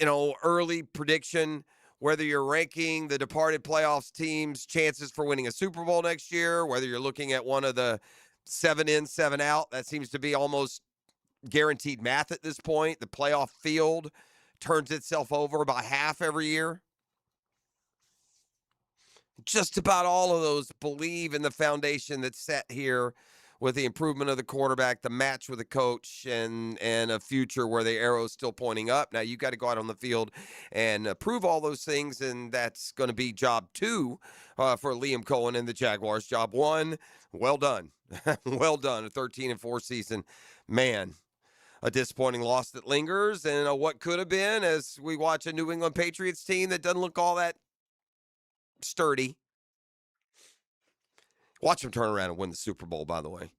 early prediction, whether you're ranking the departed playoffs teams' chances for winning a Super Bowl next year, whether you're looking at one of the 7 in, 7 out, that seems to be almost guaranteed math at this point. The playoff field turns itself over about half every year. Just about all of those believe in the foundation that's set here with the improvement of the quarterback, the match with the coach, and a future where the arrow is still pointing up. Now you got to go out on the field and prove all those things, and that's going to be job two for Liam Cohen and the Jaguars. Job one, well done, well done. A 13-4 season, man. A disappointing loss that lingers, and what could have been as we watch a New England Patriots team that doesn't look all that sturdy. Watch him turn around and win the Super Bowl, by the way.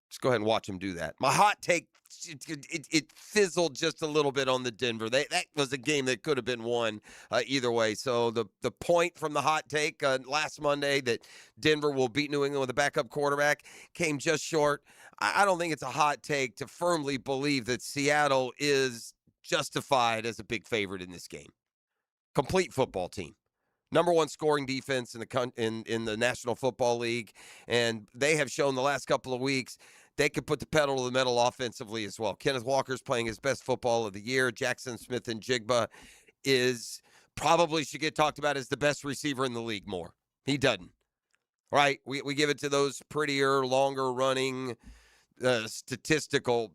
Just go ahead and watch him do that. My hot take, it fizzled just a little bit on the Denver. That was a game that could have been won either way. So the point from the hot take last Monday that Denver will beat New England with a backup quarterback came just short. I don't think it's a hot take to firmly believe that Seattle is justified as a big favorite in this game. Complete football team. Number one scoring defense in the National Football League, and they have shown the last couple of weeks they could put the pedal to the metal offensively as well. Kenneth Walker's playing his best football of the year. Jackson Smith-Njigba is probably should get talked about as the best receiver in the league more. He doesn't. Right? We give it to those prettier, longer running statistical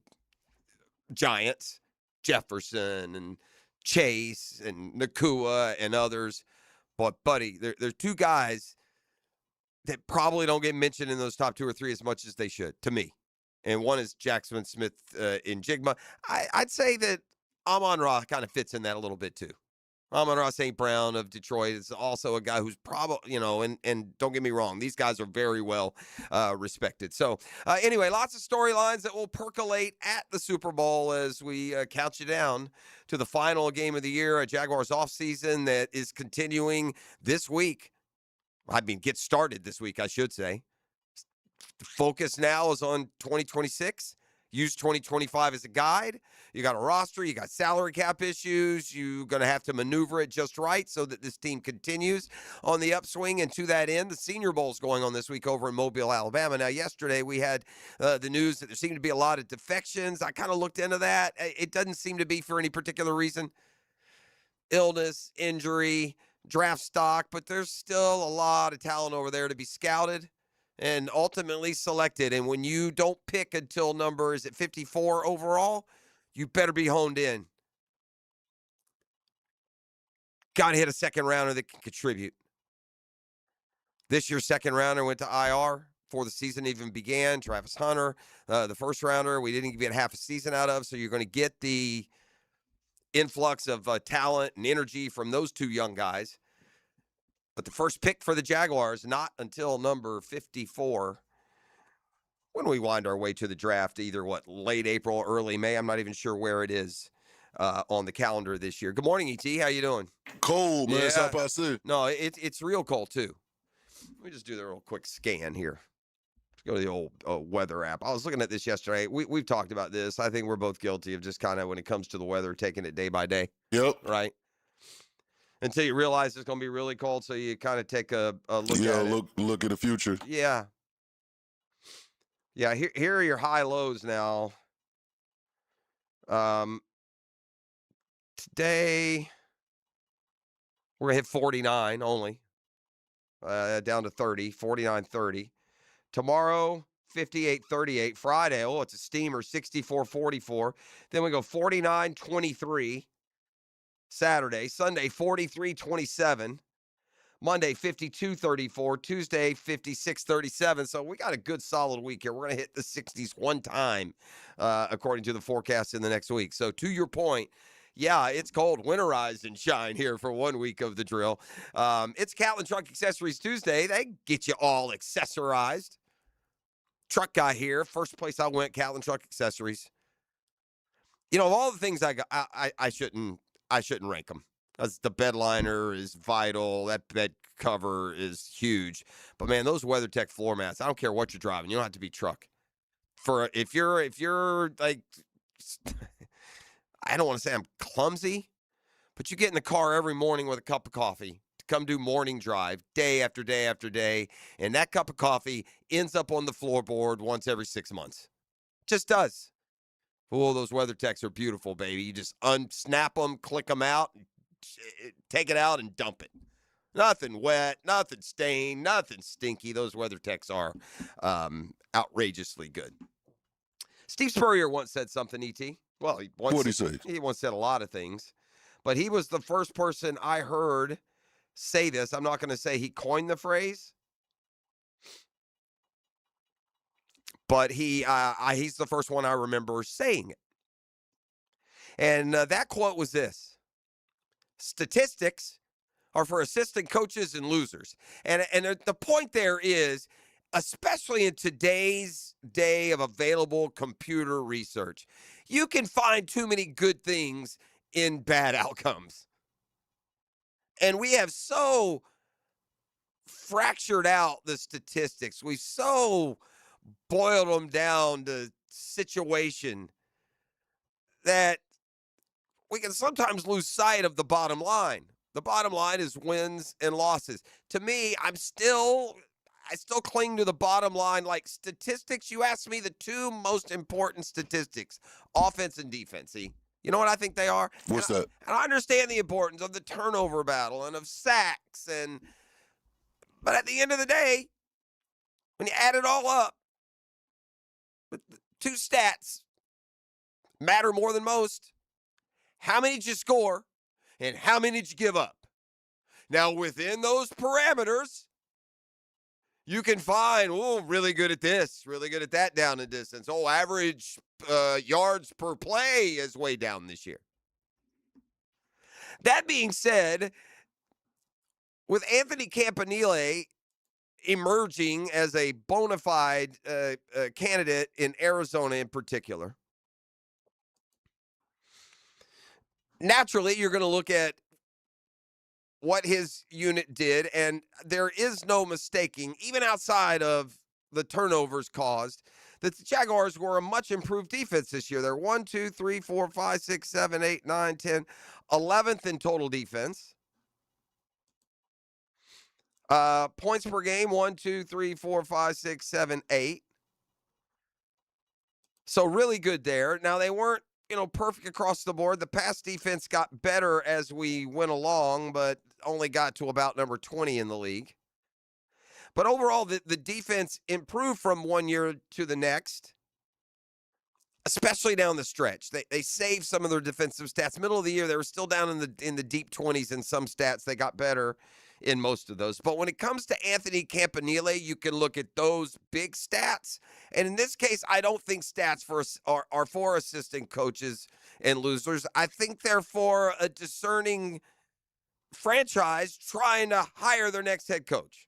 giants, Jefferson and Chase and Nakua and others. But, buddy, there's two guys that probably don't get mentioned in those top two or three as much as they should, to me. And one is Jackson Smith-Njigba. I'd say that Amon-Ra kind of fits in that a little bit, too. Amon-Ra St. Brown of Detroit is also a guy who's probably, and don't get me wrong, these guys are very well respected. So, anyway, lots of storylines that will percolate at the Super Bowl as we count you down to the final game of the year, a Jaguars offseason that is continuing this week. Get started this week, I should say. The focus now is on 2026. Use 2025 as a guide. You got a roster. You got salary cap issues. You're going to have to maneuver it just right so that this team continues on the upswing. And to that end, the Senior Bowl is going on this week over in Mobile, Alabama. Now, yesterday we had the news that there seemed to be a lot of defections. I kind of looked into that. It doesn't seem to be for any particular reason. Illness, injury, draft stock, but there's still a lot of talent over there to be scouted and ultimately selected. And when you don't pick until number, is it 54 overall? You better be honed in. Got to hit a second rounder that can contribute. This year's second rounder went to IR before the season even began. Travis Hunter, the first rounder, we didn't get half a season out of, so you're going to get the influx of talent and energy from those two young guys. But the first pick for the Jaguars, not until number 54. When we wind our way to the draft, either late April, early May. I'm not even sure where it is on the calendar this year. Good morning, ET. How you doing? Cold, man. Yeah. Yeah. No, it's real cold, too. Let me just do the real quick scan here. Let's go to the old weather app. I was looking at this yesterday. We've talked about this. I think we're both guilty of just kind of, when it comes to the weather, taking it day by day. Yep. Right? Until you realize it's going to be really cold, so you kind of take a look at it. Look at the future. Yeah. Yeah, here are your high lows now. Today, we're going to hit 49 only. Down to 30, 49, 30. Tomorrow, 58, 38. Friday, it's a steamer, 64, 44. Then we go 49, 23. Saturday. Sunday, 43, 27. Monday, 52, 34. Tuesday, 56, 37. So we got a good solid week here. We're going to hit the 60s one time, according to the forecast in the next week. So to your point, yeah, it's cold. Winterize and shine here for 1 week of the drill. It's Catlin Truck Accessories Tuesday. They get you all accessorized. Truck guy here. First place I went, Catlin Truck Accessories. Of all the things I got, I shouldn't rank them. As the bed liner is vital. That bed cover is huge. But man, those WeatherTech floor mats, I don't care what you're driving. You don't have to be truck. If you're like, I I don't want to say I'm clumsy, but you get in the car every morning with a cup of coffee to come do morning drive day after day after day, and that cup of coffee ends up on the floorboard once every 6 months. Just does. Oh, those WeatherTechs are beautiful, baby. You just unsnap them, click them out, take it out, and dump it. Nothing wet, nothing stained, nothing stinky. Those WeatherTechs are outrageously good. Steve Spurrier once said something, E.T. Well, What'd he say? He once said a lot of things, but he was the first person I heard say this. I'm not going to say he coined the phrase, but he's the first one I remember saying it. And that quote was this: statistics are for assistant coaches and losers. And the point there is, especially in today's day of available computer research, you can find too many good things in bad outcomes. And we have so fractured out the statistics. We've so boiled them down to situation that we can sometimes lose sight of the bottom line. The bottom line is wins and losses. To me, I still cling to the bottom line. Like statistics, you ask me the two most important statistics, offense and defense. See? You know what I think they are? What's that? And I understand the importance of the turnover battle and of sacks. But at the end of the day, when you add it all up, the two stats matter more than most. How many did you score and how many did you give up? Now, within those parameters, you can find, really good at this, really good at that down the distance. Average yards per play is way down this year. That being said, with Anthony Campanile emerging as a bona fide candidate in Arizona in particular, naturally, you're going to look at what his unit did, and there is no mistaking, even outside of the turnovers caused, that the Jaguars were a much improved defense this year. They're 1, 2, 3, 4, 5, 6, 7, 8, 9, 10, 11th in total defense. Points per game, 1, 2, 3, 4, 5, 6, 7, 8. So really good there. Now, they weren't perfect across the board. The pass defense got better as we went along, but only got to about number 20 in the league. But overall, the defense improved from one year to the next, especially down the stretch. They saved some of their defensive stats. Middle of the year, they were still down in the deep 20s in some stats. They got better in most of those. But when it comes to Anthony Campanile, you can look at those big stats. And in this case, I don't think stats are for assistant coaches and losers. I think they're for a discerning franchise trying to hire their next head coach.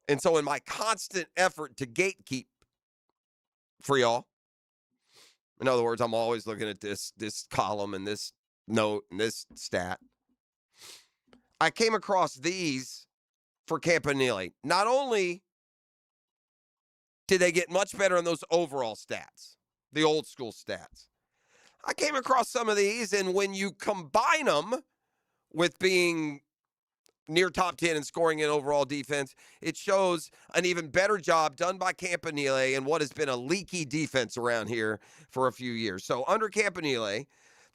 And so in my constant effort to gatekeep for y'all, in other words, I'm always looking at this column and this note and this stat, I came across these for Campanile. Not only did they get much better in those overall stats, the old school stats, I came across some of these, and when you combine them with being near top 10 in scoring and overall defense, it shows an even better job done by Campanile in what has been a leaky defense around here for a few years. So under Campanile,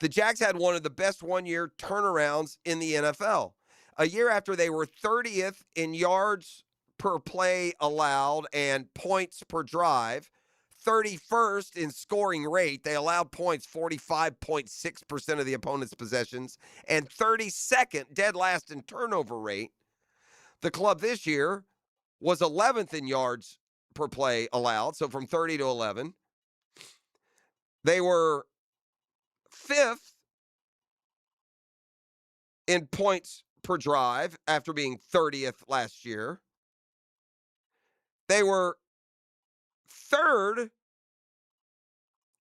the Jags had one of the best one-year turnarounds in the NFL. A year after they were 30th in yards per play allowed and points per drive, 31st in scoring rate. They allowed points 45.6% of the opponent's possessions, and 32nd, dead last in turnover rate. The club this year was 11th in yards per play allowed, so from 30 to 11. They were 5th in points per drive after being 30th last year. They were 3rd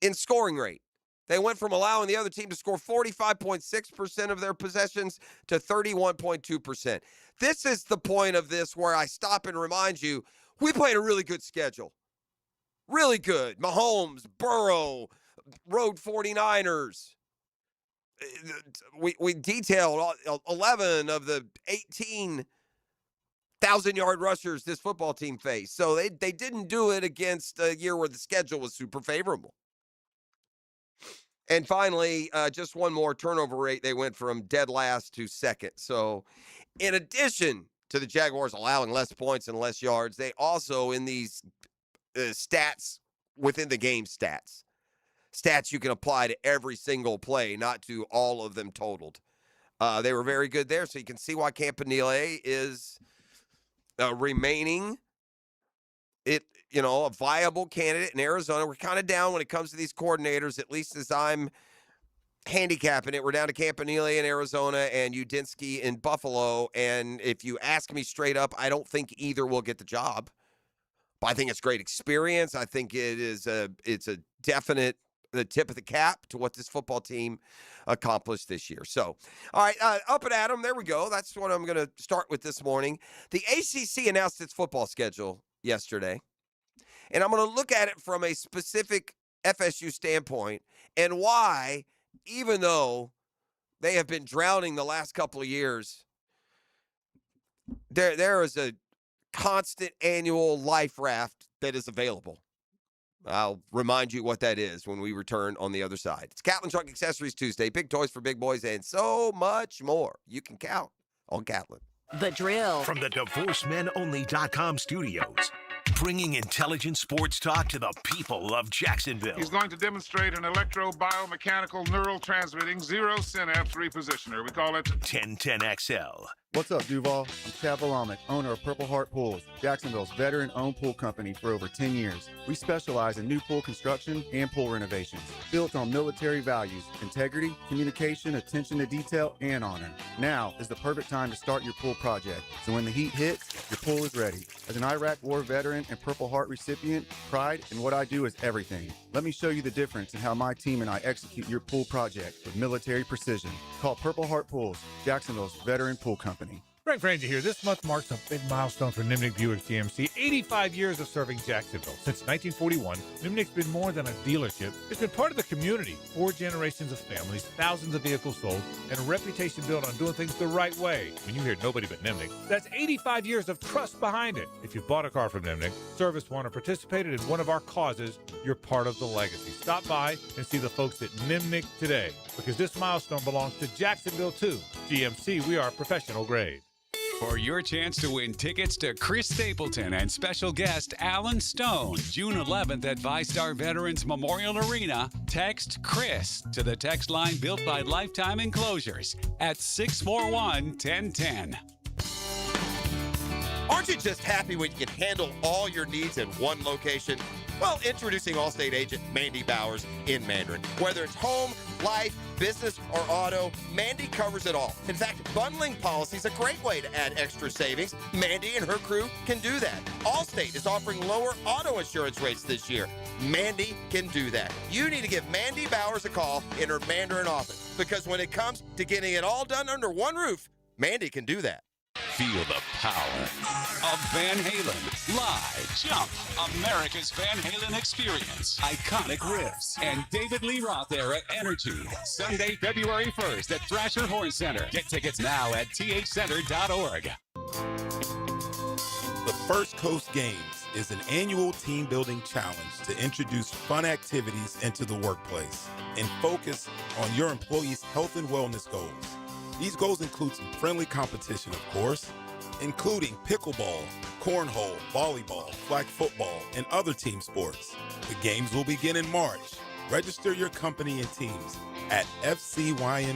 in scoring rate. They went from allowing the other team to score 45.6% of their possessions to 31.2%. This is the point of this where I stop and remind you, we played a really good schedule. Really good. Mahomes, Burrow, road 49ers, we detailed 11 of the 18,000-yard rushers this football team faced. So they didn't do it against a year where the schedule was super favorable. And finally, just one more turnover rate. They went from dead last to second. So in addition to the Jaguars allowing less points and less yards, they also, in these stats within the game stats you can apply to every single play, not to all of them totaled. They were very good there. So you can see why Campanile is remaining a viable candidate in Arizona. We're kind of down when it comes to these coordinators, at least as I'm handicapping it. We're down to Campanile in Arizona and Udinski in Buffalo. And if you ask me straight up, I don't think either will get the job. But I think it's great experience. I think it's a definite the tip of the cap to what this football team accomplished this year. So, all right, up and at 'em. There we go. That's what I'm going to start with this morning. The ACC announced its football schedule yesterday, and I'm going to look at it from a specific FSU standpoint and why, even though they have been drowning the last couple of years, there is a constant annual life raft that is available. I'll remind you what that is when we return on the other side. It's Catlin Truck Accessories Tuesday. Big toys for big boys and so much more. You can count on Catlin. The Drill. From the DivorceMenOnly.com studios, bringing intelligent sports talk to the people of Jacksonville. He's going to demonstrate an electro-biomechanical neural transmitting zero synapse repositioner. We call it 1010XL. What's up, Duval? I'm Chad Valamek, owner of Purple Heart Pools, Jacksonville's veteran-owned pool company for over 10 years. We specialize in new pool construction and pool renovations, built on military values, integrity, communication, attention to detail, and honor. Now is the perfect time to start your pool project, so when the heat hits, your pool is ready. As an Iraq War veteran and Purple Heart recipient, pride in what I do is everything. Let me show you the difference in how my team and I execute your pool project with military precision. Call Purple Heart Pools, Jacksonville's veteran pool company. Frank Frangie here. This month marks a big milestone for Nimnicht Buick GMC. 85 years of serving Jacksonville. Since 1941, Nimnicht's been more than a dealership. It's been part of the community. 4 generations of families, thousands of vehicles sold, and a reputation built on doing things the right way. When you hear nobody but Nimnicht, that's 85 years of trust behind it. If you bought a car from Nimnicht, serviced one, or participated in one of our causes, you're part of the legacy. Stop by and see the folks at Nimnicht today, because this milestone belongs to Jacksonville too. GMC, we are professional grade. For your chance to win tickets to Chris Stapleton and special guest Alan Stone, June 11th at VyStar Veterans Memorial Arena, text Chris to the text line built by Lifetime Enclosures at 641-1010. Aren't you just happy when you can handle all your needs in one location? Well, introducing Allstate agent Mandy Bowers in Mandarin. Whether it's home, life, business, or auto, Mandy covers it all. In fact, bundling policy is a great way to add extra savings. Mandy and her crew can do that. Allstate is offering lower auto insurance rates this year. Mandy can do that. You need to give Mandy Bowers a call in her Mandarin office, because when it comes to getting it all done under one roof, Mandy can do that. Feel the power of Van Halen. Live, Jump, America's Van Halen experience. Iconic riffs. And David Lee Roth era energy. Sunday, February 1st at Thrasher Horn Center. Get tickets now at thcenter.org. The First Coast Games is an annual team-building challenge to introduce fun activities into the workplace and focus on your employees' health and wellness goals. These goals include some friendly competition, of course, including pickleball, cornhole, volleyball, flag football, and other team sports. The games will begin in March. Register your company and teams at fcymca.org.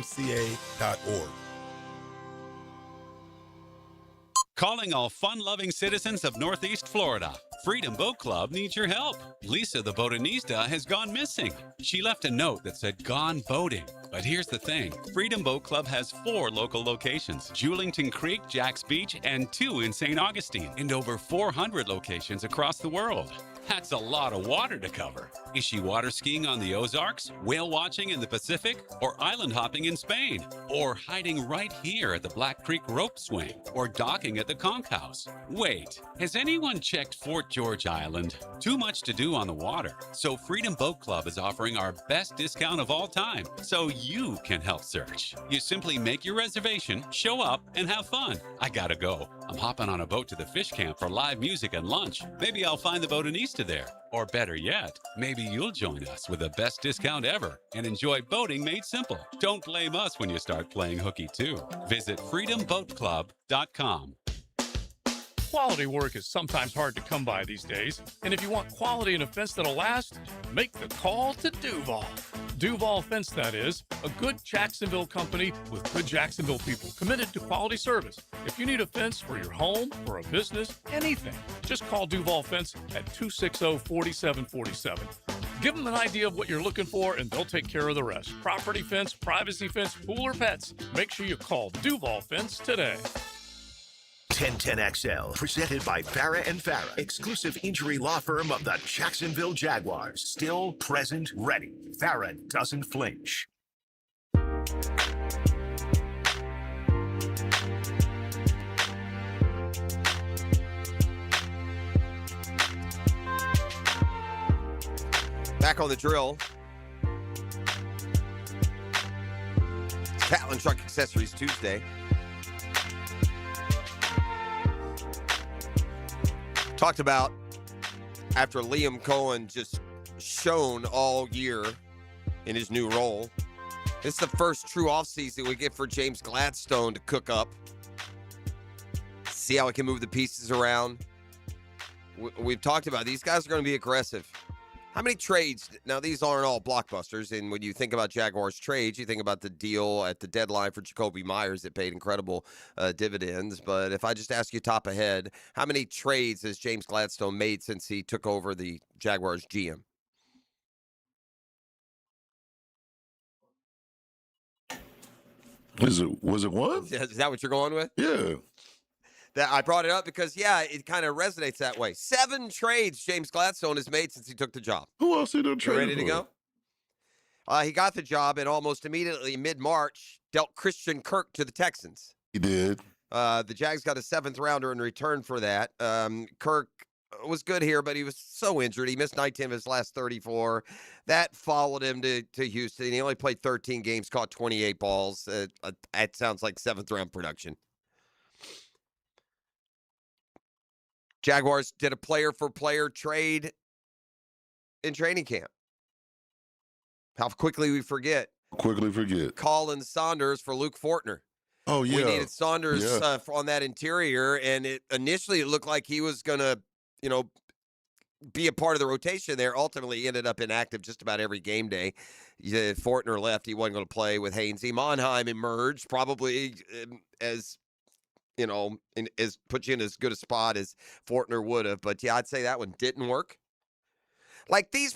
Calling all fun-loving citizens of Northeast Florida. Freedom Boat Club needs your help. Lisa the Botanista has gone missing. She left a note that said gone boating. But here's the thing. Freedom Boat Club has 4 local locations. Julington Creek, Jax Beach, and 2 in St. Augustine. And over 400 locations across the world. That's a lot of water to cover. Is she water skiing on the Ozarks, whale watching in the Pacific, or island hopping in Spain? Or hiding right here at the Black Creek rope swing? Or docking at the Conch House? Wait, has anyone checked Fort George Island? Too much to do on the water. So Freedom Boat Club is offering our best discount of all time, so you can help search. You simply make your reservation, show up, and have fun. I gotta go. I'm hopping on a boat to the fish camp for live music and lunch. Maybe I'll find the botanista there. Or better yet, maybe you'll join us with the best discount ever and enjoy boating made simple. Don't blame us when you start playing hooky too. Visit freedomboatclub.com. Quality work is sometimes hard to come by these days, and if you want quality in a fence that'll last, make the call to Duval. Duval Fence, that is, a good Jacksonville company with good Jacksonville people committed to quality service. If you need a fence for your home, for a business, anything, just call Duval Fence at 260-4747. Give them an idea of what you're looking for, and they'll take care of the rest. Property fence, privacy fence, pool, or pets. Make sure you call Duval Fence today. 1010XL, presented by Farah and Farah, exclusive injury law firm of the Jacksonville Jaguars. Still, present, ready. Farah doesn't flinch. Back on the drill. Catlin Truck Accessories Tuesday. Talked about after Liam Cohen just shone all year in his new role. This is the first true offseason we get for James Gladstone to cook up. See how he can move the pieces around. We've talked about these guys are going to be aggressive. How many trades? Now, these aren't all blockbusters, and when you think about Jaguars trades, you think about the deal at the deadline for Jacoby Myers that paid incredible dividends. But if I just ask you top ahead, how many trades has James Gladstone made since he took over the Jaguars GM? Was it one? Is that what you're going with? Yeah. That I brought it up because, yeah, it kind of resonates that way. 7 trades James Gladstone has made since he took the job. Who else he done traded Ready to go? He got the job and almost immediately, mid-March, dealt Christian Kirk to the Texans. He did. The Jags got a 7th rounder in return for that. Kirk was good here, but he was so injured. He missed 19 of his last 34. That followed him to Houston. He only played 13 games, caught 28 balls. That sounds like 7th-round production. Jaguars did a player-for-player trade in training camp. How quickly we forget. Colin Saunders for Luke Fortner. Oh, yeah. We needed Saunders on that interior, and initially it looked like he was going to, be a part of the rotation there. Ultimately, he ended up inactive just about every game day. Fortner left. He wasn't going to play with Hainsey. Monheim emerged probably as put you in as good a spot as Fortner would have. But, yeah, I'd say that one didn't work. Like these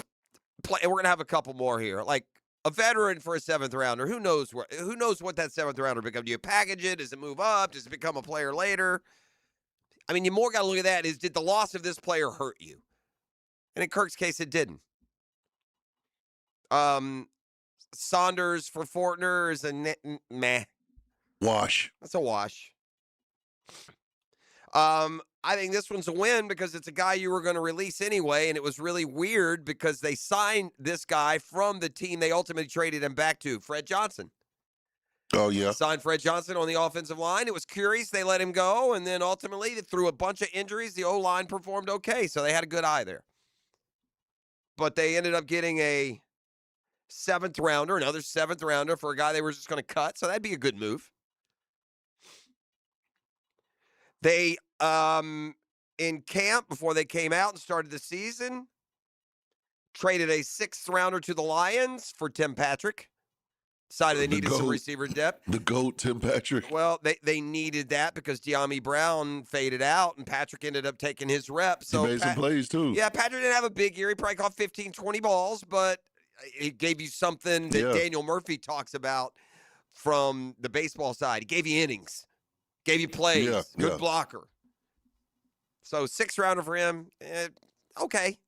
and we're going to have a couple more here. Like a veteran for a 7th rounder, who knows what that 7th rounder becomes? Do you package it? Does it move up? Does it become a player later? I mean, you more got to look at that is, did the loss of this player hurt you? And in Kirk's case, it didn't. Saunders for Fortner is a meh. Wash. That's a wash. I think this one's a win because it's a guy you were going to release anyway, and it was really weird because they signed this guy from the team they ultimately traded him back to, Fred Johnson. Oh, yeah. Signed Fred Johnson on the offensive line. It was curious. They let him go, and then ultimately, through a bunch of injuries, the O-line performed okay, so they had a good eye there. But they ended up getting a 7th rounder, another 7th rounder for a guy they were just going to cut, so that'd be a good move. They, in camp, before they came out and started the season, traded a 6th rounder to the Lions for Tim Patrick. Decided they needed some receiver depth. The GOAT, Tim Patrick. Well, they needed that because De'Ami Brown faded out, and Patrick ended up taking his reps. So he made some plays, too. Yeah, Patrick didn't have a big year. He probably caught 15, 20 balls, but it gave you something that Daniel Murphy talks about from the baseball side. He gave you innings. Gave you plays. Good blocker. So 6th rounder for him. Okay.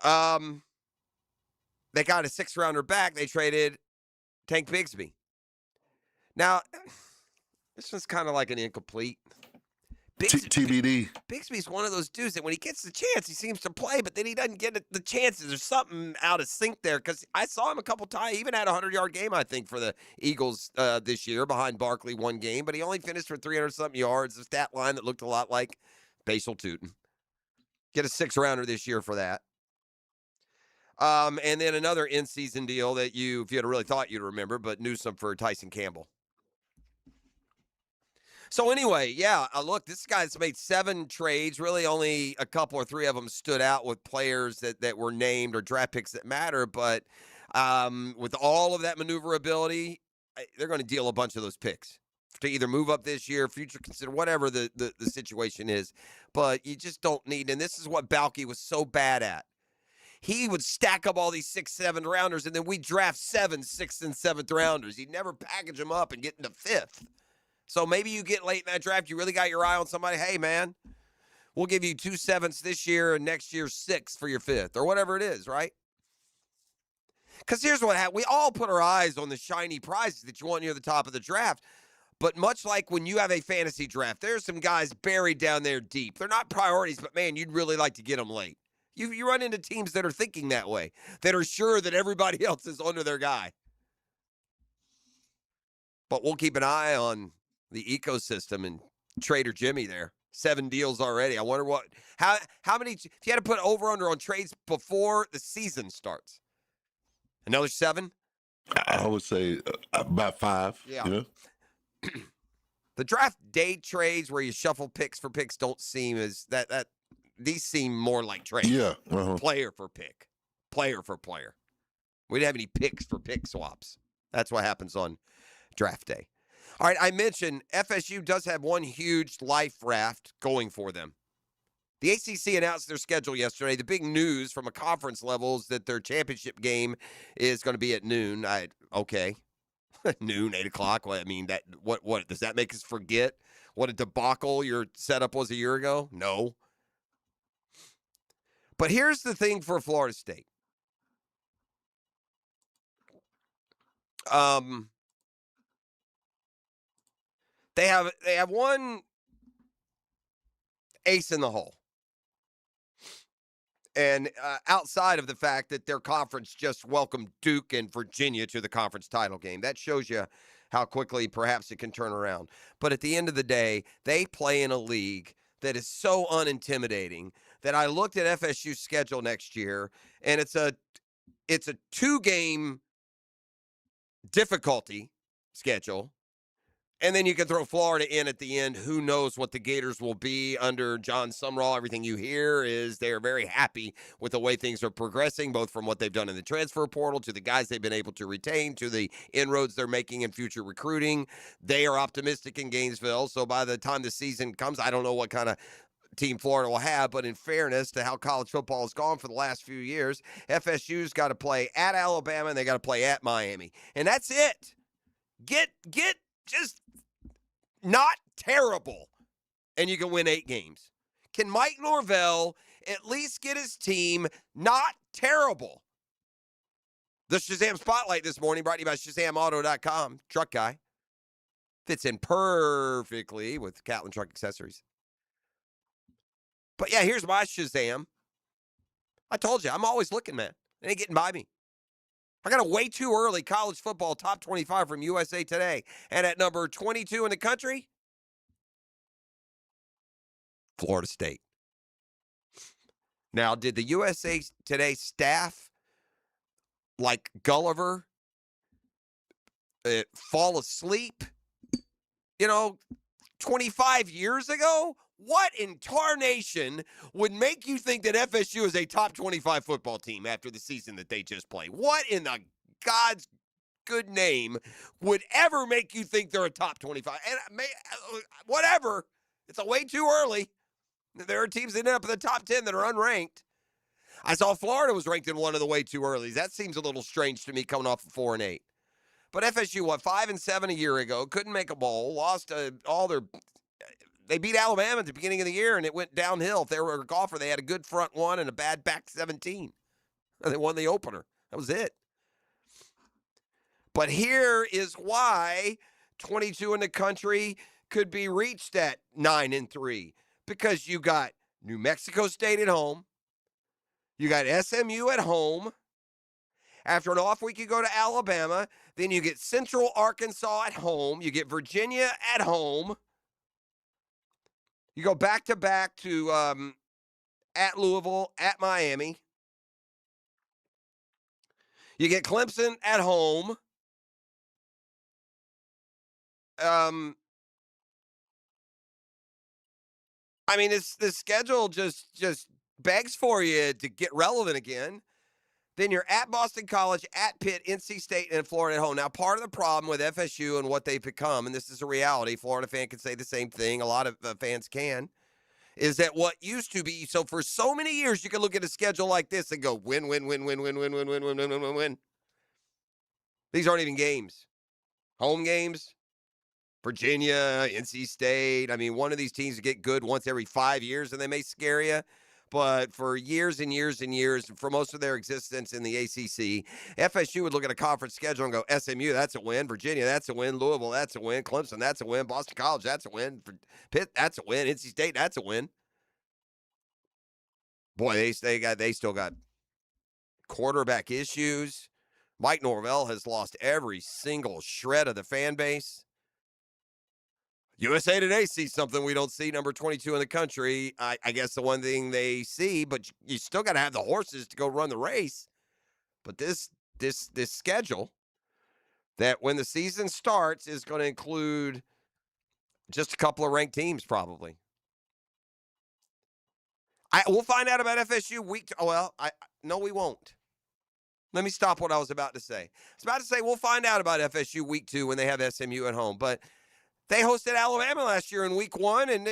They got a 6th-rounder back. They traded Tank Bigsby. Now, this was kind of like an incomplete. TBD. Bigsby's one of those dudes that when he gets the chance, he seems to play, but then he doesn't get the chances. There's something out of sync there because I saw him a couple times. He even had a 100-yard game, I think, for the Eagles this year behind Barkley one game, but he only finished for 300-something yards, a stat line that looked a lot like Basil Tootin. Get a 6th-rounder this year for that. And then another in-season deal that if you had really thought you'd remember, but Newsome for Tyson Campbell. So anyway, yeah, look, this guy's made 7 trades. Really only a couple or 3 of them stood out with players that were named or draft picks that matter. But with all of that maneuverability, they're going to deal a bunch of those picks to either move up this year, future consider, whatever the situation is. But you just don't need, and this is what Balky was so bad at. He would stack up all these 6th, 7th rounders, and then we draft 7 6th, and 7th rounders. He'd never package them up and get into 5th. So maybe you get late in that draft, you really got your eye on somebody. Hey, man, we'll give you 2 7ths this year and next year 6 for your 5th or whatever it is, right? Because here's what happened. We all put our eyes on the shiny prizes that you want near the top of the draft. But much like when you have a fantasy draft, there's some guys buried down there deep. They're not priorities, but, man, you'd really like to get them late. You run into teams that are thinking that way, that are sure that everybody else is under their guy. But we'll keep an eye on the ecosystem and Trader Jimmy there. 7 deals already. I wonder how many, if you had to put over under on trades before the season starts. Another 7? I would say about 5. Yeah. You know? The draft day trades where you shuffle picks for picks don't seem as that these seem more like trades. Yeah. Player for pick. Player for player. We didn't have any picks for pick swaps. That's what happens on draft day. All right, I mentioned FSU does have one huge life raft going for them. The ACC announced their schedule yesterday. The big news from a conference level is that their championship game is going to be at noon. Okay. Noon, 8 o'clock. Well, I mean, what does that make us forget what a debacle your setup was a year ago? No. But here's the thing for Florida State. They have one ace in the hole. And outside of the fact that their conference just welcomed Duke and Virginia to the conference title game, that shows you how quickly perhaps it can turn around. But at the end of the day, they play in a league that is so unintimidating that I looked at FSU's schedule next year, and it's a 2-game difficulty schedule. And then you can throw Florida in at the end. Who knows what the Gators will be under John Sumrall. Everything you hear is they're very happy with the way things are progressing, both from what they've done in the transfer portal to the guys they've been able to retain to the inroads they're making in future recruiting. They are optimistic in Gainesville. So by the time the season comes, I don't know what kind of team Florida will have, but in fairness to how college football has gone for the last few years, FSU's got to play at Alabama and they got to play at Miami. And that's it. Get just not terrible, and you can win 8 games. Can Mike Norvell at least get his team not terrible? The Shazam Spotlight this morning brought to you by ShazamAuto.com. Truck guy. Fits in perfectly with Catlin Truck Accessories. But yeah, here's my Shazam. I told you, I'm always looking, man. It ain't getting by me. I got a way too early college football top 25 from USA Today. And at number 22 in the country, Florida State. Now, did the USA Today staff, like Gulliver, fall asleep, 25 years ago? What in tarnation would make you think that FSU is a top 25 football team after the season that they just played? What in the God's good name would ever make you think they're a top 25? And whatever. It's a way too early. There are teams that end up in the top 10 that are unranked. I saw Florida was ranked in one of the way too early. That seems a little strange to me coming off of 4-8. But FSU, 5-7 a year ago, couldn't make a bowl, lost all their... They beat Alabama at the beginning of the year, and it went downhill. If they were a golfer, they had a good front one and a bad back 17. They won the opener. That was it. But here is why 22 in the country could be reached at 9-3, because you got New Mexico State at home. You got SMU at home. After an off week, you go to Alabama. Then you get Central Arkansas at home. You get Virginia at home. You go back-to-back to at Louisville, at Miami. You get Clemson at home. I mean, this schedule just begs for you to get relevant again. Then you're at Boston College, at Pitt, NC State, and Florida at home. Now, part of the problem with FSU and what they've become, and this is a reality, Florida fan can say the same thing, a lot of fans can, is that what used to be, so for so many years, you can look at a schedule like this and go, win, win, win, win, win, win, win, win, win, win, win, win, win. These aren't even games. Home games, Virginia, NC State. I mean, one of these teams get good once every 5 years, and they may scare you. But for years and years and years, for most of their existence in the ACC, FSU would look at a conference schedule and go, SMU, that's a win. Virginia, that's a win. Louisville, that's a win. Clemson, that's a win. Boston College, that's a win. Pitt, that's a win. NC State, that's a win. Boy, they still got quarterback issues. Mike Norvell has lost every single shred of the fan base. USA Today sees something we don't see, number 22 in the country. I guess the one thing they see, but you still got to have the horses to go run the race. But this schedule that when the season starts is going to include just a couple of ranked teams probably. We'll find out about FSU week. No, we won't. Let me stop what I was about to say. I was about to say we'll find out about FSU week 2 when they have SMU at home, but they hosted Alabama last year in week 1 and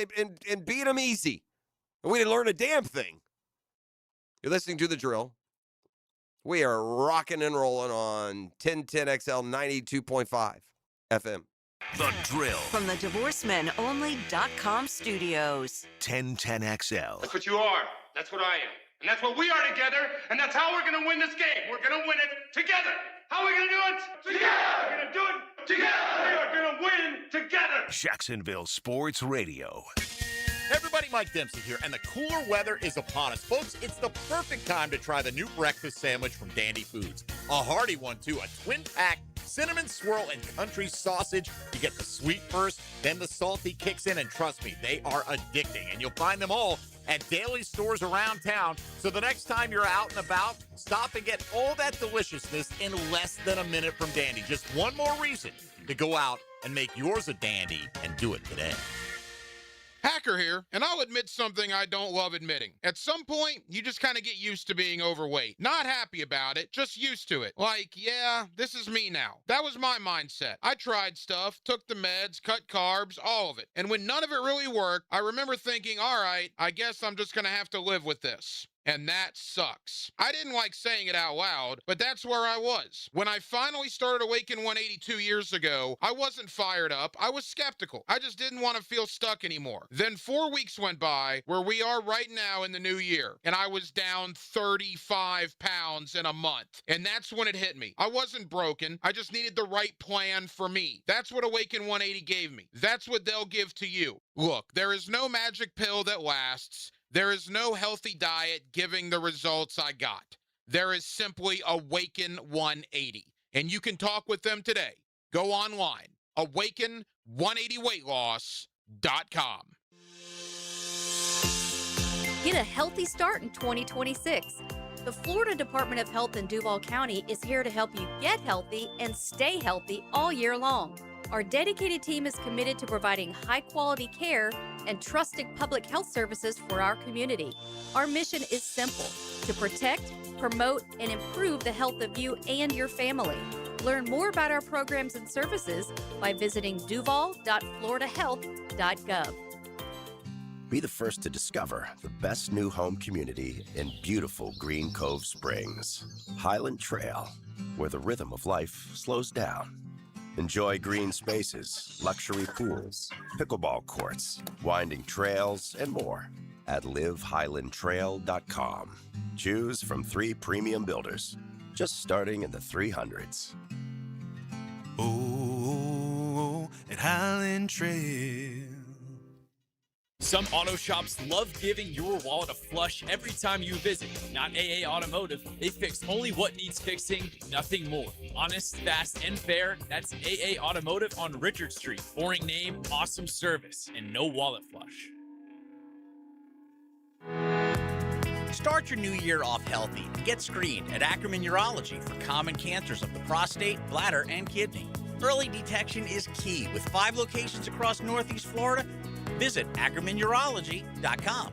beat them easy. And we didn't learn a damn thing. You're listening to The Drill. We are rocking and rolling on 1010XL 92.5 FM. The Drill. From the DivorceMenOnly.com studios. 1010XL. That's what you are. That's what I am. And that's what we are together. And that's how we're going to win this game. We're going to win it together. How are we going to do it? Together. We're going to do it together. We are going to win together. Jacksonville Sports Radio. Hey everybody, Mike Dempsey here, and the cooler weather is upon us. Folks, it's the perfect time to try the new breakfast sandwich from Dandy Foods. A hearty one, too. A twin-pack cinnamon swirl and country sausage. You get the sweet first, then the salty kicks in, and trust me, they are addicting. And you'll find them all at daily stores around town. So the next time you're out and about, stop and get all that deliciousness in less than a minute from Dandy. Just one more reason to go out and make yours a dandy, and do it today. Hacker here, and I'll admit something I don't love admitting. At some point, you just kind of get used to being overweight. Not happy about it, just used to it. Like, yeah, this is me now. That was my mindset. I tried stuff, took the meds, cut carbs, all of it. And when none of it really worked, I remember thinking, all right, I guess I'm just going to have to live with this. And that sucks. I didn't like saying it out loud, but that's where I was. When I finally started Awaken 182 years ago, I wasn't fired up. I was skeptical. I just didn't want to feel stuck anymore. Then 4 weeks went by where we are right now in the new year, and I was down 35 pounds in a month. And that's when it hit me. I wasn't broken. I just needed the right plan for me. That's what Awaken 180 gave me. That's what they'll give to you. Look, there is no magic pill that lasts. There is no healthy diet giving the results I got. There is simply Awaken 180. And you can talk with them today. Go online, awaken180weightloss.com. Get a healthy start in 2026. The Florida Department of Health in Duval County is here to help you get healthy and stay healthy all year long. Our dedicated team is committed to providing high-quality care and trusted public health services for our community. Our mission is simple: to protect, promote, and improve the health of you and your family. Learn more about our programs and services by visiting duval.floridahealth.gov. Be the first to discover the best new home community in beautiful Green Cove Springs. Highland Trail, where the rhythm of life slows down. Enjoy green spaces, luxury pools, pickleball courts, winding trails, and more. at livehighlandtrail.com. Choose from 3 premium builders, just starting in the 300s. Oh, at Highland Trail. Some auto shops love giving your wallet a flush every time you visit. Not AA Automotive. They fix only what needs fixing, nothing more. Honest, fast, and fair. That's AA Automotive on Richard Street. Boring name, awesome service, and no wallet flush. Start your new year off healthy. Get screened at Ackerman Urology for common cancers of the prostate, bladder, and kidney. Early detection is key with 5 locations across Northeast Florida. Visit AckermanUrology.com.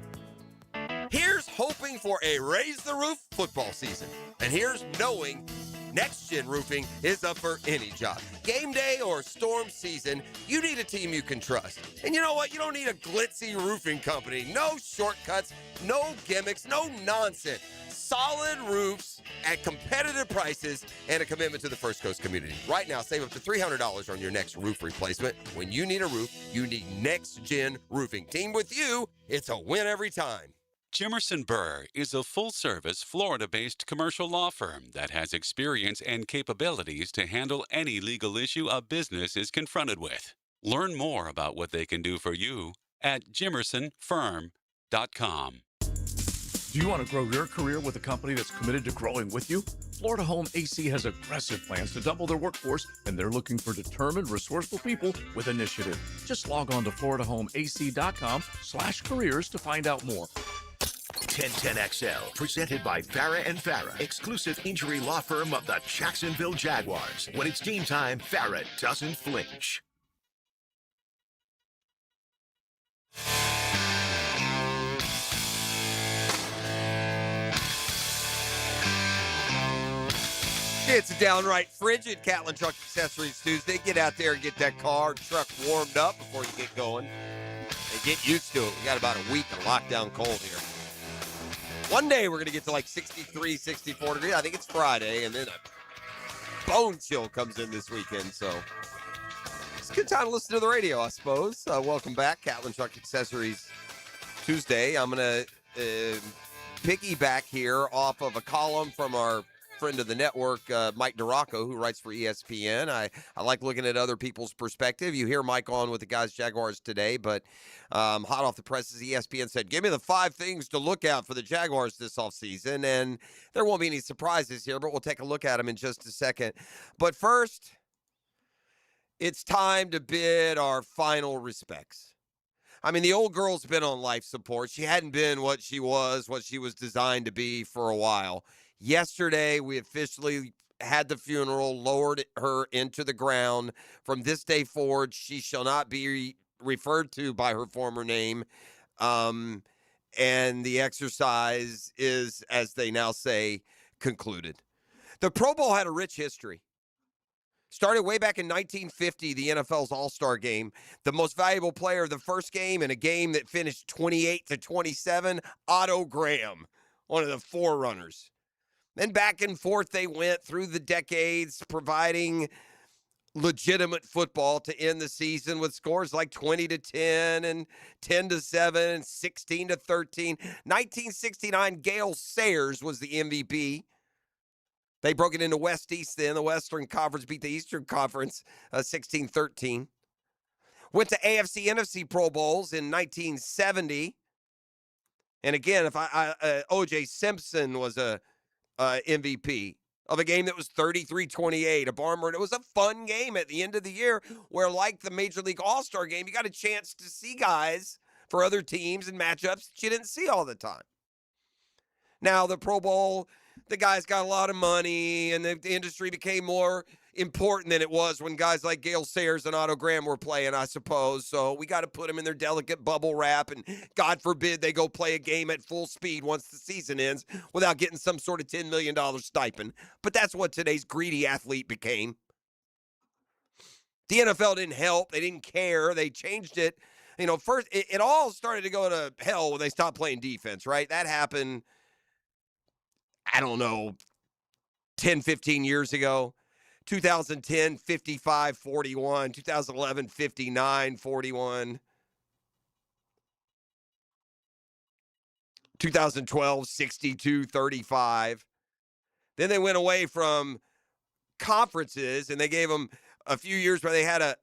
Here's hoping for a Raise the Roof football season. And here's knowing Next Gen Roofing is up for any job. Game day or storm season, you need a team you can trust. And you know what? You don't need a glitzy roofing company. No shortcuts, no gimmicks, no nonsense. Solid roofs at competitive prices and a commitment to the First Coast community. Right now, save up to $300 on your next roof replacement. When you need a roof, you need Next Gen Roofing. Team with you, it's a win every time. Jimerson Burr is a full-service, Florida-based commercial law firm that has experience and capabilities to handle any legal issue a business is confronted with. Learn more about what they can do for you at jimersonfirm.com. Do you want to grow your career with a company that's committed to growing with you? Florida Home AC has aggressive plans to double their workforce, and they're looking for determined, resourceful people with initiative. Just log on to floridahomeac.com/careers to find out more. 1010XL, presented by Farah and Farah, exclusive injury law firm of the Jacksonville Jaguars. When it's game time, Farah doesn't flinch. It's a downright frigid Catlin Truck Accessories Tuesday. Get out there and get that car, truck warmed up before you get going. And get used to it. We got about a week of lockdown cold here. One day we're going to get to like 63, 64 degrees. I think it's Friday, and then a bone chill comes in this weekend. So it's a good time to listen to the radio, I suppose. Welcome back, Catlin Truck Accessories Tuesday. I'm going to piggyback here off of a column from our friend of the network, Mike DeRocco, who writes for ESPN. I like looking at other people's perspective. You hear Mike on with the guys Jaguars today, but hot off the presses, ESPN said, give me the 5 things to look out for the Jaguars this offseason. And there won't be any surprises here, but we'll take a look at them in just a second. But first, it's time to bid our final respects. I mean, the old girl's been on life support. She hadn't been what she was designed to be for a while. Yesterday, we officially had the funeral, lowered her into the ground. From this day forward, she shall not be referred to by her former name. And the exercise is, as they now say, concluded. The Pro Bowl had a rich history. Started way back in 1950, the NFL's All-Star Game. The most valuable player of the first game in a game that finished 28-27, Otto Graham, one of the forerunners. Then back and forth they went through the decades, providing legitimate football to end the season with scores like 20-10 and 10-7 and 16-13. 1969, Gale Sayers was the MVP. They broke it into West-East then. The Western Conference beat the Eastern Conference 16-13. Went to AFC, NFC Pro Bowls in 1970. And again, if O.J. Simpson was a MVP of a game that was 33-28, a barn burner. It was a fun game at the end of the year where, like the Major League All-Star Game, you got a chance to see guys for other teams and matchups that you didn't see all the time. Now, the Pro Bowl, the guys got a lot of money, and the industry became more important than it was when guys like Gale Sayers and Otto Graham were playing, I suppose. So we got to put them in their delicate bubble wrap, and God forbid they go play a game at full speed once the season ends without getting some sort of $10 million stipend. But that's what today's greedy athlete became. The NFL didn't help. They didn't care. They changed it. You know, first, it all started to go to hell when they stopped playing defense, right? That happened, I don't know, 10, 15 years ago. 2010, 55-41. 2011, 59-41. 2012, 62-35. Then they went away from conferences, and they gave them a few years where they had a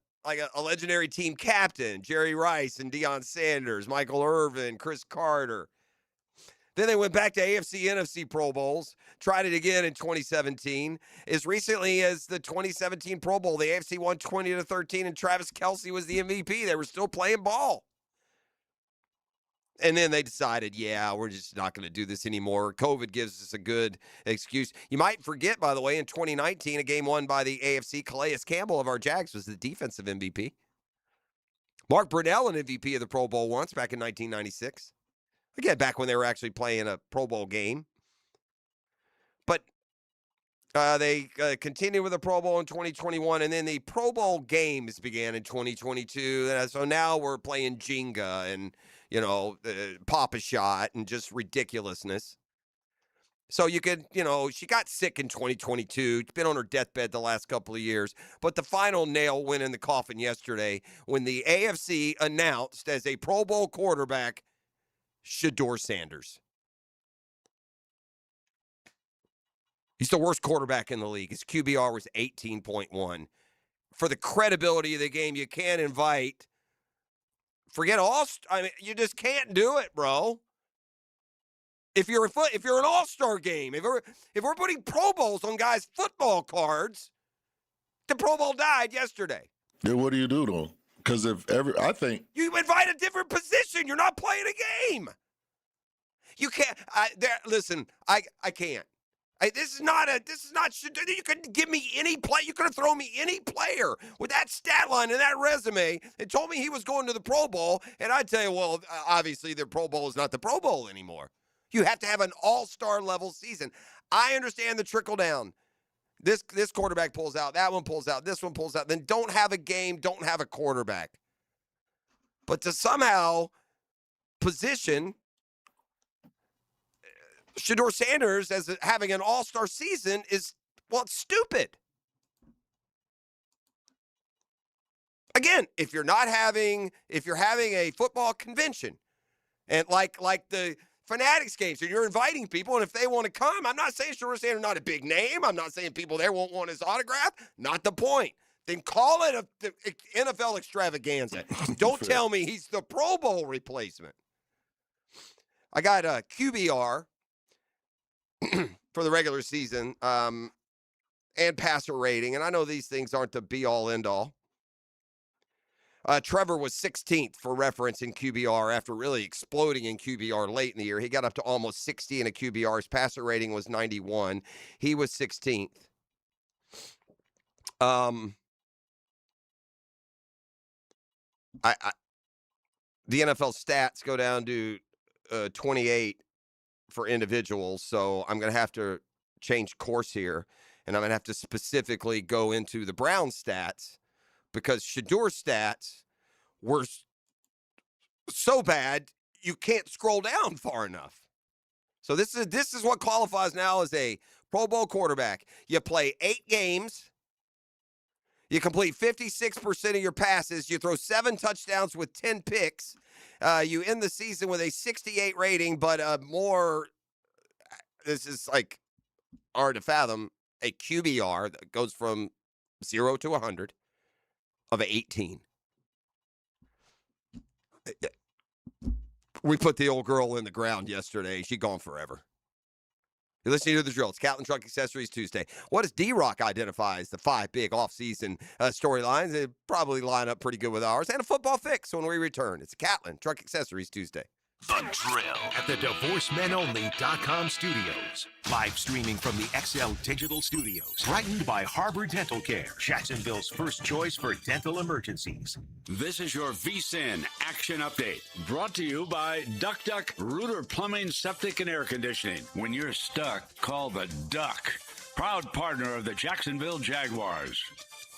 legendary team captain, Jerry Rice and Deion Sanders, Michael Irvin, Chris Carter. Then they went back to AFC, NFC Pro Bowls, tried it again in 2017. As recently as the 2017 Pro Bowl, the AFC won 20-13, and Travis Kelce was the MVP. They were still playing ball. And then they decided, yeah, we're just not going to do this anymore. COVID gives us a good excuse. You might forget, by the way, in 2019, a game won by the AFC, Calais Campbell of our Jags was the defensive MVP. Mark Brunell, an MVP of the Pro Bowl once, back in 1996. Again, back when they were actually playing a Pro Bowl game. But they continued with the Pro Bowl in 2021, and then the Pro Bowl games began in 2022. So now we're playing Jenga and Pop-A-Shot and just ridiculousness. So you could, she got sick in 2022. She's been on her deathbed the last couple of years. But the final nail went in the coffin yesterday when the AFC announced as a Pro Bowl quarterback, Shedeur Sanders. He's the worst quarterback in the league. His QBR was 18.1. For the credibility of the game, you can't invite. Forget you just can't do it, bro. If you're an all-star game, if we're putting Pro Bowls on guys' football cards, the Pro Bowl died yesterday. Then what do you do though? Because I think you invite a different position. You're not playing a game. You can't. Listen, I can't. This is not. You could give me any play. You could have thrown me any player with that stat line and that resume and told me he was going to the Pro Bowl, and I'd tell you, well, obviously the Pro Bowl is not the Pro Bowl anymore. You have to have an all-star level season. I understand the trickle down. This quarterback pulls out, that one pulls out, this one pulls out. Then don't have a game, don't have a quarterback. But to somehow position Shedeur Sanders as having an all-star season is, it's stupid. Again, if you're having a football convention and like the Fanatics games, and you're inviting people, and if they want to come, I'm not saying Shedeur Sanders not a big name. I'm not saying people there won't want his autograph. Not the point. Then call it a NFL extravaganza. Don't tell me he's the Pro Bowl replacement. I got a QBR for the regular season and passer rating, and I know these things aren't the be-all, end-all. Trevor was 16th for reference in QBR after really exploding in QBR late in the year. He got up to almost 60 in a QBR. His passer rating was 91. He was 16th. The NFL stats go down to 28 for individuals, so I'm going to have to change course here, and I'm going to have to specifically go into the Browns stats, because Shedeur's stats were so bad you can't scroll down far enough. So this is what qualifies now as a Pro Bowl quarterback. You play 8 games, you complete 56% of your passes, you throw 7 touchdowns with 10 picks, you end the season with a 68 rating, but this is like hard to fathom, a QBR that goes from 0 to 100 of 18. We put the old girl in the ground yesterday. She's gone forever. You're listening to The Drill. It's Catlin Truck Accessories Tuesday. What does D-Rock identify as the 5 big off-season storylines? They probably line up pretty good with ours. And a football fix when we return. It's Catlin Truck Accessories Tuesday. The Drill at the DivorceMenOnly.com studios. Live streaming from the XL Digital Studios. Brightened by Harbor Dental Care, Jacksonville's first choice for dental emergencies. This is your VSIN Action Update, brought to you by Duck Duck Rooter Plumbing, Septic, and Air Conditioning. When you're stuck, call the Duck. Proud partner of the Jacksonville Jaguars.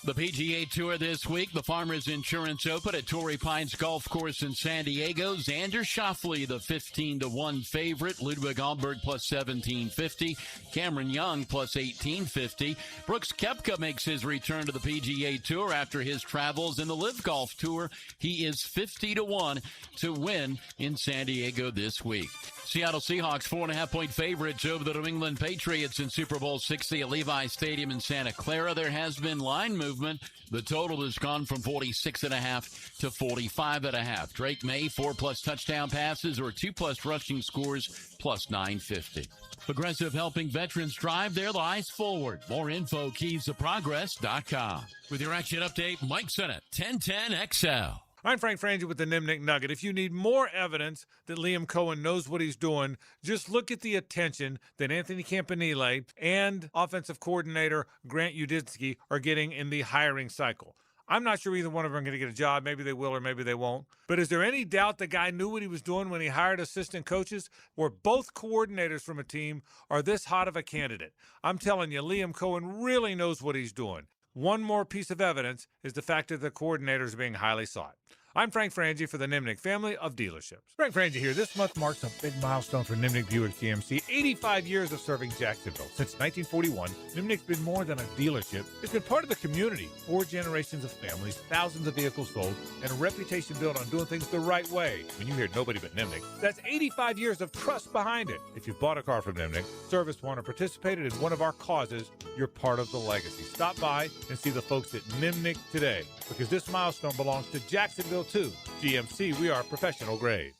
The PGA Tour this week, the Farmers Insurance Open at Torrey Pines Golf Course in San Diego. Xander Schauffele, the 15-1 favorite. Ludwig Ahlberg plus 1750. Cameron Young plus 1850. Brooks Koepka makes his return to the PGA Tour after his travels in the Live Golf Tour. He is 50-1 to win in San Diego this week. Seattle Seahawks 4.5-point favorites over the New England Patriots in Super Bowl 60 at Levi Stadium in Santa Clara. There has been line movement. The total has gone from 46.5 to 45.5. Drake May, 4+ touchdown passes or 2+ rushing scores, plus 950. Progressive helping veterans drive their lives forward. More info, keysofprogress.com. With your action update, Mike Sennett, 1010XL. I'm Frank Frangie with the Nimnik Nugget. If you need more evidence that Liam Cohen knows what he's doing, just look at the attention that Anthony Campanile and offensive coordinator Grant Udinski are getting in the hiring cycle. I'm not sure either one of them are going to get a job. Maybe they will or maybe they won't. But is there any doubt the guy knew what he was doing when he hired assistant coaches? Where both coordinators from a team are this hot of a candidate? I'm telling you, Liam Cohen really knows what he's doing. One more piece of evidence is the fact that the coordinators are being highly sought. I'm Frank Frangie for the Nimnik family of dealerships. Frank Frangie here. This month marks a big milestone for Nimnik Buick GMC. 85 years of serving Jacksonville. Since 1941, Nimnik's been more than a dealership. It's been part of the community. 4 generations of families, thousands of vehicles sold, and a reputation built on doing things the right way. When you hear nobody but Nimnik, that's 85 years of trust behind it. If you've bought a car from Nimnik, serviced one, or participated in one of our causes, you're part of the legacy. Stop by and see the folks at Nimnik today, because this milestone belongs to Jacksonville too. GMC, we are professional grade.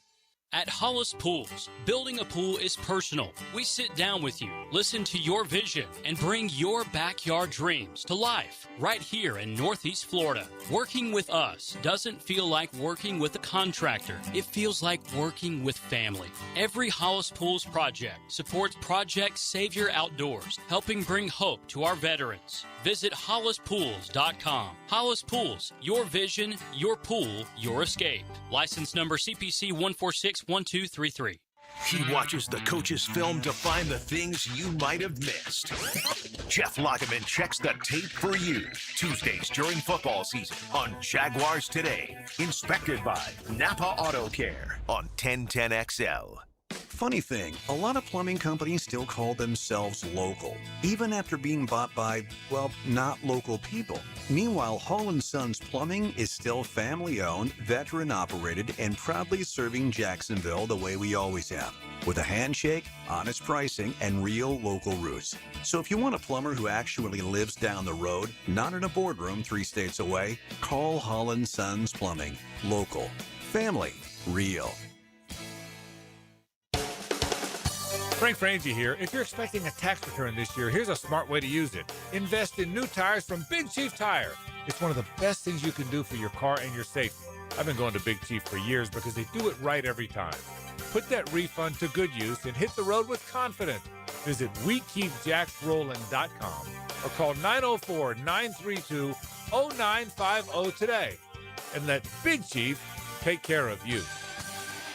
At Hollis Pools, building a pool is personal. We sit down with you, listen to your vision, and bring your backyard dreams to life right here in Northeast Florida. Working with us doesn't feel like working with a contractor. It feels like working with family. Every Hollis Pools project supports Project Savior Outdoors, helping bring hope to our veterans. Visit hollispools.com. Hollis Pools, your vision, your pool, your escape. License number CPC 1461233. He watches the coach's film to find the things you might have missed. Jeff Lageman checks the tape for you. Tuesdays during football season on Jaguars Today. Inspected by Napa Auto Care on 1010XL. Funny thing, a lot of plumbing companies still call themselves local, even after being bought by, well, not local people. Meanwhile, Hall & Sons Plumbing is still family-owned, veteran-operated, and proudly serving Jacksonville the way we always have, with a handshake, honest pricing, and real local roots. So if you want a plumber who actually lives down the road, not in a boardroom 3 states away, call Hall & Sons Plumbing. Local. Family. Real. Frank Frangie here. If you're expecting a tax return this year, here's a smart way to use it. Invest in new tires from Big Chief Tire. It's one of the best things you can do for your car and your safety. I've been going to Big Chief for years because they do it right every time. Put that refund to good use and hit the road with confidence. Visit WeKeepJacksRollin.com or call 904-932-0950 today and let Big Chief take care of you.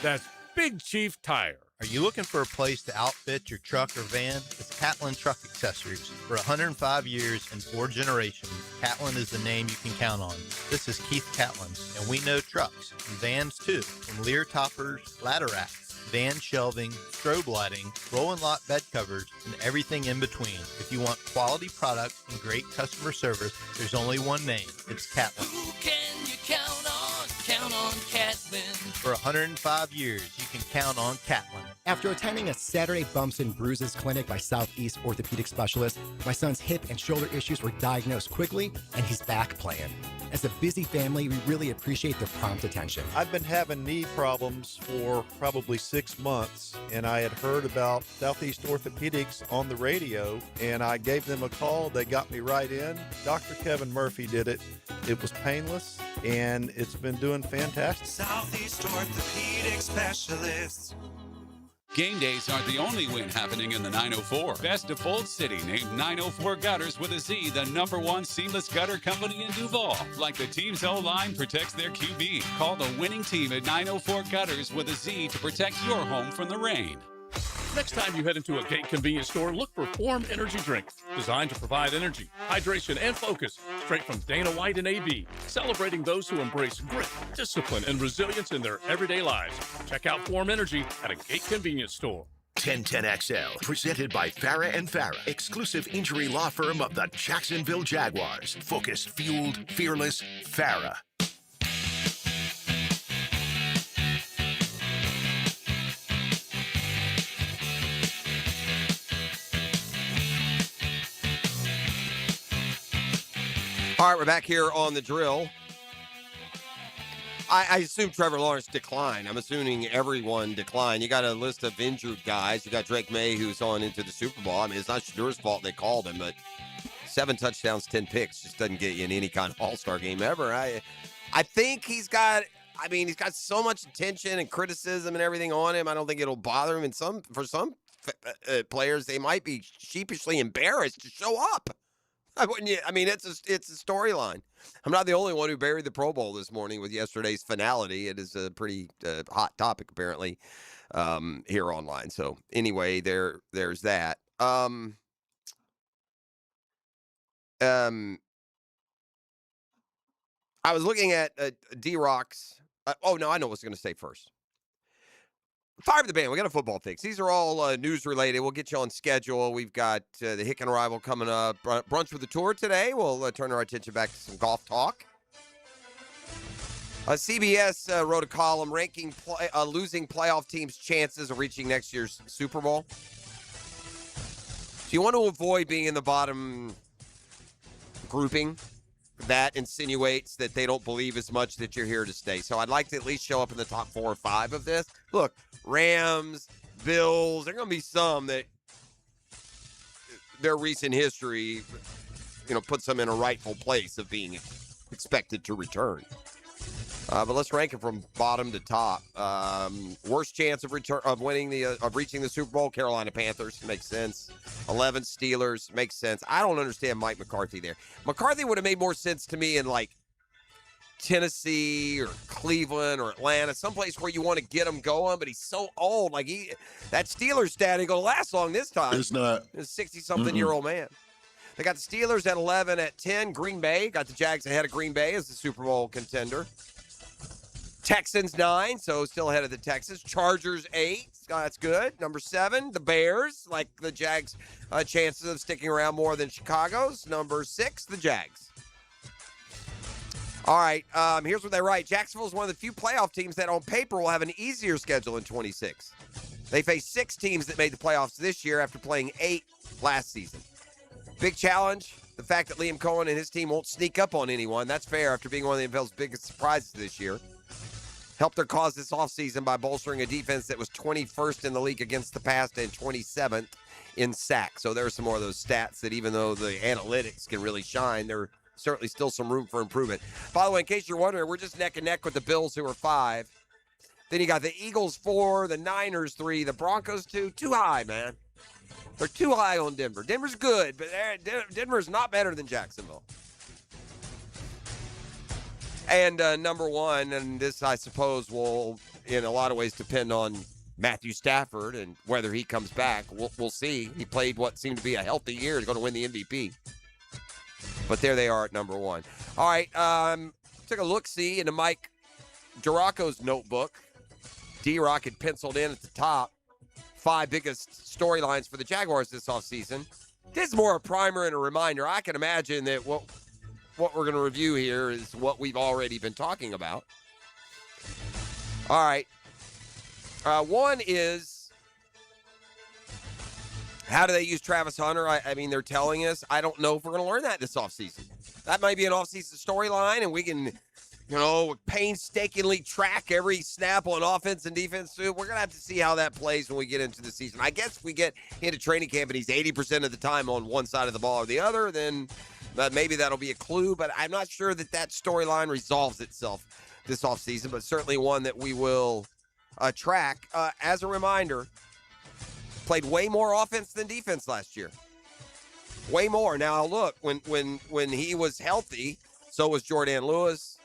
That's Big Chief Tire. Are you looking for a place to outfit your truck or van? It's Catlin Truck Accessories. For 105 years and 4 generations, Catlin is the name you can count on. This is Keith Catlin, and we know trucks and vans too, from Lear toppers, ladder racks, van shelving, strobe lighting, roll and lock bed covers, and everything in between. If you want quality products and great customer service, there's only one name. It's Catlin. Who can you count on? Count on Catlin. For 105 years, you can count on Catlin. After attending a Saturday Bumps and Bruises clinic by Southeast Orthopedic Specialist, my son's hip and shoulder issues were diagnosed quickly, and he's back playing. As a busy family, we really appreciate their prompt attention. I've been having knee problems for probably 6 months, and I had heard about Southeast Orthopedics on the radio, and I gave them a call. They got me right in. Dr. Kevin Murphy did it. It was painless, and it's been doing fantastic. Southeast Orthopedic Specialists. Game days aren't the only win happening in the 904. Best of Fold City named 904 Gutters with a Z the #1 seamless gutter company in Duval. Like the team's O-line protects their QB. Call the winning team at 904 Gutters with a Z to protect your home from the rain. Next time you head into a Gate convenience store, look for Form Energy Drink, designed to provide energy, hydration, and focus straight from Dana White and AB, celebrating those who embrace grit, discipline, and resilience in their everyday lives. Check out Form Energy at a Gate convenience store. 1010XL, presented by Farah and Farah, exclusive injury law firm of the Jacksonville Jaguars. Focused, fueled, fearless, Farah. All right, we're back here on the drill. I assume Trevor Lawrence declined. I'm assuming everyone declined. You got a list of injured guys. You got Drake May, who's on into the Super Bowl. I mean, it's not Shadeur's fault they called him, but 7 touchdowns, 10 picks just doesn't get you in any kind of all-star game ever. I think he's got so much attention and criticism and everything on him. I don't think it'll bother him. And for some players, they might be sheepishly embarrassed to show up. It's a storyline. I'm not the only one who buried the Pro Bowl this morning with yesterday's finality. It is a pretty hot topic, apparently, here online. So anyway, there's that. I was looking at D-Rock's. I know what I was going to say first. Fire the band. We got a football fix. These are all news related. We'll get you on schedule. We've got the Hicken Rival coming up. Brunch with the Tour today. We'll turn our attention back to some golf talk. CBS wrote a column ranking losing playoff teams' chances of reaching next year's Super Bowl. So you want to avoid being in the bottom grouping. That insinuates that they don't believe as much that you're here to stay. So I'd like to at least show up in the top 4 or 5 of this. Look, Rams, Bills, there are going to be some that their recent history, puts them in a rightful place of being expected to return. But let's rank it from bottom to top. Worst chance of reaching the Super Bowl, Carolina Panthers. Makes sense. 11 Steelers. Makes sense. I don't understand Mike McCarthy there. McCarthy would have made more sense to me in Tennessee or Cleveland or Atlanta, someplace where you want to get him going, but he's so old. That Steelers stat ain't going to last long this time. It's not. He's a 60-something-year-old man. They got the Steelers at 11. At 10, Green Bay. Got the Jags ahead of Green Bay as the Super Bowl contender. Texans 9, so still ahead of the Texans. Chargers 8, that's good. Number 7, the Bears, like the Jags' chances of sticking around more than Chicago's. Number 6, the Jags. All right, here's what they write. Jacksonville is one of the few playoff teams that on paper will have an easier schedule in 26. They face 6 teams that made the playoffs this year after playing 8 last season. Big challenge, the fact that Liam Cohen and his team won't sneak up on anyone. That's fair after being one of the NFL's biggest surprises this year. Helped their cause this offseason by bolstering a defense that was 21st in the league against the pass and 27th in sacks. So there are some more of those stats that even though the analytics can really shine, there's certainly still some room for improvement. By the way, in case you're wondering, we're just neck and neck with the Bills, who are 5. Then you got the Eagles 4, the Niners 3, the Broncos 2. Too high, man. They're too high on Denver. Denver's good, but Denver's not better than Jacksonville. And number 1, and this, I suppose, will, in a lot of ways, depend on Matthew Stafford and whether he comes back. We'll see. He played what seemed to be a healthy year. He's going to win the MVP. But there they are at number 1. All right, took a look-see into Mike DiRocco's notebook. D-Rock had penciled in at the top 5 biggest storylines for the Jaguars this offseason. This is more a primer and a reminder. I can imagine that what we're going to review here is what we've already been talking about. All right. One is, how do they use Travis Hunter? I mean, they're telling us. I don't know if we're going to learn that this offseason. That might be an offseason storyline, and we can, painstakingly track every snap on offense and defense. We're going to have to see how that plays when we get into the season. I guess if we get into training camp and he's 80% of the time on one side of the ball or the other, then maybe that'll be a clue, but I'm not sure that storyline resolves itself this offseason, but certainly one that we will track. As a reminder, played way more offense than defense last year. Way more. Now, look, when he was healthy, so was Jordan Lewis.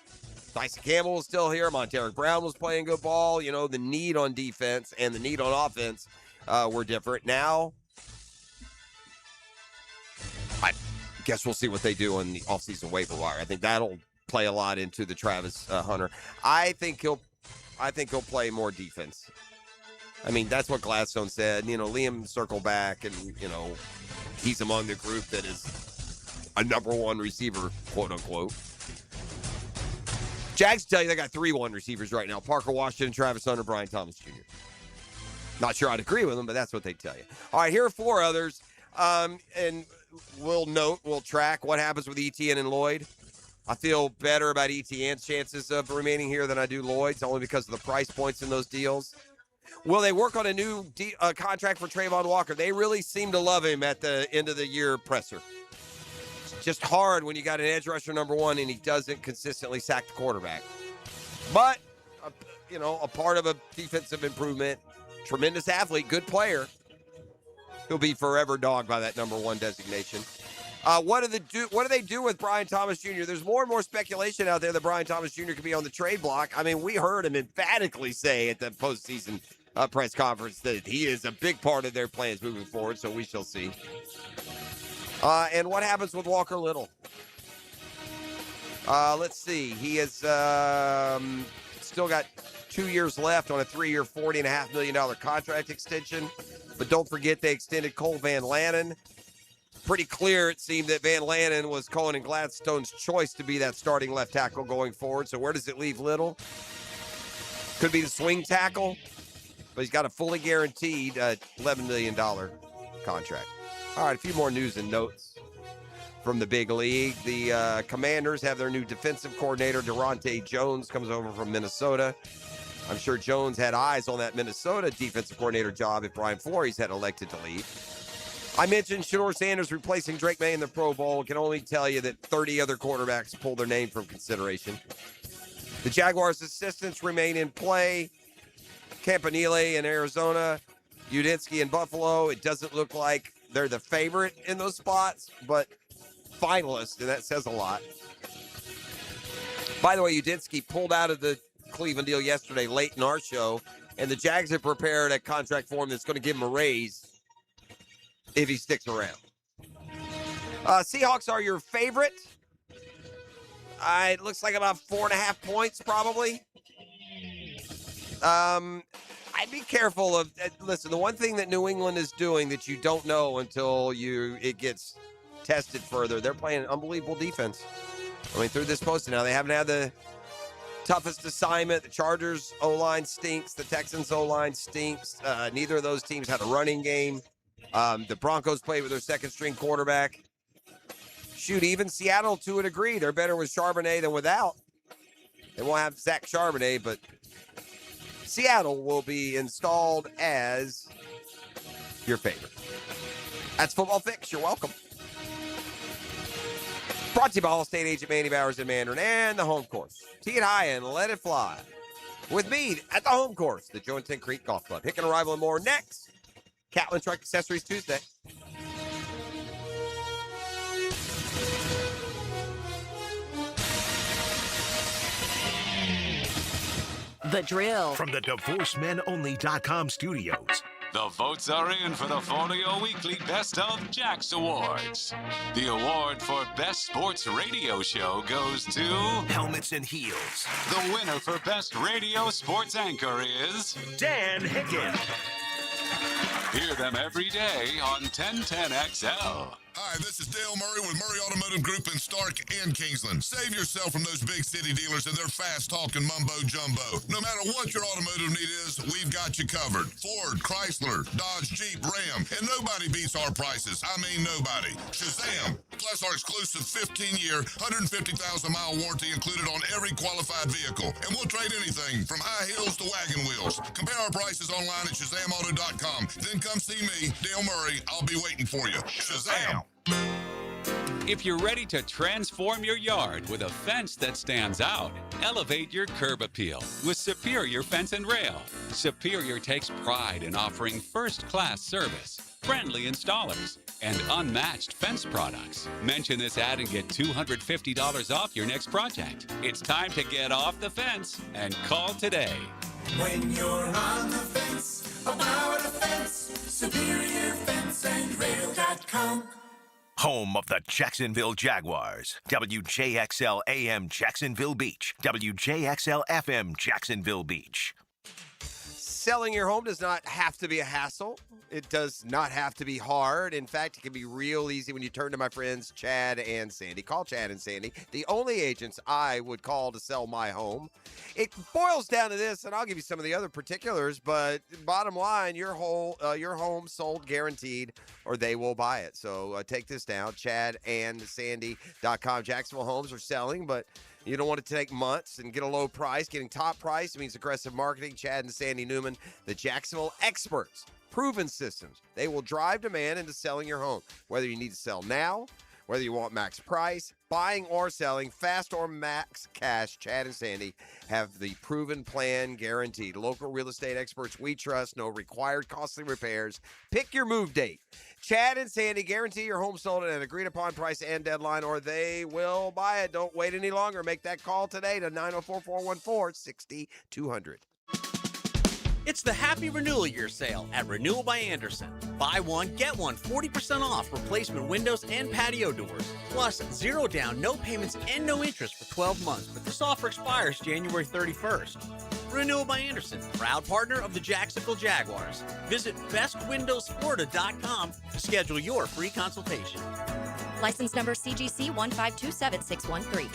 Tyson Campbell was still here. Montaric Brown was playing good ball. The need on defense and the need on offense were different. Now, I guess we'll see what they do on the offseason waiver wire. I think that'll play a lot into the Travis Hunter. I think he'll play more defense. I mean, that's what Gladstone said. Liam circle back, and he's among the group that is a number one receiver, quote unquote. Jags tell you they got 3 1 receivers right now: Parker Washington, Travis Hunter, Brian Thomas Jr. Not sure I'd agree with them, but that's what they tell you. All right, here are 4 others, and we'll track what happens with Etienne and Lloyd. I feel better about Etienne's chances of remaining here than I do Lloyd's, only because of the price points in those deals. Will they work on a new contract for Trayvon Walker? They really seem to love him at the end of the year presser. It's just hard when you got an edge rusher number 1 and he doesn't consistently sack the quarterback. But, a part of a defensive improvement, tremendous athlete, good player. He'll be forever dogged by that number 1 designation. What do they do with Brian Thomas Jr.? There's more and more speculation out there that Brian Thomas Jr. could be on the trade block. I mean, we heard him emphatically say at the postseason press conference that he is a big part of their plans moving forward, so we shall see. And what happens with Walker Little? Let's see. He has still got 2 years left on a 3-year, $40.5 million contract extension. But don't forget they extended Cole Van Lanen. Pretty clear it seemed that Van Lanen was Cohen and Gladstone's choice to be that starting left tackle going forward. So where does it leave Little? Could be the swing tackle, but he's got a fully guaranteed $11 million contract. All right, a few more news and notes from the big league. The Commanders have their new defensive coordinator, Durante Jones, comes over from Minnesota. I'm sure Jones had eyes on that Minnesota defensive coordinator job if Brian Flores had elected to leave. I mentioned Shedeur Sanders replacing Drake May in the Pro Bowl. Can only tell you that 30 other quarterbacks pulled their name from consideration. The Jaguars' assistants remain in play. Campanile in Arizona, Udinski in Buffalo. It doesn't look like they're the favorite in those spots, but finalists, and that says a lot. By the way, Udinski pulled out of the Cleveland deal yesterday late in our show, and the Jags have prepared a contract for him that's going to give him a raise if he sticks around. Seahawks are your favorite. It looks like about 4.5 points, probably. I'd be careful of. Listen, the one thing that New England is doing that you don't know until it gets tested further, they're playing an unbelievable defense. I mean, through this posting now, they haven't had the toughest assignment. The Chargers O-line stinks. The Texans O-line stinks. Neither of those teams had a running game. The Broncos played with their second-string quarterback. Shoot, even Seattle, to a degree, they're better with Charbonnet than without. They won't have Zach Charbonnet, but Seattle will be installed as your favorite. That's Football Fix. You're welcome. Brought to you by All-State agent Manny Bowers in Mandarin and the home course. Tee it high and let it fly. With me at the home course, the Joe and Tin Creek Golf Club. Hick and Arrival and more next. Catlin Truck Accessories Tuesday. The Drill. From the DivorceMenOnly.com studios. The votes are in for the Folio Weekly Best of Jax Awards. The award for Best Sports Radio Show goes to Helmets and Heels. The winner for Best Radio Sports Anchor is Dan Hicken. Hear them every day on 1010XL. Hi, this is Dale Murray with Murray Automotive Group in Stark and Kingsland. Save yourself from those big city dealers and their fast-talking mumbo-jumbo. No matter what your automotive need is, we've got you covered. Ford, Chrysler, Dodge, Jeep, Ram, and nobody beats our prices. I mean nobody. Shazam! Plus our exclusive 15-year, 150,000-mile warranty included on every qualified vehicle. And we'll trade anything from high heels to wagon wheels. Compare our prices online at ShazamAuto.com. Then come see me, Dale Murray. I'll be waiting for you. Shazam! If you're ready to transform your yard with a fence that stands out, elevate your curb appeal with Superior Fence and Rail. Superior takes pride in offering first-class service, friendly installers, and unmatched fence products. Mention this ad and get $250 off your next project. It's time to get off the fence and call today. When you're on the fence, about a fence, SuperiorFenceandRail.com. Home of the Jacksonville Jaguars. WJXL AM Jacksonville Beach. WJXL FM Jacksonville Beach. Selling your home does not have to be a hassle. It does not have to be hard. In fact, it can be real easy when you turn to my friends Chad and Sandy. Call Chad and Sandy, the only agents I would call to sell my home. It boils down to this, and I'll give you some of the other particulars, but bottom line, your home sold guaranteed, or they will buy it. So take this down, ChadandSandy.com. Jacksonville homes are selling, but you don't want to take months and get a low price. Getting top price means aggressive marketing. Chad and Sandy Newman, the Jacksonville experts, proven systems. They will drive demand into selling your home. Whether you need to sell now, whether you want max price, buying or selling, fast or max cash, Chad and Sandy have the proven plan guaranteed. Local real estate experts we trust, no required costly repairs. Pick your move date. Chad and Sandy guarantee your home sold at an agreed upon price and deadline, or they will buy it. Don't wait any longer. Make that call today to 904-414-6200. It's the Happy Renewal Year sale at Renewal by Anderson. Buy one, get one, 40% off replacement windows and patio doors. Plus, 0 down, no payments, and no interest for 12 months. But this offer expires January 31st. Renewal by Anderson, proud partner of the Jacksonville Jaguars. Visit bestwindowsflorida.com to schedule your free consultation. License number CGC 1527613.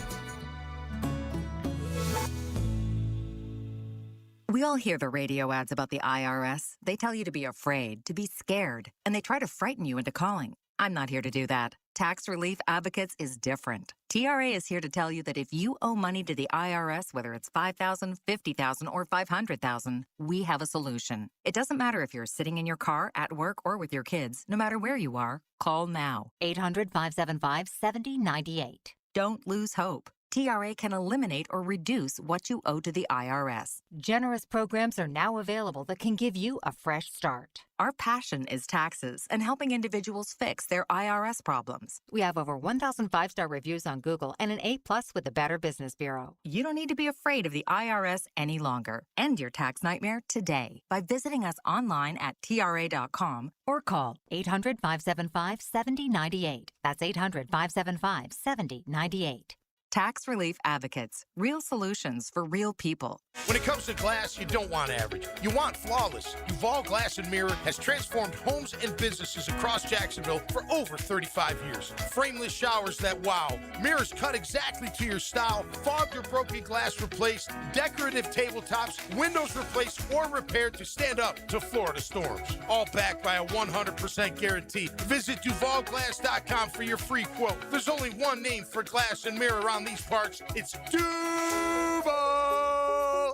We all hear the radio ads about the IRS. They tell you to be afraid, to be scared, and they try to frighten you into calling. I'm not here to do that. Tax Relief Advocates is different. TRA is here to tell you that if you owe money to the IRS, whether it's $5,000, $50,000, or $500,000, we have a solution. It doesn't matter if you're sitting in your car, at work, or with your kids. No matter where you are, call now. 800-575-7098. Don't lose hope. TRA can eliminate or reduce what you owe to the IRS. Generous programs are now available that can give you a fresh start. Our passion is taxes and helping individuals fix their IRS problems. We have over 1,000 5-star reviews on Google and an A+ with the Better Business Bureau. You don't need to be afraid of the IRS any longer. End your tax nightmare today by visiting us online at TRA.com or call 800-575-7098. That's 800-575-7098. Tax Relief Advocates. Real solutions for real people. When it comes to glass, you don't want average. You want flawless. Duval Glass and Mirror has transformed homes and businesses across Jacksonville for over 35 years. Frameless showers that wow. Mirrors cut exactly to your style. Fogged or broken glass replaced. Decorative tabletops. Windows replaced or repaired to stand up to Florida storms. All backed by a 100% guarantee. Visit DuvalGlass.com for your free quote. There's only one name for glass and mirror around these parts. It's Duval!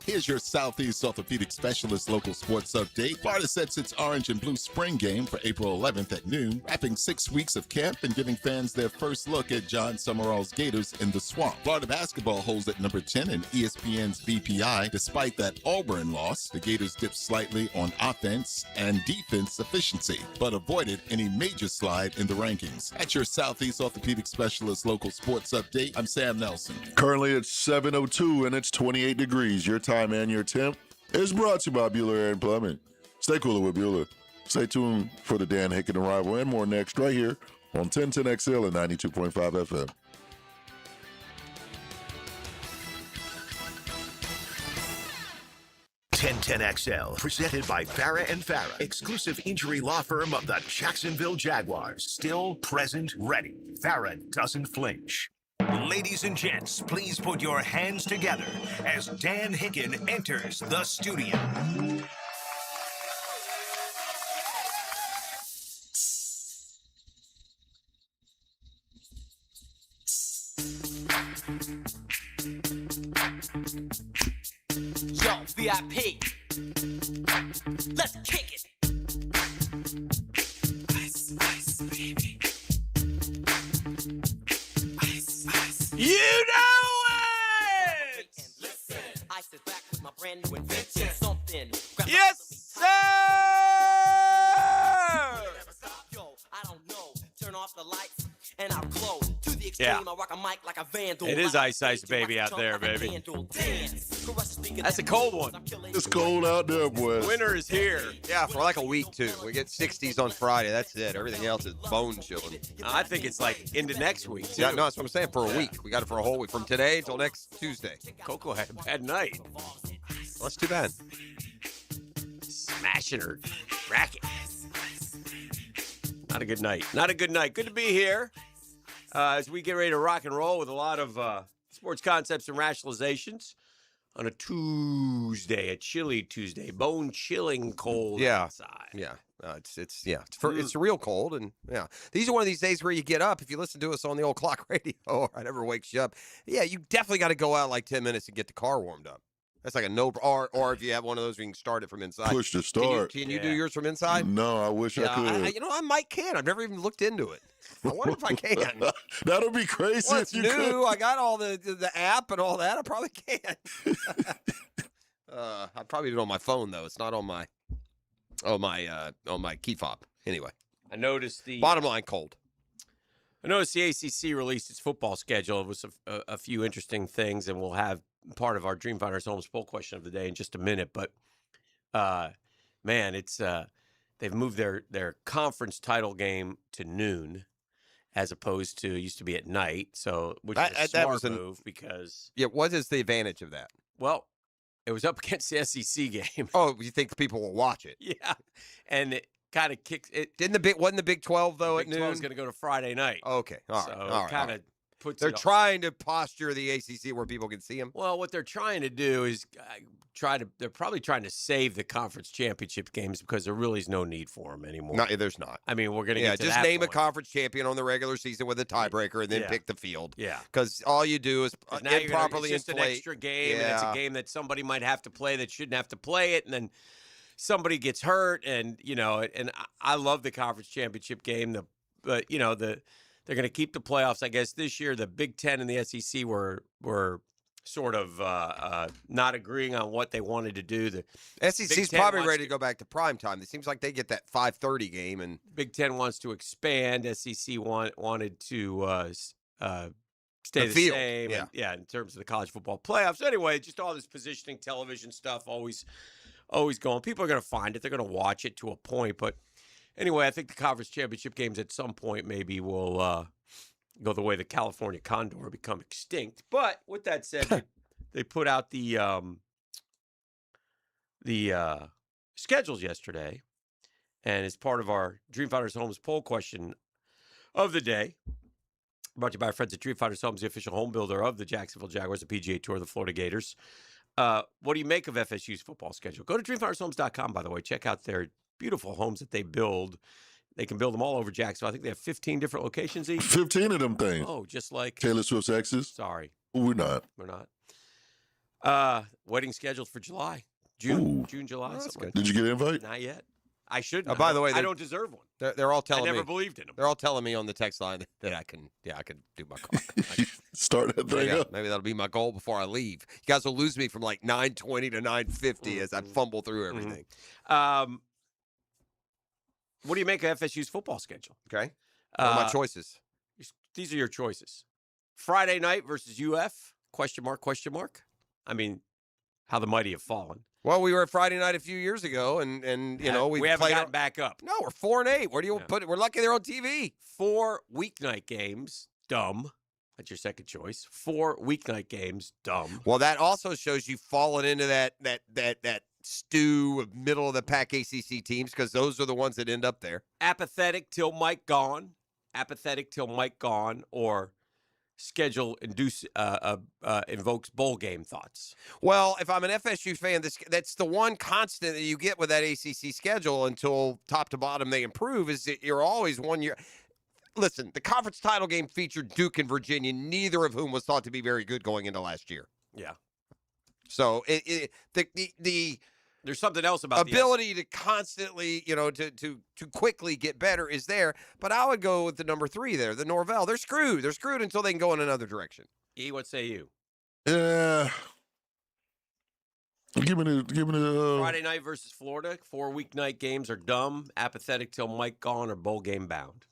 Here's your Southeast Orthopedic Specialist local sports update. Florida sets its orange and blue spring game for April 11th at noon, wrapping 6 weeks of camp and giving fans their first look at John Summerall's Gators in the Swamp. Florida basketball holds at number 10 in ESPN's BPI. Despite that Auburn loss, the Gators dipped slightly on offense and defense efficiency, but avoided any major slide in the rankings. At your Southeast Orthopedic Specialist local sports update, I'm Sam Nelson. Currently it's 7:02 and it's 28 degrees. Your time and your temp is brought to you by Bueller Air and Plumbing. Stay cooler with Bueller. Stay tuned for the Dan Hicken Arrival and more next right here on 1010XL and 92.5 FM. XL, presented by Farah and Farah, exclusive injury law firm of the Jacksonville Jaguars. Still present, ready. Farah doesn't flinch. Ladies and gents, please put your hands together as Dan Hicken enters the studio. Yo, VIP. Let's kick it. Ice, ice, baby. Ice, ice. You know it! Listen, Ice is back with my brand new invention. Something. Yes, sir! Yo, I don't know. Turn off the lights and I'll glow. To the extreme, Yeah. I rock a mic like a vandal. It is My Ice Ice Baby out there, baby. Dance. That's a cold one. It's cold out there, boys. Winter is here. Yeah, for like a week, too. We get 60s on Friday. That's it. Everything else is bone chilling. I think it's like into next week, too. Yeah, no, that's what I'm saying. For a week. We got it for a whole week. From today until next Tuesday. Coco had a bad night. Well, that's too bad. Smashing her racket. Not a good night. Not a good night. Good to be here as we get ready to rock and roll with a lot of sports concepts and rationalizations on a Tuesday, a chilly Tuesday, bone-chilling cold outside. Yeah. It's real cold, and yeah, these are one of these days where you get up. If you listen to us on the old clock radio or whatever wakes you up, yeah, you definitely got to go out like 10 minutes and get the car warmed up. That's like a no. Or if you have one of those, we can start it from inside. Push to start. Can you do yours from inside? No, I wish I could. I might can. I've never even looked into it. I wonder if I can. That'll be crazy. Well, if it's you new. could. I got all the app and all that. I probably can. I probably do it on my phone though. It's not on my key fob. Anyway, I noticed the bottom line cold. I noticed the ACC released its football schedule. It was a few interesting things, and we'll have part of our Dream Finders Homes poll question of the day in just a minute. But man, it's they've moved their conference title game to noon, as opposed to used to be at night. So which is a smart move because what is the advantage of that? Well, it was up against the SEC game. Oh, you think people will watch it? Yeah, and it kind of kicks it. Wasn't the Big 12 though the at Big noon? 12 is going to go to Friday night. Okay, all right, so all right. Kind of puts. They're trying to posture the ACC where people can see them. Well, what they're trying to do is they're probably trying to save the conference championship games because there really is no need for them anymore. No, there's not. I mean, we're going to get to just that name point. a conference champion on the regular season with a tiebreaker and then pick the field. Yeah, because all you do is now improperly it's just inflate. an extra game, and it's a game that somebody might have to play that shouldn't have to play it, and then somebody gets hurt, and and I love the conference championship game. They're going to keep the playoffs. I guess this year the Big Ten and the SEC were sort of not agreeing on what they wanted to do. The SEC's probably ready to go back to prime time. It seems like they get that 5:30 game, and Big Ten wants to expand. SEC wanted to stay the same. Yeah. In terms of the college football playoffs. Anyway, just all this positioning, television stuff, always going. People are going to find it. They're going to watch it to a point. But anyway, I think the conference championship games at some point maybe will go the way the California Condor become extinct. But with that said, they put out the schedules yesterday, and as part of our Dream Finders Homes poll question of the day, brought to you by our friends at Dream Finders Homes, the official home builder of the Jacksonville Jaguars, the PGA Tour, the Florida Gators. What do you make of FSU's football schedule? Go to dreamfindershomes.com, by the way. Check out their beautiful homes that they build. They can build them all over Jacksonville. I think they have 15 different locations each. 15 of them things. Oh, just like Taylor Swift's exes? Sorry. We're not. We're not. Wedding scheduled for July. June, July. Good. Did you get an invite? Not yet. I shouldn't. By the way, I don't deserve one. They're all telling me. I never believed in them. They're all telling me on the text line that I can do my car. Start that thing up. Maybe that'll be my goal before I leave. You guys will lose me from like 9:20 to 9:50 as I fumble through everything. What do you make of FSU's football schedule? Okay. What are my choices? These are your choices. Friday night versus UF? Question mark? I mean, how the mighty have fallen. Well, we were at Friday night a few years ago, and we haven't played gotten back up. No, we're 4-8. Where do you put it? We're lucky they're on TV. 4 weeknight games, dumb. That's your second choice. 4 weeknight games, dumb. Well, that also shows you've fallen into that stew of middle of the pack ACC teams because those are the ones that end up there. Apathetic till Mike gone, or schedule invokes bowl game thoughts. Well, if I'm an FSU fan, that's the one constant that you get with that ACC schedule until top to bottom they improve is that you're always 1 year. Listen, the conference title game featured Duke and Virginia, neither of whom was thought to be very good going into last year. Yeah. So the there's something else about ability to constantly, to quickly get better is there. But I would go with the number 3 there, the Norvell. They're screwed. They're screwed until they can go in another direction. E, what say you? Yeah. Give me the Friday night versus Florida. 4 weeknight games are dumb, apathetic till Mike gone, or bowl game bound.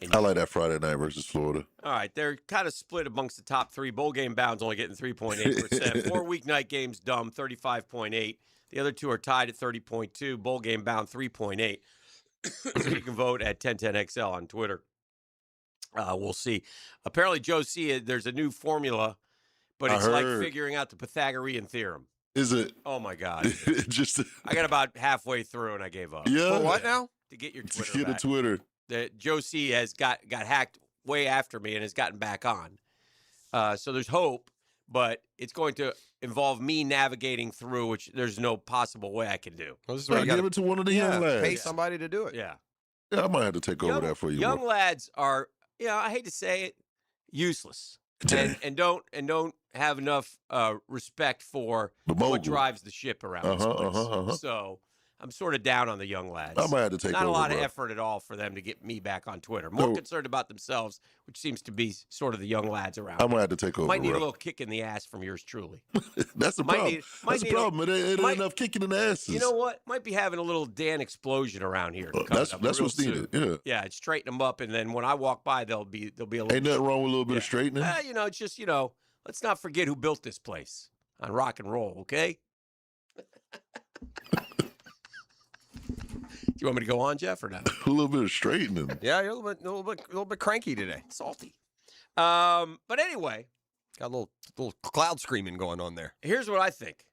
And I like that Friday night versus Florida. all right, they're kind of split amongst the top three. Bowl game bounds only getting 3.8%. 4 weeknight games, dumb, 35.8. The other two are tied at 30.2. Bowl game bound, 3.8. So you can vote at 1010XL on Twitter. We'll see. Apparently, Joe C., there's a new formula, but I it's like heard. figuring out the Pythagorean theorem. Is it? Oh, my God. Just I got about halfway through and I gave up. Yeah. For what now? To get your to Twitter get a back. Twitter. Joe C. has got hacked way after me and has gotten back on. So there's hope, but it's going to involve me navigating through, which there's no possible way I can do. Well, this is Yeah, where you give gotta it to one of the young lads. pay somebody to do it. Yeah. Yeah, I might have to take over that for you. Young bro. lads are, I hate to say it, useless. And don't have enough respect for The what mogul. drives the ship around this Uh-huh, place. uh-huh. So I'm sort of down on the young lads. I might have to take Not over, a lot of bro. effort at all for them to get me back on Twitter. More No. concerned about themselves, which seems to be sort of the young lads around. I might have to take over, Might need bro. a little kick in the ass from yours truly. That's the Might problem. need- might That's the need a- problem. It ain't might- enough kicking in the asses. You know what? Might be having a little Dan explosion around here. coming That's up that's real what's needed. soon. Yeah. Yeah, straighten them up, and then when I walk by, they'll be a little. Ain't nothing wrong with a little bit of straightening. It's just let's not forget who built this place on rock and roll. Okay. Do you want me to go on, Jeff, or not? A little bit of straightening. Yeah, you're a little bit cranky today. Salty. But anyway, got a little cloud screaming going on there. here's what I think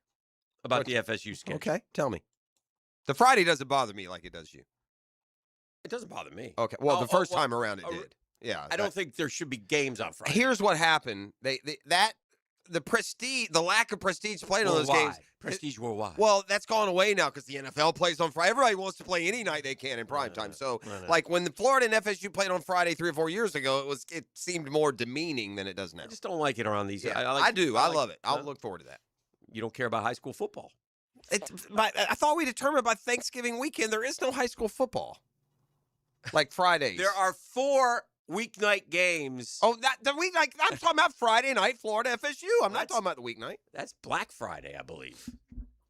about the FSU schedule. Okay, tell me. The Friday doesn't bother me like it does you. It doesn't bother me. Okay, well, Oh, the first well, time around it did. Yeah, I don't think there should be games on Friday. Here's what happened. The prestige, the lack of prestige playing on those games. Worldwide. Prestige worldwide. Well, that's gone away now because the NFL plays on Friday. Everybody wants to play any night they can in prime time. So, like when the Florida and FSU played on Friday 3 or 4 years ago, it seemed more demeaning than it does now. I just don't like it around these. Yeah, I I do. I love it. I'll look forward to that. You don't care about high school football. I thought we determined by Thanksgiving weekend there is no high school football. Like Fridays. There are 4 weeknight games. Oh, the weeknight. I'm talking about Friday night, Florida FSU. I'm not talking about the weeknight. That's Black Friday, I believe.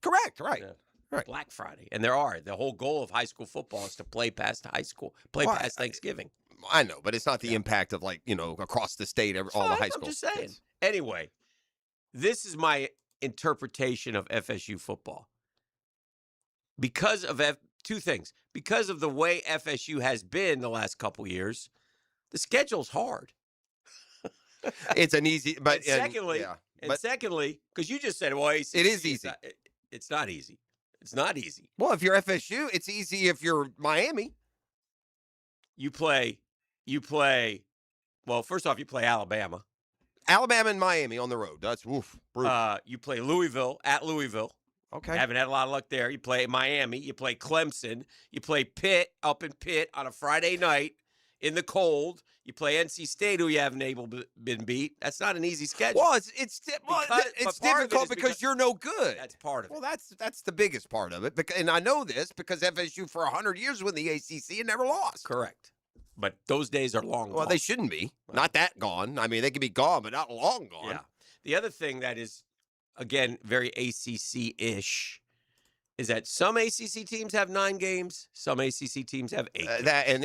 Correct. Right. Yeah. Right. Black Friday, and the whole goal of high school football is to play past high school, past Thanksgiving. I know, but it's not the impact of across the state, all the high I'm schools. just saying. Anyway, this is my interpretation of FSU football. Because of two things. Because of the way FSU has been the last couple years, the schedule's hard. It's an easy, but And secondly, because you just said, well, ACC, it is easy. It's not easy. It's not easy. Well, if you're FSU, it's easy if you're Miami. You play. Well, first off, you play Alabama. Alabama and Miami on the road. That's brutal. You play Louisville at Louisville. Okay. Haven't had a lot of luck there. You play Miami. You play Clemson. You play Pitt up in Pitt on a Friday night in the cold. You play NC State, who you haven't been beat. That's not an easy schedule. Well, it's difficult because you're no good. That's part of it. Well, that's the biggest part of it. And I know this because FSU for 100 years won the ACC and never lost. Correct. But those days are long Well, gone. they shouldn't be. Not that gone. I mean, they could be gone, but not long gone. Yeah. The other thing that is, again, very ACC-ish is that some ACC teams have 9 games, some ACC teams have 8.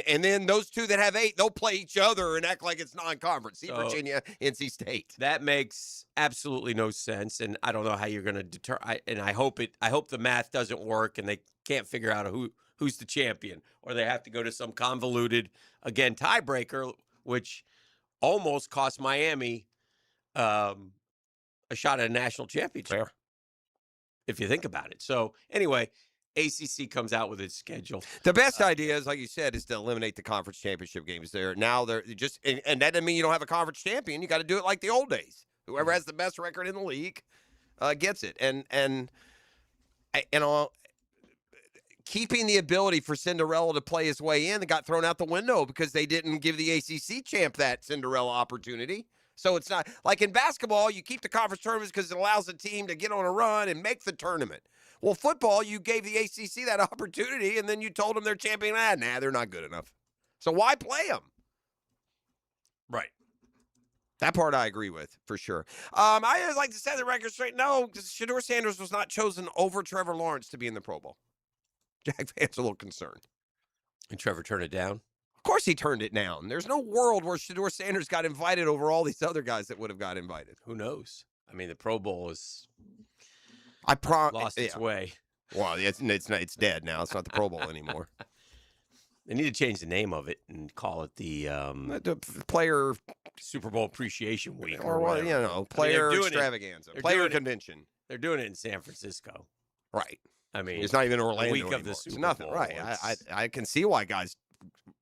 And then those two that have 8, they'll play each other and act like it's non-conference. See So- Virginia, NC State. That makes absolutely no sense, and I don't know how you're going to deter. I hope the math doesn't work, and they can't figure out who's the champion, or they have to go to some convoluted tiebreaker, which almost cost Miami a shot at a national championship. If you think about it. So anyway, ACC comes out with its schedule. The best idea is, like you said, is to eliminate the conference championship games. They're just, and that doesn't mean you don't have a conference champion. You got to do it like the old days. Whoever has the best record in the league gets it. And keeping the ability for Cinderella to play his way in got thrown out the window because they didn't give the ACC champ that Cinderella opportunity. So it's not like in basketball, you keep the conference tournaments because it allows the team to get on a run and make the tournament. Well, football, you gave the ACC that opportunity, and then you told them they're champion. Nah, they're not good enough. So why play them? Right. That part I agree with, for sure. I just like to set the record straight. No, Shedeur Sanders was not chosen over Trevor Lawrence to be in the Pro Bowl. Jack fans are a little concerned. And Trevor turned it down? Of course he turned it down. There's no world where Shedeur Sanders got invited over all these other guys that would have got invited. Who knows? I mean, the Pro Bowl is lost its way. Well, it's dead now. It's not the Pro Bowl anymore. They need to change the name of it and call it the Player Super Bowl Appreciation Week, or whatever. player doing extravaganza, They're player doing convention. They're doing it in San Francisco, right? I mean, It's not even Orlando the week anymore. of the It's Super nothing, Bowl. right? I can see why guys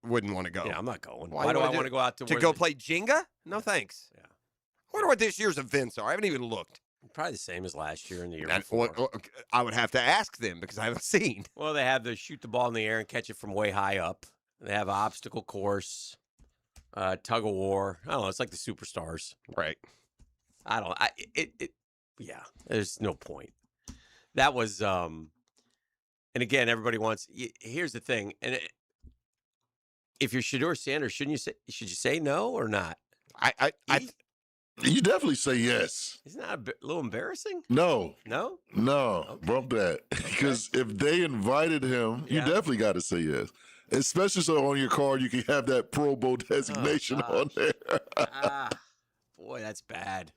wouldn't want to go. Yeah, I'm not going. Why Why do I wanna want to go out to where go the- play Jenga? No thanks. Yeah. I wonder what this year's events are. I haven't even looked. Probably the same as last year and the year And before. I would have to ask them because I haven't seen. Well, they have the shoot the ball in the air and catch it from way high up. They have an obstacle course, tug of war. I don't know. It's like the Superstars. Right. Yeah, there's no point. That was, and again, everybody wants, here's the thing. And if you're Shedeur Sanders, should you say no or not? You definitely say yes. Isn't that a little embarrassing? No. No? No. Bump that. Because if they invited him, you definitely got to say yes. Especially so on your card, you can have that Pro Bowl designation on there. Boy, that's bad.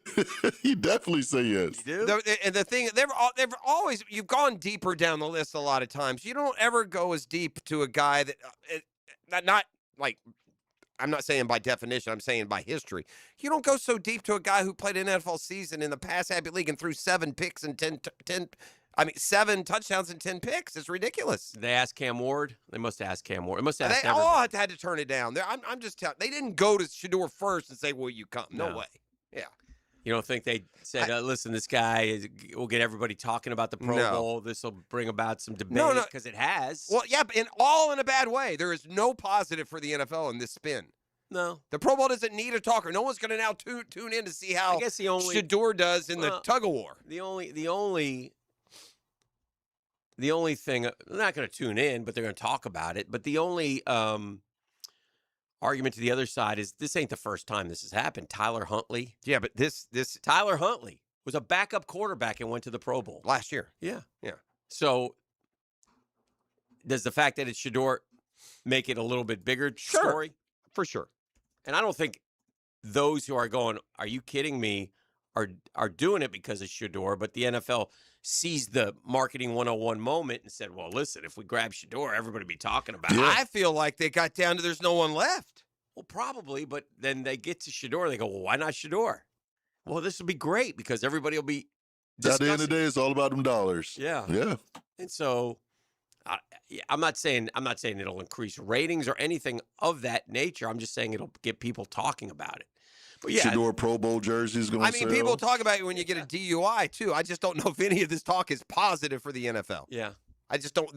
You definitely say yes. You do? And the thing, they've always, you've gone deeper down the list a lot of times. You don't ever go as deep to a guy that, not like, I'm not saying by definition, I'm saying by history. You don't go so deep to a guy who played an NFL season in the pass happy league and threw 7 picks and 7 touchdowns and 10 picks. It's ridiculous. They asked Cam Ward. They must have asked Cam Ward. They must have asked They everybody. all had to turn it down. I'm just telling. They didn't go to Shedeur first and say, "Will you come?" No way. Yeah. You don't think they said, "Listen, this guy will get everybody talking about the Pro No. Bowl. This will bring about some debate." No. Because it has. Well, yeah, but in a bad way. There is no positive for the NFL in this spin. No. The Pro Bowl doesn't need a talker. No one's going to now tune in to see how I guess the only Shedeur does in the tug of war. The only thing, they're not going to tune in, but they're going to talk about it. But the only argument to the other side is this ain't the first time this has happened. Tyler Huntley. Yeah, but this Tyler Huntley was a backup quarterback and went to the Pro Bowl last year. Yeah. Yeah. So does the fact that it's Shedeur make it a little bit bigger story? For sure. And I don't think those who are going, "Are you kidding me?" are doing it because of Shedeur, but the NFL seized the marketing 101 moment and said, "Well, listen, if we grab Shedeur, everybody be talking about it." I feel like they got down to there's no one left. Well, probably, but then they get to Shedeur and they go, "Well, why not Shedeur?" Well, this will be great because everybody will be At the end of the day, it's all about them dollars. Yeah. Yeah. And so I'm not saying it'll increase ratings or anything of that nature. I'm just saying it'll get people talking about it. But yeah, Shedeur Pro Bowl jerseys going to sell. People talk about it when you get a DUI too. I just don't know if any of this talk is positive for the NFL. Yeah. I just don't.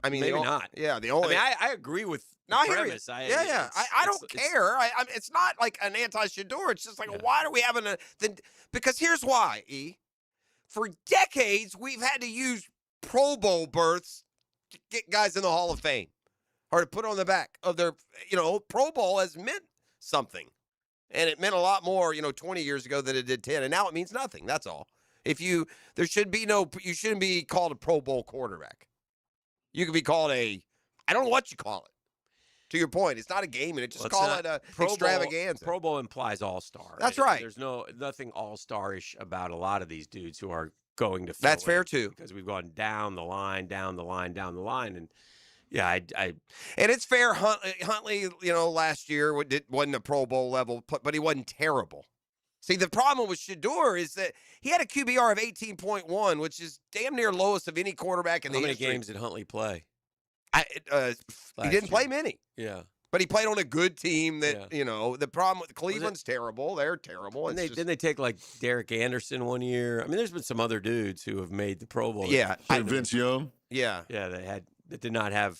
I mean, maybe not. Yeah, the only. I agree with the I hear you. premise. I don't care. It's not like an anti-Shedeur. It's just like, why are we having because here's why, E. For decades, we've had to use Pro Bowl berths to get guys in the Hall of Fame or to put on the back of their, Pro Bowl has meant something. And it meant a lot more, 20 years ago than it did 10. And now it means nothing. That's all. You shouldn't be called a Pro Bowl quarterback. You could be called I don't know what you call it. To your point, it's not a game, and just call it a extravaganza. Pro Bowl implies all-star. That's right. There's nothing all-star-ish about a lot of these dudes who are going to fill That's fair, too. Because we've gone down the line, and yeah, and it's fair. Huntley, last year wasn't a Pro Bowl level, but he wasn't terrible. See, the problem with Shedeur is that he had a QBR of 18.1, which is damn near lowest of any quarterback in the history. How many games did Huntley play? He didn't play many. Yeah. But he played on a good team that, the problem with Cleveland's terrible. They're terrible. Didn't they take like Derek Anderson one year? I mean, there's been some other dudes who have made the Pro Bowl. Yeah. Vince Young. Yeah. Yeah, that did not have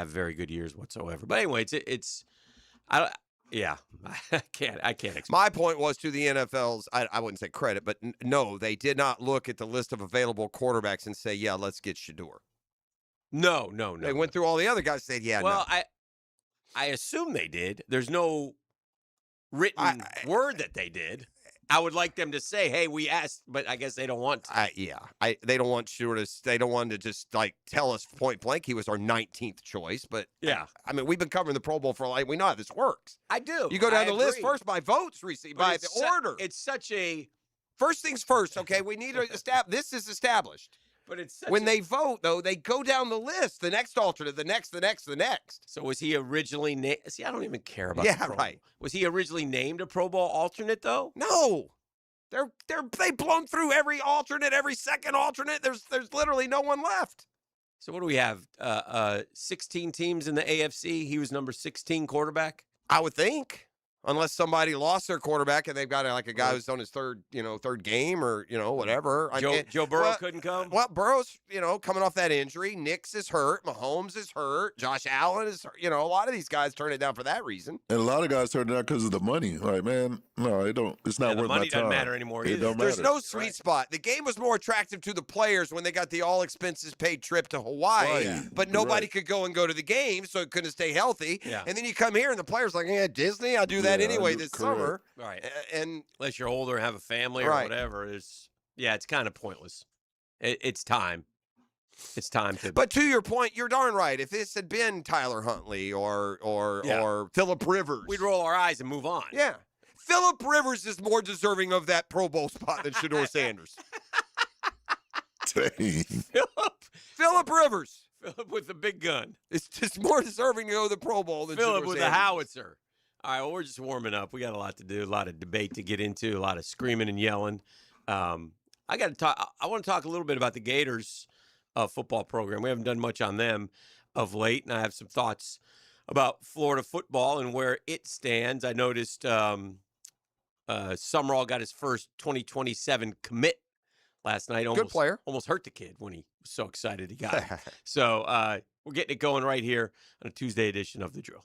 very good years whatsoever. But anyway, I can't explain. My point was to the NFL's, I wouldn't say credit, but no, they did not look at the list of available quarterbacks and say, yeah, let's get Shedeur. No. They went through all the other guys and said, yeah, well, no. I assume they did. There's no written word that they did. I would like them to say, "Hey, we asked," but I guess they don't want to. They don't want they don't want to just like tell us point blank he was our 19th choice. But Yeah. I mean, we've been covering the Pro Bowl for we know how this works. I do. You go down I the list agree. first by votes received But by it's the order. It's such a. First things first. Okay, we need to establish. This is established. But it's When they vote, though, they go down the list. The next alternate, the next. So was he originally named? See, I don't even care about. Yeah, the Pro right. Bowl. Was he originally named a Pro Bowl alternate though? No. They've blown through every alternate, every second alternate. There's literally no one left. So what do we have? 16 teams in the AFC. He was number 16 quarterback. I would think, unless somebody lost their quarterback and they've got like a guy who's on his third game or whatever. Joe Burrow couldn't come. Well, Burrow's coming off that injury. Nix is hurt. Mahomes is hurt. Josh Allen is hurt. A lot of these guys turn it down for that reason. And a lot of guys turn it down because of the money. Like, man, no, it don't. It's not the worth my money time. doesn't matter anymore It either. don't There's matter. no sweet spot. The game was more attractive to the players when they got the all expenses paid trip to Hawaii, Right. but nobody Right. could go and go to the game, so it couldn't stay healthy. Yeah. And then you come here and the players like, Disney, I'll do that Yeah, anyway I do- this correct. summer. Right. And Unless you're older and have a family or Right. whatever, it's kind of pointless. It's time. It's time to. But to your point, you're darn right. If this had been Tyler Huntley or Phillip Rivers, we'd roll our eyes and move on. Yeah. Phillip Rivers is more deserving of that Pro Bowl spot than Shedeur Sanders. Dang. Phillip Rivers. Phillip with the big gun. It's just more deserving to go to the Pro Bowl than Phillip Shedeur with Sanders. a howitzer. All right, well, we're just warming up. We got a lot to do, a lot of debate to get into, a lot of screaming and yelling. I got to talk. I want to talk a little bit about the Gators football program. We haven't done much on them of late, and I have some thoughts about Florida football and where it stands. I noticed Summerall got his first 2027 commit last night. Good player. Almost hurt the kid when he was so excited he got it. So we're getting it going right here on a Tuesday edition of The Drill.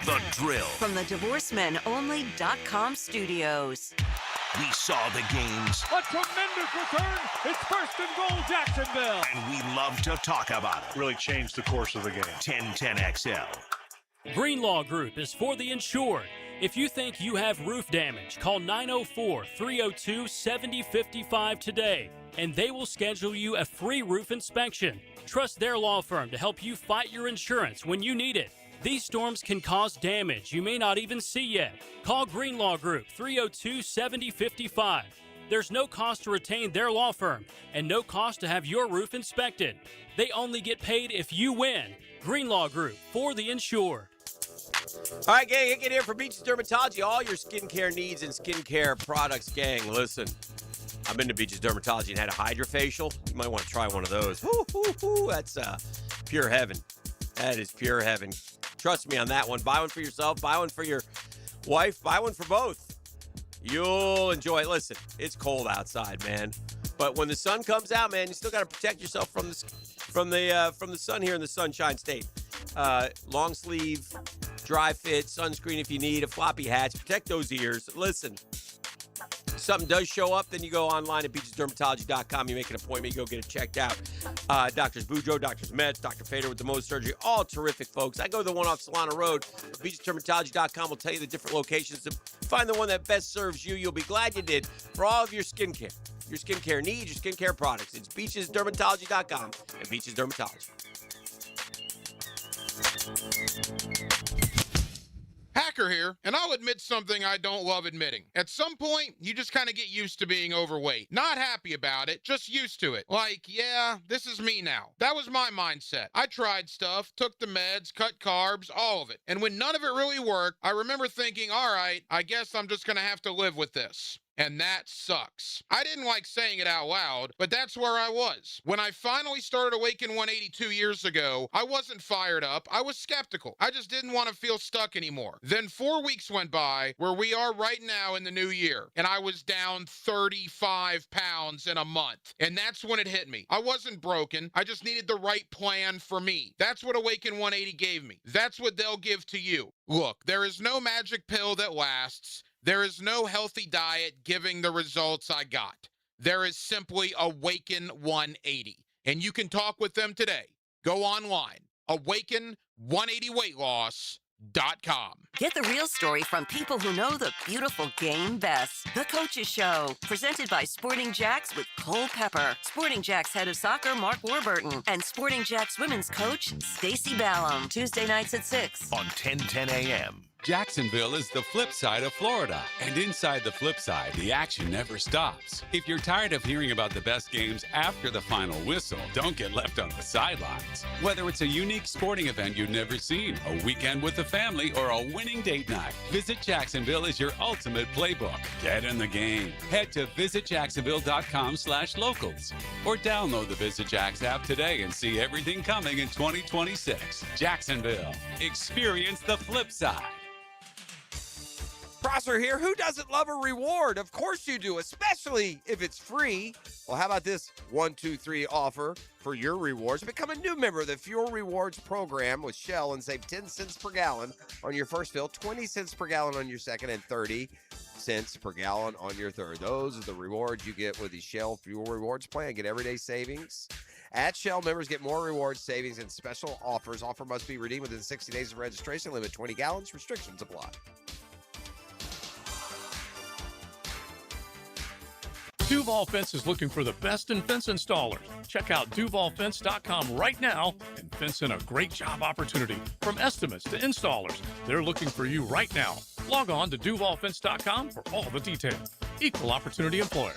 The Drill. From the DivorceMenOnly.com studios. We saw the games, A tremendous return. It's first and goal, Jacksonville. and we love to talk about it. Really changed the course of the game. 1010XL. Greenlaw Group is for the insured. If you think you have roof damage, call 904-302-7055 today, and they will schedule you a free roof inspection. Trust their law firm to help you fight your insurance when you need it. These storms can cause damage you may not even see yet. Call Greenlaw Group 302-7055. There's no cost to retain their law firm and no cost to have your roof inspected. They only get paid if you win. Greenlaw Group, for the insured. All right, gang, get here for Beaches Dermatology. All your skincare needs and skincare products, gang. Listen, I've been to Beaches Dermatology and had a hydrofacial. You might want to try one of those. Woo, that's pure heaven. That is pure heaven. Trust me on that one. Buy one for yourself. Buy one for your wife. Buy one for both. You'll enjoy it. Listen, it's cold outside, man. But when the sun comes out, man, you still got to protect yourself from the sun here in the Sunshine State. Long sleeve, dry fit, sunscreen if you need, a floppy hat. Protect those ears. Listen, if something does show up, then you go online at beachesdermatology.com. You make an appointment, you go get it checked out. Doctors Boudreaux, Doctors Metz, Dr. Fader with the Mohs Surgery, all terrific folks. I go to the one off Solana Road. Beachesdermatology.com will tell you the different locations to find the one that best serves you. You'll be glad you did for all of your skincare needs, your skincare products. It's beachesdermatology.com and Beaches Dermatology. Hacker here, and I'll admit something I don't love admitting. At some point, you just kind of get used to being overweight. Not happy about it, just used to it. Like, yeah, this is me now. That was my mindset. I tried stuff, took the meds, cut carbs, all of it. And when none of it really worked, I remember thinking, all right, I guess I'm just gonna have to live with this. And that sucks. I didn't like saying it out loud, but that's where I was. When I finally started Awaken 182 years ago, I wasn't fired up. I was skeptical. I just didn't want to feel stuck anymore. Then 4 weeks went by where we are right now in the new year, and I was down 35 pounds in a month. And that's when it hit me. I wasn't broken. I just needed the right plan for me. That's what Awaken 180 gave me. That's what they'll give to you. Look, there is no magic pill that lasts. There is no healthy diet giving the results I got. There is simply Awaken 180. And you can talk with them today. Go online. Awaken 180 Weight Loss. Get the real story from people who know the beautiful game best. The Coaches Show, presented by Sporting Jacks with Cole Pepper, Sporting Jacks head of soccer Mark Warburton, and Sporting Jacks women's coach Stacey Ballum. Tuesday nights at 6 on 1010 a.m. Jacksonville is the flip side of Florida. And inside the flip side, the action never stops. If you're tired of hearing about the best games after the final whistle, don't get left on the sidelines. Whether it's a unique sporting event you've never seen, a weekend with the family, or a winning date night, Visit Jacksonville is your ultimate playbook. Get in the game. Head to visitjacksonville.com/locals or download the Visit Jacks app today and see everything coming in 2026. Jacksonville. Experience the flip side. Prosser here. Who doesn't love a reward? Of course you do, especially if it's free. Well, how about this 1, 2, 3 offer for your rewards? Become a new member of the Fuel Rewards program with Shell and save 10 cents per gallon on your first fill, 20 cents per gallon on your second, and 30 cents per gallon on your third. Those are the rewards you get with the Shell Fuel Rewards plan. Get everyday savings. At Shell, members get more rewards, savings, and special offers. Offer must be redeemed within 60 days of registration. Limit 20 gallons. Restrictions apply. Duval Fence is looking for the best in fence installers. Check out DuvalFence.com right now and fence in a great job opportunity. From estimates to installers, they're looking for you right now. Log on to DuvalFence.com for all the details. Equal opportunity employer.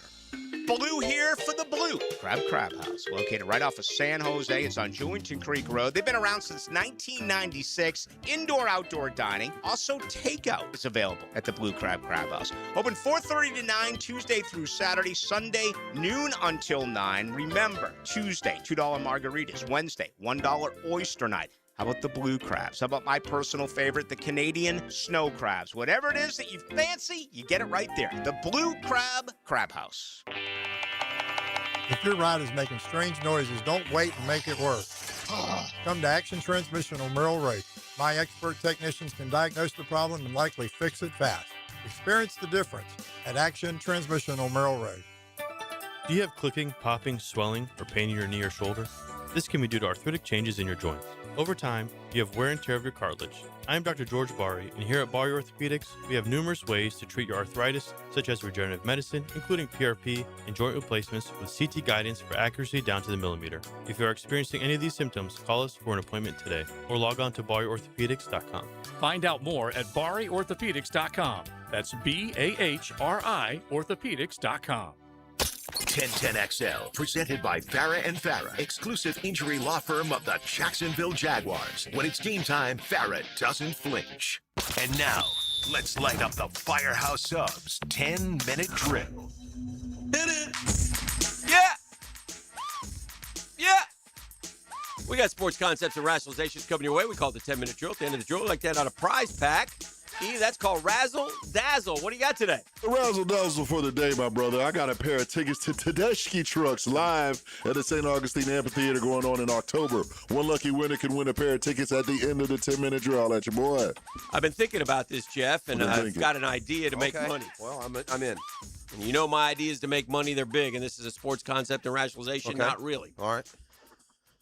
Blue here for the Blue Crab House, located right off of San Jose. It's on Jewington Creek Road. They've been around since 1996. Indoor-outdoor dining. Also, takeout is available at the Blue Crab House. Open 4:30 to 9, Tuesday through Saturday. Sunday, noon until 9. Remember, Tuesday, $2 margaritas. Wednesday, $1 oyster night. How about the blue crabs? How about my personal favorite, the Canadian snow crabs? Whatever it is that you fancy, you get it right there. The Blue Crab House. If your ride is making strange noises, don't wait and make it worse. Come to Action Transmission on Merrill Road. My expert technicians can diagnose the problem and likely fix it fast. Experience the difference at Action Transmission on Merrill Road. Do you have clicking, popping, swelling, or pain in your knee or shoulder? This can be due to arthritic changes in your joints. Over time, you have wear and tear of your cartilage. I am Dr. George Bari, and here at Bari Orthopedics, we have numerous ways to treat your arthritis, such as regenerative medicine, including PRP and joint replacements with CT guidance for accuracy down to the millimeter. If you are experiencing any of these symptoms, call us for an appointment today, or log on to BariOrthopedics.com. Find out more at BariOrthopedics.com. That's BAHRI Orthopedics.com. 1010XL, presented by Farah and Farah, exclusive injury law firm of the Jacksonville Jaguars. When it's game time, Farah doesn't flinch. And now, let's light up the Firehouse Subs 10-minute drill. Hit it! Yeah! Yeah! We got sports concepts and rationalizations coming your way. We call it the 10-minute drill. At the end of the drill, we like to hand out a prize pack. That's called Razzle Dazzle. What do you got today? The Razzle Dazzle for the day, my brother. I got a pair of tickets to Tedeschi Trucks live at the St. Augustine Amphitheater going on in October. One lucky winner can win a pair of tickets at the end of the 10-minute drill. I'll let your boy. I've been thinking about this, Jeff, and I've got an idea to make money. Well, I'm in. And you know my ideas to make money, they're big, and this is a sports concept and rationalization, not really. All right.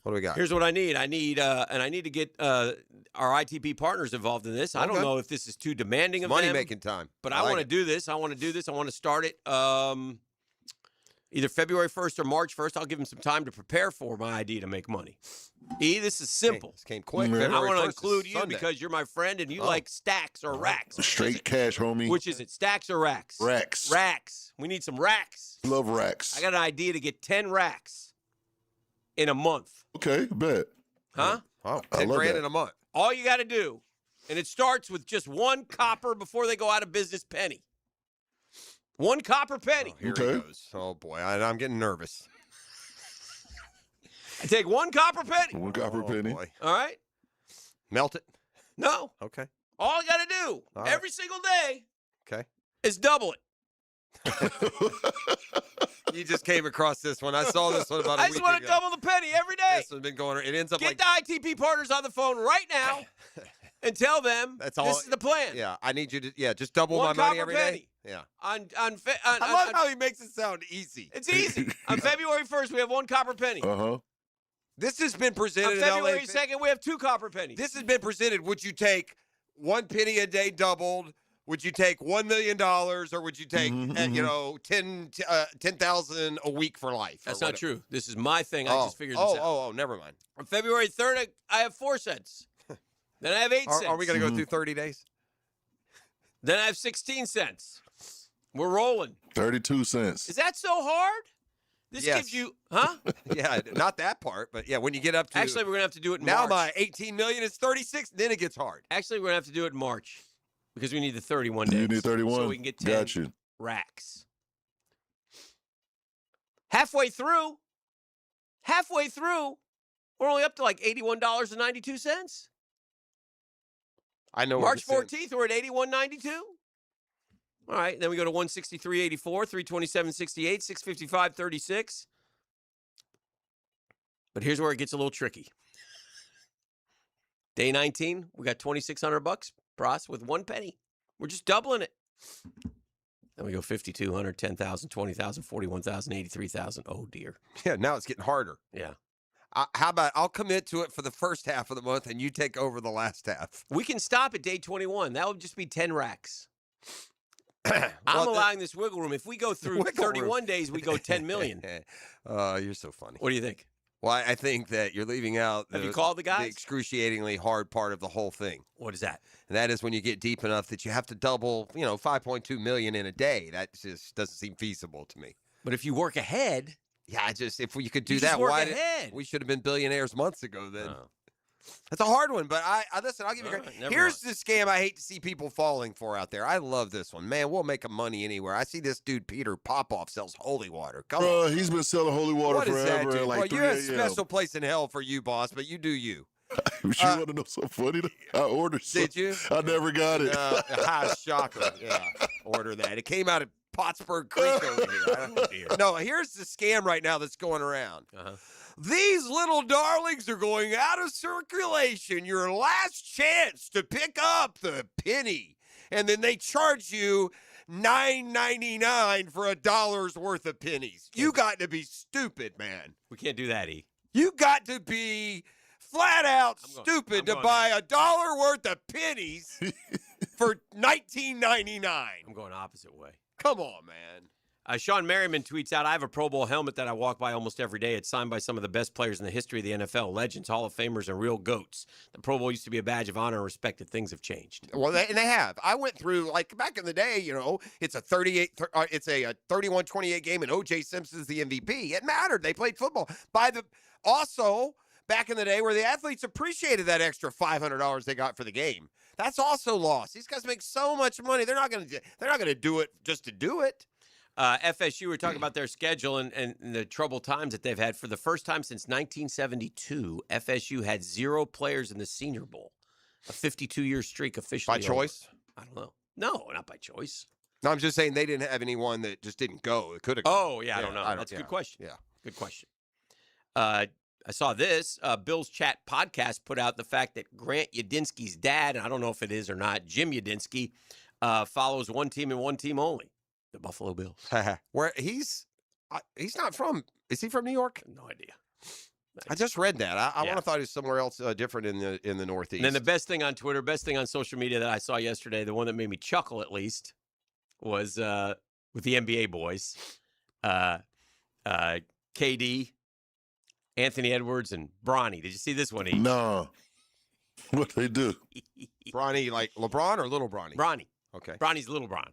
What do we got? Here's what I need. I need to get our ITP partners involved in this. I don't know if this is too demanding of them. Money-making time. But I want to do this. I want to start it either February 1st or March 1st. I'll give them some time to prepare for my idea to make money. This is simple. This came quick. I want to include you because you're my friend and you like stacks or racks. Straight cash, homie. Which is it, stacks or racks? Racks. Racks. We need some racks. Love racks. I got an idea to get 10 racks in a month. Okay, bet. Huh? Oh, 10 grand in a month. All you got to do, and it starts with just one copper before they go out of business penny. One copper penny. Here it goes. Oh, boy. I'm getting nervous. I take one copper penny. One copper penny. Boy. All right? Melt it? No. Okay. All I got to do every single day is double it. You just came across this one. I saw this one about a week ago. I just want to double the penny every day. This one's been going. It ends up Get the ITP partners on the phone right now and tell them this is the plan. Yeah, I need you to just double one my money every penny. day. Yeah. I love how he makes it sound easy. It's easy. On February 1st, we have one copper penny. Uh-huh. This has been presented on February 2nd, we have two copper pennies. This has been presented. Would you take 1 penny a day doubled, would you take $1 million or would you take, 10,000 a week for life? That's not true. This is my thing. I just figured this out. Oh, never mind. On February 3rd, I have 4 cents. Then I have 8 cents. Are we going to go through 30 days? Then I have 16 cents. We're rolling. 32 cents. Is that so hard? This gives you, huh? Yeah, not that part, but yeah, when you get up to. Actually, we're going to have to do it in now March. my 18 million is 36, then it gets hard. Actually, we're going to have to do it in March because we need the 31 days. You need 31? So we can get 10 Got you. racks. Halfway through, we're only up to like $81.92. I know. March 14th, we're at $81.92. All right, then we go to 163.84, 327.68, 655.36. But here's where it gets a little tricky. Day 19, we got $2,600 pros with 1 penny. We're just doubling it. Then we go 5,200, 10,000, 20,000, 41,000, 83,000. Oh dear. Yeah, now it's getting harder. Yeah. How about I'll commit to it for the first half of the month and you take over the last half. We can stop at day 21. That would just be 10 racks. I'm allowing this wiggle room. If we go through 31 days, we go 10 million. You're so funny. What do you think? Well, I think that you're leaving out Have you called the guys? The excruciatingly hard part of the whole thing. What is that? And that is when you get deep enough that you have to double, 5.2 million in a day. That just doesn't seem feasible to me. But if you work ahead. Yeah, if we could do you that, just work ahead. We should have been billionaires months ago then. That's a hard one, but I listen, I'll give you credit. Here's the scam I hate to see people falling for out there. I love this one. Man, we'll make money anywhere. I see this dude, Peter Popoff, sells holy water. Come on. He's been selling holy water What is that, forever. dude? Like Well, 3 you're a a.m. special place in hell for you, boss, but you do you. You want to know something funny? I ordered some. Did you? I never got it. Shocker. Yeah, order that. It came out of Pottsburg Creek over here. No, here's the scam right now that's going around. These little darlings are going out of circulation. Your last chance to pick up the penny. And then they charge you $9.99 for $1 worth of pennies. You got to be stupid, man. We can't do that, E. You got to be flat out stupid to buy $1 worth of pennies for $19.99. I'm going opposite way. Come on, man. Sean Merriman tweets out, I have a Pro Bowl helmet that I walk by almost every day. It's signed by some of the best players in the history of the NFL, legends, Hall of Famers, and real GOATs. The Pro Bowl used to be a badge of honor and respect, and things have changed. Well, they have. I went through, like, back in the day, it's a 31-28 game, and O.J. Simpson's the MVP. It mattered. They played football. Also, back in the day where the athletes appreciated that extra $500 they got for the game. That's also lost. These guys make so much money. They're not going to do it just to do it. FSU, we're talking about their schedule and the troubled times that they've had. For the first time since 1972, FSU had 0 players in the Senior Bowl. A 52-year streak officially. By choice? Over. I don't know. No, not by choice. No, I'm just saying they didn't have anyone that just didn't go. It could have gone. Oh, yeah, I don't know. That's a good question. Yeah. Good question. I saw this. Bill's Chat podcast put out the fact that Grant Yudinsky's dad, and I don't know if it is or not, Jim Yudinsky, follows one team and one team only. The Buffalo Bills. Where he's not from. Is he from New York? No idea. I just read that. I would have thought he was somewhere else different in the Northeast. And then the best thing on Twitter, best thing on social media that I saw yesterday, the one that made me chuckle at least, was with the NBA boys, KD, Anthony Edwards, and Bronny. Did you see this one? No. What they do? Bronny, like LeBron or little Bronny? Bronny. Okay. Bronny's little Bron.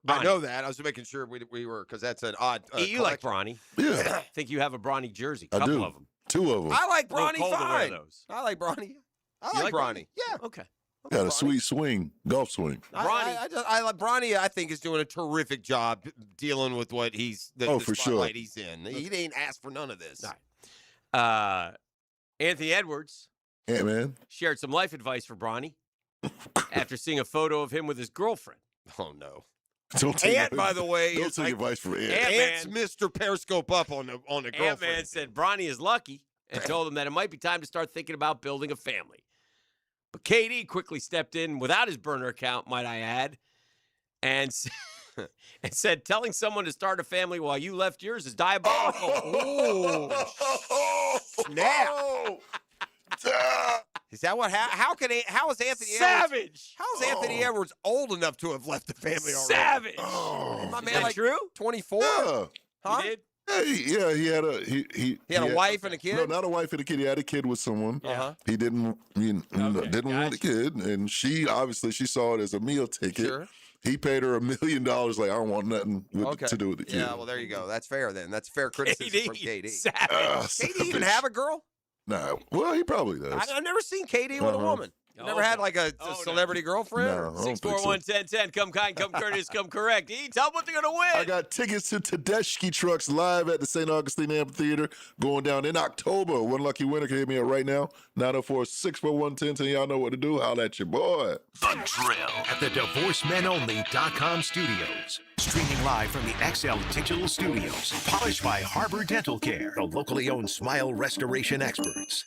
I know that. I was making sure we were, because that's an odd. You like Bronny? Yeah. I think you have a Bronny jersey. I Couple do. of them. 2 of them. I like A little Bronny cold to wear fine. those. I like Bronny. I You like like Bronny. Yeah. Okay. Got a sweet swing, golf swing. I like Bronny. I think is doing a terrific job dealing with what he's the for spotlight sure. he's in. He ain't asked for none of this. All right. Anthony Edwards Ant-Man. shared some life advice for Bronny after seeing a photo of him with his girlfriend. Oh no. Don't take Ant, by the way, Don't is take like, advice from Ant. Ant's Mr. Periscope up on the girlfriend. Ant-Man said Bronny is lucky and told him that it might be time to start thinking about building a family. But KD quickly stepped in without his burner account, might I add, and said telling someone to start a family while you left yours is diabolical. Oh, snap. Is that what? How is Anthony Savage? How is Anthony Edwards old enough to have left the family already? Savage. My man, Is that like true? 24. Yeah. Huh? He did? Yeah, he had a He had a wife and a kid? No, not a wife and a kid. He had a kid with someone. Uh-huh. He didn't didn't want a kid, and she saw it as a meal ticket. Sure. He paid her $1 million. Like, I don't want nothing to do with the kid. Yeah, well, there you go. That's fair then. That's fair criticism from KD. Savage. KD even have a girl? No. Well, he probably does. I've never seen KD with a woman. You never had like a celebrity girlfriend? No, I don't think so. 641-1010. Come kind, come courteous, come correct. Tell them what they're going to win. I got tickets to Tedeschi Trucks live at the St. Augustine Amphitheater going down in October. One lucky winner can hit me up right now. 904-641-1010. Y'all know what to do. Holla at your boy. The Drill at the DivorceMenOnly.com studios. Streaming live from the XL Digital Studios. Polished by Harbor Dental Care, the locally owned smile restoration experts.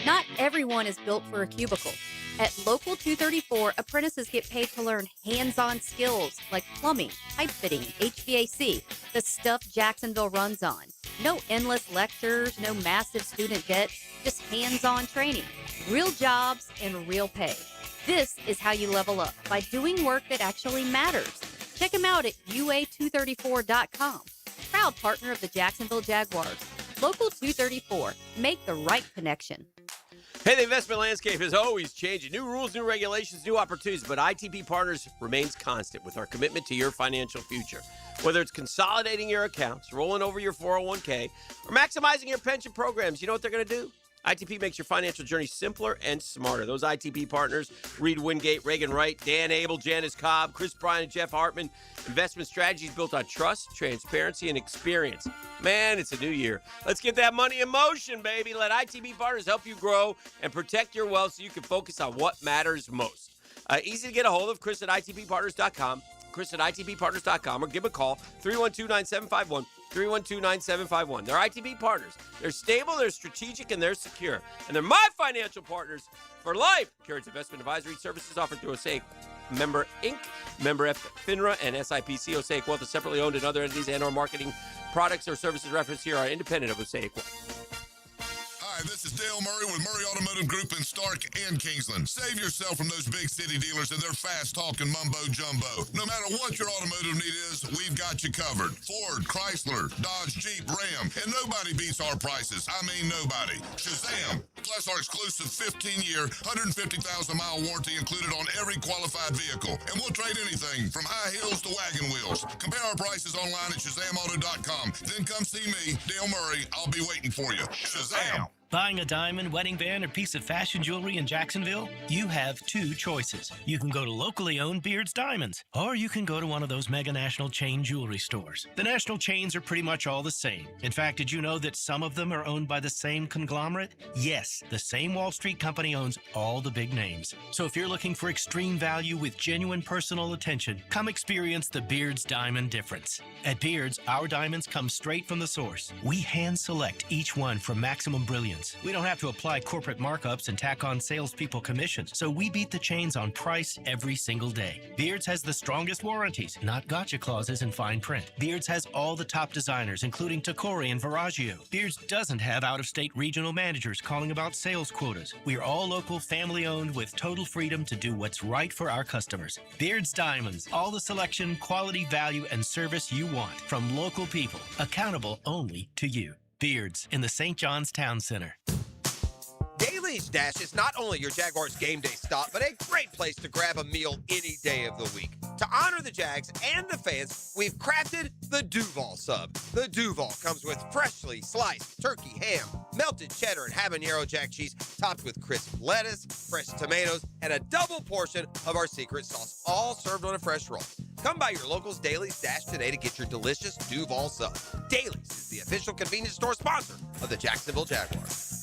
Not everyone is built for a cubicle. At Local 234, apprentices get paid to learn hands-on skills like plumbing, pipe fitting, HVAC, the stuff Jacksonville runs on. No endless lectures, no massive student debt, just hands-on training, real jobs, and real pay. This is how you level up, by doing work that actually matters. Check them out at UA234.com. Proud partner of the Jacksonville Jaguars. Local 234. Make the right connection. Hey, the investment landscape is always changing. New rules, new regulations, new opportunities, but ITP Partners remains constant with our commitment to your financial future. Whether it's consolidating your accounts, rolling over your 401k, or maximizing your pension programs, you know what they're going to do? ITP makes your financial journey simpler and smarter. Those ITP partners, Reed Wingate, Reagan Wright, Dan Abel, Janice Cobb, Chris Bryan, and Jeff Hartman. Investment strategies built on trust, transparency, and experience. Man, it's a new year. Let's get that money in motion, baby. Let ITP partners help you grow and protect your wealth so you can focus on what matters most. Easy to get a hold of, Chris at ITPpartners.com. Chris at ITPpartners.com, or give a call, 312-9751. 312-9751. They're ITP partners. They're stable, they're strategic, and they're secure. And they're my financial partners for life. Carriage Investment Advisory Services offered through Osaic Member Inc., Member FINRA, and SIPC. Osaic Wealth is separately owned, and other entities and/or marketing products or services referenced here are independent of Osaic Wealth. Hi, this is Dale Murray with Murray Automotive Group in Stark and Kingsland. Save yourself from those big city dealers and their fast-talking mumbo-jumbo. No matter what your automotive need is, we've got you covered. Ford, Chrysler, Dodge, Jeep, Ram, and nobody beats our prices. I mean nobody. Shazam! Plus our exclusive 15-year, 150,000-mile warranty included on every qualified vehicle. And we'll trade anything from high heels to wagon wheels. Compare our prices online at ShazamAuto.com. Then come see me, Dale Murray. I'll be waiting for you. Shazam! Buying a diamond, wedding band, or piece of fashion jewelry in Jacksonville? You have two choices. You can go to locally owned Beard's Diamonds, or you can go to one of those mega national chain jewelry stores. The national chains are pretty much all the same. In fact, did you know that some of them are owned by the same conglomerate? Yes, the same Wall Street company owns all the big names. So if you're looking for extreme value with genuine personal attention, come experience the Beard's Diamond difference. At Beard's, our diamonds come straight from the source. We hand select each one for maximum brilliance. We don't have to apply corporate markups and tack on salespeople commissions, so we beat the chains on price every single day. Beards has the strongest warranties, not gotcha clauses in fine print. Beards has all the top designers, including Tacori and Viraggio. Beards doesn't have out-of-state regional managers calling about sales quotas. We are all local, family-owned, with total freedom to do what's right for our customers. Beards Diamonds, all the selection, quality, value, and service you want from local people, accountable only to you. Beards in the St. John's Town Center. Daly's Dash is not only your Jaguars game day stop, but a great place to grab a meal any day of the week. To honor the Jags and the fans, we've crafted the Duval Sub. The Duval comes with freshly sliced turkey ham, melted cheddar, and habanero jack cheese, topped with crisp lettuce, fresh tomatoes, and a double portion of our secret sauce, all served on a fresh roll. Come by your local's Daly's Dash today to get your delicious Duval Sub. Daly's is the official convenience store sponsor of the Jacksonville Jaguars.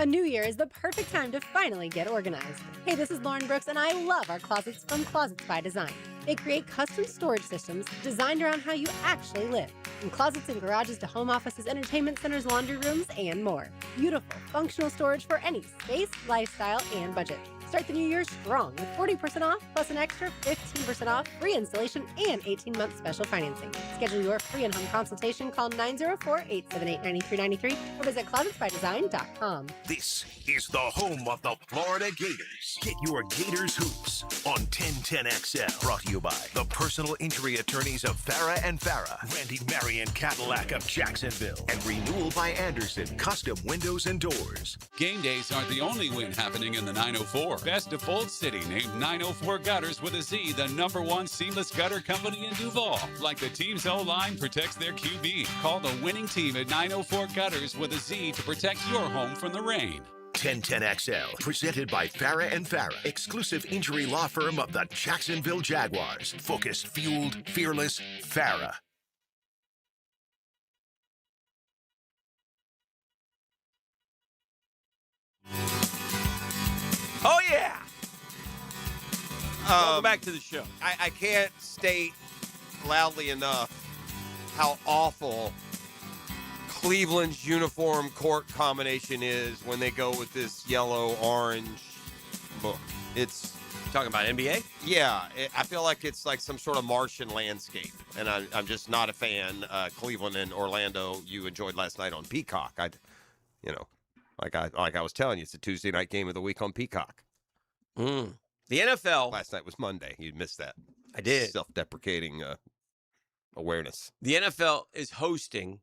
A new year is the perfect time to finally get organized. Hey, this is Lauren Brooks, and I love our closets from Closets by Design. They create custom storage systems designed around how you actually live. From closets and garages to home offices, entertainment centers, laundry rooms, and more. Beautiful, functional storage for any space, lifestyle, and budget. Start the new year strong with 40% off plus an extra 15% off, free installation, and 18-month special financing. Schedule your free in-home consultation. Call 904-878-9393 or visit closetsbydesign.com. This is the home of the Florida Gators. Get your Gators hoops on 1010XL. Brought to you by the personal injury attorneys of Farah and Farah, Randy Marion Cadillac of Jacksonville, and Renewal by Anderson Custom Windows and Doors. Game days aren't the only win happening in the 904. Best of Bold City named 904 Gutters with a Z the #1 seamless gutter company in Duval. Like the team's O-line protects their QB. Call the winning team at 904 Gutters with a Z to protect your home from the rain. 1010XL, presented by Farah and Farah, exclusive injury law firm of the Jacksonville Jaguars. Focused, fueled, fearless, Farah. Oh, yeah. Welcome back to the show. I can't state loudly enough how awful Cleveland's uniform court combination is when they go with this yellow-orange look. It's talking about NBA? Yeah, I feel like it's like some sort of Martian landscape, and I'm just not a fan. Cleveland and Orlando, you enjoyed last night on Peacock. Like I was telling you, it's a Tuesday night game of the week on Peacock. The NFL. Last night was Monday. You missed that. I did. Self-deprecating awareness. The NFL is hosting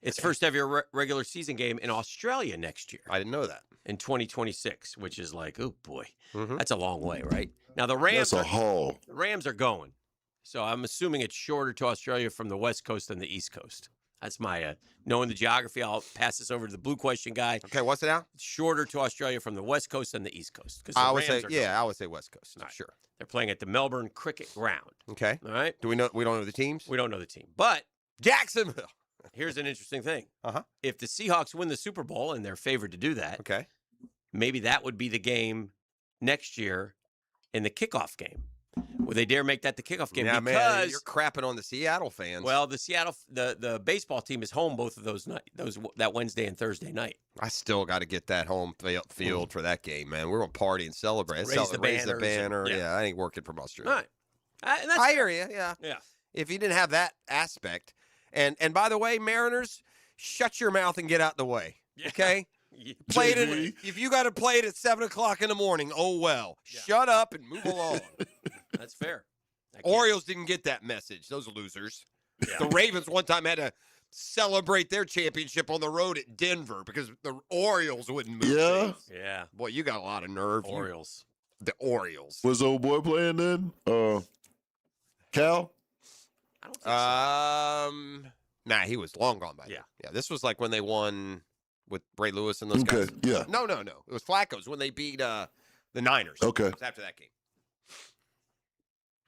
its first ever regular season game in Australia next year. I didn't know that. In 2026, which is like, oh boy, that's a long way, right? Now the Rams That's a haul. The Rams are going, so I'm assuming it's shorter to Australia from the West Coast than the East Coast. That's my knowing the geography. I'll pass this over to the Blue Question guy. Okay, what's it now? It's shorter to Australia from the West Coast than the East Coast. I would say West Coast. Right. Sure. They're playing at the Melbourne Cricket Ground. Okay. All right. Do we know? We don't know the teams. We don't know the team, but Jacksonville. Here's an interesting thing. Uh-huh. If the Seahawks win the Super Bowl, and they're favored to do that, okay, maybe that would be the game next year in the kickoff game. Would they dare make that the kickoff game? Yeah, because man, you're crapping on the Seattle fans. Well, the baseball team is home both of those that Wednesday and Thursday night. I still got to get that home field for that game, man. We're gonna party and celebrate. Raise the banner. and- Yeah, I ain't working from Australia. All right. And that's I hear you. Yeah. Yeah. If you didn't have that aspect, and by the way, Mariners, shut your mouth and get out the way. Okay. Play it if you got to play it at 7:00 in the morning. Oh well. Yeah. Shut up and move along. That's fair. Orioles didn't get that message. Those losers. Yeah. The Ravens one time had to celebrate their championship on the road at Denver because the Orioles wouldn't move. Yeah. things. Yeah. Boy, you got a lot of nerve. Orioles. The Orioles. Was old boy playing then? Cal? I don't think so. Nah, he was long gone by then. Yeah. This was like when they won with Ray Lewis and those guys. Yeah. No. It was Flacco's when they beat the Niners. Okay. It was after that game.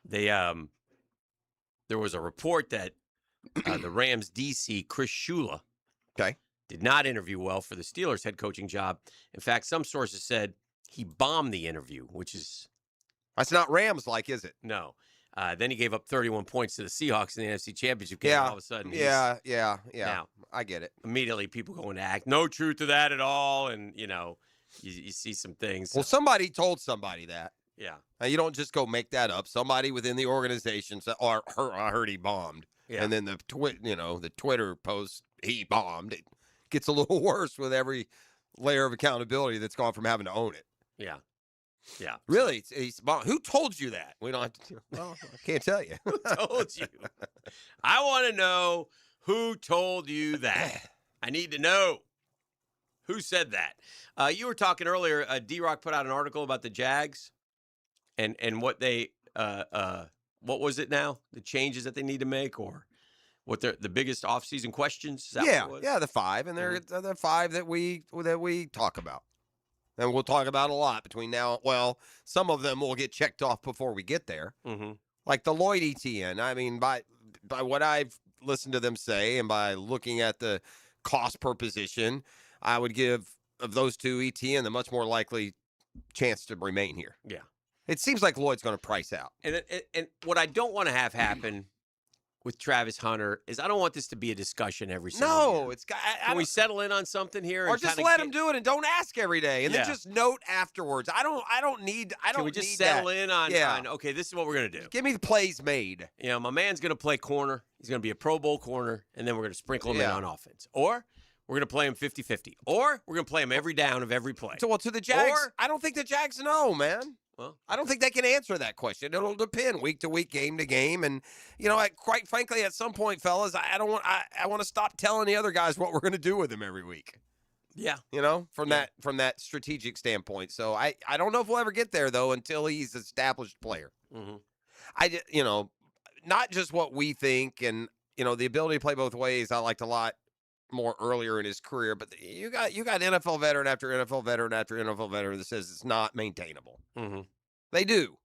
They there was a report that the Rams DC Chris Shula did not interview well for the Steelers head coaching job. In fact, some sources said he bombed the interview, which is that's not Rams like, is it? No. Then he gave up 31 points to the Seahawks in the NFC Championship game. Yeah. All of a sudden, Yeah. Now, I get it. immediately people going to act no truth to that at all, and you see some things. Well, somebody told somebody that. Yeah. Now, you don't just go make that up. Somebody within the organization said, "Oh, I heard he bombed," Yeah. and then the Twitter post he bombed. It gets a little worse with every layer of accountability that's gone from having to own it. Yeah. Yeah. Really, he's bombed. Who told you that? We don't have to. Well, I can't tell you. Who told you? I want to know who told you that. I need to know who said that. You were talking earlier. D-Rock put out an article about the Jags and what they what was it now? The changes that they need to make, or what the biggest offseason questions? Is that what it was? Yeah, the five, and they're the five that we talk about. And we'll talk about a lot between now. Well, some of them will get checked off before we get there. Mm-hmm. Like the Lloyd ETN. I mean, by what I've listened to them say and by looking at the cost per position, I would give of those two ETN the much more likely chance to remain here. Yeah. It seems like Lloyd's going to price out. And what I don't want to have happen with Travis Hunter is I don't want this to be a discussion every single No, year. it's got. Can we settle in on something here? Or and just kinda let get- him do it and don't ask every day, and Yeah. then just note afterwards. I don't need. Can we just need settle that. in on, Yeah. on, okay, this is what we're going to do. Give me the plays made. You know, my man's going to play corner. He's going to be a Pro Bowl corner, and then we're going to sprinkle him in Yeah. on offense. Or we're going to play him 50-50. Or we're going to play him every down of every play. So, well, to the Jags, Or- I don't think the Jags know, man. Well, I don't think they can answer that question. It'll depend week to week, game to game, and quite frankly, at some point, fellas, I want to stop telling the other guys what we're going to do with him every week. Yeah. From that strategic standpoint. So I don't know if we'll ever get there though until he's an established player. Mm-hmm. Not just what we think, and the ability to play both ways. I liked a lot more earlier in his career, but you got NFL veteran after NFL veteran after NFL veteran that says it's not maintainable. Mm-hmm. They do.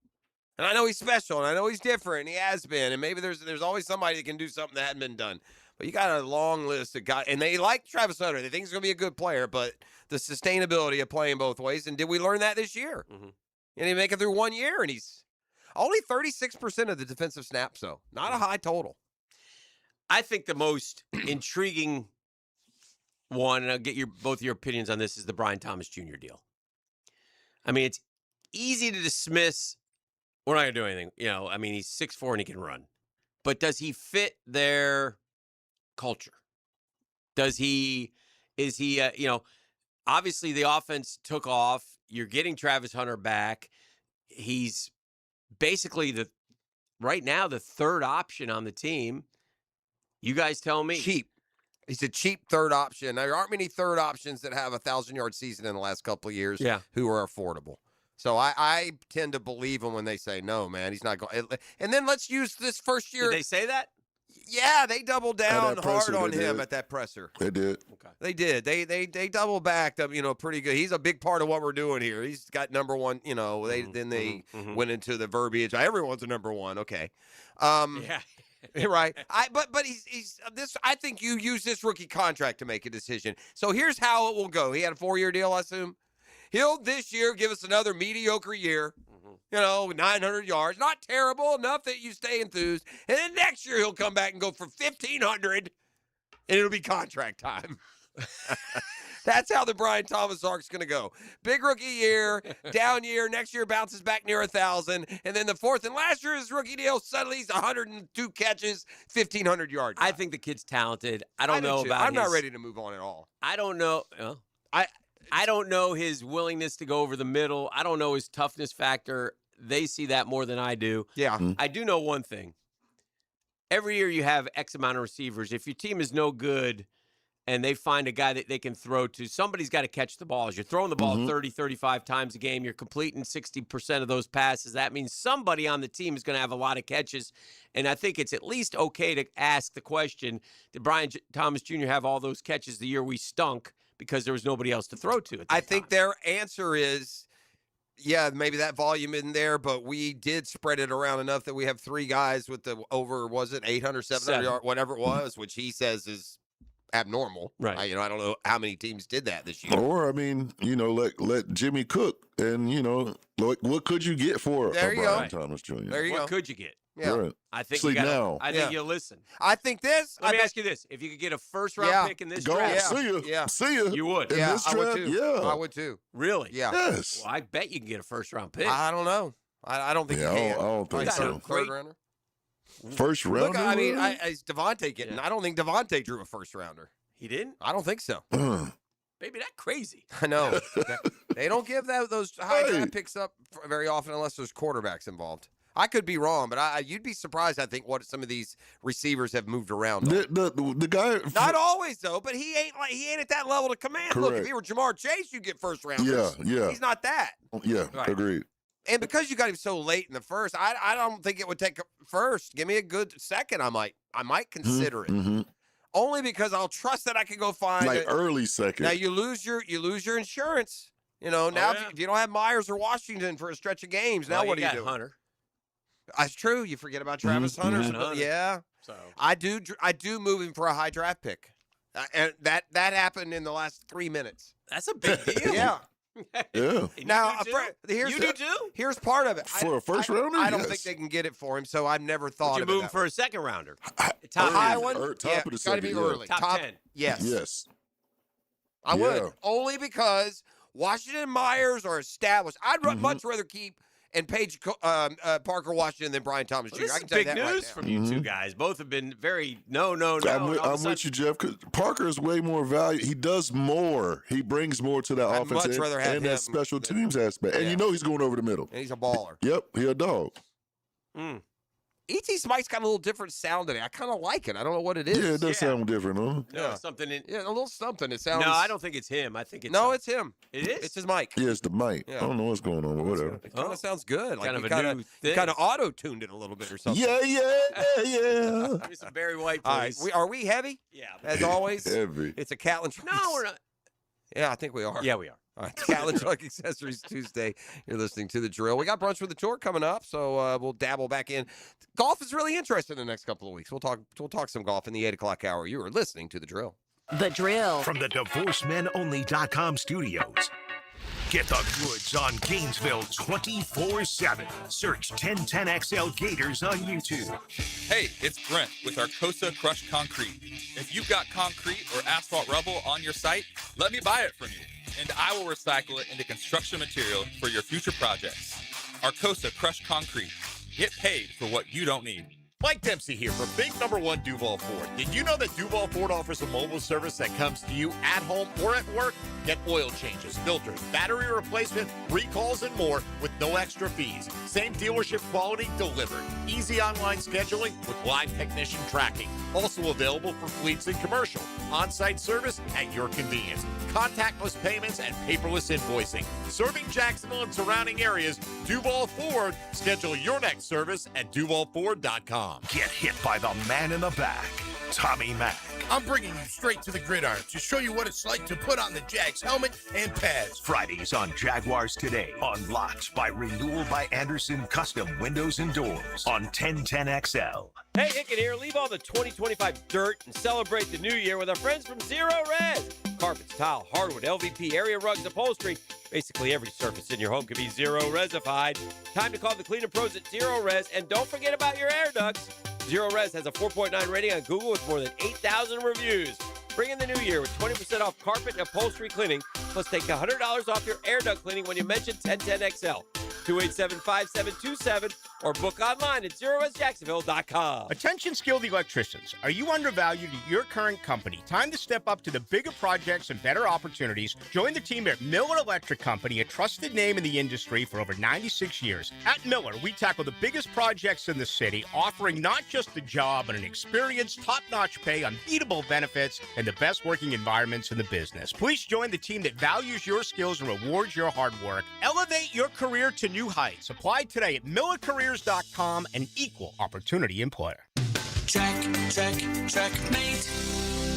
And I know he's special, and I know he's different, and he has been, and maybe there's always somebody that can do something that hadn't been done. But you got a long list of guys, and they like Travis Hunter. They think he's going to be a good player, but the sustainability of playing both ways, and did we learn that this year? Mm-hmm. And he make it through 1 year, and he's only 36% of the defensive snaps, though. Not a high total. I think the most intriguing one, and I'll get both your opinions on this, is the Brian Thomas Jr. deal. I mean, it's easy to dismiss. We're not going to do anything. He's 6'4" and he can run. But does he fit their culture? Is he, obviously the offense took off. You're getting Travis Hunter back. He's basically right now the third option on the team. You guys tell me. Cheap. He's a cheap third option. There aren't many third options that have a 1,000-yard season in the last couple of years who are affordable. So I tend to believe them when they say, no, man, he's not going. And then let's use this first year. Did they say that? Yeah, they doubled down that hard presser, on they him did. at that presser. They did. Okay. They did. They double backed up, pretty good. He's a big part of what we're doing here. He's got number one, they went into the verbiage. Everyone's a number one. Okay. Yeah. Right. But he's this. I think you use this rookie contract to make a decision. So here's how it will go. He had a 4-year deal, I assume. He'll this year give us another mediocre year. 900 yards, not terrible enough that you stay enthused. And then next year he'll come back and go for 1,500, and it'll be contract time. That's how the Brian Thomas arc's going to go. Big rookie year, down year. Next year bounces back near 1,000, and then the fourth and last year is rookie deal. Suddenly he's 102 catches, 1,500 yards. I think the kid's talented. I don't know too. about. I'm not ready to move on at all. I don't know. I don't know his willingness to go over the middle. I don't know his toughness factor. They see that more than I do. Yeah. I do know one thing. Every year you have X amount of receivers. If your team is no good and they find a guy that they can throw to, somebody's got to catch the ball. As you're throwing the ball 30, 35 times a game, you're completing 60% of those passes. That means somebody on the team is going to have a lot of catches. And I think it's at least okay to ask the question, did Brian Thomas Jr. have all those catches the year we stunk because there was nobody else to throw to? I think their answer is, yeah, maybe that volume isn't there, but we did spread it around enough that we have 3 guys with the over, was it 800, 700 yards, whatever it was, which he says is abnormal. Right. I don't know how many teams did that this year. Or let Jimmy cook, and what could you get for There a you Brian go. Thomas Jr.? There you what go. could you get? Yeah. Right. I think Sleep you gotta, now. I think you listen. I think this. Let me ask you this: if you could get a first-round Yeah. pick in this Go draft, see you. Yeah. See you. you would. In Yeah, this I would draft? too. Yeah. I would too. Really? Yeah. Yes. Well, I bet you can get a first-round pick. I don't know. I don't think Yeah, you I can. don't think Like so. Third Great. rounder. First rounder. Look, I mean, really? is Devontae getting? Yeah. I don't think Devontae drew a first rounder. He didn't? I don't think so. Baby, that crazy. I know. They don't give those high Hey. draft picks up very often unless there's quarterbacks involved. I could be wrong, but you'd be surprised, I think, what some of these receivers have moved around. on. The guy. Not always though, but he ain't at that level to command. Look, if Correct. he were Jamar Chase, you'd get first rounders. Yeah. He's not that. Yeah. Right. Agreed. And because you got him so late in the first, I don't think it would take a first. Give me a good second. I might consider it. Mm-hmm. Only because I'll trust that I can go find Like it. early second. Now you lose your insurance. Now yeah. if you don't have Myers or Washington for a stretch of games, now Well, what you do you got do? Hunter. That's true. You forget about Travis Hunter. Mhm. But yeah, So I do move him for a high draft pick, and that happened in the last 3 minutes. that's a big deal. Yeah. Yeah. Now, here's part of it. For a first rounder, I don't yes. think they can get it for him, so I've never thought You of move it. him for a second rounder. A Top high 10. one? Top of the gotta be second, yeah. early. Top 10. Yes. Yes. I would. Yeah. Only because Washington Myers are established. I'd much rather keep and Paige Parker Washington than Brian Thomas Jr. Well, this I is can tell you big that news right from you two guys. Both have been very no. I'm and all of a with you, Jeff. 'Cause Parker is way more value. He does more. He brings more to that I'd offense much rather have and him that special teams aspect. And you know he's going over the middle. And he's a baller. Yep, he a dog. E.T. Smike's got a little different sound today. I kind of like it. I don't know what it is. Yeah, it does sound different, huh? No, something in. Yeah, a little something. It sounds. No, I don't think it's him. I think it's No, it's him. It is. It's his mic. Yeah, it's the mic. Yeah. I don't know what's going on, but whatever. It kind of sounds good. Like Kind of he a kinda, new he thing. kind of auto-tuned it a little bit or something. Yeah. Give me some Barry White, All right. please. Are we heavy? Yeah. As always? Heavy. It's a Catlin. No, we're not. Yeah, I think we are. Yeah, we are. All right, Catlin Truck Accessories Tuesday. You're listening to The Drill. We got Brunch with the Tour coming up, so we'll dabble back in. Golf is really interesting in the next couple of weeks. We'll talk some golf in the 8 o'clock hour. You are listening to The Drill. The Drill. From the DivorceMenOnly.com studios. Get the goods on Gainesville 24/7. Search 1010XL Gators on YouTube. Hey, it's Brent with Arcosa Crushed Concrete. If you've got concrete or asphalt rubble on your site, let me buy it from you, and I will recycle it into construction material for your future projects. Arcosa Crushed Concrete. Get paid for what you don't need. Mike Dempsey here for Big Number 1 Duval Ford. Did you know that Duval Ford offers a mobile service that comes to you at home or at work? Get oil changes, filters, battery replacement, recalls, and more with no extra fees. Same dealership quality delivered. Easy online scheduling with live technician tracking. Also available for fleets and commercial. On-site service at your convenience. Contactless payments and paperless invoicing. Serving Jacksonville and surrounding areas, Duval Ford. Schedule your next service at DuvalFord.com. Get hit by the man in the back, Tommy Mack. I'm bringing you straight to the gridiron to show you what it's like to put on the Jags helmet and pads. Fridays on Jaguars Today. Unlocked by Renewal by Anderson Custom Windows and Doors on 1010XL. Hey, Hicken here. Leave all the 2025 dirt and celebrate the new year with our friends from Zero Res. Carpets, tile, hardwood, LVP, area rugs, upholstery. Basically every surface in your home can be Zero Resified. Time to call the cleaner pros at Zero Res, and don't forget about your air ducts. Zero Res has a 4.9 rating on Google with more than 8,000 reviews. Bring in the new year with 20% off carpet and upholstery cleaning, plus take $100 off your air duct cleaning when you mention 1010XL. 287-5727 or book online at ZeroResJacksonville.com. Attention skilled electricians. Are you undervalued at your current company? Time to step up to the bigger projects and better opportunities. Join the team at Miller Electric Company, a trusted name in the industry for over 96 years. At Miller, we tackle the biggest projects in the city, offering not just a job, but an experienced, top-notch pay, unbeatable benefits, and the best working environments in the business. Please join the team that values your skills and rewards your hard work. Elevate your career to new heights. Apply today at millercareers.com, an equal opportunity employer. Checkmate.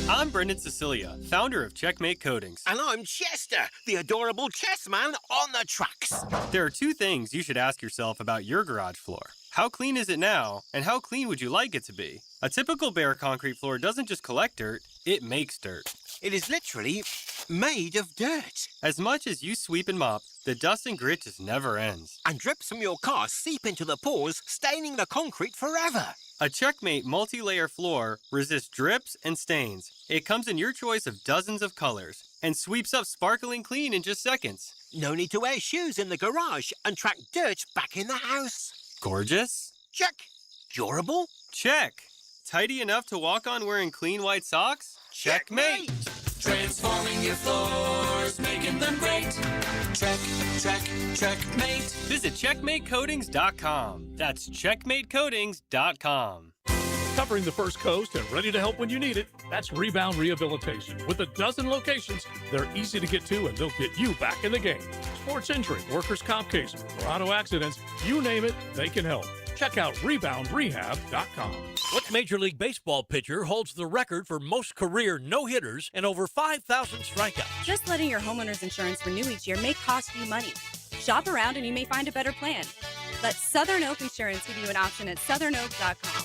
I'm Brendan Cecilia, founder of Checkmate Coatings. And I'm Chester, the adorable chess man on the tracks. There are two things you should ask yourself about your garage floor. How clean is it now, and how clean would you like it to be? A typical bare concrete floor doesn't just collect dirt, it makes dirt. It is literally made of dirt. As much as you sweep and mop, the dust and grit just never ends. And drips from your car seep into the pores, staining the concrete forever. A Checkmate multi-layer floor resists drips and stains. It comes in your choice of dozens of colors and sweeps up sparkling clean in just seconds. No need to wear shoes in the garage and track dirt back in the house. Gorgeous? Check. Durable? Check. Tidy enough to walk on wearing clean white socks? Checkmate. Transforming your floors, making them great. Checkmate. Visit CheckmateCoatings.com. That's CheckmateCoatings.com. Covering the First Coast and ready to help when you need it, that's Rebound Rehabilitation. With a dozen locations, they're easy to get to and they'll get you back in the game. Sports injury, workers' comp case, or auto accidents, you name it, they can help. Check out ReboundRehab.com. What Major League Baseball pitcher holds the record for most career no-hitters and over 5,000 strikeouts? Just letting your homeowner's insurance renew each year may cost you money. Shop around and you may find a better plan. Let Southern Oak Insurance give you an option at southernoak.com.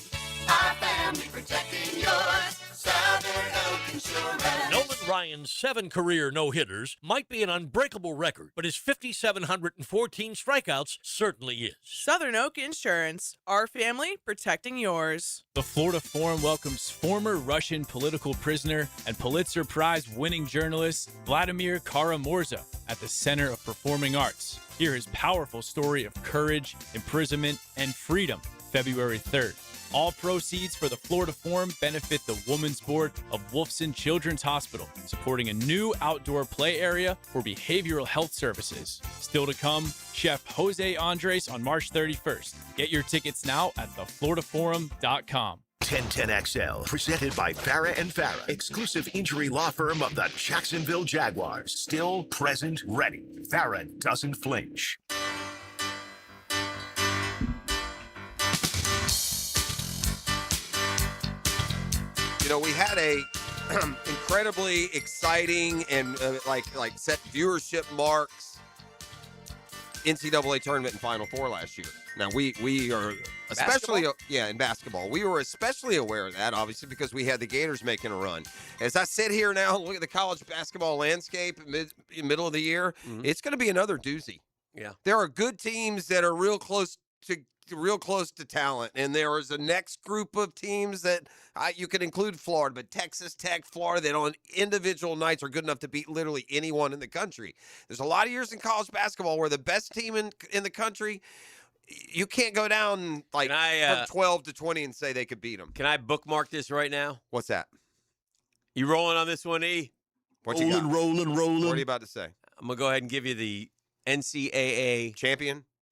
Our family protecting yours. Southern Oak Insurance. Nolan Ryan's 7 career no-hitters might be an unbreakable record, but his 5,714 strikeouts certainly is. Southern Oak Insurance. Our family protecting yours. The Florida Forum welcomes former Russian political prisoner and Pulitzer Prize-winning journalist Vladimir Kara-Murza at the Center of Performing Arts. Hear his powerful story of courage, imprisonment, and freedom, February 3rd. All proceeds for the Florida Forum benefit the Women's Board of Wolfson Children's Hospital, supporting a new outdoor play area for behavioral health services. Still to come, Chef Jose Andres on March 31st. Get your tickets now at thefloridaforum.com. 1010XL, presented by Farah and Farah, exclusive injury law firm of the Jacksonville Jaguars. Still, present, ready. Farah doesn't flinch. You know, we had a incredibly exciting and like set viewership marks NCAA tournament and Final Four last year. Now we are especially in basketball. We were especially aware of that, obviously, because we had the Gators making a run. As I sit here now and look at the college basketball landscape middle of the year, it's going to be another doozy. Yeah, there are good teams that are real close to talent, and there is a next group of teams that you could include Florida, but Texas Tech, Florida, that on individual nights are good enough to beat literally anyone in the country. There's a lot of years in college basketball where the best team in the country, you can't go down from 12 to 20 and say they could beat them. Can I bookmark this right now? What's that? You rolling on this one, E? What you got? Rolling. What are you about to say? I'm going to go ahead and give you the NCAA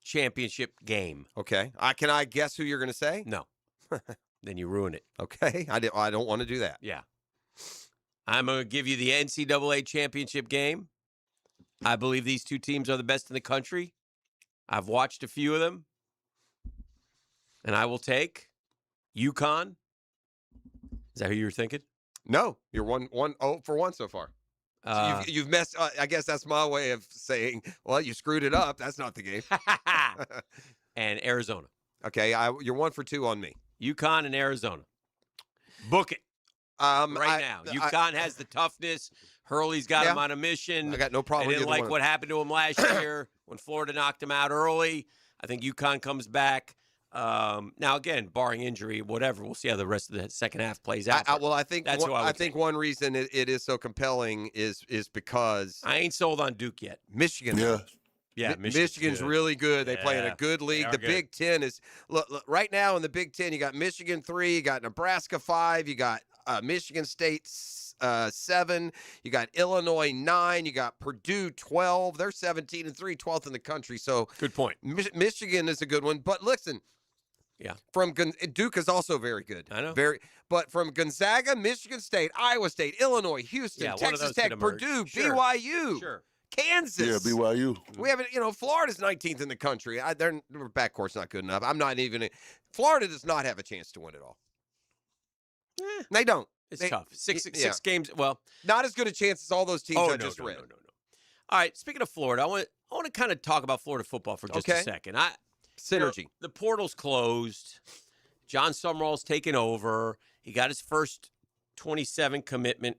championship game. Okay. Can I guess who you're going to say? No. Then you ruin it. Okay. I don't want to do that. Yeah. I'm going to give you the NCAA championship game. I believe these two teams are the best in the country. I've watched a few of them. And I will take UConn. Is that who you were thinking? No. You're 1-0 for 1 so far. So you've messed. I guess that's my way of saying, well, you screwed it up. That's not the game. And Arizona. Okay, you're 1 for 2 on me. UConn and Arizona. Book it now. UConn has the toughness. Hurley's got him on a mission. I got no problem. I didn't like what happened to him last year when Florida knocked him out early. I think UConn comes back. Now, again, barring injury, whatever, we'll see how the rest of the second half plays out. I think one reason it is so compelling is because I ain't sold on Duke yet. Michigan. Yeah, Michigan's really good. They play in a good league. The good. Big Ten is look right now in the Big Ten. You got Michigan 3, you got Nebraska 5, you got Michigan State 7, you got Illinois 9, you got Purdue 12. They're 17-3, 12th in the country. So good point. Michigan is a good one. But listen. Yeah. Duke is also very good. I know. But from Gonzaga, Michigan State, Iowa State, Illinois, Houston, Texas Tech, Purdue, BYU, Kansas. Yeah, BYU. We haven't, Florida's 19th in the country. Their backcourt's not good enough. Florida does not have a chance to win it all. They don't. It's tough. Six games. Well, not as good a chance as all those teams I just read. No. All right. Speaking of Florida, I want to kind of talk about Florida football for just a second. Synergy. The portal's closed. John Summerall's taken over. He got his first 27 commitment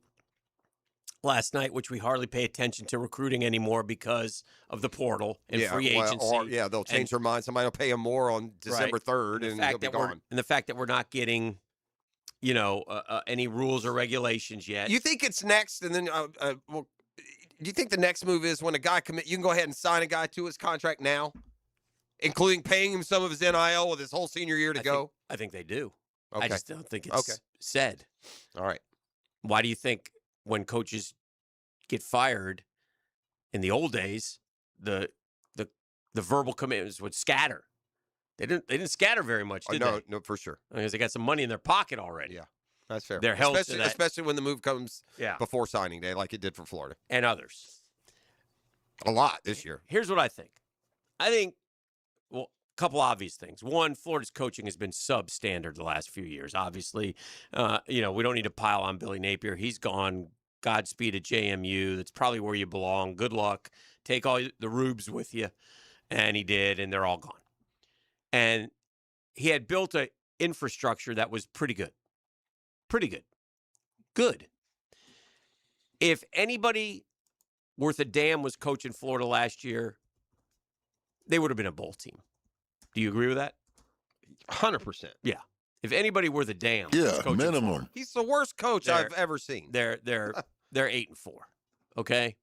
last night, which we hardly pay attention to recruiting anymore because of the portal and free agency. They'll change their mind. Somebody will pay him more on December 3rd, and he'll be gone. And the fact that we're not getting, any rules or regulations yet. You think it's next, and then do you think the next move is when a guy you can go ahead and sign a guy to his contract now? Including paying him some of his NIL with his whole senior year to go? I think they do. Okay. I just don't think it's said. All right. Why do you think when coaches get fired in the old days, the verbal commitments would scatter? They didn't scatter very much, did they? No, for sure. Because they got some money in their pocket already. Yeah, that's fair. They're held to that. Especially when the move comes before signing day, like it did for Florida. And others. A lot this year. Here's what I think. A couple obvious things. One, Florida's coaching has been substandard the last few years. Obviously, we don't need to pile on Billy Napier. He's gone. Godspeed at JMU. That's probably where you belong. Good luck. Take all the rubes with you. And he did, and they're all gone. And he had built an infrastructure that was pretty good. Pretty good. Good. If anybody worth a damn was coaching Florida last year, they would have been a bowl team. Do you agree with that? 100%. Yeah. If anybody worth a damn, was Yeah, coaching minimum. Florida, He's the worst coach I've ever seen. They're 8-4. Okay,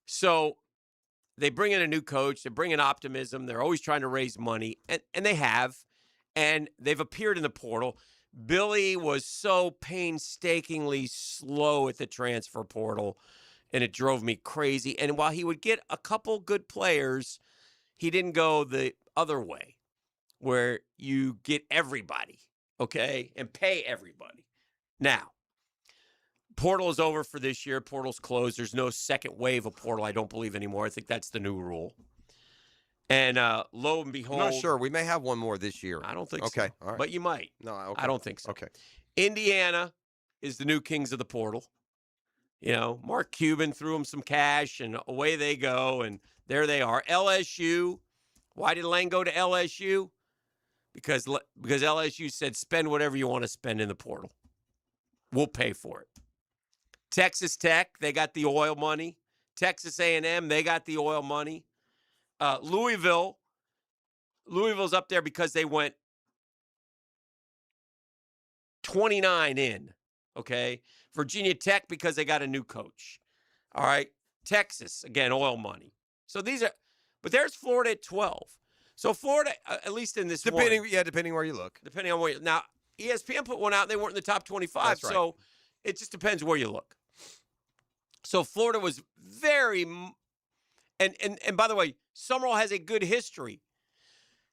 so they bring in a new coach. They bring in optimism. They're always trying to raise money, and they have, and they've appeared in the portal. Billy was so painstakingly slow at the transfer portal, and it drove me crazy. And while he would get a couple good players, he didn't go the other way, where you get everybody, okay, and pay everybody. Now, portal is over for this year. Portal's closed. There's no second wave of portal, I don't believe, anymore. I think that's the new rule. And lo and behold. I'm not sure. We may have one more this year. I don't think so. Okay. All right. But you might. No, okay. I don't think so. Okay. Indiana is the new kings of the portal. You know, Mark Cuban threw them some cash, and away they go, and there they are. LSU. Why did Lane go to LSU? Because LSU said, spend whatever you want to spend in the portal. We'll pay for it. Texas Tech, they got the oil money. Texas A&M, they got the oil money. Louisville's up there because they went 29 in, okay? Virginia Tech because they got a new coach. All right? Texas, again, oil money. So these are, but there's Florida at 12. So Florida, at least in this depending one, where you look. Depending on where you, now, ESPN put one out, and they weren't in the top 25. That's right. So it just depends where you look. So Florida was very, and by the way, Summerall has a good history.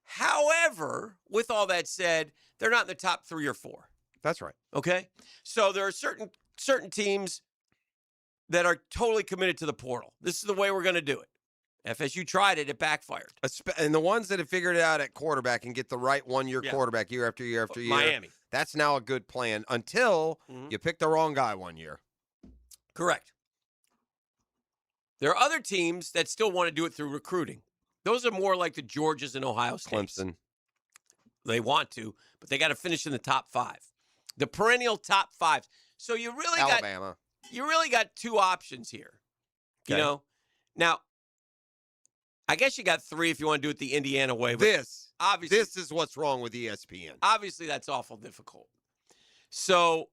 However, with all that said, they're not in the top 3 or 4. That's right. Okay? So there are certain teams that are totally committed to the portal. This is the way we're going to do it. FSU tried it. It backfired. And the ones that have figured it out at quarterback and get the right one-year Yeah. quarterback year after year after year. Miami. That's now a good plan until you pick the wrong guy one year. Correct. There are other teams that still want to do it through recruiting. Those are more like the Georgias and Ohio States. Clemson. They want to, but they got to finish in the top 5. The perennial top 5. So you really Alabama. You really got 2 options here. You Okay. know? Now, I guess you got 3 if you want to do it the Indiana way. But obviously, This is what's wrong with ESPN. obviously that's awful difficult. So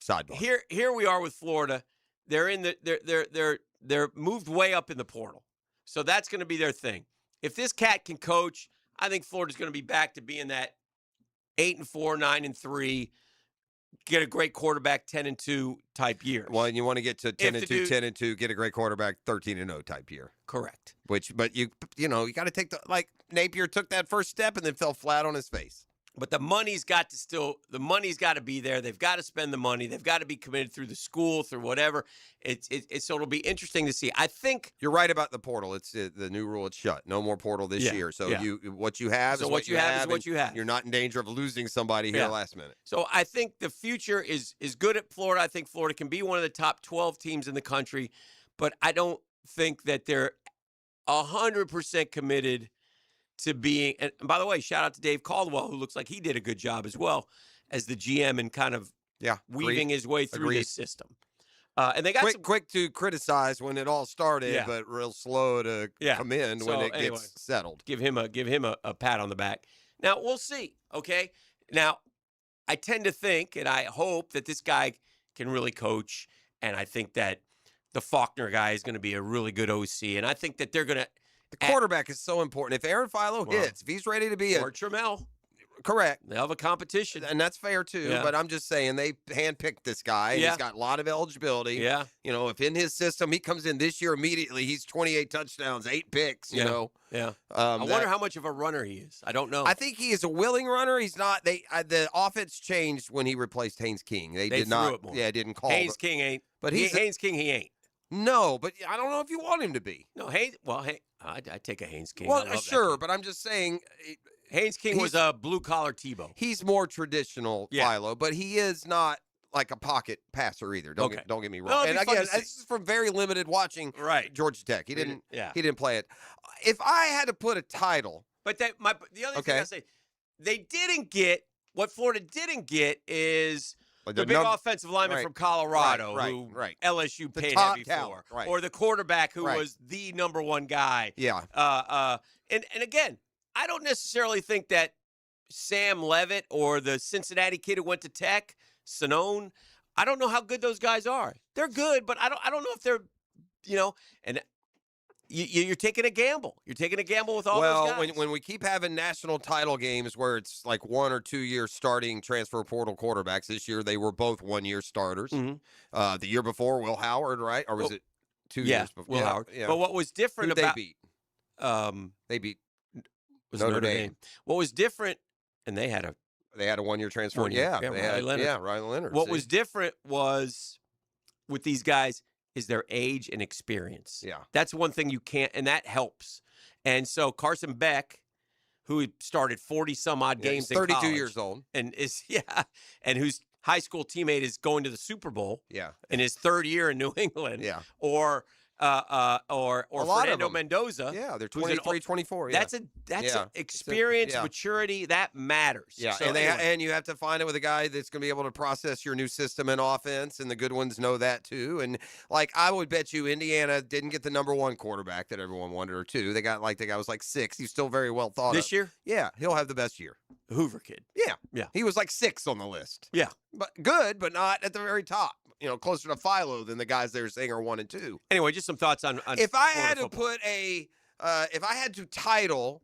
Sidebar. here we are with Florida. They're in they're moved way up in the portal. So that's going to be their thing. If this cat can coach, I think Florida's going to be back to being that 8-4, 9-3, get a great quarterback, 10-2 type year. Well, and you want to get to 10-2, dude- 10-2, get a great quarterback, 13-0 type year. Correct. But you got to take Napier took that first step and then fell flat on his face. But the money's got to be there. They've got to spend the money. They've got to be committed through the school, through whatever. So it'll be interesting to see. I think you're right about the portal. It's the new rule. It's shut. No more portal this Yeah, year. So yeah. what you have So is what you have is and what you have. You're not in danger of losing somebody here Yeah. last minute. So I think the future is good at Florida. I think Florida can be one of the top 12 teams in the country, but I don't think that they're 100% committed to being. And by the way, shout out to Dave Caldwell, who looks like he did a good job as well as the GM and kind of weaving his way through Agreed. this system. And they got quick to criticize when it all started, Yeah. but real slow to commend when So, it anyway, gets settled. Give him a pat on the back. Now we'll see. Okay. Now I tend to think, and I hope that this guy can really coach, and I think that the Faulkner guy is going to be a really good OC, and I think that they're going to. The quarterback is so important. If Aaron Philo Well, hits, if he's ready to be or Trammell. Correct. They'll have a competition. And that's fair too. Yeah. But I'm just saying they handpicked this guy. And Yeah. He's got a lot of eligibility. Yeah. You know, if in his system he comes in this year immediately, he's 28 touchdowns, 8 picks, you know. Yeah. I wonder how much of a runner he is. I don't know. I think he is a willing runner. He's not. The offense changed when he replaced Haynes King. They did threw not. it more. Yeah, didn't call. Haynes King ain't. But Haynes King, he ain't. No, but I don't know if you want him to be. No, Haynes. Well, I'd take a Haynes King. I Well, love that sure, kid. but I'm just saying. Haynes King was a blue collar Tebow. He's more traditional, Philo, but he is not like a pocket passer either. Don't get me wrong. No, it'd and be fun again, to see. this is from very limited watching. Right. Georgia Tech. He He didn't. didn't- yeah. He didn't play it. If I had to put a title, But the other thing Okay. I say, they didn't get what Florida didn't get is Like the big offensive lineman from Colorado who LSU paid heavy for. Right. Or the quarterback who Right. was the number one guy. Yeah. And again, I don't necessarily think that Sam Levitt or the Cincinnati kid who went to Tech, Sonone, I don't know how good those guys are. They're good, but I don't know if they're, and you're taking a gamble. You're taking a gamble with all those guys. When we keep having national title games where it's like 1 or 2 years starting transfer portal quarterbacks, this year they were both 1-year starters. The year before, Will Howard, right? Or was it 2 years before? Will Howard. Yeah. But what was different Who'd about they beat? They beat Notre Dame. What was different, and they had a 1-year transfer. 1 year. Yeah, Riley Leonard. Riley Leonard. What was different was with these guys is their age and experience. Yeah. That's one thing you can't, and that helps. And so Carson Beck, who started 40-some-odd games he's in 32 college, years old. and and whose high school teammate is going to the Super Bowl. Yeah. In his third year in New England. Yeah. Or A lot of Fernando them. Mendoza. Yeah, they're who's an 23, 24. Yeah. That's Yeah. experience, Yeah. maturity, that matters. Yeah, So and anyway. and you have to find it with a guy that's going to be able to process your new system and offense, and the good ones know that too. And like I would bet you, Indiana didn't get the number 1 quarterback that everyone wanted, or 2. They got the guy was like 6. He's still very well thought This of. year? Yeah, he'll have the best year. Hoover kid. Yeah, Yeah. he was like 6 on the list. Yeah. But good, but not at the very top. Closer to Philo than the guys they're saying are 1 and 2. Anyway, just some thoughts on If I Florida had to football. put if I had to title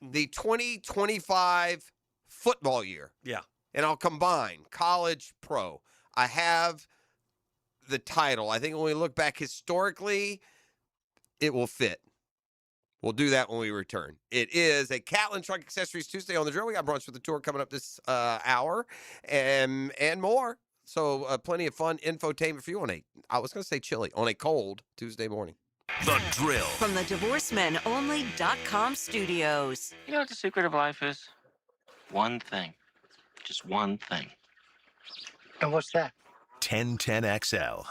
the 2025 football year, Yeah. and I'll combine college, pro, I have the title. I think when we look back historically, it will fit. We'll do that when we return. It is a Catlin Truck Accessories Tuesday on the Drill. We got brunch with the tour coming up this hour and more. So plenty of fun infotainment for you on a cold Tuesday morning. The Drill. From the DivorceMenOnly.com studios. You know what the secret of life is? One thing. Just one thing. And what's that? 1010XL.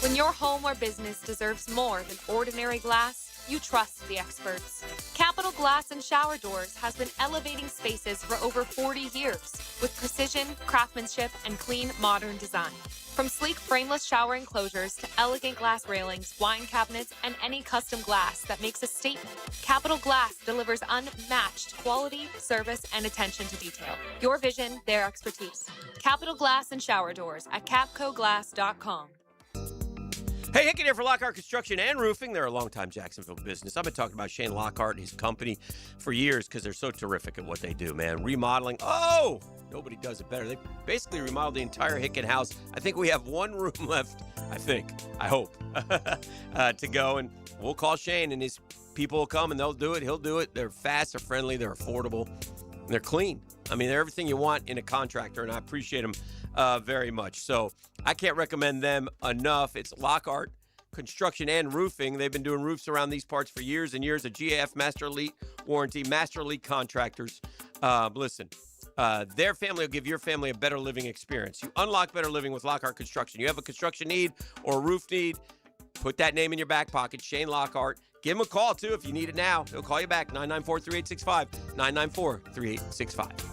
When your home or business deserves more than ordinary glass, you trust the experts. Capital Glass and Shower Doors has been elevating spaces for over 40 years with precision, craftsmanship, and clean, modern design. From sleek frameless shower enclosures to elegant glass railings, wine cabinets, and any custom glass that makes a statement, Capital Glass delivers unmatched quality, service, and attention to detail. Your vision, their expertise. Capital Glass and Shower Doors at capcoglass.com. Hey, Hicken here for Lockhart Construction and Roofing. They're a longtime Jacksonville business. I've been talking about Shane Lockhart and his company for years because they're so terrific at what they do, man. Remodeling. Oh, nobody does it better. They basically remodeled the entire Hicken house. I think we have one room left, I hope, to go. And we'll call Shane and his people will come and they'll do it. He'll do it. They're fast, they're friendly, they're affordable, and they're clean. I mean, they're everything you want in a contractor, and I appreciate them very much. So I can't recommend them enough. It's Lockhart Construction and Roofing. They've been doing roofs around these parts for years and years. A GAF Master Elite warranty, Master Elite contractors. Listen, their family will give your family a better living experience. You unlock better living with Lockhart Construction. You have a construction need or a roof need, put that name in your back pocket, Shane Lockhart. Give him a call, too, if you need it now. He'll call you back, 994-3865, 994-3865.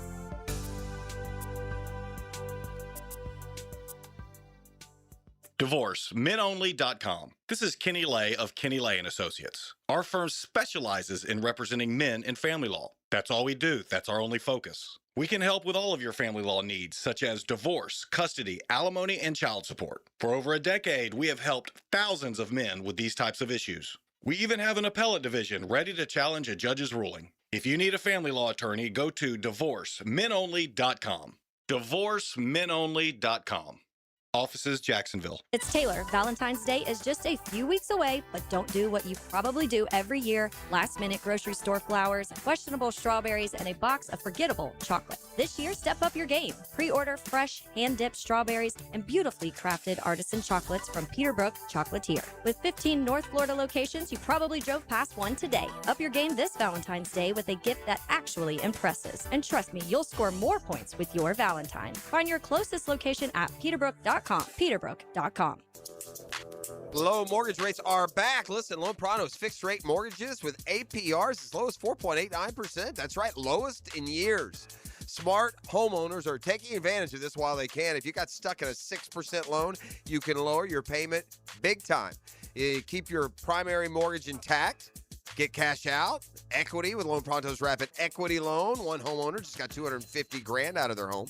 DivorceMenOnly.com. This is Kenny Lay of Kenny Lay & Associates. Our firm specializes in representing men in family law. That's all we do. That's our only focus. We can help with all of your family law needs, such as divorce, custody, alimony, and child support. For over a decade, we have helped thousands of men with these types of issues. We even have an appellate division ready to challenge a judge's ruling. If you need a family law attorney, go to DivorceMenOnly.com. DivorceMenOnly.com. Offices, Jacksonville. It's Taylor. Valentine's Day is just a few weeks away, but don't do what you probably do every year. Last-minute grocery store flowers, questionable strawberries, and a box of forgettable chocolate. This year, step up your game. Pre-order fresh, hand-dipped strawberries and beautifully crafted artisan chocolates from Peterbrook Chocolatier. With 15 North Florida locations, you probably drove past one today. Up your game this Valentine's Day with a gift that actually impresses. And trust me, you'll score more points with your Valentine. Find your closest location at peterbrook.com. Peterbrook.com. Low mortgage rates are back. Listen, Loan Pronto's fixed rate mortgages with APRs as low as 4.89%. That's right, lowest in years. Smart homeowners are taking advantage of this while they can. If you got stuck in a 6% loan, you can lower your payment big time. You keep your primary mortgage intact. Get cash out, equity with Loan Pronto's Rapid Equity Loan. One homeowner just got $250,000 out of their home.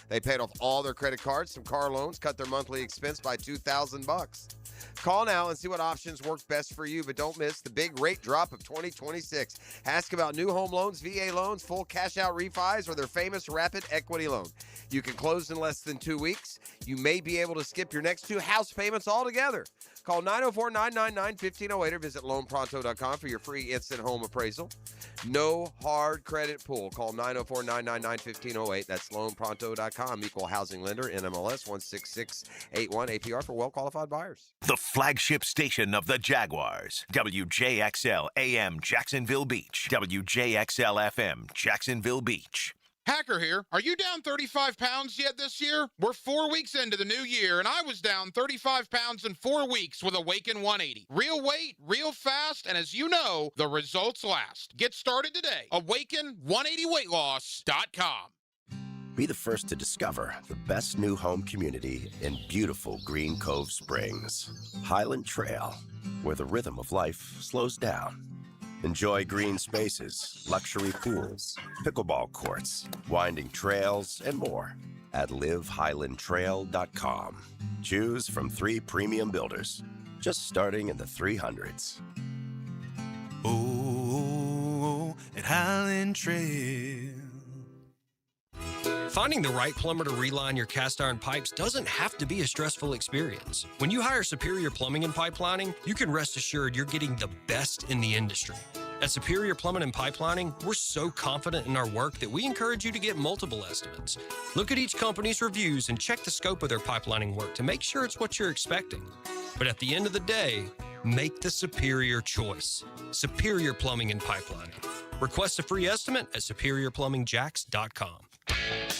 They paid off all their credit cards, some car loans, cut their monthly expense by $2,000. Call now and see what options work best for you, but don't miss the big rate drop of 2026. Ask about new home loans, VA loans, full cash out refis, or their famous Rapid Equity Loan. You can close in less than 2 weeks. You may be able to skip your next 2 house payments altogether. Call 904-999-1508 or visit loanpronto.com for your free instant home appraisal. No hard credit pull. Call 904-999-1508. That's loanpronto.com. Equal housing lender, NMLS 16681, APR for well-qualified buyers. The flagship station of the Jaguars. WJXL AM Jacksonville Beach. WJXL FM Jacksonville Beach. Hacker here. Are you down 35 pounds yet this year? We're 4 weeks into the new year, and I was down 35 pounds in 4 weeks with Awaken 180. Real weight, real fast, and as you know, the results last. Get started today. Awaken180weightloss.com. Be the first to discover the best new home community in beautiful Green Cove Springs. Highland Trail, where the rhythm of life slows down. Enjoy green spaces, luxury pools, pickleball courts, winding trails, and more at livehighlandtrail.com. Choose from 3 premium builders, just starting in the 300s. Oh, at Highland Trail. Finding the right plumber to reline your cast iron pipes doesn't have to be a stressful experience. When you hire Superior Plumbing and Pipelining, you can rest assured you're getting the best in the industry. At Superior Plumbing and Pipelining, we're so confident in our work that we encourage you to get multiple estimates. Look at each company's reviews and check the scope of their pipelining work to make sure it's what you're expecting. But at the end of the day, make the superior choice. Superior Plumbing and Pipelining. Request a free estimate at superiorplumbingjacks.com.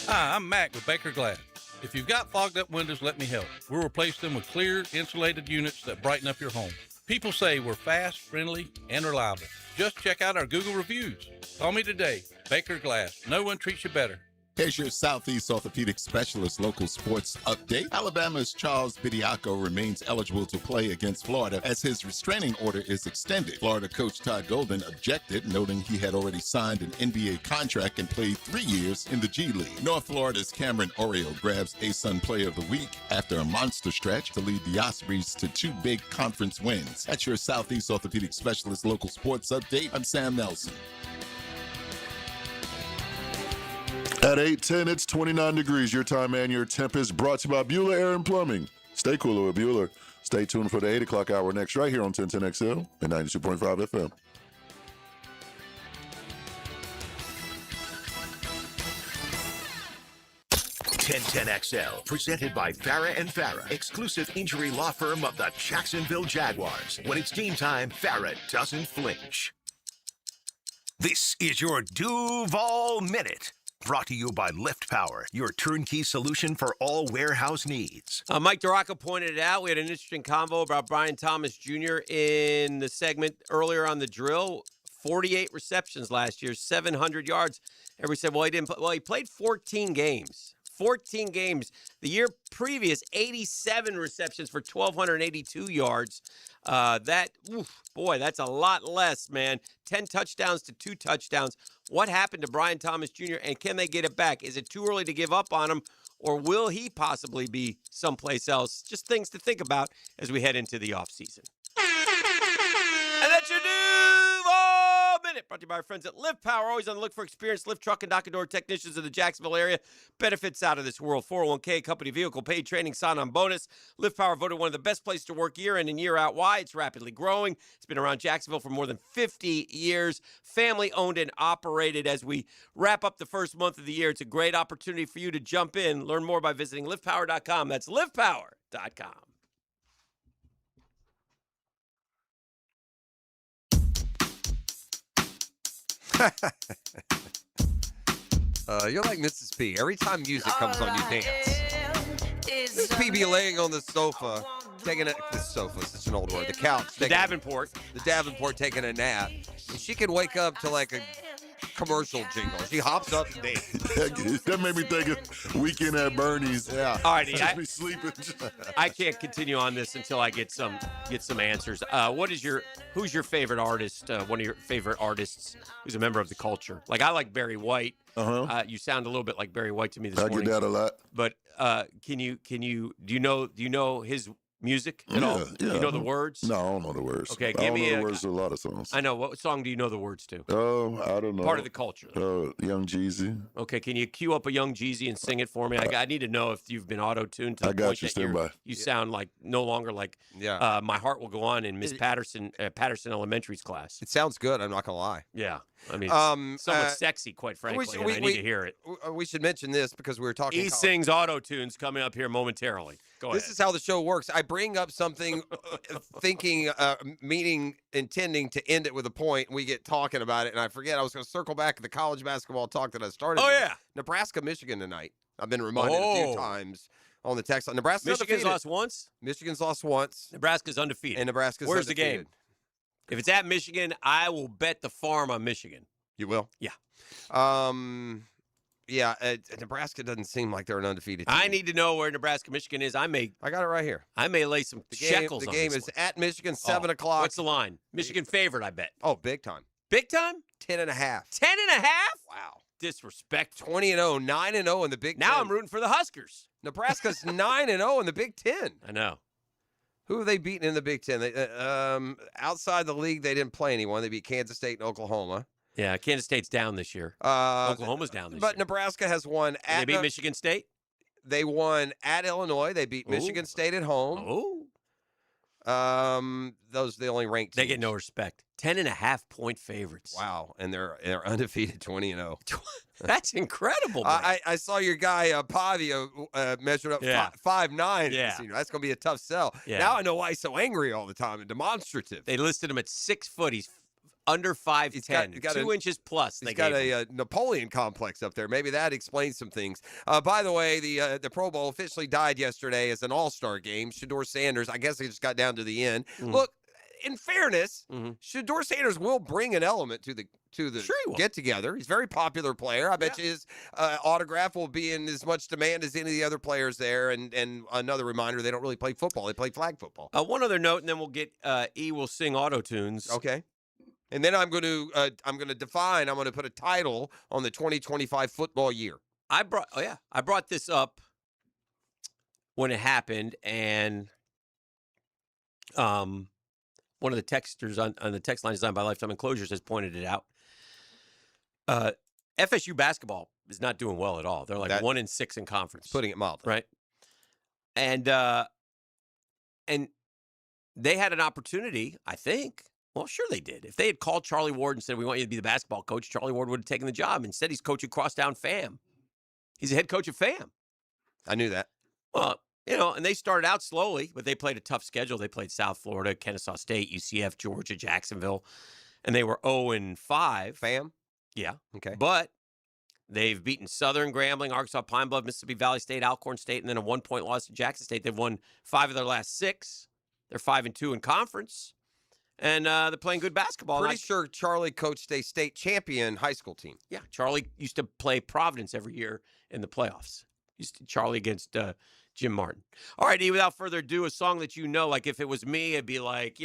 Hi, I'm Mac with Baker Glass. If you've got fogged up windows, let me help. We'll replace them with clear, insulated units that brighten up your home. People say we're fast, friendly, and reliable. Just check out our Google reviews. Call me today. Baker Glass. No one treats you better. Here's your Southeast Orthopedic Specialist local sports update. Alabama's Charles Bediako remains eligible to play against Florida as his restraining order is extended. Florida coach Todd Golden objected, noting he had already signed an NBA contract and played 3 years in the G League. North Florida's Cameron Oriole grabs ASUN Player of the Week after a monster stretch to lead the Ospreys to 2 big conference wins. That's your Southeast Orthopedic Specialist local sports update. I'm Sam Nelson. At 8:10, it's 29 degrees. Your time and your temp is brought to you by Bueller Air and Plumbing. Stay cooler with Bueller. Stay tuned for the 8 o'clock hour next, right here on 1010XL and 92.5 FM. XL, presented by Farah and Farah, exclusive injury law firm of the Jacksonville Jaguars. When it's game time, Farah doesn't flinch. This is your Duval Minute. Brought to you by Lift Power, your turnkey solution for all warehouse needs. Mike DeRocca pointed it out. We had an interesting convo about Brian Thomas Jr. in the segment earlier on the drill. 48 receptions last year, 700 yards. Everybody said, well, he didn't play. Well, he played 14 games. 14 games. The year previous, 87 receptions for 1,282 yards. That's a lot less, man. 10 touchdowns to 2 touchdowns. What happened to Brian Thomas Jr., and can they get it back? Is it too early to give up on him, or will he possibly be someplace else? Just things to think about as we head into the offseason. And that's your Duval Minute, brought to you by our friends at Lift Power. Always on the look for experienced lift truck and dock and door technicians in the Jacksonville area. Benefits out of this world. 401k, company vehicle, paid training, sign-on bonus. Lift Power voted one of the best places to work year in and year out. Why? It's rapidly growing. It's been around Jacksonville for more than 50 years. Family-owned and operated. As we wrap up the first month of the year, it's a great opportunity for you to jump in. Learn more by visiting liftpower.com. That's liftpower.com. You're like Mrs. P. Every time music comes on, you dance. Mrs. P be laying on the sofa, taking a the sofa. Such an old word. The couch. The Davenport. The Davenport taking a nap. And she could wake up to like a commercial jingle. She hops up and That made me think of Weekend at Bernie's. Yeah. All righty. Just be sleeping. I can't continue on this until I get some answers. Who's your favorite artist? One of your favorite artists who's a member of the culture? Like I like Barry White. You sound a little bit like Barry White to me this morning. I get that a lot. But do you know his music at all? Yeah. Do you know the words? No, I don't know the words. Okay, I give don't me know the words to a lot of songs. I know. What song do you know the words to? Oh, I don't know. Part of the culture. Young Jeezy. Okay, can you cue up a Young Jeezy and sing it for me? I need to know if you've been auto-tuned to the I got point you, that stand by. you sound like no longer like My Heart Will Go On in Miss Patterson Elementary's class. It sounds good. I'm not gonna lie. Yeah, I mean, somewhat sexy, quite frankly. I need to hear it. We should mention this because we were talking. He sings auto-tunes coming up here momentarily. Go ahead. This is how the show works. I bring up something, intending to end it with a point. We get talking about it, and I forget. I was going to circle back to the college basketball talk that I started. Oh, with. yeah. Nebraska, Michigan tonight. I've been reminded a few times on the text line. Nebraska's Michigan's undefeated. lost once? Michigan's lost once. Nebraska's undefeated. And Nebraska's Where's undefeated. the game? If it's at Michigan, I will bet the farm on Michigan. You will? Yeah. Nebraska doesn't seem like they're an undefeated team. I need to know where Nebraska, Michigan is. I got it right here. I may lay some shekels The on game this is at Michigan, 7 o'clock. What's the line? Michigan favorite, I bet. Oh, big time. Big time? 10.5. 10.5? Wow. Disrespect. 20-0, 9-0 in the Big Ten. Now I'm rooting for the Huskers. Nebraska's 9-0 in the Big Ten. I know. Who have they beaten in the Big Ten? They, outside the league, they didn't play anyone. They beat Kansas State and Oklahoma. Yeah, Kansas State's down this year. Oklahoma's down this year. But Nebraska has won at... They beat Michigan State? They won at Illinois. They beat Michigan State at home. Those are the only ranked teams. They get no respect. 10.5-point favorites. Wow, and they're undefeated 20-0. That's incredible. I saw your guy Pavia measured up 5'9". Yeah. That's going to be a tough sell. Yeah. Now I know why he's so angry all the time and demonstrative. They listed him at 6 foot. He's under 5'10", 2 inches plus. He's got a Napoleon complex up there. Maybe that explains some things. By the way, the Pro Bowl officially died yesterday as an all-star game. Shedeur Sanders, I guess he just got down to the end. Look, in fairness, Shedeur Sanders will bring an element to the get-together. He's a very popular player. I bet you his autograph will be in as much demand as any of the other players there. And another reminder, they don't really play football. They play flag football. One other note, and then we'll get E will sing auto-tunes. Okay. And then I'm going to put a title on the 2025 football year. I brought this up when it happened, and one of the texters on the text line designed by Lifetime Enclosures has pointed it out. FSU basketball is not doing well at all. They're like 1-6 in conference. Putting it mildly. Right. And they had an opportunity, I think. Well, sure they did. If they had called Charlie Ward and said, we want you to be the basketball coach, Charlie Ward would have taken the job. Instead, he's coaching Crosstown FAM. He's the head coach of FAM. I knew that. Well, and they started out slowly, but they played a tough schedule. They played South Florida, Kennesaw State, UCF, Georgia, Jacksonville, and they were 0-5. FAM? Yeah. Okay. But they've beaten Southern, Grambling, Arkansas, Pine Bluff, Mississippi Valley State, Alcorn State, and then a 1-point loss to Jackson State. They've won 5 of their last 6. They're 5-2 in conference. And they're playing good basketball. Pretty sure Charlie coached a state champion high school team. Yeah, Charlie used to play Providence every year in the playoffs. Charlie against Jim Martin. All right, E, without further ado, a song that you know, like if it was me, it'd be like,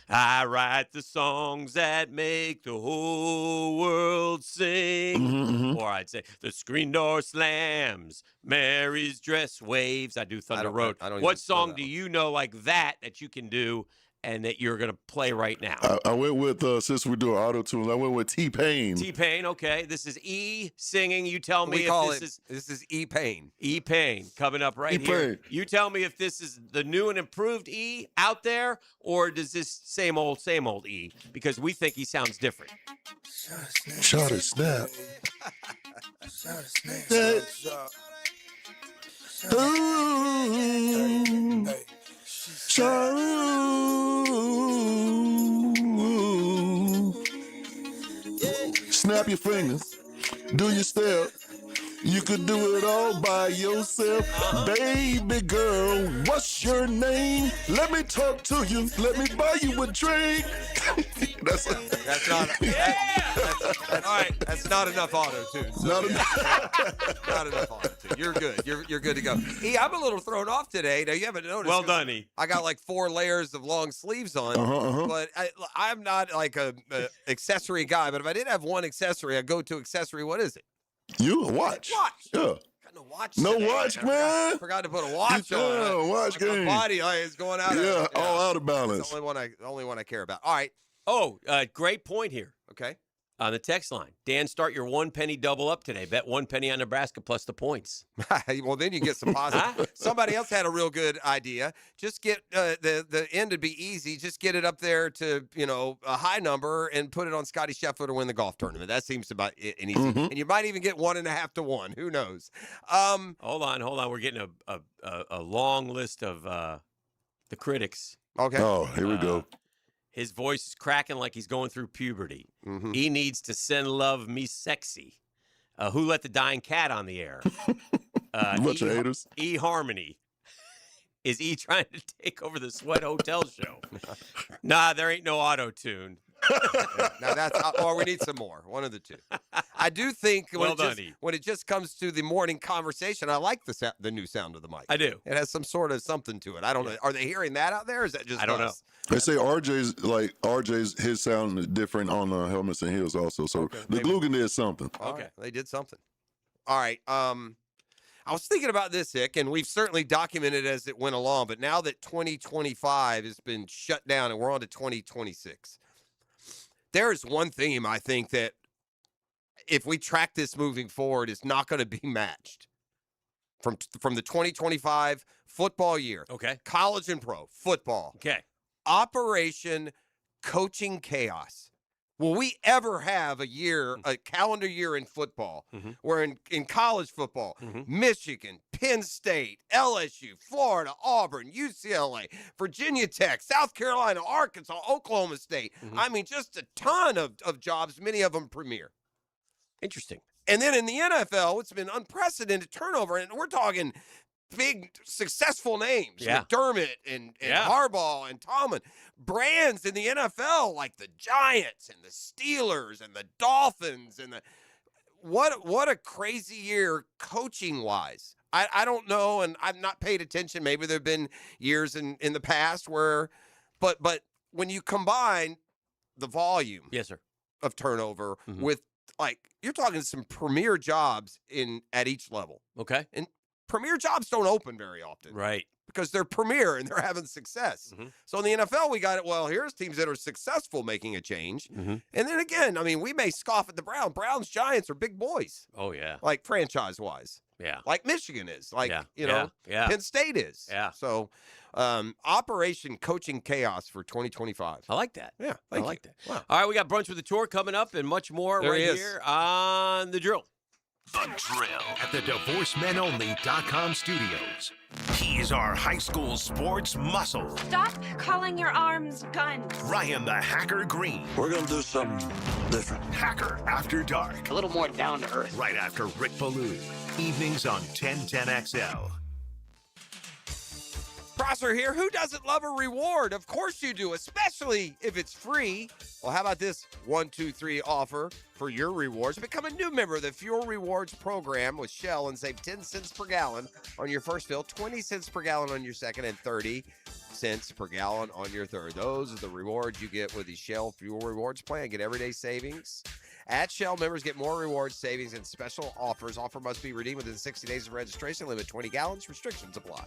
I write the songs that make the whole world sing. Or I'd say, the screen door slams, Mary's dress waves. I do Thunder Road. What song do you know like that you can do and that you're going to play right now? I went with, since we're doing auto-tunes, I went with T-Pain. T-Pain, okay. This is E singing. You tell me this is E-Pain. E-Pain coming up right here. You tell me if this is the new and improved E out there, or does this same old E? Because we think he sounds different. Shot a snap. Snap your fingers, do your step, You could do it all by yourself. Baby girl, what's your name? Let me talk to you. Let me buy you a drink. That's not. All right. That's not enough auto-tune. So Not enough. Not enough auto-tune. You're good. You're good to go. I'm a little thrown off today. Now you haven't noticed. Well done, E. I got like 4 layers of long sleeves on, but I'm not like a accessory guy. But if I did have one accessory, I go to accessory. What is it? You a watch. Watch. Yeah. Got no watch. No today. watch, man. Forgot to put a watch on. Yeah, watch My game. body is going out. Yeah, of, all out of It's balance. the only one I care about. All right. Oh, great point here. Okay. On the text line. Dan, start your 1 penny double up today. Bet 1 penny on Nebraska plus the points. Well, then you get some positive. Somebody else had a real good idea. Just get the end would be easy. Just get it up there to a high number and put it on Scotty Scheffler to win the golf tournament. That seems about an easy. And you might even get 1.5 to 1. Who knows? Hold on. We're getting a long list of the critics. Okay. Oh, here we go. His voice is cracking like he's going through puberty. He needs to send love me sexy. Who let the dying cat on the air? Bunch of haters. eHarmony. Is E trying to take over the Sweat Hotel show? Nah, there ain't no auto-tune. Now that's or we need some more. One of the two. I do think when, when it just comes to the morning conversation, I like the new sound of the mic. I do. It has some sort of something to it. I don't know. Are they hearing that out there? Or is that just I don't know. They say RJ's his sound is different on Helmets and Heels also. So the Glugan did something. Okay, they did something. All right. I was thinking about this, Hick, and we've certainly documented as it went along. But now that 2025 has been shut down and we're on to 2026, there is one theme I think that if we track this moving forward is not going to be matched from the 2025 football year. Okay. College and pro football. Okay. Operation Coaching Chaos. Will we ever have a calendar year in football where in college football, Michigan, Penn State, LSU, Florida, Auburn, UCLA, Virginia Tech, South Carolina, Arkansas, Oklahoma State. I mean, just a ton of jobs, many of them premier. Interesting. And then in the NFL, it's been unprecedented turnover, and we're talking big, successful names. Yeah. McDermott and Harbaugh and Tomlin. Brands in the NFL like the Giants and the Steelers and the Dolphins and what a crazy year coaching-wise. I don't know, and I've not paid attention. Maybe there have been years in the past where but when you combine the volume of turnover with, like, you're talking some premier jobs at each level. Okay. And premier jobs don't open very often. Right. Because they're premier and they're having success. So in the NFL, we got it. Well, here's teams that are successful making a change. And then again, I mean, we may scoff at the Browns. Browns, Giants are big boys. Oh, yeah. Like franchise-wise. Yeah. Like Michigan is. Like, Yeah. Penn State is. Yeah. So Operation Coaching Chaos for 2025. I like that. Yeah. I like that. Wow. All right, we got Brunch with the Tour coming up and much more There right he is. here on The Drill. The Drill at the DivorceMenOnly.com studios. He's our high school sports muscle, Stop calling your arms guns. Ryan the Hacker Green. We're going to do something different. Hacker After Dark. A little more down to earth. Right after Rick Ballou. Evenings on 1010XL. Prosser here. Who doesn't love a reward? Of course you do, especially if it's free. Well, how about this 1, 2, 3 offer for your rewards? Become a new member of the Fuel Rewards program with Shell and save 10 cents per gallon on your first fill, 20 cents per gallon on your second, and 30 cents per gallon on your third. Those are the rewards you get with the Shell Fuel Rewards plan. Get everyday savings. At Shell, members get more rewards, savings, and special offers. Offer must be redeemed within 60 days of registration. Limit 20 gallons. Restrictions apply.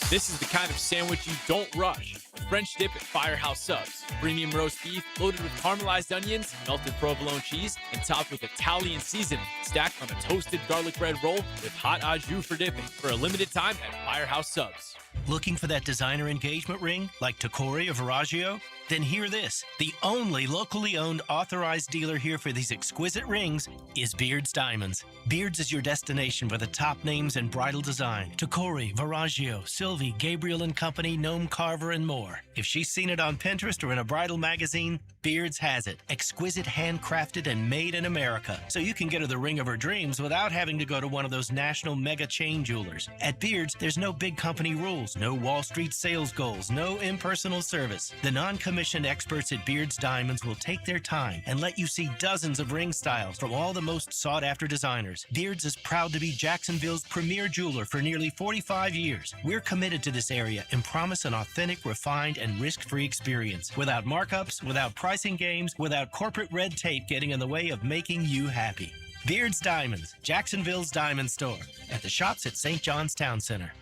This is the kind of sandwich you don't rush. French dip at Firehouse Subs. Premium roast beef loaded with caramelized onions, melted provolone cheese, and topped with Italian seasoning. Stacked on a toasted garlic bread roll with hot au jus for dipping. For a limited time at Firehouse Subs. Looking for that designer engagement ring like Tacori or Verragio? Then hear this. The only locally owned authorized dealer here for these exquisite rings is Beards Diamonds. Beards is your destination for the top names in bridal design. Tacori, Viraggio, Sylvie, Gabriel & Company, Gnome Carver, and more. If she's seen it on Pinterest or in a bridal magazine, Beards has it. Exquisite, handcrafted, and made in America. So you can get her the ring of her dreams without having to go to one of those national mega chain jewelers. At Beards, there's no big company rules, no Wall Street sales goals, no impersonal service. The non-commissioned experts at Beards Diamonds will take their time and let you see dozens of ring styles from all the most sought-after designers. Beards is proud to be Jacksonville's premier jeweler for nearly 45 years. We're committed to this area and promise an authentic, refined, and risk-free experience. Without markups, without pricing games, without corporate red tape getting in the way of making you happy. Beards Diamonds, Jacksonville's diamond store. At the shops at St. John's Town Center.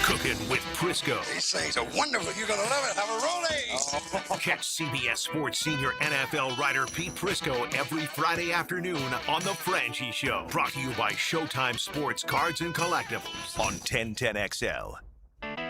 Cooking with Prisco. These things are wonderful. You're going to love it. Have a roll. Catch CBS Sports senior NFL writer Pete Prisco every Friday afternoon on The Franchi Show. Brought to you by Showtime Sports Cards and Collectibles on 1010XL.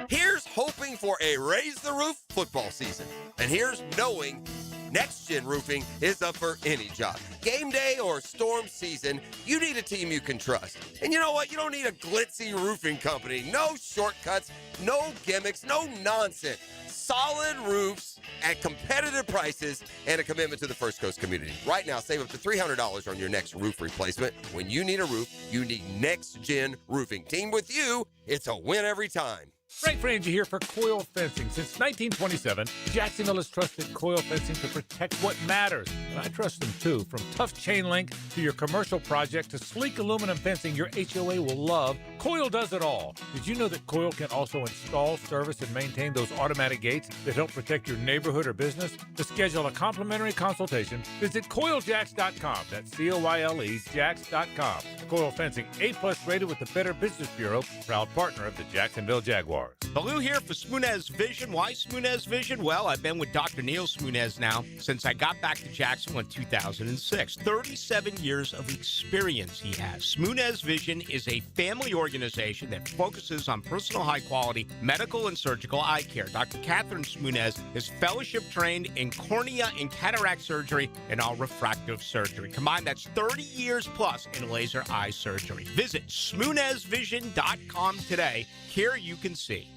Here's hoping for a Raise the Roof football season. And here's knowing Next Gen Roofing is up for any job. Game day or storm season, you need a team you can trust. And you know what? You don't need a glitzy roofing company. No shortcuts, no gimmicks, no nonsense. Solid roofs at competitive prices and a commitment to the First Coast community. Right now, save up to $300 on your next roof replacement. When you need a roof, you need Next Gen Roofing. Team with you, it's a win every time. Frank Frangie here for Coil Fencing. Since 1927, Jacksonville has trusted Coil Fencing to protect what matters. And I trust them too. From tough chain link to your commercial project to sleek aluminum fencing your HOA will love, Coil does it all. Did you know that Coil can also install, service, and maintain those automatic gates that help protect your neighborhood or business? To schedule a complimentary consultation, visit CoilJacks.com. That's COYLE Jacks.com. Coil Fencing, A+ rated with the Better Business Bureau, proud partner of the Jacksonville Jaguars. Baloo here for Smoonez Vision. Why Smoonez Vision? Well, I've been with Dr. Neil Smoonez now since I got back to Jacksonville in 2006. 37 years of experience he has. Smoonez Vision is a family organization that focuses on personal high-quality medical and surgical eye care. Dr. Catherine Smoonez is fellowship trained in cornea and cataract surgery and all refractive surgery. Combined, that's 30 years plus in laser eye surgery. Visit SmoonezVision.com today. Here you can see.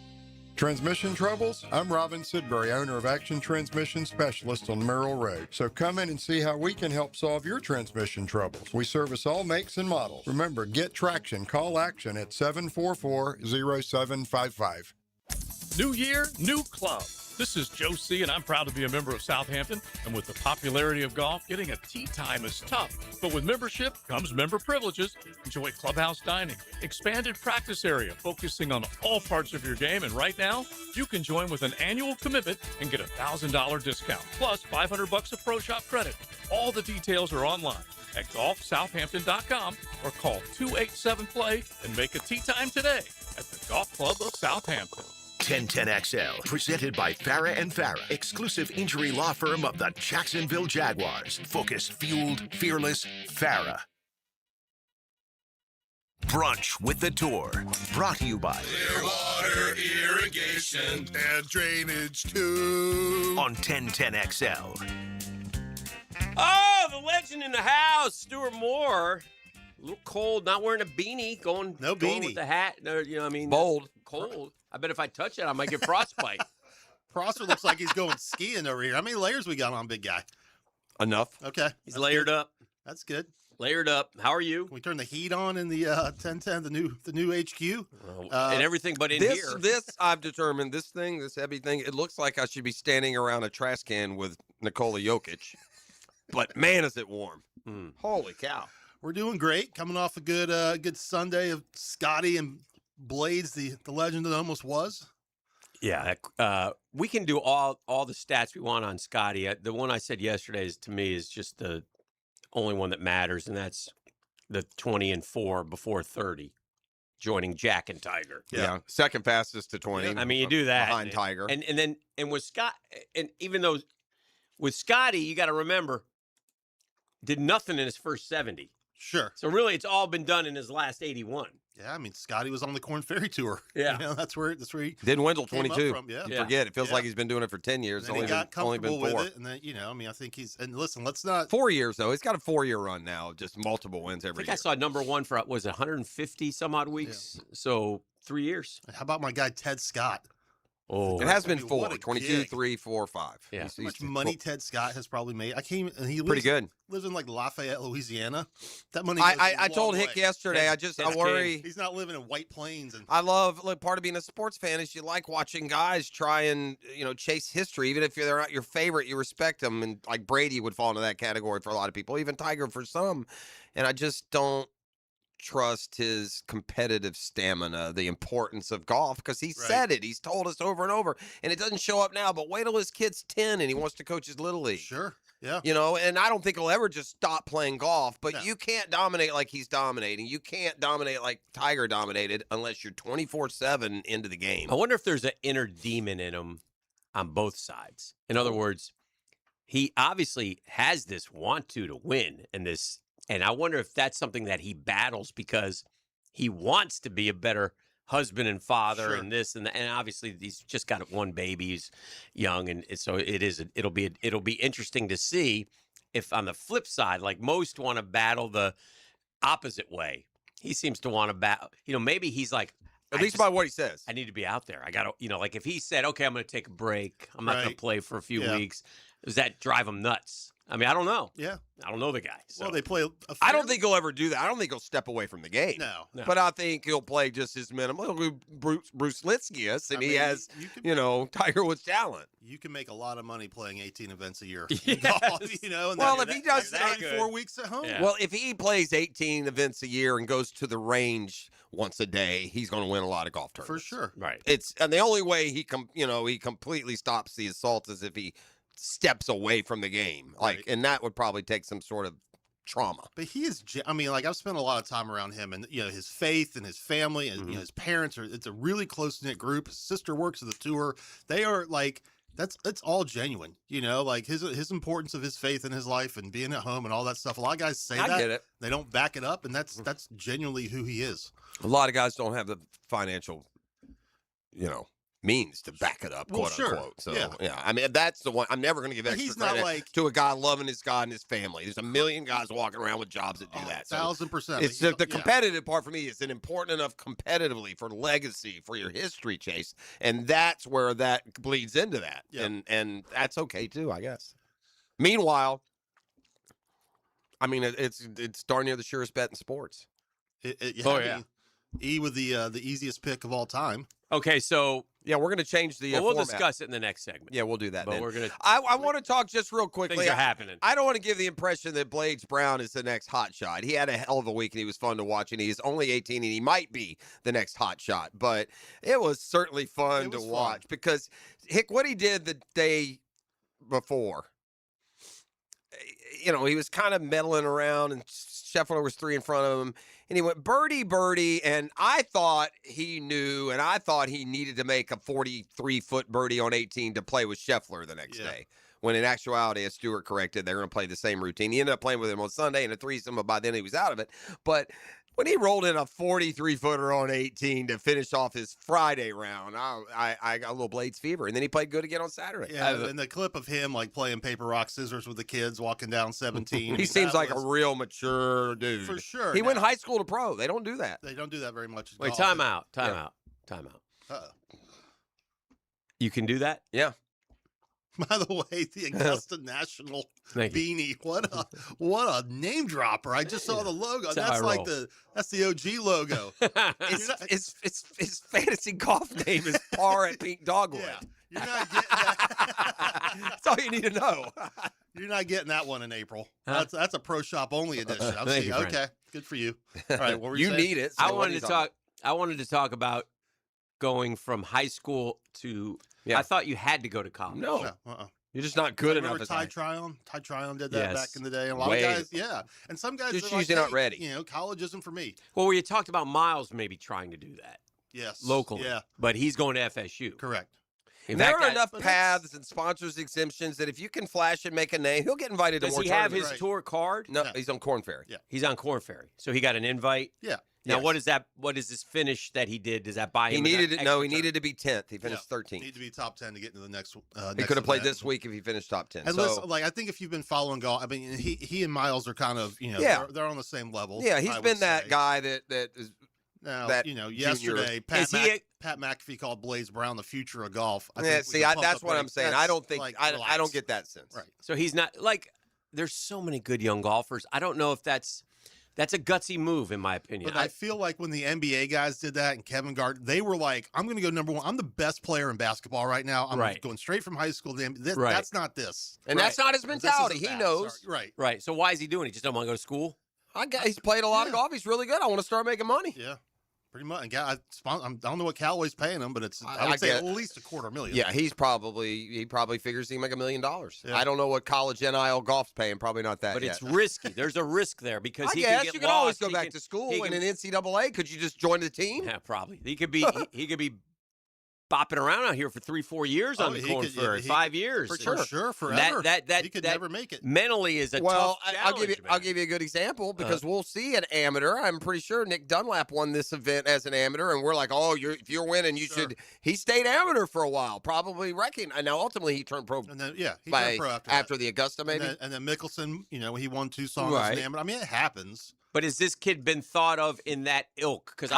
Transmission troubles? I'm Robin Sidbury, owner of Action Transmission Specialist on Merrill Road. So come in and see how we can help solve your transmission troubles. We service all makes and models. Remember, get traction. Call Action at 744-0755. New year, new club. This is Joe C., and I'm proud to be a member of Southampton. And with the popularity of golf, getting a tee time is tough. But with membership comes member privileges. Enjoy clubhouse dining, expanded practice area, focusing on all parts of your game. And right now, you can join with an annual commitment and get a $1,000 discount, plus $500 of Pro Shop credit. All the details are online at golfsouthampton.com or call 287-PLAY and make a tee time today at the Golf Club of Southampton. 1010XL, presented by Farah and Farah, exclusive injury law firm of the Jacksonville Jaguars. Focused, fueled, fearless, Farah. Brunch with the Tour, brought to you by Clearwater Irrigation and Drainage too. On 1010XL. Oh, the legend in the house, Stuart Moore. A little cold, not wearing a beanie, going beanie with the hat. No, you know, what I mean, bold, cold. I bet if I touch it, I might get frostbite. Prosser looks like he's going skiing over here. How many layers we got on, big guy? Enough. Okay, he's layered up. That's good. Layered up. How are you? Can we turn the heat on in the 1010, the new HQ, and everything but in this, here. This I've determined. This heavy thing. It looks like I should be standing around a trash can with Nikola Jokic, but man, is it warm! Holy cow! We're doing great. Coming off a good Sunday of Scotty and Blades, the legend that almost was. Yeah, we can do all the stats we want on Scotty. The one I said yesterday to me is just the only one that matters, and that's the 20-4 before 30, joining Jack and Tiger. Yeah, second fastest to 20. Yeah, I mean, you do that behind Tiger, and with Scott, and even though with Scotty, you got to remember, did nothing in his first 70. Sure. So really, it's all been done in his last 81. Yeah, I mean, Scotty was on the Corn Ferry Tour. Yeah. You know, that's where he Didn't Wendell came up 22. from. Yeah. You forget. It feels like he's been doing it for 10 years. And then he got only been comfortable 4. with it, and then I mean, I think he's. And listen, let's not. 4 years though. He's got a 4-year run now, of just multiple wins I every think year. I saw number 1 for, was it 150 some odd weeks? So 3 years. How about my guy Ted Scott? Oh, it has been I mean, 4, what a 22, gig. 3, 4, 5. Yeah. How much money Ted Scott has probably made? I came and he lives, Pretty good. Lives in like Lafayette, Louisiana. That money. I told Hick yesterday. I worry. He's not living in White Plains. And I love, look, part of being a sports fan is you like watching guys try and, chase history. Even if they're not your favorite, you respect them. And like Brady would fall into that category for a lot of people, even Tiger for some. And I just don't trust his competitive stamina, the importance of golf, because he said it. He's told us over and over. And it doesn't show up now, but wait till his kid's 10 and he wants to coach his little league. Sure. Yeah. And I don't think he'll ever just stop playing golf, but you can't dominate like he's dominating. You can't dominate like Tiger dominated unless you're 24/7 into the game. I wonder if there's an inner demon in him on both sides. In other words, he obviously has this want to win and I wonder if that's something that he battles because he wants to be a better husband and father and this and that. And obviously he's just got one baby, he's young, and so it'll be interesting to see if on the flip side, like most want to battle the opposite way. He seems to want to battle, maybe he's like, at least by what he says. I need to be out there. I got to, like if he said, okay, I'm going to take a break, I'm not going to play for a few weeks, does that drive him nuts? I mean, I don't know. Yeah. I don't know the guy. So. Well, they play. I don't think he'll ever do that. I don't think he'll step away from the game. No. But I think he'll play just his minimum. Bruce Litskius, and he has, Tiger Woods talent. You can make a lot of money playing 18 events a year. Yes. Golf, and well, if he does 94 weeks at home. Yeah. Well, if he plays 18 events a year and goes to the range once a day, he's going to win a lot of golf tournaments. For sure. Right. And the only way he completely stops the assault is if he steps away from the game. And that would probably take some sort of trauma. But he is, I mean, like I've spent a lot of time around him and, his faith and his family and, his parents it's a really close-knit group. His sister works at the tour. They are like, it's all genuine, like his importance of his faith in his life and being at home and all that stuff. A lot of guys say that. I get it. They don't back it up. And that's genuinely who he is. A lot of guys don't have the financial, means to back it up, quote unquote. So yeah, I mean that's the one. I'm never going to give extra credit to a guy loving his God and his family. There's a million guys walking around with jobs that do that. So 1,000%. it's the competitive part for me. Is it important enough competitively for legacy, for your history, Chase? And that's where that bleeds into that. Yeah. And that's okay too, I guess. Meanwhile, I mean it's darn near the surest bet in sports. E with the easiest pick of all time. Okay, so yeah, we're going to change the. we'll format. discuss it in the next segment. Yeah, we'll do that. But then. we're gonna. I want to talk just real quickly. Things are happening. I don't want to give the impression that Blades Brown is the next hot shot. He had a hell of a week and he was fun to watch. And he's only 18 and he might be the next hot shot. But it was certainly fun to watch because Hick, what he did the day before. He was kind of meddling around, and Scheffler was 3 in front of him, and he went birdie, and I thought he knew, and I thought he needed to make a 43-foot birdie on 18 to play with Scheffler the next day. When in actuality, as Stewart corrected, they're going to play the same routine. He ended up playing with him on Sunday in a threesome, but by then he was out of it. But when he rolled in a 43-footer on 18 to finish off his Friday round, I got a little Blades fever. And then he played good again on Saturday. Yeah, and the clip of him like playing paper, rock, scissors with the kids walking down 17. He seems like a real mature dude. For sure. He went high school to pro. They don't do that. They don't do that very much. Wait, time out. You can do that? Yeah. By the way, the Augusta National beanie. What a name dropper! I just saw the logo. That's like that's the OG logo. His fantasy golf name is Par at Pink Dogwood. Yeah, you're not getting that. That's all you need to know. You're not getting that one in April. That's a pro shop only edition. I'm seeing. Okay, good for you. All right, what were you saying? Need it. So I wanted to talk about going from high school to. Yeah. I thought you had to go to college. No. You're just not good enough. Remember Ty Tryon? Ty Tryon did that back in the day. A lot of guys, and some guys just are usually not ready. College isn't for me. Well, you talked about Miles maybe trying to do that. Yes. Locally. Yeah. But he's going to FSU. Correct. There are enough paths and sponsors exemptions that if you can flash and make a name, he'll get invited to more tournaments. Does he have his Right. tour card? No, he's on Corn Ferry. Yeah. He's on Corn Ferry. So he got an invite? Yeah. Now, Yes. what is this finish that he did? Does that buy him? He needed an it. No, he extra needed to be 10th. He finished 13th. Need to be top 10 to get into the next. He could have played this week if he finished top 10. And So, listen, like I think if you've been following golf, I mean, he and Miles are kind of they're on the same level. yeah, he's I would been that say. guy that is Now, that yesterday junior. Pat McAfee called Blaze Brown the future of golf. I Yeah, think we see, can pump that's up what the I'm brakes. saying. That's, I don't think like, I relax. don't get that sense. Right. So he's not like. There's so many good young golfers. I don't know if that's a gutsy move, in my opinion. But I feel like when the NBA guys did that and Kevin Garnett, they were like, I'm going to go number one. I'm the best player in basketball right now. I'm Right. going straight from high school to the NBA. Right. That's not this. And that's not his This isn't mentality. He that. knows. Sorry. Right. Right. So why is he doing it? He just don't want to go to school? He's played a lot of golf. He's really good. I want to start making money. Yeah. Pretty much. And I don't know what Callaway's paying him, but it's I I would say get- at least $250,000. Yeah, he probably figures he make $1 million. Yeah. I don't know what college NIL golf's paying. Probably not that But yet. it's risky. There's a risk there because I he guess can get you can always lost. go He back can- to school he in can- an NCAA. Could you just join the team? Yeah, probably. He could be he could be bopping around out here for 3-4 years on the he Corn could- yeah, Ferry. he 5 could- years. for sure, forever. That He could that never make it. Mentally is a Well, tough I'll give you challenge, I'll give you a good example because we'll see an amateur. I'm pretty sure Nick Dunlap won this event as an amateur, and we're like, oh, if you're winning, you should. He stayed amateur for a while, probably wrecking. And now ultimately he turned pro. And then he by, turned pro after the Augusta, maybe. And then Mickelson, he won 2 songs Right. as an amateur. I mean, it happens. But has this kid been thought of in that ilk? Because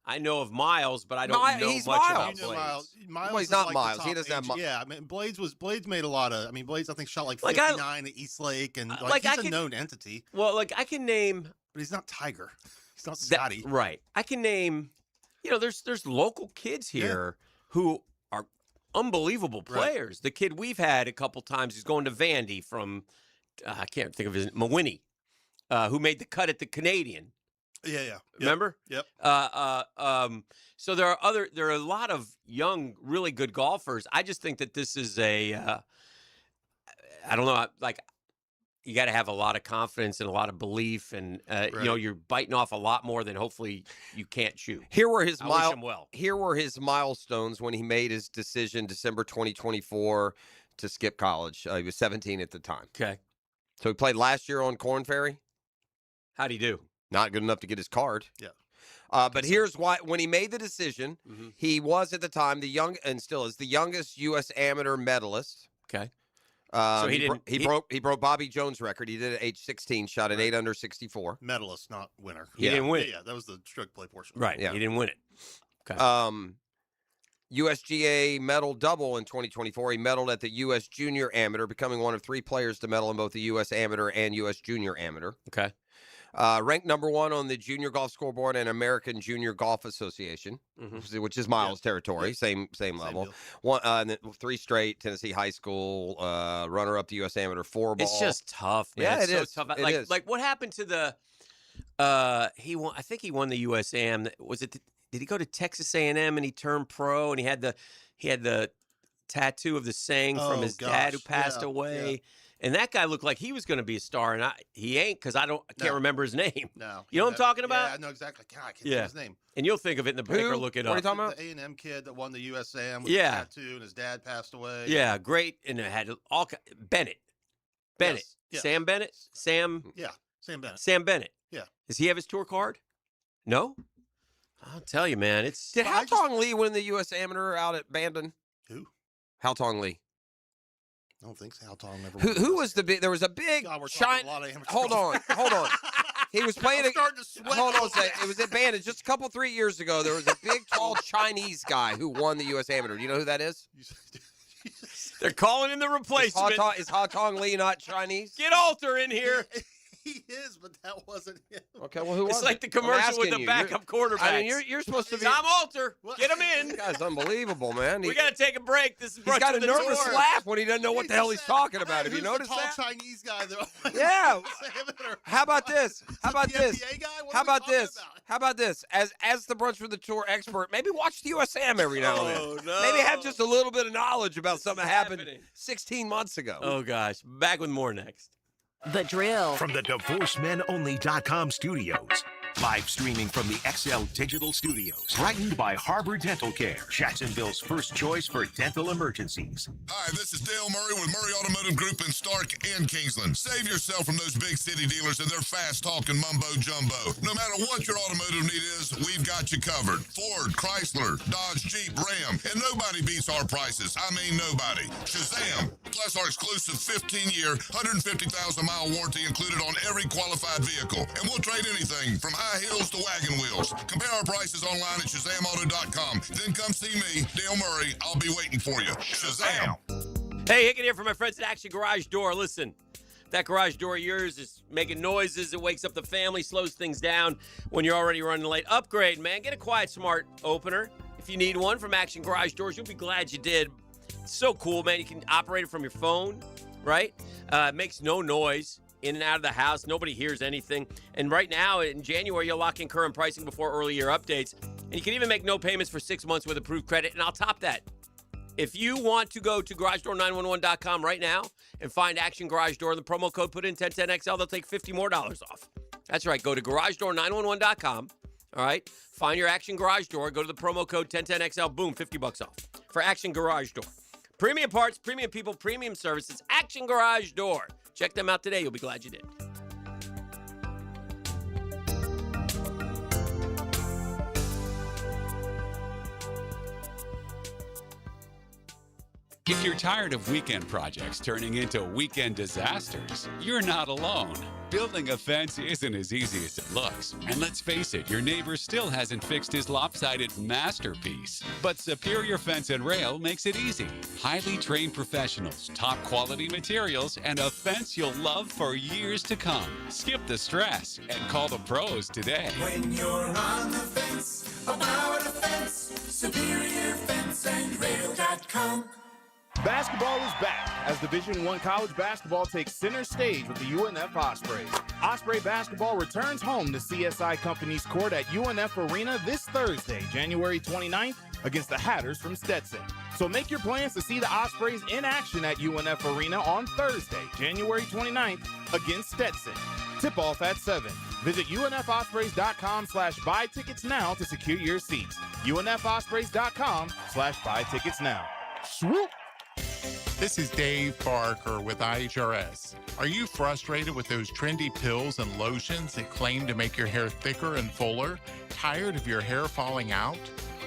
I know of Miles, but I don't know he's much Miles. about You know, Blades. Miles Well, he's is not like Miles. the He top doesn't have age- Mi- Yeah, I mean, Blades made a lot of. I mean, Blades I think shot like Like, I- 59 at East Lake, and like, I he's a can- known entity. Well, like I can name But he's not Tiger. He's not that- Scotty. right. I can name. There's local kids here who are unbelievable players. The kid we've had a couple times is going to Vandy from I can't think of his Mawinnie, who made the cut at the Canadian. Yeah, yeah. Remember? Yep. So there are a lot of young, really good golfers. I just think that this is I don't know, like you got to have a lot of confidence and a lot of belief, and you're biting off a lot more than hopefully you can't chew. Here were his I wish him well. Here were his milestones when he made his decision December 2024 to skip college. He was 17 at the time. Okay. So he played last year on Corn Ferry. How'd he do? Not good enough to get his card. Yeah. But here's why: when he made the decision, he was at the time and still is the youngest U.S. amateur medalist. Okay. So he broke Bobby Jones' record. He did it at age 16, shot an 8 under 64. Medalist, not winner. He didn't win it. Yeah, that was the stroke play portion. Right. Yeah. He didn't win it. Okay. USGA medal double in 2024. He medaled at the U.S. Junior Amateur, becoming one of 3 players to medal in both the U.S. Amateur and U.S. Junior Amateur. Okay. Ranked number 1 on the Junior Golf Scoreboard and American Junior Golf Association, which is Miles' territory, same level. deal. And then 3 straight, Tennessee High School, runner-up to U.S. Amateur 4-ball. It's just tough, man. Yeah, it's it is. so tough. It like, is. like what happened to the? He won. I think he won the USAM. Was it? Did he go to Texas A&M and he turned pro and he had the tattoo of the saying from his dad who passed away. And that guy looked like he was going to be a star, and he ain't because I can't remember his name. No, you know what I'm talking about? Yeah, I know exactly. God, I can't think of his name. And you'll think of it in the break or look it up. What are you talking about? The A&M kid that won the USAM with Yeah. the tattoo, and his dad passed away. Yeah, great, and it had all Bennett. Yes. Sam Bennett, Sam. Yeah, Sam Bennett. Sam Bennett. Yeah. Does he have his tour card? No. I'll tell you, man. It's Did Hao Tong Lee win the U.S. Amateur out at Bandon? Who? Hao Tong Lee. I don't think Hao Tong never. Who was the big? There was a big God, we're talking China. a lot of amateur Hold on, hold on. He was playing. I'm starting to sweat. Hold on a second. It was at Bandon just a 3 years ago. There was a big, tall Chinese guy who won the U.S. Amateur. Do you know who that is? They're calling in the replacement. Is Hao Tong Lee not Chinese? Get Alter in here. He is, but that wasn't him. Okay, well, who was It's like it? the I'm commercial with asking the you. backup quarterback. I mean, you're supposed to be. Tom Alter. Get him in. This guy's unbelievable, man. We got to take a break. This is He's brought got to a the nervous tour. laugh when he doesn't know what the hell he's talking about. Have you Who's noticed the tall that? Chinese guy though? Yeah. Amateur. How about this? How about The this? NBA guy? What How are we about talking this? about? How about this? As the Brunch for the Tour expert, maybe watch the USAM every now and then. Oh, no. Maybe have just a little bit of knowledge about something that happened happening. 16 months ago. Oh, gosh. Back with more next. The Drill. From the DivorceMenOnly.com studios, Live streaming from the XL Digital Studios. Brightened by Harbor Dental Care, Jacksonville's first choice for dental emergencies. Hi, this is Dale Murray with Murray Automotive Group in Stark and Kingsland. Save yourself from those big city dealers and their fast-talking mumbo-jumbo. No matter what your automotive need is, we've got you covered. Ford, Chrysler, Dodge, Jeep, Ram, and nobody beats our prices. I mean nobody. Shazam! Plus our exclusive 15-year, 150,000-mile warranty included on every qualified vehicle. And we'll trade anything from high heels to wagon wheels. Compare our prices online at ShazamAuto.com. Then come see me, Dale Murray. I'll be waiting for you. Shazam! Hey, Hicken here from my friends at Action Garage Door. Listen, that garage door of yours is making noises. It wakes up the family, slows things down when you're already running late. Upgrade, man. Get a Quiet Smart opener. If you need one from Action Garage Doors, you'll be glad you did. It's so cool, man. You can operate it from your phone, right? It makes no noise in and out of the house. Nobody hears anything. And right now, in January, you'll lock in current pricing before early year updates. And you can even make no payments for 6 months with approved credit. And I'll top that. If you want to go to GarageDoor911.com right now and find Action Garage Door, the promo code put in 1010XL, they'll take $50 more off. That's right. Go to GarageDoor911.com. All right. Find your Action Garage Door. Go to the promo code 1010XL. Boom, $50 off for Action Garage Door. Premium parts, premium people, premium services. Action Garage Door. Check them out today. You'll be glad you did. If you're tired of weekend projects turning into weekend disasters, you're not alone. Building a fence isn't as easy as it looks. And let's face it, your neighbor still hasn't fixed his lopsided masterpiece. But Superior Fence and Rail makes it easy. Highly trained professionals, top quality materials, and a fence you'll love for years to come. Skip the stress and call the pros today. When you're on the fence, about a fence, SuperiorFenceandRail.com. Basketball is back as Division I college basketball takes center stage with the UNF Ospreys. Osprey basketball returns home to CSI Company's court at UNF Arena this Thursday, January 29th, against the Hatters from Stetson. So make your plans to see the Ospreys in action at UNF Arena on Thursday, January 29th, against Stetson. Tip-off at 7. Visit UNFOspreys.com/buy tickets now to secure your seats. UNFOspreys.com/buy tickets now. Swoop! This is Dave Barker with IHRS. Are you frustrated with those trendy pills and lotions that claim to make your hair thicker and fuller? Tired of your hair falling out?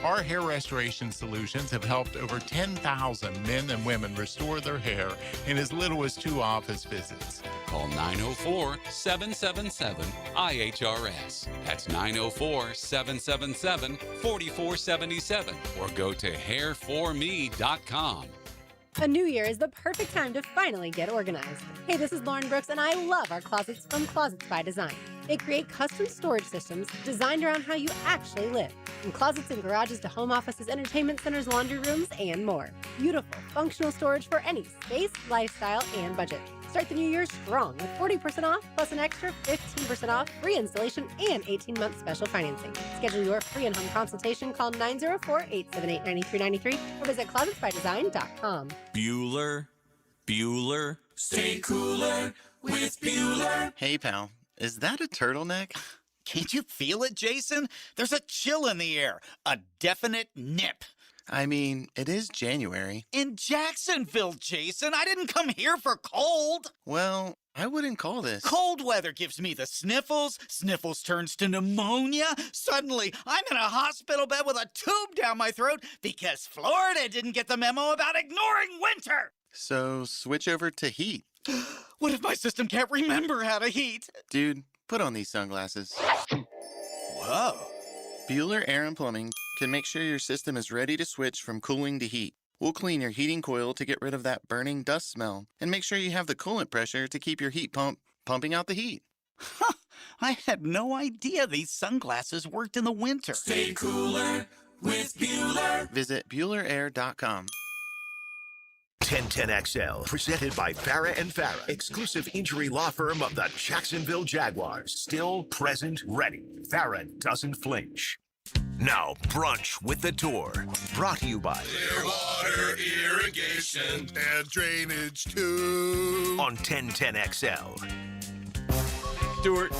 Our hair restoration solutions have helped over 10,000 men and women restore their hair in as little as 2 office visits. Call 904-777-IHRS. That's 904-777-4477 or go to hairforme.com. A new year is the perfect time to finally get organized. Hey, this is Lauren Brooks, and I love our closets from Closets by Design. They create custom storage systems designed around how you actually live. From closets and garages to home offices, entertainment centers, laundry rooms, and more. Beautiful, functional storage for any space, lifestyle, and budget. Start the new year strong with 40% off plus an extra 15% off, free installation, and 18-month special financing. Schedule your free in-home consultation. Call 904-878-9393 or visit closetsbydesign.com. Bueller. Stay cooler with Bueller. Hey, pal. Is that a turtleneck? Can't you feel it, Jason? There's a chill in the air. A definite nip. I mean, it is January. In Jacksonville, Jason. I didn't come here for cold. Well, I wouldn't call this. Cold weather gives me the sniffles. Sniffles turns to pneumonia. Suddenly, I'm in a hospital bed with a tube down my throat because Florida didn't get the memo about ignoring winter. So switch over to heat. What if my system can't remember how to heat? Dude, put on these sunglasses. Whoa. Bueller Air and Plumbing can make sure your system is ready to switch from cooling to heat. We'll clean your heating coil to get rid of that burning dust smell and make sure you have the coolant pressure to keep your heat pump pumping out the heat. Huh, I had no idea these sunglasses worked in the winter. Stay cooler with Bueller. Visit BuellerAir.com. 1010XL, presented by Farah and Farah, exclusive injury law firm of the Jacksonville Jaguars. Still present, ready. Farah doesn't flinch. Now, Brunch with the Tour, brought to you by Clearwater Irrigation and Drainage too. On 1010XL. Stuart,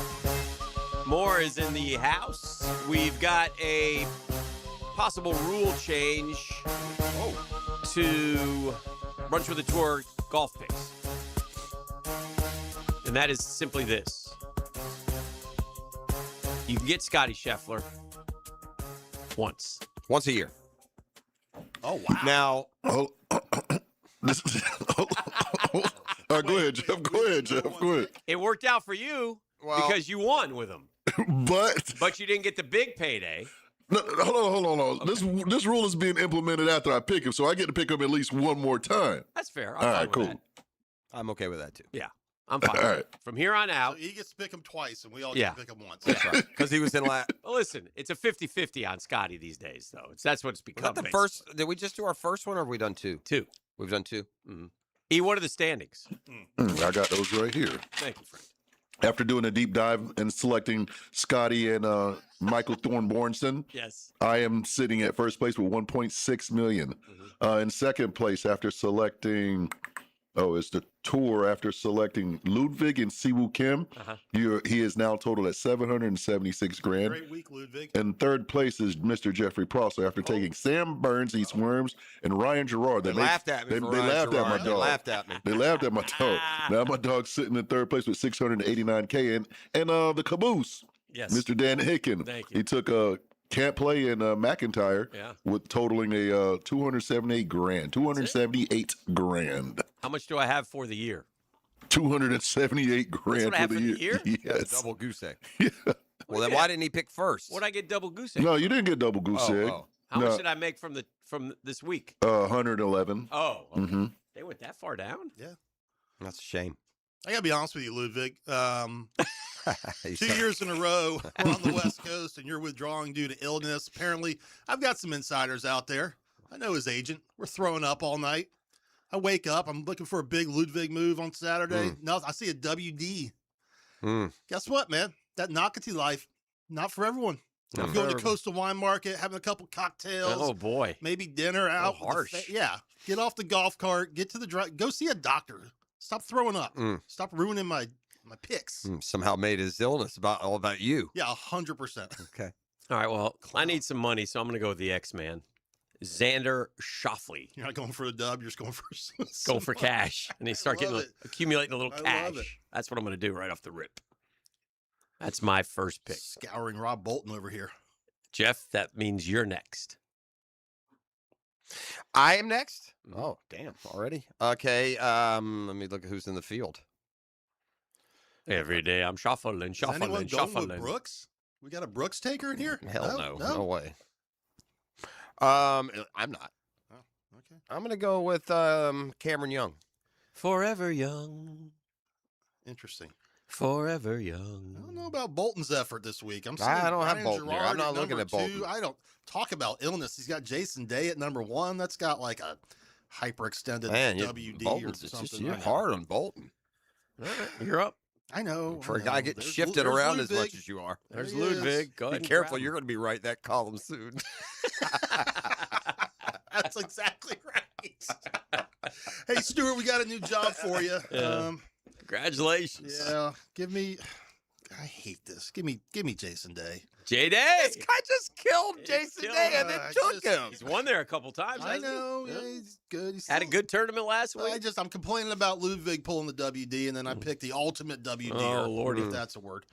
More is in the house. We've got a possible rule change to Brunch with the Tour golf picks. And that is simply this. You can get Scotty Scheffler once a year. Oh, wow. Now, All right, go ahead, Jeff. Go ahead. it worked out for you because you won with him. But you didn't get the big payday. No, hold on. This rule is being implemented after I pick him, so I get to pick him at least one more time. That's fair. All right, cool. I'm okay with that too. Yeah, I'm fine. All right. From here on out. So he gets to pick him twice, and we all Yeah. get to pick him once. That's right. Because he was in last. Well, listen, it's a 50-50 on Scotty these days, though. That's what it's become. Was that the first? Did we just do our first one, or have we done two? Two. We've done two. Mm-hmm. What are the standings? I got those right here. Thank you, friend. After doing a deep dive and selecting Scotty and Michael Thornbornson, yes, I am sitting at first place with 1.6 million. In second place, after selecting, it's the tour. After selecting Ludwig and Siwoo Kim, he is now totaled at 776 grand. Great week, Ludwig. In third place is Mr. Jeffrey Prosser after taking Sam Burns, Eats Worms, and Ryan Gerard. They laughed at me. They for Ryan laughed at my Gerard. dog. They laughed at me. They laughed at my dog. Now my dog's sitting in third place with 689K. And the caboose, yes, Mr. Dan Hicken. Thank you. He took Can't Play in McIntyre with totaling a 278 grand. 278 grand. How much do I have for the year? 278 grand what I have for the year? Yes. Double goose egg. Well, then why didn't he pick first? What'd I get double goose egg? No, you didn't get double goose egg. How much did I make from this week? 111. Oh, okay. Mm-hmm. They went that far down? Yeah. That's a shame. I got to be honest with you, Ludwig. 2 years in a row, we're on the West Coast, and you're withdrawing due to illness. Apparently, I've got some insiders out there. I know his agent. We're throwing up all night. I wake up. I'm looking for a big Ludwig move on Saturday. No, I see a WD. Guess what, man? That Nocatee life, not for everyone. Not I'm for going to everyone. Coastal Wine Market, having a couple cocktails. Oh, boy. Maybe dinner out. with the harsh. yeah. Get off the golf cart. Get to the drive. Go see a doctor. Stop throwing up. Stop ruining my picks. Somehow made his illness all about you. Yeah, 100%. Okay. All right, well, I need some money, so I'm going to go with the X-Man. Xander Schauffele. You're not going for a dub. You're just going for Go for cash. And they start love it. accumulating a little I cash. love it. That's what I'm going to do right off the rip. That's my first pick. Scouring Rob Bolton over here. Jeff, that means you're next. I am next? Oh, damn. Already? Okay. Let me look at who's in the field. Every day I'm shuffling, Is anyone shuffling, going shuffling. with Brooks? We got a Brooks taker in here? Hell no. No way. I'm not. Oh, okay. I'm going to go with Cameron Young. Forever young. Interesting. Forever young. I don't know about Bolton's effort this week. I'm I seeing don't have Ryan Bolton here. Gerard I'm not looking number at Bolton. 2. I don't talk about illness. He's got Jason Day at number 1. That's got like a hyperextended Man, WD Bolton's or it's something. just, you're I know. hard on Bolton. All right, you're up. I know. For I a guy know. getting There's shifted there's around as Ludwig. much as you are. There There's he is. Ludwig. Go Be ahead and careful. grab him. You're going to be right that column soon. That's exactly right. Hey, Stuart, we got a new job for you. Yeah. Congratulations. Yeah, give me. I hate this. Give me Jason Day. J Day. This guy just killed Jason Day and then took him. He's won there a couple times. I hasn't he? know. Yeah. Yeah, he's good. He's Had a still- good tournament last week. I'm complaining about Ludwig pulling the WD, and then I picked the ultimate WD. Oh, Lordy. if that's a word.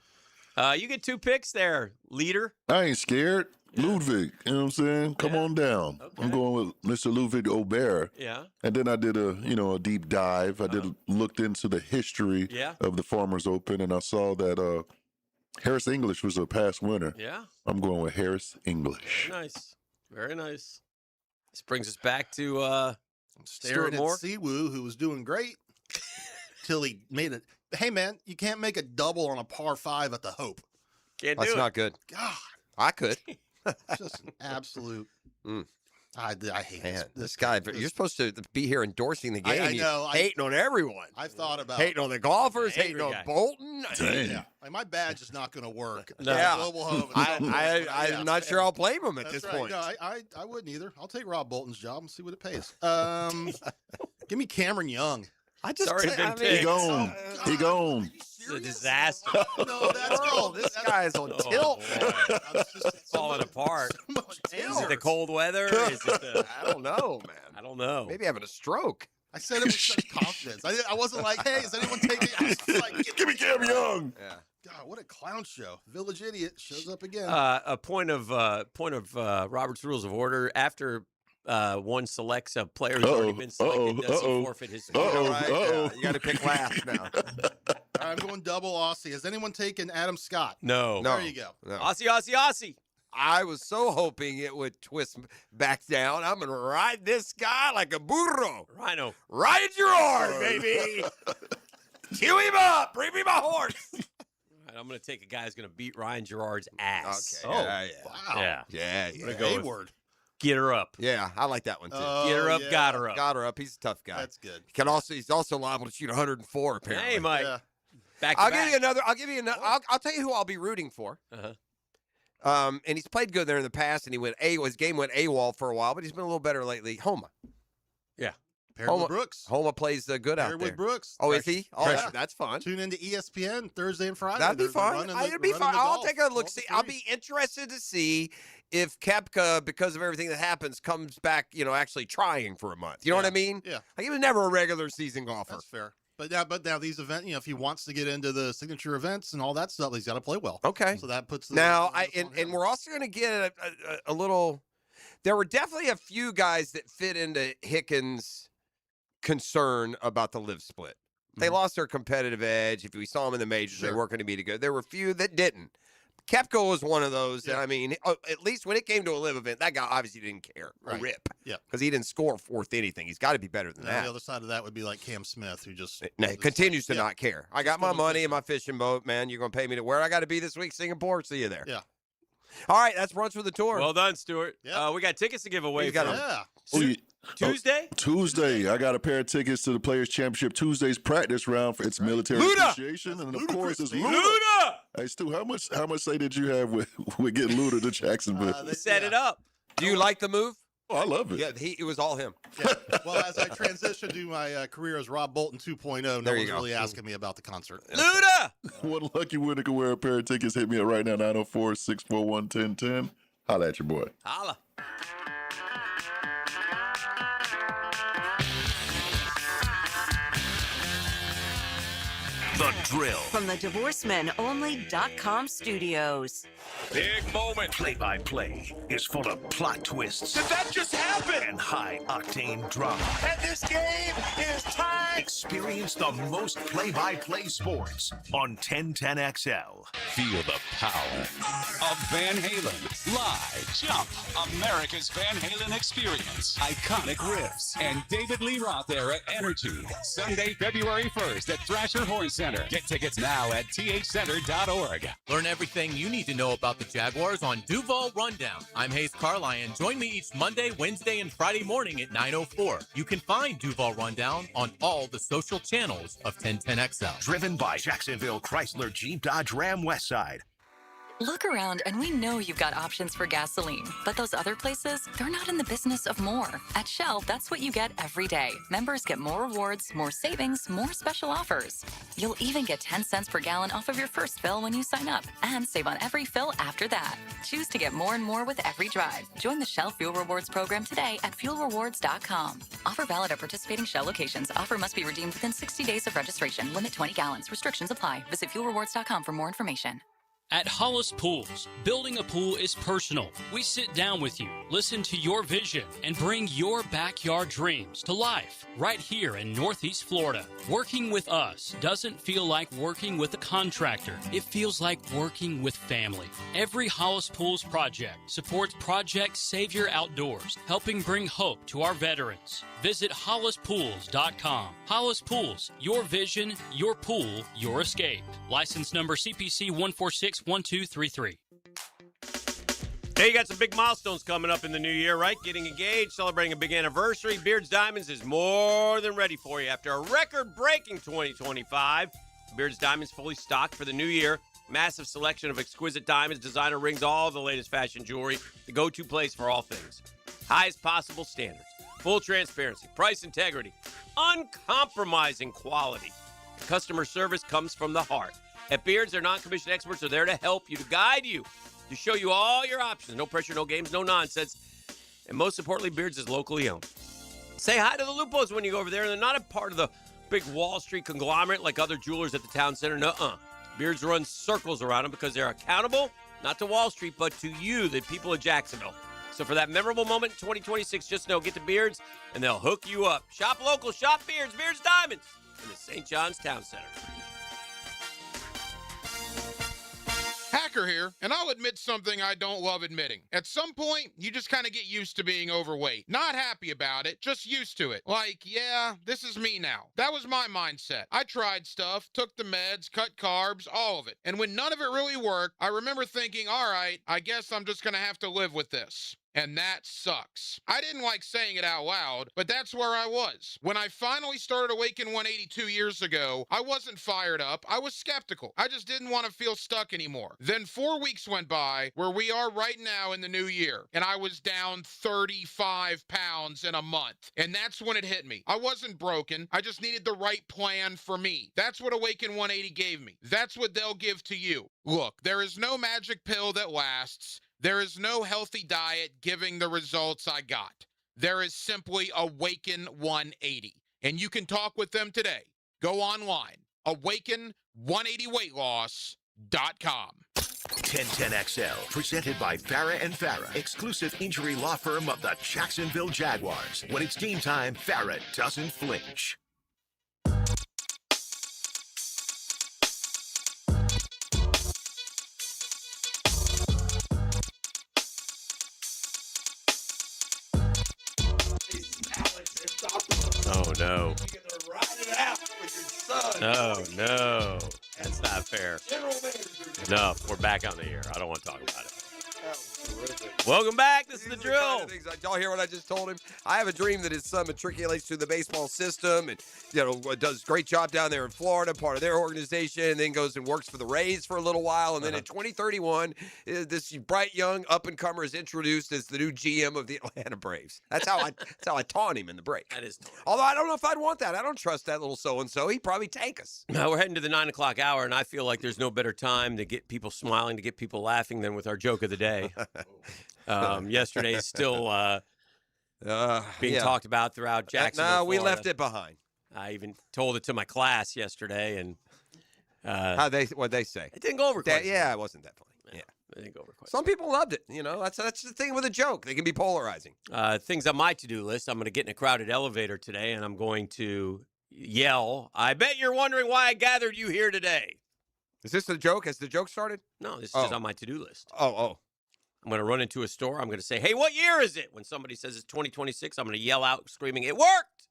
You get 2 picks there, leader. I ain't scared. Ludwig, you know what I'm saying? Come on down. Okay. I'm going with Mr. Ludwig Aubert. Yeah. And then I did a deep dive. I looked into the history Yeah. of the Farmers Open, and I saw that Harris English was a past winner. Yeah. I'm going with Harris English. Very nice. Very nice. This brings us back to I'm Stuart staring at Moore. Siwoo, who was doing great, till he made it. Hey, man, you can't make a double on a par 5 at the Hope. Can't That's do not good. God, I could. it's just an absolute. I hate Man, this. this guy, you're supposed to be here endorsing the I game. know, You're I- hating on everyone. I've thought about Hating on the golfers, Angry hating on guy. Bolton. Dang. Like, my badge is not going to work. No. At Yeah. Global Home. at some point, but yeah. I'm not sure I'll blame him at That's this right. point. No, I wouldn't either. I'll take Rob Bolton's job and see what it pays. Give me Cameron Young. I just Sorry, I Big He gone. He gone. It's a disaster. No, that's called This guy's on tilt. It's falling apart. Is it the cold weather? Is it the... I don't know, man. I don't know. Maybe having a stroke. I said it with such confidence. I wasn't like, hey, is anyone taking? I was just like, Give me Cam Young. Yeah. God, what a clown show! Village idiot shows up again. A point of Robert's Rules of Order. After one selects a player who's already been selected, does he forfeit his spot? Yeah, you got to pick last now. All right, I'm going double Aussie. Has anyone taken Adam Scott? No. There you go. No. Aussie. I was so hoping it would twist back down. I'm going to ride this guy like a burro. Rhino. Ride Gerard, baby. Cue him up. Bring me my horse. Right, I'm going to take a guy who's going to beat Ryan Gerard's ass. Okay. Wow. Yeah. Yeah. Go with A-word. Get her up. Yeah, I like that one too. Get her up, yeah. got her up. Got her up. He's a tough guy. That's good. He's also liable to shoot 104 apparently. Hey, Mike. Yeah. Back to I'll back. give you another. I'll tell you who I'll be rooting for. Uh-huh. And he's played good there in the past, and his game went AWOL for a while, but he's been a little better lately. Homa. Yeah. Paired with Brooks. Homa plays good out Paired there. with Brooks. Oh, is he? Oh, Pressure. that's fun. Tune into ESPN Thursday and Friday. That'd be They're fun. running the- It'd be running fun. the I'll golf. take a look. 12 See, to I'll 3. be interested to see if Koepka, because of everything that happens, comes back. Actually trying for a month. You know what I mean? Yeah. Like, he was never a regular season golfer. That's fair. But now these events, if he wants to get into the signature events and all that stuff, he's got to play well. Okay. So that puts Now, and we're also going to get a little. There were definitely a few guys that fit into Hickens' concern about the live split. They lost their competitive edge. If we saw them in the majors, they weren't going to be too good. There were a few that didn't. Koepka was one of those. That, I mean, at least when it came to a live event, that guy obviously didn't care. A Right. rip. Yeah. Because he didn't score fourth anything. He's got to be better than Now, that. the other side of that would be like Cam Smith, who just Continues to yeah. not care. I got my money in my fishing boat, man. You're going to pay me to where I got to be this week, Singapore. See you there. Yeah. All right, that's Brunch for the Tour. Well done, Stuart. Yeah. We got tickets to give away. You got from them. Yeah. Tuesday? Tuesday, I got a pair of tickets to the Players Championship Tuesday's practice round for its military Luda! appreciation, and of course it's Luda. Luda! Hey, Stu, how much say did you have with getting Luda to Jacksonville? They set it up. Do you like the move? Oh, I love it. Yeah, it was all him. Yeah. Well, as I transition to my career as Rob Bolton 2.0, no There you one's go. really asking me about the concert. Luda! One lucky winner can wear a pair of tickets. Hit me up right now, 904-641-1010. Holla at your boy. Holla. The Drill. From the DivorceMenOnly.com studios. Big moment. Play-by-play is full of plot twists. Did that just happen? And high-octane drama. And this game is tied. Experience the most play-by-play sports on 1010XL. Feel the power of Van Halen. Live, jump, America's Van Halen experience. Iconic riffs and David Lee Roth era energy. Sunday, February 1st at Thrasher Horn Center. Get tickets now at thcenter.org. Learn everything you need to know about the Jaguars on Duval Rundown. I'm Hayes Carlyon. Join me each Monday, Wednesday, and Friday morning at 9:04. You can find Duval Rundown on all the social channels of 1010XL. Driven by Jacksonville Chrysler Jeep Dodge Ram Westside. Look around and we know you've got options for gasoline, but those other places, they're not in the business of more. At Shell, that's what you get every day. Members get more rewards, more savings, more special offers. You'll even get 10 cents per gallon off of your first fill when you sign up and save on every fill after that. Choose to get more and more with every drive. Join the Shell Fuel Rewards program today at fuelrewards.com. Offer valid at participating Shell locations. Offer must be redeemed within 60 days of registration. Limit 20 gallons. Restrictions apply. Visit fuelrewards.com for more information. At Hollis Pools, building a pool is personal. We sit down with you, listen to your vision, and bring your backyard dreams to life right here in Northeast Florida. Working with us doesn't feel like working with a contractor. It feels like working with family. Every Hollis Pools project supports Project Savior Outdoors, helping bring hope to our veterans. Visit hollispools.com. Hollis Pools, your vision, your pool, your escape. License number CPC 1461233. Hey, you got some big milestones coming up in the new year, right? Getting engaged, celebrating a big anniversary. Beards Diamonds is more than ready for you. After a record-breaking 2025, Beards Diamonds fully stocked for the new year. Massive selection of exquisite diamonds, designer rings, all the latest fashion jewelry. The go-to place for all things. Highest possible standards. Full transparency, price integrity. uncompromising quality. Customer service comes from the heart. At Beards, their non-commissioned experts are there to help you, to guide you, to show you all your options. No pressure, no games, no nonsense. And most importantly, Beards is locally owned. Say hi to the Lupos when you go over there. They're not a part of the big Wall Street conglomerate like other jewelers at the town center. Nuh-uh. Beards run circles around them because they're accountable, not to Wall Street, but to you, the people of Jacksonville. So for that memorable moment in 2026, just know, get to Beards, and they'll hook you up. Shop local, shop Beards, Beards Diamonds in the St. John's Town Center. Hacker here, and I'll admit something I don't love admitting. At some point, you just kind of get used to being overweight. Not happy about it, just used to it. Like, yeah, this is me now. That was my mindset. I tried stuff, took the meds, cut carbs, all of it. And when none of it really worked, I remember thinking, all right, I guess I'm just going to have to live with this. And that sucks. I didn't like saying it out loud, but that's where I was. When I finally started Awaken 182 years ago, I wasn't fired up. I was skeptical. I just didn't want to feel stuck anymore. Then 4 weeks went by, where we are right now in the new year, and I was down 35 pounds in a month. And that's when it hit me. I wasn't broken. I just needed the right plan for me. That's what Awaken 180 gave me. That's what they'll give to you. Look, there is no magic pill that lasts. There is no healthy diet giving the results I got. There is simply Awaken 180. And you can talk with them today. Go online. Awaken180weightloss.com. 1010XL, presented by Farah and Farah, exclusive injury law firm of the Jacksonville Jaguars. When it's game time, Farah doesn't flinch. Oh, no. Oh, no. That's not fair. Enough. We're back on the air. I don't want to talk about it. Welcome back. This is the drill. Y'all hear what I just told him? I have a dream that his son matriculates through the baseball system and, does a great job down there in Florida, part of their organization, and then goes and works for the Rays for a little while. And then in 2031, this bright young up-and-comer is introduced as the new GM of the Atlanta Braves. That's how I taunt him in the break. That is taunting. Although I don't know if I'd want that. I don't trust that little so-and-so. He'd probably take us. Now, we're heading to the 9 o'clock hour, and I feel like there's no better time to get people smiling, to get people laughing than with our joke of the day. Yesterday's still being talked about throughout Jacksonville, No, we Florida. left it behind. I even told it to my class yesterday, and What'd they say? it didn't go over quite. Yeah, it wasn't that funny. Yeah. It didn't go over quite. Some people loved it. That's the thing with a joke. They can be polarizing. Things on my to-do list. I'm going to get in a crowded elevator today, and I'm going to yell, "I bet you're wondering why I gathered you here today." Is this a joke? Has the joke started? No, this is just on my to-do list. Oh. I'm going to run into a store. I'm going to say, "Hey, what year is it?" When somebody says it's 2026, I'm going to yell out, screaming, "It worked!"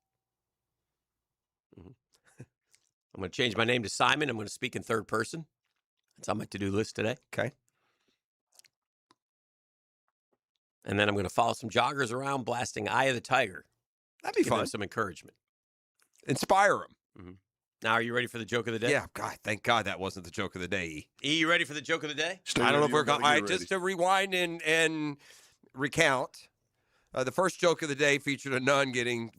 I'm going to change my name to Simon. I'm going to speak in third person. That's on my to-do list today. Okay. And then I'm going to follow some joggers around blasting Eye of the Tiger. That'd be Give them fun. some encouragement. Inspire them. Mm-hmm. Now, are you ready for the joke of the day? Yeah, God, thank God that wasn't the joke of the day. E, you ready for the joke of the day? I don't know if we're going. All right, just to rewind and recount. The first joke of the day featured a nun getting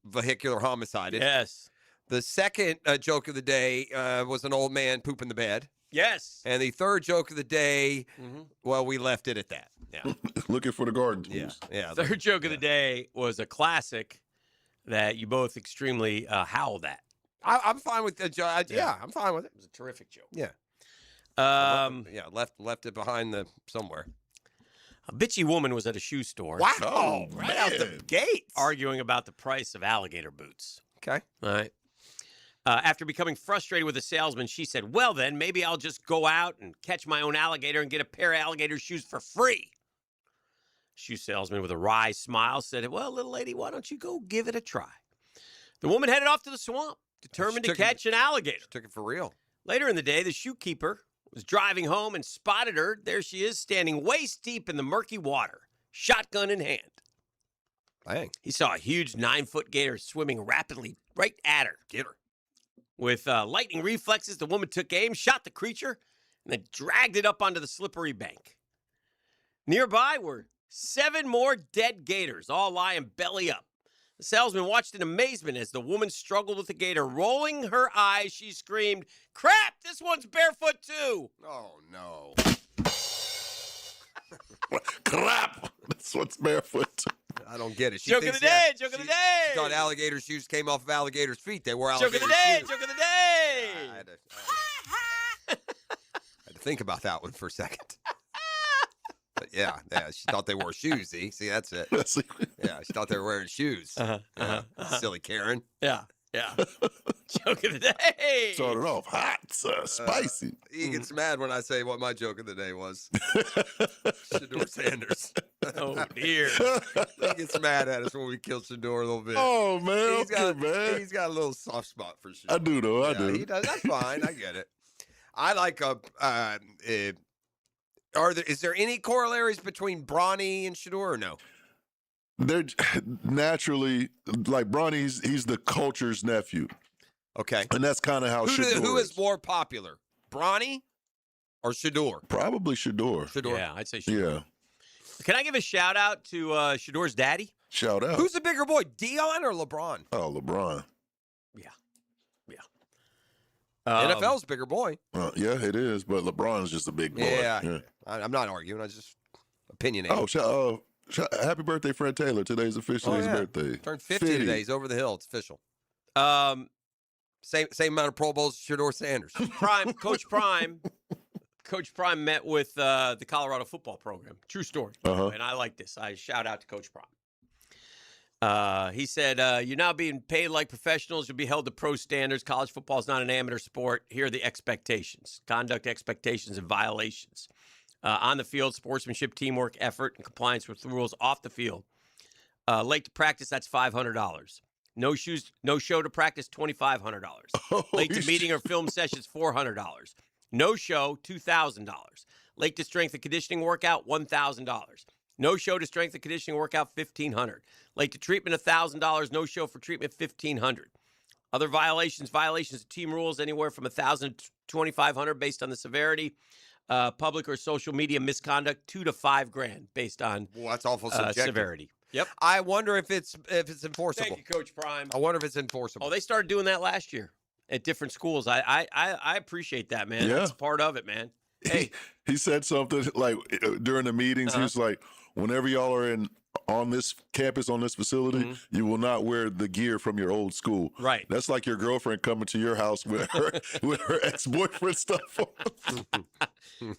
vehicular homicided. Yes. The second joke of the day was an old man pooping the bed. Yes. And the third joke of the day, well, we left it at that. Yeah. Looking for the garden Yeah. tools. Yeah. Third joke of the day was a classic that you both extremely howled at. I'm fine with the joke. Yeah, I'm fine with it. It was a terrific joke. Yeah. Left it behind somewhere. A bitchy woman was at a shoe store. Wow. Right out the gates. Arguing about the price of alligator boots. Okay. All right. After becoming frustrated with the salesman, she said, "Well, then, maybe I'll just go out and catch my own alligator and get a pair of alligator shoes for free." Shoe salesman with a wry smile said, "Well, little lady, why don't you go give it a try?" The woman headed off to the swamp, determined to catch an alligator. Took it for real. Later in the day, the shoe keeper was driving home and spotted her. There she is, standing waist deep in the murky water, shotgun in hand. Dang. He saw a huge 9-foot gator swimming rapidly right at her. Get her. With lightning reflexes, the woman took aim, shot the creature, and then dragged it up onto the slippery bank. Nearby were 7 more dead gators, all lying belly up. The salesman watched in amazement as the woman struggled with the gator. Rolling her eyes, she screamed, "Crap, this one's barefoot too." Oh, no. Crap! This one's barefoot. I don't get it. Joke of the day, joke of the day. She thought alligator shoes came off of alligator's feet. They were Joke alligator of the day, shoes. joke of the day. I had to think about that one for a second. But yeah, she thought they wore shoes. See, that's it. Yeah, she thought they were wearing shoes. Silly Karen. Yeah. Joke of the day. Started off hot, spicy. He gets mad when I say what my joke of the day was. Shador Sanders. Oh, dear. He gets mad at us when we kill Shador a little bit. Oh, man. He's got a little soft spot for Shador. I do, though. I do. He does. That's fine. I get it. I like is there any corollaries between Bronny and Shador or no? They're naturally, like Bronny, he's the culture's nephew. Okay. And that's kind of how Shador Who is more popular, Bronny or Shador? Probably Shador. Yeah, I'd say Shador. Yeah. Can I give a shout out to Shador's daddy? Shout out. Who's the bigger boy, Dion or LeBron? Oh, LeBron. NFL's bigger boy. Yeah, it is, but LeBron's just a big boy. Yeah. I'm not arguing. I just opinionated. Oh, happy birthday, Fred Taylor. Today's officially his birthday. Turned 50 today. He's over the hill. It's official. Same amount of Pro Bowls as Shador Sanders. Coach Prime met with the Colorado football program. True story. And I like this. I shout out to Coach Prime. He said, you're now being paid like professionals. You'll be held to pro standards. College football is not an amateur sport. Here are the expectations. Conduct expectations and violations. On the field, sportsmanship, teamwork, effort, and compliance with the rules off the field. Late to practice, that's $500. No show to practice, $2,500. Late to meeting or film sessions, $400. No show, $2,000. Late to strength and conditioning workout, $1,000. No show to strength and conditioning workout, $1,500. Late to treatment, $1,000. No show for treatment, $1,500. Other violations of team rules, anywhere from $1,000 to $2,500 based on the severity. Public or social media misconduct, $2,000 to $5,000 based on that's awful subjective. severity. Yep. I wonder if it's enforceable. Thank you, Coach Prime. I wonder if it's enforceable. Oh, they started doing that last year at different schools. I appreciate that, man. Yeah. That's part of it, man. Hey, he said something like during the meetings. He was like, "Whenever y'all are on this campus, on this facility, you will not wear the gear from your old school." Right. That's like your girlfriend coming to your house with her ex-boyfriend stuff on.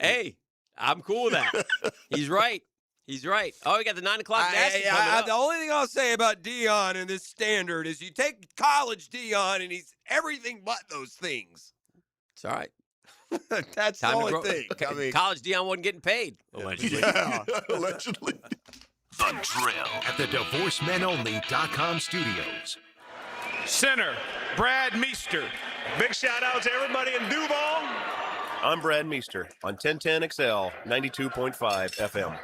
Hey, I'm cool with that. He's right. Oh, we got the 9 o'clock nasty coming up. The only thing I'll say about Dion and this standard is you take college Dion and he's everything but those things. It's all right. That's the only thing. I mean, College Dion wasn't getting paid, allegedly. Yeah, allegedly. The Drill at the DivorceMenOnly.com studios. Center, Brad Meester. Big shout out to everybody in Duval. I'm Brad Meester on 1010 XL 92.5 FM.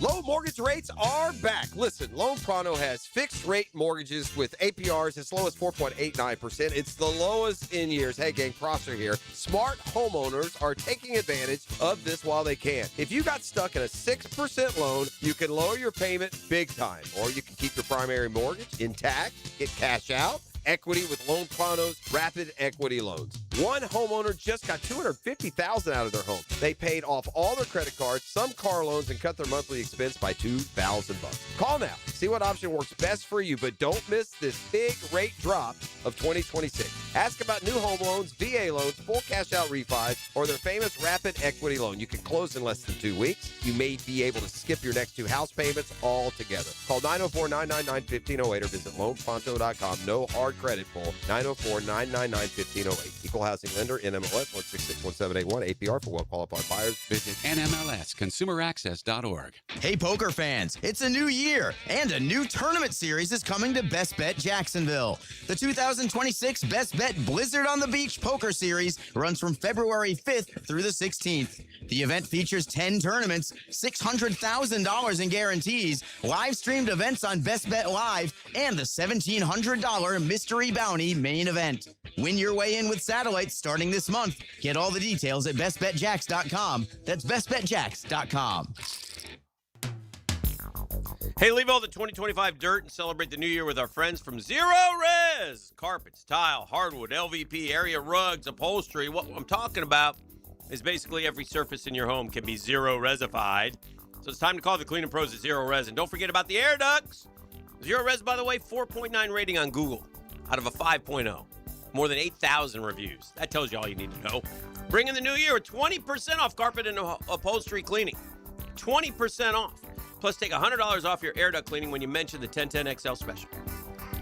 Low mortgage rates are back. Listen, Loan Pronto has fixed rate mortgages with APRs as low as 4.89%. It's the lowest in years. Hey, gang, Prosser here. Smart homeowners are taking advantage of this while they can. If you got stuck in a 6% loan, you can lower your payment big time, or you can keep your primary mortgage intact, get cash out, equity with Loan Pronto's rapid equity loans. One homeowner just got $250,000 out of their home. They paid off all their credit cards, some car loans, and cut their monthly expense by $2,000. Call now. See what option works best for you, but don't miss this big rate drop of 2026. Ask about new home loans, VA loans, full cash out refis, or their famous rapid equity loan. You can close in less than 2 weeks. You may be able to skip your next 2 house payments altogether. Call 904-999-1508 or visit loanpronto.com. No hard credit pull. 904-999-1508. Equal housing lender, NMLS 1661781. APR for well-qualified buyers. Visit NMLSConsumerAccess.org. Hey, poker fans, it's a new year, and a new tournament series is coming to Best Bet Jacksonville. The 2026 Best Bet Blizzard on the Beach Poker Series runs from February 5th through the 16th. The event features 10 tournaments, $600,000 in guarantees, live-streamed events on Best Bet Live, and the $1,700 Mystery Bounty main event. Win your way in with satellites starting this month. Get all the details at bestbetjacks.com. That's bestbetjacks.com. Hey, leave all the 2025 dirt and celebrate the new year with our friends from Zero Res. Carpets, tile, hardwood, LVP, area rugs, upholstery. What I'm talking about is basically every surface in your home can be Zero Resified. So it's time to call the cleaning pros at Zero Res. And don't forget about the air ducts. Zero Res, by the way, 4.9 rating on Google out of a 5.0. More than 8,000 reviews. That tells you all you need to know. Bring in the new year with 20% off carpet and upholstery cleaning. 20% off. Plus, take $100 off your air duct cleaning when you mention the 1010XL special.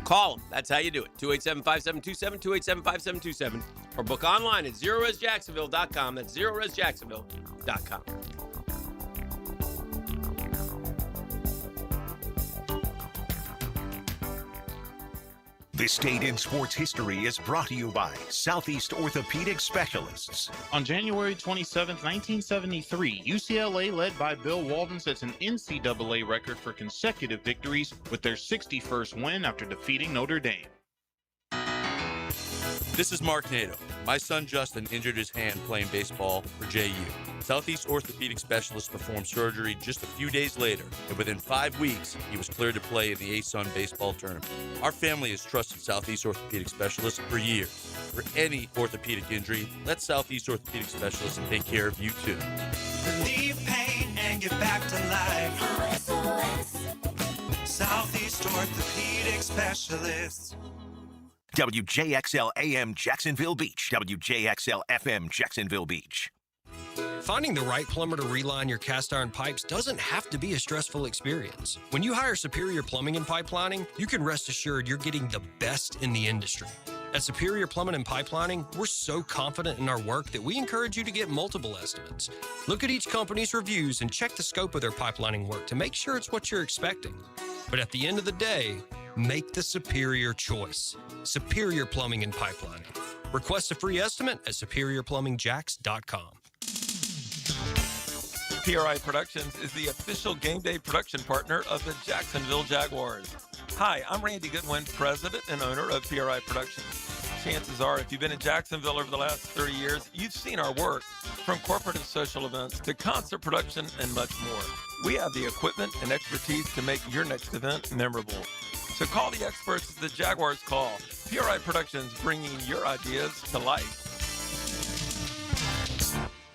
Call them. That's how you do it. 287-5727, 287-5727. Or book online at ZeroResJacksonville.com. That's ZeroResJacksonville.com. This Date in Sports History is brought to you by Southeast Orthopedic Specialists. On January 27, 1973, UCLA, led by Bill Walton, sets an NCAA record for consecutive victories with their 61st win after defeating Notre Dame. This is Mark Nato. My son Justin injured his hand playing baseball for JU. Southeast Orthopedic Specialists performed surgery just a few days later, and within 5 weeks, he was cleared to play in the ASUN baseball tournament. Our family has trusted Southeast Orthopedic Specialists for years. For any orthopedic injury, let Southeast Orthopedic Specialists take care of you too. Relieve pain and get back to life. Southeast Orthopedic Specialists. WJXL AM Jacksonville Beach. WJXL FM Jacksonville Beach. Finding the right plumber to reline your cast iron pipes doesn't have to be a stressful experience. When you hire Superior Plumbing and Pipelining, you can rest assured you're getting the best in the industry. At Superior Plumbing and Pipelining, we're so confident in our work that we encourage you to get multiple estimates. Look at each company's reviews and check the scope of their pipelining work to make sure it's what you're expecting. But at the end of the day, make the superior choice. Superior Plumbing and Pipelining. Request a free estimate at superiorplumbingjacks.com. PRI Productions is the official game day production partner of the Jacksonville Jaguars. Hi, I'm Randy Goodwin, president and owner of PRI Productions. Chances are, if you've been in Jacksonville over the last 30 years, you've seen our work, from corporate and social events to concert production and much more. We have the equipment and expertise to make your next event memorable. So call the experts at the Jaguars Call. PRI Productions, bringing your ideas to life.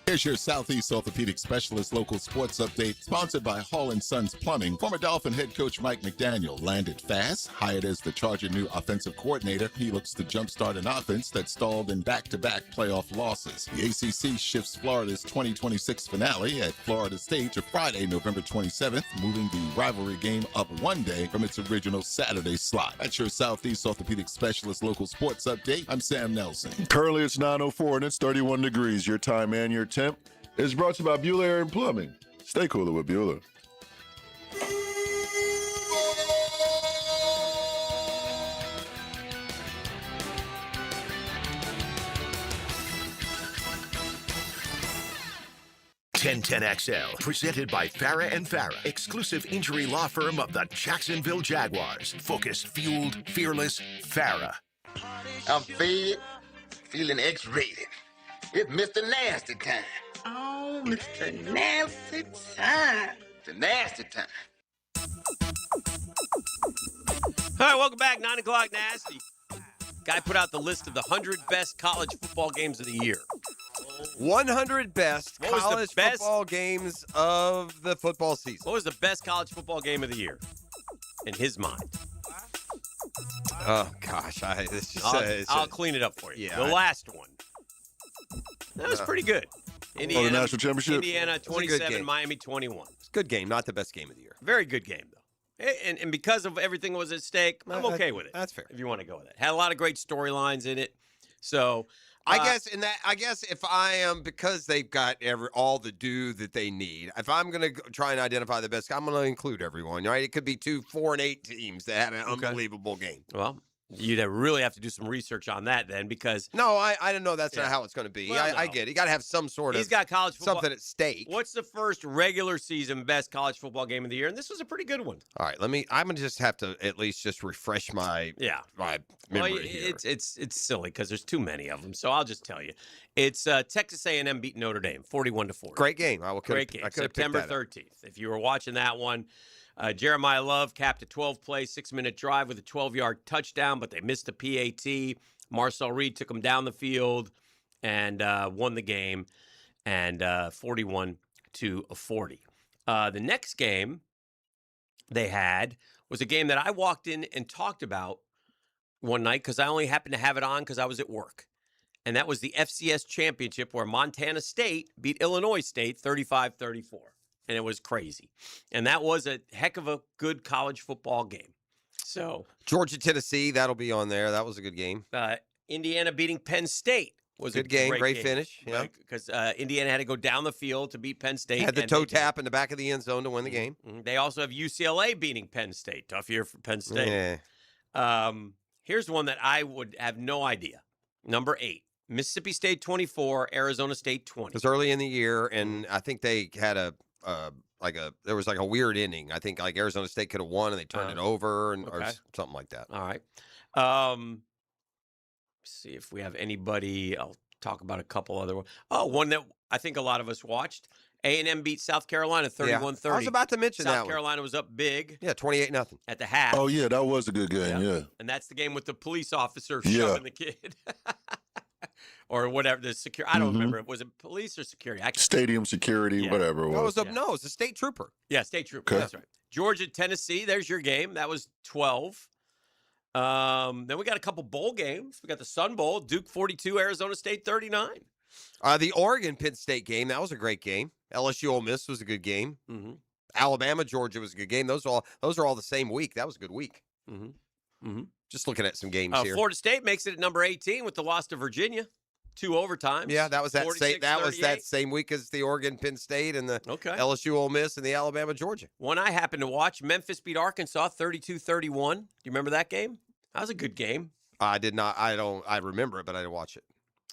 Here's your Southeast Orthopedic Specialist local sports update, sponsored by Hall & Sons Plumbing. Former Dolphin head coach Mike McDaniel landed fast, hired as the Charger new offensive coordinator. He looks to jumpstart an offense that stalled in back-to-back playoff losses. The ACC shifts Florida's 2026 finale at Florida State to Friday, November 27th, moving the rivalry game up one day from its original Saturday slot. That's your Southeast Orthopedic Specialist local sports update. I'm Sam Nelson. Currently, it's 9:04 and it's 31 degrees. Your time and your temp is brought to you by Bueller Air and Plumbing. Stay cooler with Bueller. XL, presented by Farah and Farah, exclusive injury law firm of the Jacksonville Jaguars. Focused, fueled, fearless, Farah. I'm fed, feeling X-rated. It's Mr. Nasty time. Oh, Mr. Nasty time. The nasty time. All right, welcome back. 9 o'clock Nasty. Guy put out the list of the 100 best college football games of the year. 100 best What was the college best- football games of the football season. What was the best college football game of the year in his mind? Oh, gosh. I'll clean it up for you. Yeah, The last one. That was pretty good. Indiana, national championship? Indiana It was a good 27, game. Miami 21. It's a good game, not the best game of the year. Very good game, though. And because of everything that was at stake, I'm okay with it. That's fair. If you want to go with it. Had a lot of great storylines in it. So I guess if I am, because they've got all the due that they need, if I'm going to try and identify the best, I'm going to include everyone, right? It could be 2 4-8 teams that had an unbelievable game. Well, you'd really have to do some research on that then, because No, I don't know. That's not how it's going to be. Well, I no. get it. You got to have some sort of he's got college football. something at stake. What's the first regular season best college football game of the year? And this was a pretty good one. All right, I'm going to just have to at least just refresh my my memory Well, here. it's silly because there's too many of them. So I'll just tell you, it's Texas A&M beating Notre Dame 41-40. Great game. Great game. I could have picked September that up. 13th. If you were watching that one, Jeremiah Love capped a 12-play, 6-minute drive with a 12-yard touchdown, but they missed the PAT. Marcel Reed took them down the field and won the game, and 41-40. The next game they had was a game that I walked in and talked about one night because I only happened to have it on because I was at work. And that was the FCS championship where Montana State beat Illinois State 35-34. And it was crazy. And that was a heck of a good college football game. So Georgia, Tennessee, that'll be on there. That was a good game. Indiana beating Penn State was good a game. Great game, finish. Yeah. right? Because Indiana had to go down the field to beat Penn State. Had the and toe they did. tap in the back of the end zone to win the game. They also have UCLA beating Penn State. Tough year for Penn State. Yeah. Here's one that I would have no idea. Number 8, Mississippi State 24, Arizona State 20. It was early in the year, and I think they had there was like a weird ending. I think like Arizona State could have won, and they turned it over, or something like that. All right. See if we have anybody. I'll talk about a couple other ones. Oh, one that I think a lot of us watched. A&M beat South Carolina 31-30. I was about to mention that South one. Carolina was up big. Yeah, 28-0 at the half. Oh, yeah, that was a good game, yeah. And that's the game with the police officer Yeah. shoving the kid. Or whatever, the security. I don't remember. Was it police or security? Stadium security, whatever it was. No, it was a state trooper. Yeah, state trooper. Okay. That's right. Georgia, Tennessee. There's your game. That was 12. Then we got a couple bowl games. We got the Sun Bowl. Duke 42, Arizona State 39. The Oregon Penn State game, that was a great game. LSU Ole Miss was a good game. Alabama Georgia was a good game. Those are all the same week. That was a good week. Just looking at some games here. Florida State makes it at number 18 with the loss to Virginia. 2 overtimes. Yeah, that was that same. That was that 46-38. same week as the Oregon Penn State and the Okay. LSU Ole Miss and the Alabama Georgia. One I happened to watch, Memphis beat Arkansas 32-31. Do you remember that game? That was a good game. I did not. I don't. I remember it, but I didn't watch it.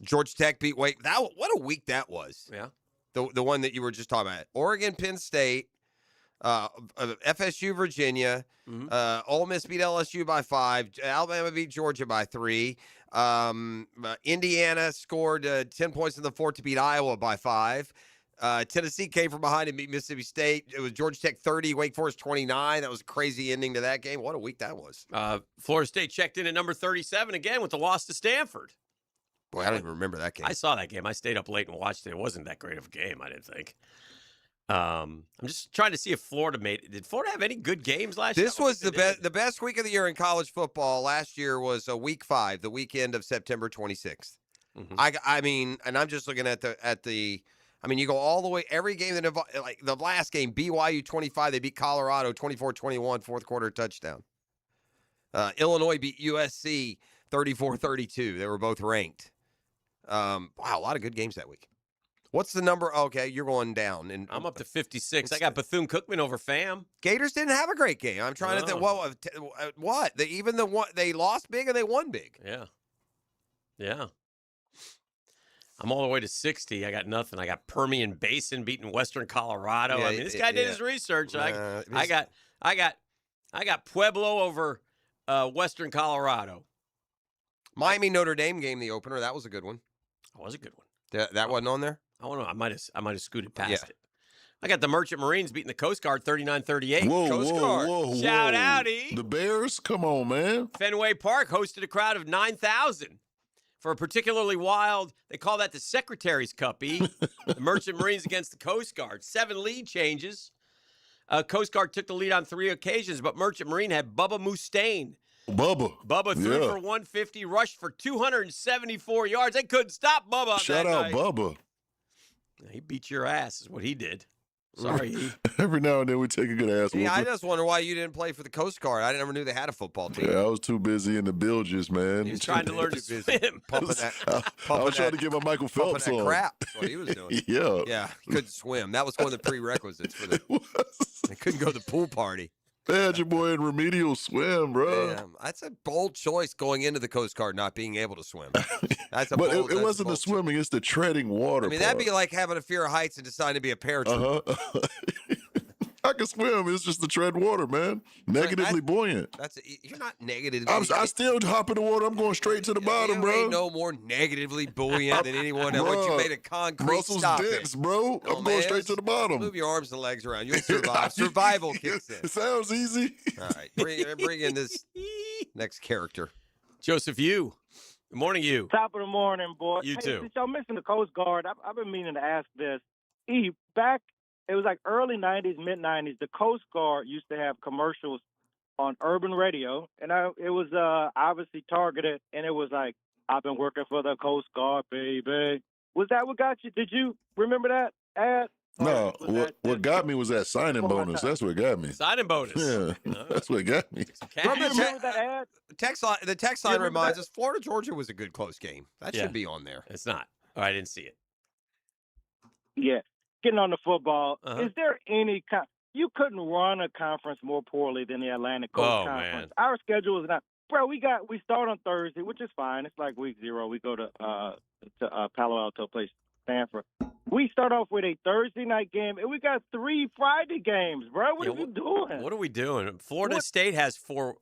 Georgia Tech beat Wake. What a week that was. Yeah. The one that you were just talking about. Oregon Penn State, FSU Virginia, Ole Miss beat LSU by 5. Alabama beat Georgia by 3. Indiana scored 10 points in the fourth to beat Iowa by 5. Tennessee came from behind and beat Mississippi State. It was Georgia Tech 30, Wake Forest 29. That was a crazy ending to that game. What a week that was. Florida State checked in at number 37 again with the loss to Stanford. Boy, I don't even remember that game. I saw that game. I stayed up late and watched it. It wasn't that great of a game, I didn't think. I'm just trying to see if Florida made it. Did Florida have any good games last year? This was the best week of the year in college football. Last year was week 5, the weekend of September 26th. I mean, and I'm just looking at the. I mean, you go all the way, every game that like the last game, BYU 25, they beat Colorado 24-21, fourth quarter touchdown. Illinois beat USC 34-32. They were both ranked. Wow, a lot of good games that week. What's the number? Okay, you're going down. And I'm up to 56. I got Bethune-Cookman over FAM. Gators didn't have a great game. I'm trying to think. What? They lost big and they won big. Yeah. I'm all the way to 60. I got nothing. I got Permian Basin beating Western Colorado. Yeah, I mean, this guy did his research. I got Pueblo over Western Colorado. Miami Notre Dame game, the opener. That was a good one. That was a good one. That wasn't on there? I don't know. I might have scooted past it. I got the Merchant Marines beating the Coast Guard 39-38. Whoa. Shout out, E. The Bears? Come on, man. Fenway Park hosted a crowd of 9,000 for a particularly wild, they call that the Secretary's Cup, E. The Merchant Marines against the Coast Guard. 7 lead changes. Coast Guard took the lead on 3 occasions, but Merchant Marine had Bubba Mustaine. Bubba threw for 150, rushed for 274 yards. They couldn't stop Bubba. Shout out Bubba. He beat your ass is what he did. Sorry. Every now and then we take a good ass. Yeah, I just wonder why you didn't play for the Coast Guard. I never knew they had a football team. Yeah, I was too busy in the bilges, man. He was trying to learn to swim. I was trying to get my Michael Phelps on. Crap. That's what he was doing. Yeah, he couldn't swim. That was one of the prerequisites for the. They couldn't go to the pool party. They had your boy in remedial swim, bro. Damn, that's a bold choice going into the Coast Guard, not being able to swim. That's a but bold, it wasn't the swimming; it's the treading water. I mean, that'd be like having a fear of heights and deciding to be a paratrooper. I can swim. It's just to tread water, man. Negatively buoyant. You're not negative. I still hop in the water. I'm going straight to the bottom, bro. Ain't no more negatively buoyant than anyone else. Once you made a concrete muscles stop dense, it. bro. Oh, I'm man, going straight to the bottom. Move your arms and legs around. You'll survive. Survival kicks in. It sounds easy. All right, bring in this next character. Joseph, you. Good morning, you. Top of the morning, boy. You too. Since y'all missing the Coast Guard, I've been meaning to ask this. Back, it was like early 90s, mid 90s, the Coast Guard used to have commercials on urban radio, and it was obviously targeted, and it was like, I've been working for the Coast Guard, baby. Was that what got you? Did you remember that ad? No, what got me was that signing bonus. That's what got me. Signing bonus. Yeah, that's what got me. Remember that ad? The text line reminds us Florida Georgia was a good close game. That Yeah. should be on there. It's not. Oh, I didn't see it. Yeah. Getting on the football, Uh-huh. is there any you couldn't run a conference more poorly than the Atlantic Coast Oh, Conference. man. Our schedule is not. Bro, we start on Thursday, which is fine. It's like week 0. We go to Palo Alto, play Stanford. We start off with a Thursday night game, and we got 3 Friday games, bro. What are you doing? What are we doing? Florida State has 4.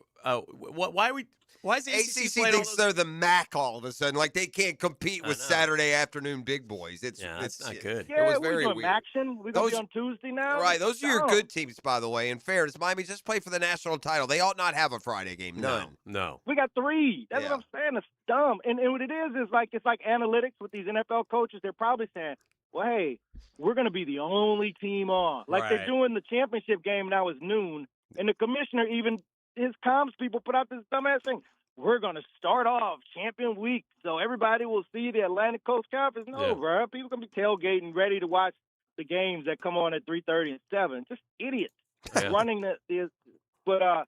Why is the ACC playing all thinks those- they're the MAC all of a sudden, like they can't compete with know. Saturday afternoon big boys. It's not good. Yeah, it was we're very doing weird. action. We're going to be on Tuesday now. Right, those are your No. good teams, by the way. In fairness, Miami just play for the national title. They ought not have a Friday game. None. No. We got 3. That's what I'm saying. It's dumb. And what it is like it's like analytics with these NFL coaches. They're probably saying, well, hey, we're going to be the only team on. Like they're Right. doing the championship game now is noon. And the commissioner, even his comms people, put out this dumbass thing. We're going to start off champion week so everybody will see the Atlantic Coast Conference. No, Yeah. bro. People going to be tailgating, ready to watch the games that come on at 3:30 and 7. Just idiots running the But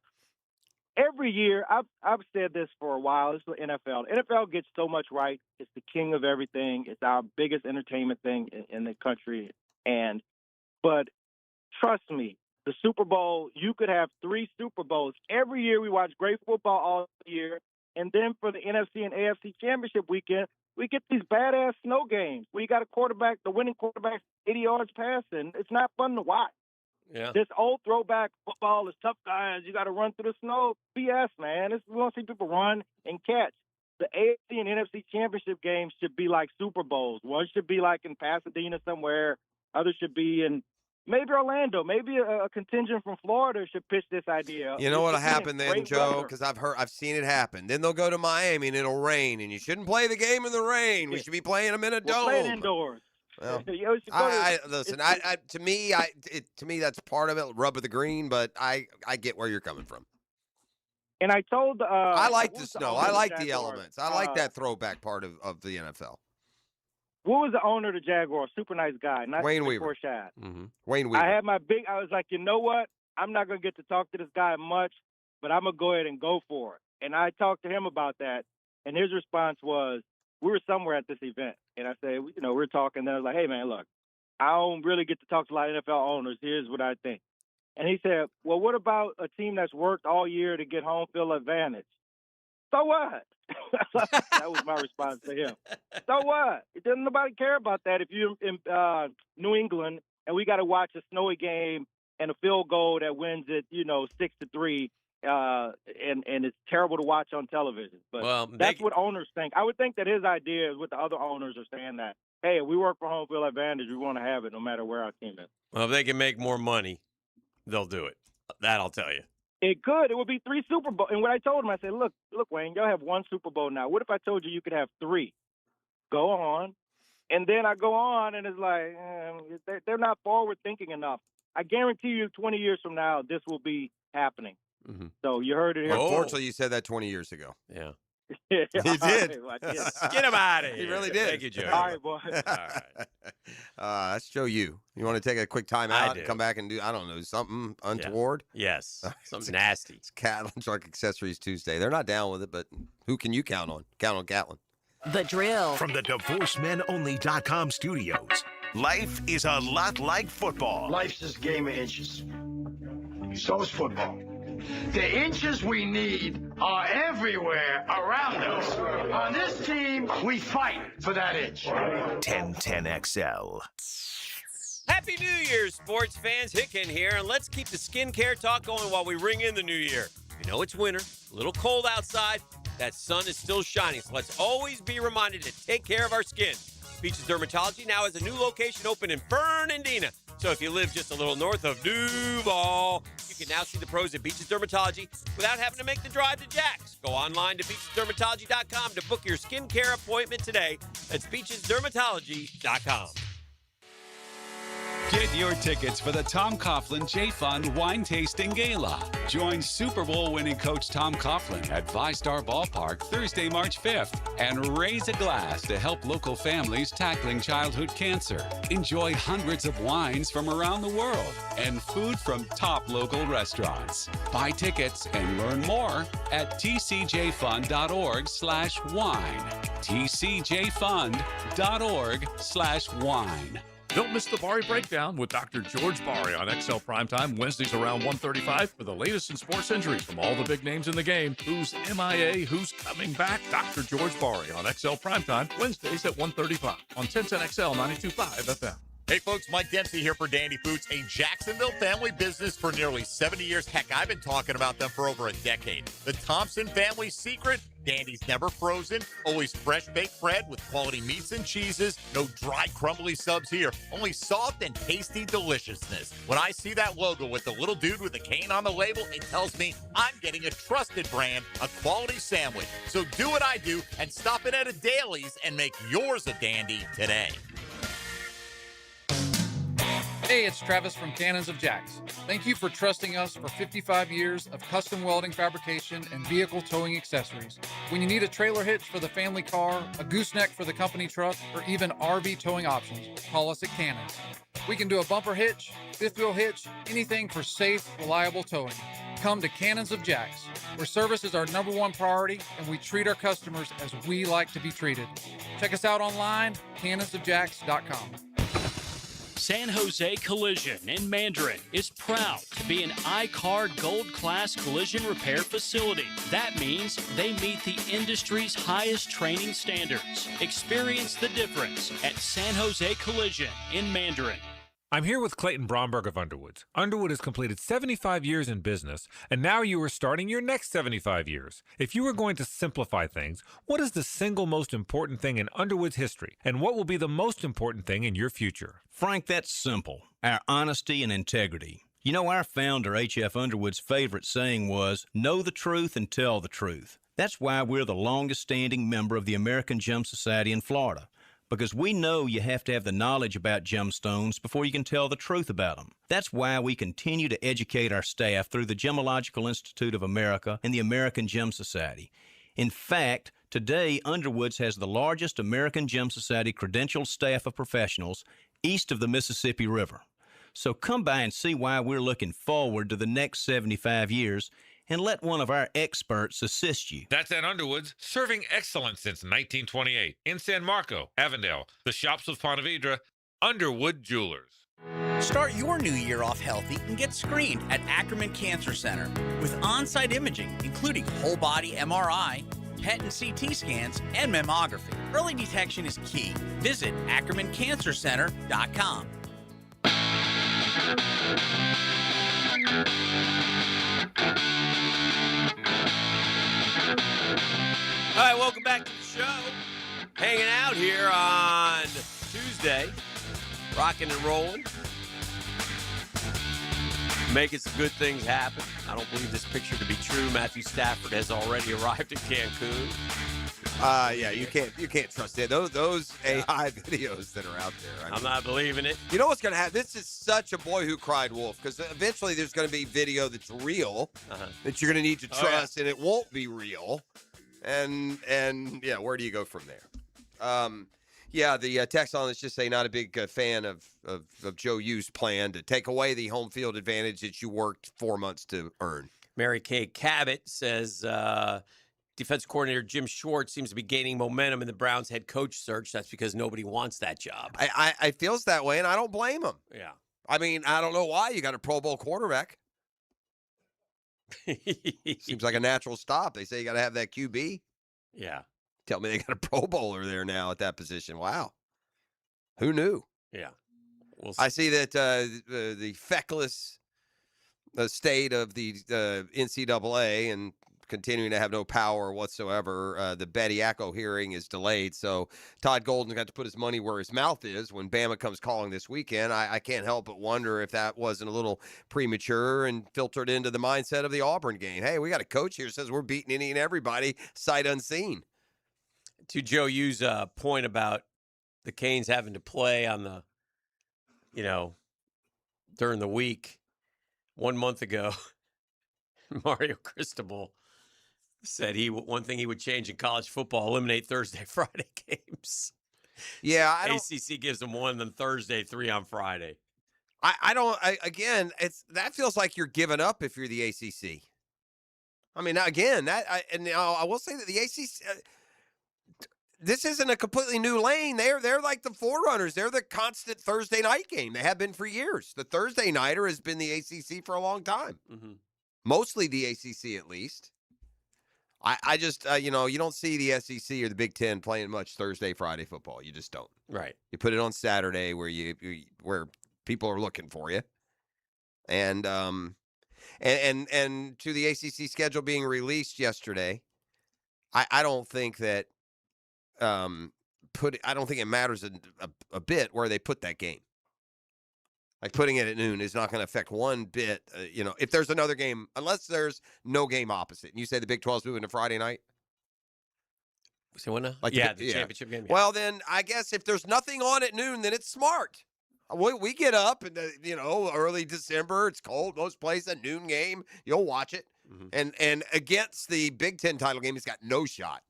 every year, I've said this for a while. This is the NFL. The NFL gets so much right. It's the king of everything. It's our biggest entertainment thing in the country. But trust me, the Super Bowl, you could have 3 Super Bowls. Every year we watch great football all year. And then for the NFC and AFC championship weekend, we get these badass snow games where you got a quarterback, the winning quarterback, 80 yards passing. It's not fun to watch. Yeah. This old throwback football is tough guys. You got to run through the snow. BS, man. We want to see people run and catch. The AFC and NFC championship games should be like Super Bowls. One should be like in Pasadena somewhere. Others should be in maybe Orlando. Maybe a contingent from Florida should pitch this idea. You know what'll It's, again, happen then, great Joe? weather. Because I've seen it happen. Then they'll go to Miami and it'll rain, and you shouldn't play the game in the rain. We should be playing them in a We'll play it dome. indoors. Well, You should go to- listen. it's- To me, that's part of it. Rub of the green, but I get where you're coming from. And I told I like what the was snow. owner I of like the Jaguars? elements. I like that throwback part of the NFL. What was the owner of the Jaguars? Super nice guy. Not Wayne Nick Weaver. Forshad. Mm-hmm. Wayne Weaver. I had my I was like, you know what? I'm not going to get to talk to this guy much, but I'm going to go ahead and go for it. And I talked to him about that, and his response was, we were somewhere at this event, and I said, we were talking, and I was like, hey, man, look, I don't really get to talk to a lot of NFL owners. Here's what I think. And he said, well, what about a team that's worked all year to get home field advantage? So what? That was my response to him. So what? It doesn't nobody care about that if you're in New England and we got to watch a snowy game and a field goal that wins it, 6-3, and it's terrible to watch on television. But that's what owners think. I would think that his idea is what the other owners are saying, that, hey, if we work for home field advantage, we want to have it no matter where our team is. Well, if they can make more money, they'll do it. That I'll tell you. It could. It would be 3 Super Bowls. And what I told him, I said, look, Wayne, y'all have 1 Super Bowl now. What if I told you could have 3? Go on. And then I go on, and it's like, they're not forward thinking enough. I guarantee you 20 years from now, this will be happening. Mm-hmm. So you heard it here. Unfortunately, you said that 20 years ago. Yeah. He did. I did. Get him out of here. He really did. Thank you, Joe. All right, boy. All right. That's Joe. You want to take a quick time I out do. and come back and do, I don't know, something untoward? Yes. Something nasty. It's Catlin Truck Accessories Tuesday. They're not down with it, but who can you count on? Count on Catlin. The Drill. From the DivorceMenOnly.com studios, life is a lot like football. Life's this game of inches. So is football. The inches we need are everywhere around us. On this team, we fight for that inch. 1010XL. Happy New Year, sports fans. Hicken here, and let's keep the skincare talk going while we ring in the new year. You know it's winter, a little cold outside. That sun is still shining, so let's always be reminded to take care of our skin. Beaches Dermatology now has a new location open in Fernandina. So if you live just a little north of Duval, you can now see the pros at Beaches Dermatology without having to make the drive to Jack's. Go online to beachesdermatology.com to book your skincare appointment today. That's beachesdermatology.com. Get your tickets for the Tom Coughlin J Fund Wine Tasting Gala. Join Super Bowl winning coach Tom Coughlin at VyStar Ballpark Thursday, March 5th and raise a glass to help local families tackling childhood cancer. Enjoy hundreds of wines from around the world and food from top local restaurants. Buy tickets and learn more at tcjfund.org/wine. tcjfund.org/wine. Don't miss the Bari Breakdown with Dr. George Bari on XL Primetime Wednesdays around 1:35 for the latest in sports injuries from all the big names in the game. Who's MIA? Who's coming back? Dr. George Bari on XL Primetime Wednesdays at 1:35 on 1010XL 92.5 FM. Hey folks, Mike Dempsey here for Dandy Foods, a Jacksonville family business for nearly 70 years. Heck, I've been talking about them for over a decade. The Thompson family secret: Dandy's never frozen, always fresh baked bread with quality meats and cheeses. No dry, crumbly subs here, only soft and tasty deliciousness. When I see that logo with the little dude with a cane on the label, it tells me I'm getting a trusted brand, a quality sandwich. So do what I do and stop in at a Daly's and make yours a Dandy today. Hey, it's Travis from Cannons of Jacks. Thank you for trusting us for 55 years of custom welding fabrication and vehicle towing accessories. When you need a trailer hitch for the family car, a gooseneck for the company truck, or even RV towing options, call us at Cannons. We can do a bumper hitch, fifth wheel hitch, anything for safe, reliable towing. Come to Cannons of Jacks, where service is our #1 priority and we treat our customers as we like to be treated. Check us out online, cannonsofjacks.com. San Jose Collision in Mandarin is proud to be an ICAR Gold Class collision repair facility. That means they meet the industry's highest training standards. Experience the difference at San Jose Collision in Mandarin. I'm here with Clayton Bromberg of Underwoods. Underwood has completed 75 years in business, and now you are starting your next 75 years. If you were going to simplify things, what is the single most important thing in Underwood's history, and what will be the most important thing in your future? Frank, that's simple. Our honesty and integrity. You know, our founder, H.F. Underwood's favorite saying was, know the truth and tell the truth. That's why we're the longest-standing member of the American Gem Society in Florida. Because we know you have to have the knowledge about gemstones before you can tell the truth about them. That's why we continue to educate our staff through the Gemological Institute of America and the American Gem Society. In fact, today, Underwoods has the largest American Gem Society credentialed staff of professionals east of the Mississippi River. So come by and see why we're looking forward to the next 75 years and let one of our experts assist you. That's at Underwoods, serving excellence since 1928. In San Marco, Avondale, the Shops of Ponte Vedra, Underwood Jewelers. Start your new year off healthy and get screened at Ackerman Cancer Center with on-site imaging, including whole-body MRI, PET and CT scans, and mammography. Early detection is key. Visit AckermanCancerCenter.com. All right, welcome back to the show. Hanging out here on Tuesday, rocking and rolling, making some good things happen. I don't believe this picture to be true. Matthew Stafford has already arrived in Cancun. Yeah, you can't trust it. Those AI videos that are out there. I'm not believing it. You know what's going to happen? This is such a boy who cried wolf, because eventually there's going to be video that's real that you're going to need to trust, and it won't be real. And yeah, where do you go from there? Yeah, the text on this just say not a big fan of Joe U's plan to take away the home field advantage that you worked 4 months to earn. Mary Kay Cabot says defensive coordinator Jim Schwartz seems to be gaining momentum in the Browns head coach search. That's because nobody wants that job. I feels that way, and I don't blame him. Yeah. I mean, I don't know why. You got a Pro Bowl quarterback. Seems like a natural stop. They say you got to have that QB. Yeah. Tell me they got a Pro Bowler there now at that position. Wow. Who knew? Yeah. I see that the feckless state of the NCAA and continuing to have no power whatsoever. The Bediako hearing is delayed, so Todd Golden got to put his money where his mouth is when Bama comes calling this weekend. I can't help but wonder if that wasn't a little premature and filtered into the mindset of the Auburn game. Hey, we got a coach here who says we're beating any and everybody sight unseen. To Joe Yu's point about the Canes having to play on the, during the week, 1 month ago, Mario Cristobal said one thing he would change in college football: eliminate Thursday, Friday games. Yeah, ACC gives them 1, then Thursday, 3 on Friday. That feels like you're giving up if you're the ACC. I mean, again, I will say that the ACC. This isn't a completely new lane. They're like the forerunners. They're the constant Thursday night game. They have been for years. The Thursday nighter has been the ACC for a long time. Mm-hmm. Mostly the ACC, at least. I just, you don't see the SEC or the Big Ten playing much Thursday, Friday football. You just don't. Right. You put it on Saturday where where people are looking for you, and to the ACC schedule being released yesterday, I don't think that. I don't think it matters a bit where they put that game. Like putting it at noon is not going to affect one bit. If there's another game, unless there's no game opposite. And you say the Big 12's moving to Friday night. So when? The championship game. Yeah. Well, then I guess if there's nothing on at noon, then it's smart. We get up and early December. It's cold most places. A noon game, you'll watch it. Mm-hmm. And against the Big Ten title game, he's got no shot.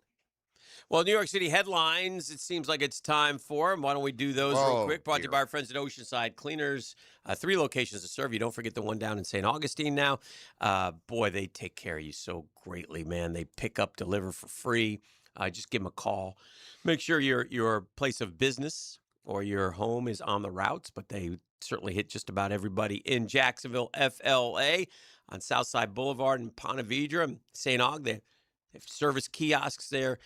Well, New York City headlines, it seems like it's time for them. Why don't we do those real quick? Brought to you by our friends at Oceanside Cleaners. 3 locations to serve you. Don't forget the one down in St. Augustine now. Boy, they take care of you so greatly, man. They pick up, deliver for free. Just give them a call. Make sure your place of business or your home is on the routes, but they certainly hit just about everybody in Jacksonville, FLA, on Southside Boulevard in Ponte Vedra, St. Aug. They have service kiosks there.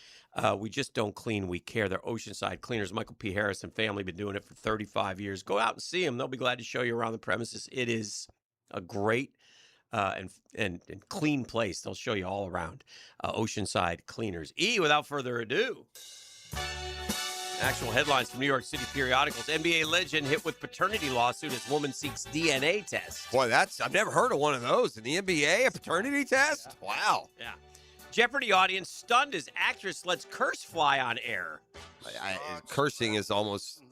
We just don't clean, we care. They're Oceanside Cleaners. Michael P. Harris and family been doing it for 35 years. Go out and see them. They'll be glad to show you around the premises. It is a great and clean place. They'll show you all around. Oceanside Cleaners. Without further ado, actual headlines from New York City periodicals. NBA legend hit with paternity lawsuit as woman seeks DNA test. Boy, I've never heard of one of those. In the NBA, a paternity test? Yeah. Wow. Yeah. Jeopardy audience stunned as actress lets curse fly on air. Cursing is almost...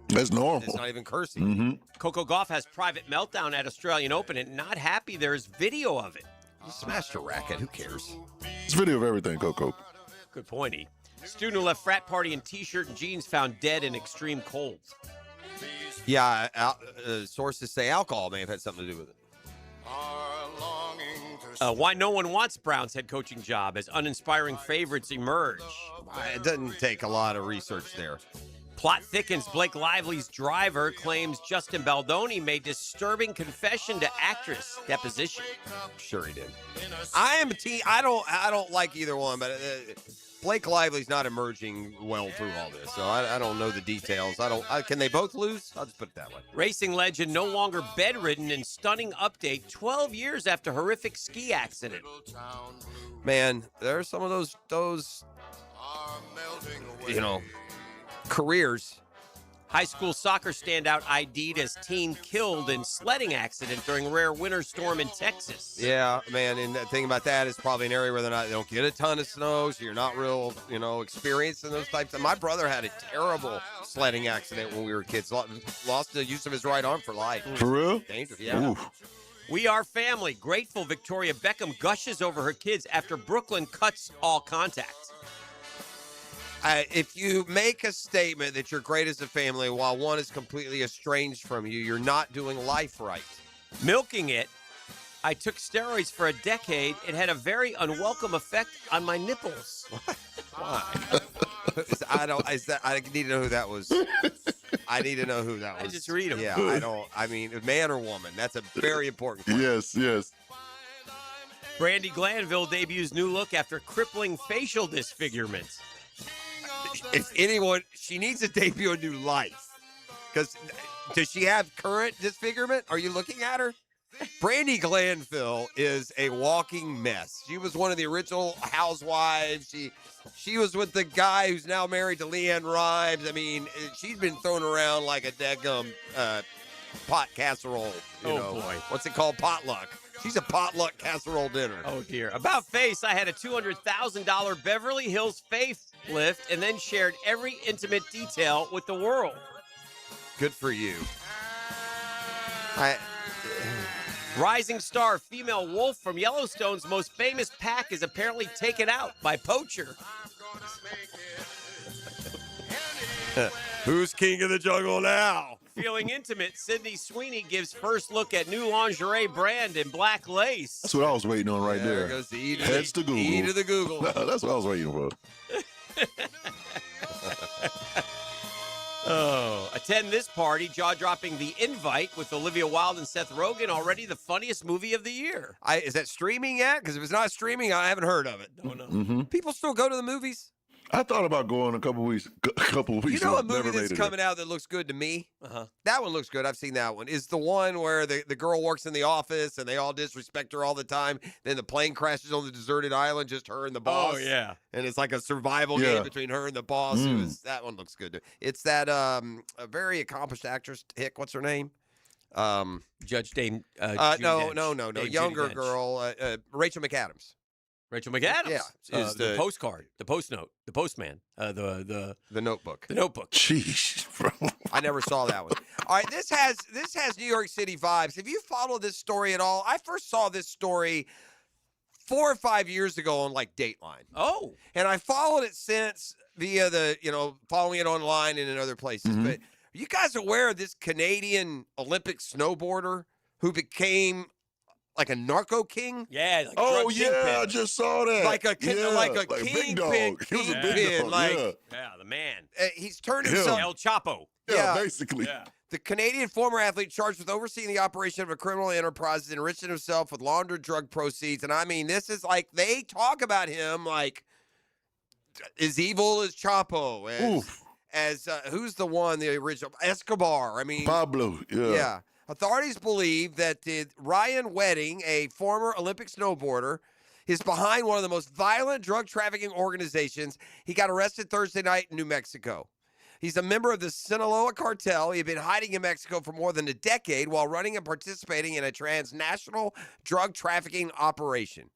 That's normal. It's not even cursing. Mm-hmm. Coco Gauff has private meltdown at Australian Open and not happy there's video of it. You smashed a racket. Who cares? It's video of everything, Coco. Good point, E. Student who left frat party in T-shirt and jeans found dead in extreme cold. Yeah, sources say alcohol may have had something to do with it. Why no one wants Brown's head coaching job as uninspiring favorites emerge. It doesn't take a lot of research there. Plot thickens. Blake Lively's driver claims Justin Baldoni made disturbing confession to actress deposition. Sure he did. I am a team. I don't like either one, but Blake Lively's not emerging well through all this, so I don't know the details. Can they both lose? I'll just put it that way. Racing legend no longer bedridden in stunning update 12 years after horrific ski accident. Man, there are some of those careers. High school soccer standout ID'd as teen killed in sledding accident during rare winter storm in Texas. Yeah, man, and the thing about that is probably an area where they don't get a ton of snow, so you're not real, experienced in those types. My brother had a terrible sledding accident when we were kids. Lost the use of his right arm for life. For real? Dangerous, yeah. Oof. We are family. Grateful Victoria Beckham gushes over her kids after Brooklyn cuts all contact. If you make a statement that you're great as a family while one is completely estranged from you, you're not doing life right. Milking it. I took steroids for a decade. It had a very unwelcome effect on my nipples. Why? I need to know who that was. I need to know who that was. I just read them. Yeah, man or woman. That's a very important question. Yes. Brandy Glanville debuts new look after crippling facial disfigurement. If anyone, she needs to debut a new life. Because Does she have current disfigurement? Are you looking at her? Brandy Glanville is a walking mess. She was one of the original housewives. She was with the guy who's now married to Leanne Rives. I mean, she's been thrown around like a daggum pot casserole. You know. Boy. What's it called? Potluck. She's a potluck casserole dinner. Oh, dear. About face, I had a $200,000 Beverly Hills facelift and then shared every intimate detail with the world. Good for you. Rising star female wolf from Yellowstone's most famous pack is apparently taken out by poacher. Who's king of the jungle now? Feeling intimate, Sydney Sweeney gives first look at new lingerie brand in black lace. That's what I was waiting on right there. Goes the E to Heads to Google. E to the Google. No, that's what I was waiting for. Attend this party, jaw-dropping The Invite with Olivia Wilde and Seth Rogen, already the funniest movie of the year. Is that streaming yet? Because if it's not streaming, I haven't heard of it. Mm-hmm. People still go to the movies? I thought about going a couple of weeks You know ago. a movie Never that's made it. coming out that looks good to me? Uh-huh. That one looks good. I've seen that one. Is the one where the girl works in the office and they all disrespect her all the time. Then the plane crashes on the deserted island, just her and the boss. Oh, yeah. And it's like a survival Yeah. game between her and the boss. That one looks good. It's that a very accomplished actress, Hick, what's her name? Judge Dame. No. Dame Younger Judi Dench. girl, Rachel McAdams. Rachel McAdams. Yeah, is the postcard, the post note, the postman, the Notebook. The Notebook. Jeez, bro. I never saw that one. All right, this has New York City vibes. Have you followed this story at all? I first saw this story 4 or 5 years ago on like Dateline. Oh. And I followed it since via following it online and in other places. Mm-hmm. But are you guys aware of this Canadian Olympic snowboarder who became like a narco king? Yeah. Like Oh, drug yeah, kingpin. I just saw that. Like a big kingpin. dog. He was a big Kingpin, dog, like- yeah. Yeah, the man. He's turned Him. himself. El Chapo. Yeah, basically. Yeah. The Canadian former athlete charged with overseeing the operation of a criminal enterprise has enriched himself with laundered drug proceeds. And I mean, this is like, they talk about him like as evil as Chapo, as who's the one, the original? Escobar. I mean, Pablo, yeah. Authorities believe that Ryan Wedding, a former Olympic snowboarder, is behind one of the most violent drug trafficking organizations. He got arrested Thursday night in New Mexico. He's a member of the Sinaloa cartel. He had been hiding in Mexico for more than a decade while running and participating in a transnational drug trafficking operation.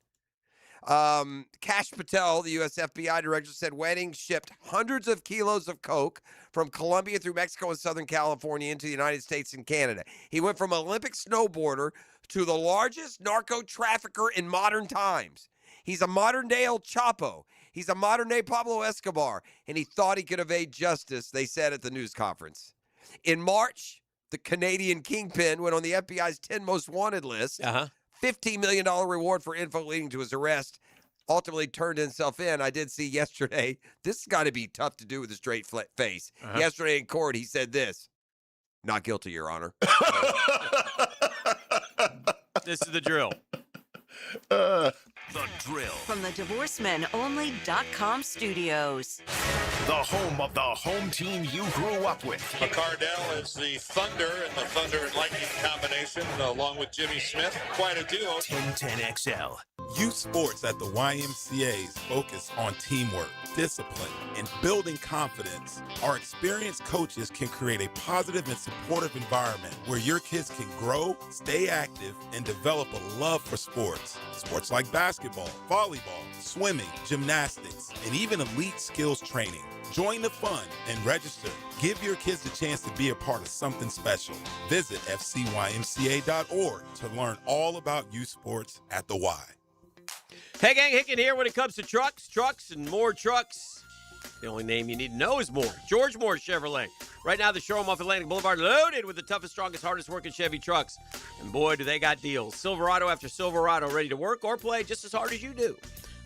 Kash Patel, the U.S. FBI director, said Wedding shipped hundreds of kilos of coke from Colombia through Mexico and Southern California into the United States and Canada. He went from Olympic snowboarder to the largest narco trafficker in modern times. He's a modern-day El Chapo. He's a modern-day Pablo Escobar, and he thought he could evade justice, they said at the news conference. In March, the Canadian kingpin went on the FBI's 10 most wanted list. $15 million reward for info leading to his arrest. Ultimately turned himself in. I did see yesterday, this has got to be tough to do with a straight face. Yesterday in court, he said this: "Not guilty, Your Honor." This is the drill. The Drill. From the DivorceMenOnly.com studios. The home of the home team you grew up with. McCardell is the Thunder and the Thunder and Lightning combination, along with Jimmy Smith. Quite a duo. 1010XL. Youth sports at the YMCA's focus on teamwork, discipline, and building confidence. Our experienced coaches can create a positive and supportive environment where your kids can grow, stay active, and develop a love for sports. Sports like basketball, volleyball, swimming, gymnastics, and even elite skills training. Join the fun and register. Give your kids a chance to be a part of something special. Visit fcymca.org to learn all about youth sports at the Y. Hey, gang, Hicken here. When it comes to trucks, and more trucks, the only name you need to know is Moore. George Moore Chevrolet. Right now, the showroom off Atlantic Boulevard loaded with the toughest, strongest, hardest working Chevy trucks. And boy, do they got deals. Silverado after Silverado, ready to work or play just as hard as you do.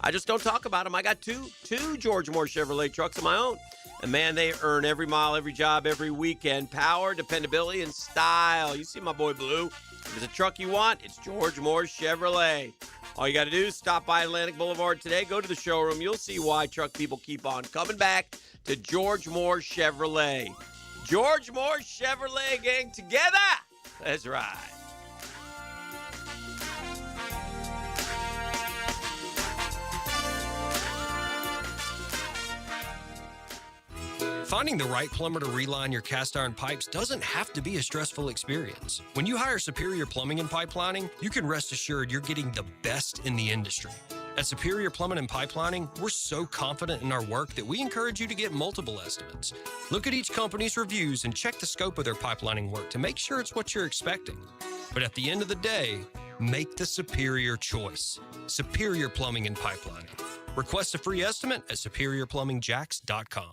I just don't talk about them. I got two George Moore Chevrolet trucks of my own. And man, they earn every mile, every job, every weekend. Power, dependability, and style. You see my boy Blue. If there's a truck you want, it's George Moore Chevrolet. All you got to do is stop by Atlantic Boulevard today. Go to the showroom. You'll see why truck people keep on coming back to George Moore Chevrolet. George Moore Chevrolet gang together. Let's ride. Finding the right plumber to reline your cast iron pipes doesn't have to be a stressful experience. When you hire Superior Plumbing and Pipelining, you can rest assured you're getting the best in the industry. At Superior Plumbing and Pipelining, we're so confident in our work that we encourage you to get multiple estimates. Look at each company's reviews and check the scope of their pipelining work to make sure it's what you're expecting. But at the end of the day, make the superior choice. Superior Plumbing and Pipelining. Request a free estimate at superiorplumbingjacks.com.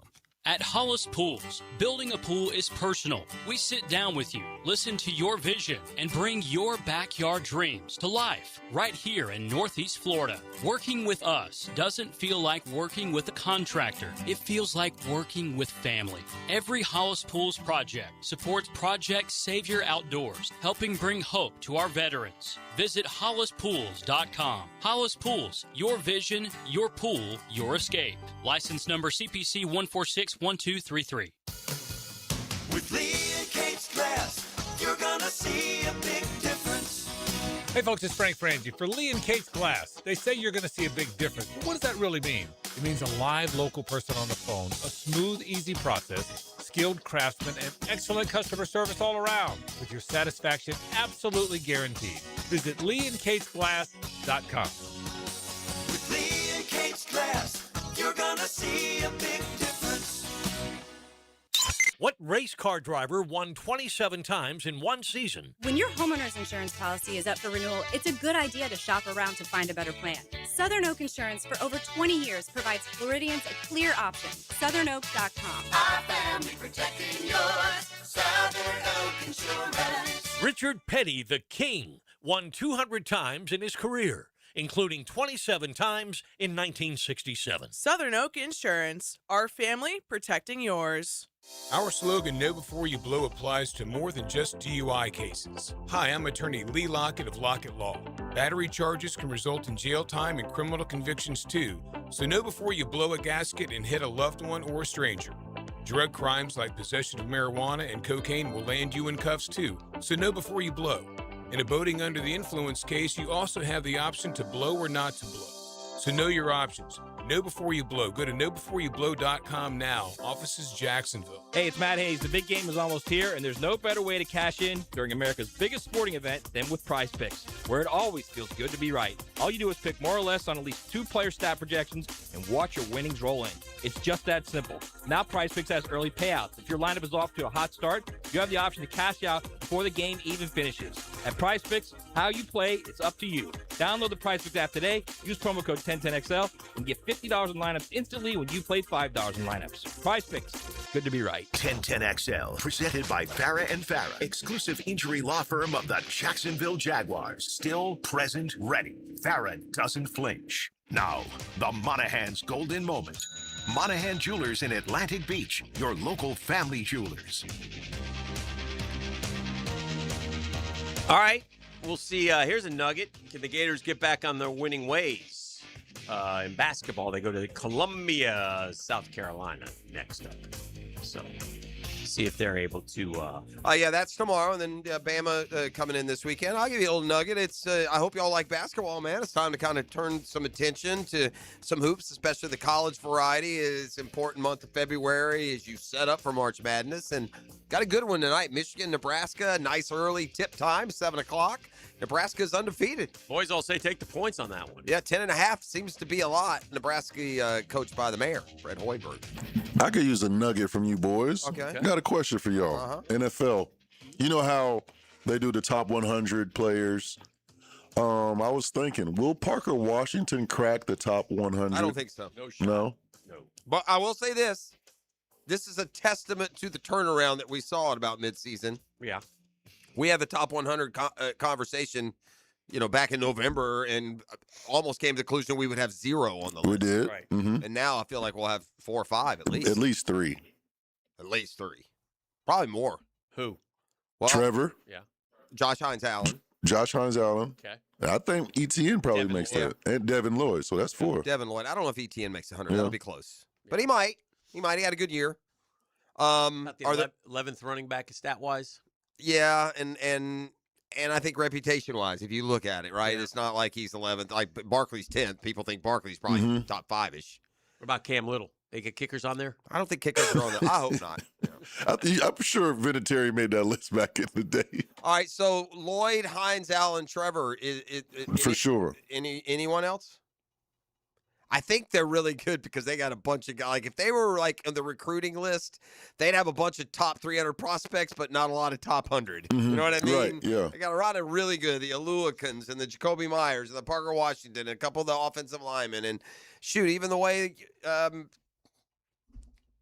At Hollis Pools, building a pool is personal. We sit down with you, listen to your vision, and bring your backyard dreams to life right here in Northeast Florida. Working with us doesn't feel like working with a contractor. It feels like working with family. Every Hollis Pools project supports Project Savior Outdoors, helping bring hope to our veterans. Visit HollisPools.com. Hollis Pools, your vision, your pool, your escape. License number CPC 1461233. With Lee and Kate's Glass, you're gonna see a big difference. Hey folks, it's Frank Frangie for Lee and Kate's Glass. They say you're going to see a big difference, but what does that really mean? It means a live local person on the phone, a smooth, easy process, skilled craftsmen, and excellent customer service all around, with your satisfaction absolutely guaranteed. Visit LeeandKatesGlass.com. With Lee and Kate's Glass, you're gonna see a big difference. What race car driver won 27 times in one season? When your homeowner's insurance policy is up for renewal, it's a good idea to shop around to find a better plan. Southern Oak Insurance for over 20 years provides Floridians a clear option. SouthernOak.com. Our family protecting yours. Southern Oak Insurance. Richard Petty, the King, won 200 times in his career, including 27 times in 1967. Southern Oak Insurance. Our family protecting yours. Our slogan, Know Before You Blow, applies to more than just DUI cases. Hi, I'm attorney Lee Lockett of Lockett Law. Battery charges can result in jail time and criminal convictions too, so know before you blow a gasket and hit a loved one or a stranger. Drug crimes like possession of marijuana and cocaine will land you in cuffs too, so know before you blow. In a boating under the influence case, you also have the option to blow or not to blow. So know your options. Know before you blow. Go to knowbeforeyouBlow.com now. Offices Jacksonville. Hey, it's Matt Hayes. The big game is almost here, and there's no better way to cash in during America's biggest sporting event than with Prize Picks, where it always feels good to be right. All you do is pick more or less on at least 2 player stat projections and watch your winnings roll in. It's just that simple. Now Prize Picks has early payouts. If your lineup is off to a hot start, you have the option to cash out before the game even finishes. At Prize Picks, how you play is up to you. Download the Prize Picks app today, use promo code 1010XL, and get $50 in lineups instantly when you play $5 in lineups. Prize Picks, good to be right. 1010XL, presented by Farah and Farah, exclusive injury law firm of the Jacksonville Jaguars. Still present, ready. Farah doesn't flinch. Now, the Monaghan's golden moment. Monaghan Jewelers in Atlantic Beach, your local family jewelers. All right, we'll see. Here's a nugget. Can the Gators get back on their winning ways? In basketball, they go to Columbia, South Carolina next up. So, see if they're able to. Yeah, that's tomorrow, and then Bama coming in this weekend. I'll give you a little nugget. It's I hope y'all like basketball, man. It's time to kind of turn some attention to some hoops, especially the college variety. It's an important month of February as you set up for March Madness, and got a good one tonight. Michigan, Nebraska, nice early tip time, 7 o'clock. Nebraska's undefeated. Boys all say take the points on that one. Yeah, 10.5 seems to be a lot. Nebraska coached by the mayor, Fred Hoiberg. I could use a nugget from you boys. Okay. Got a question for y'all. NFL. You know how they do the top 100 players? I was thinking, will Parker Washington crack the top 100? I don't think so. No? But I will say this. This is a testament to the turnaround that we saw at about midseason. Yeah. We had the top 100 conversation, back in November, and almost came to the conclusion we would have 0 on the list. We did. Right. Mm-hmm. And now I feel like we'll have 4 or 5 at least. At least 3. At least 3. Probably more. Who? Well, Trevor. Yeah. Josh Hines Allen. Josh Hines Allen. Okay. I think ETN probably makes that. And Devin Lloyd, so that's 4. Devin Lloyd. I don't know if ETN makes 100. Yeah. That'll be close. But he might. He had a good year. About the Are there? 11th running back stat wise. Yeah, and I think reputation wise, if you look at it, right, it's not like he's 11th. Like Barkley's 10th. People think Barkley's probably top 5-ish. What about Cam Little? They get kickers on there? I don't think kickers are on there. I hope not. I'm sure Vinatieri made that list back in the day. All right, so Lloyd, Hines, Allen, Trevor, For sure. Anyone else? I think they're really good because they got a bunch of guys. Like if they were like on the recruiting list, they'd have a bunch of top 300 prospects, but not a lot of top 100. You know what I mean? Right, yeah. They got a lot of really good, the Aluakans and the Jacoby Myers and the Parker Washington and a couple of the offensive linemen. And shoot, even the way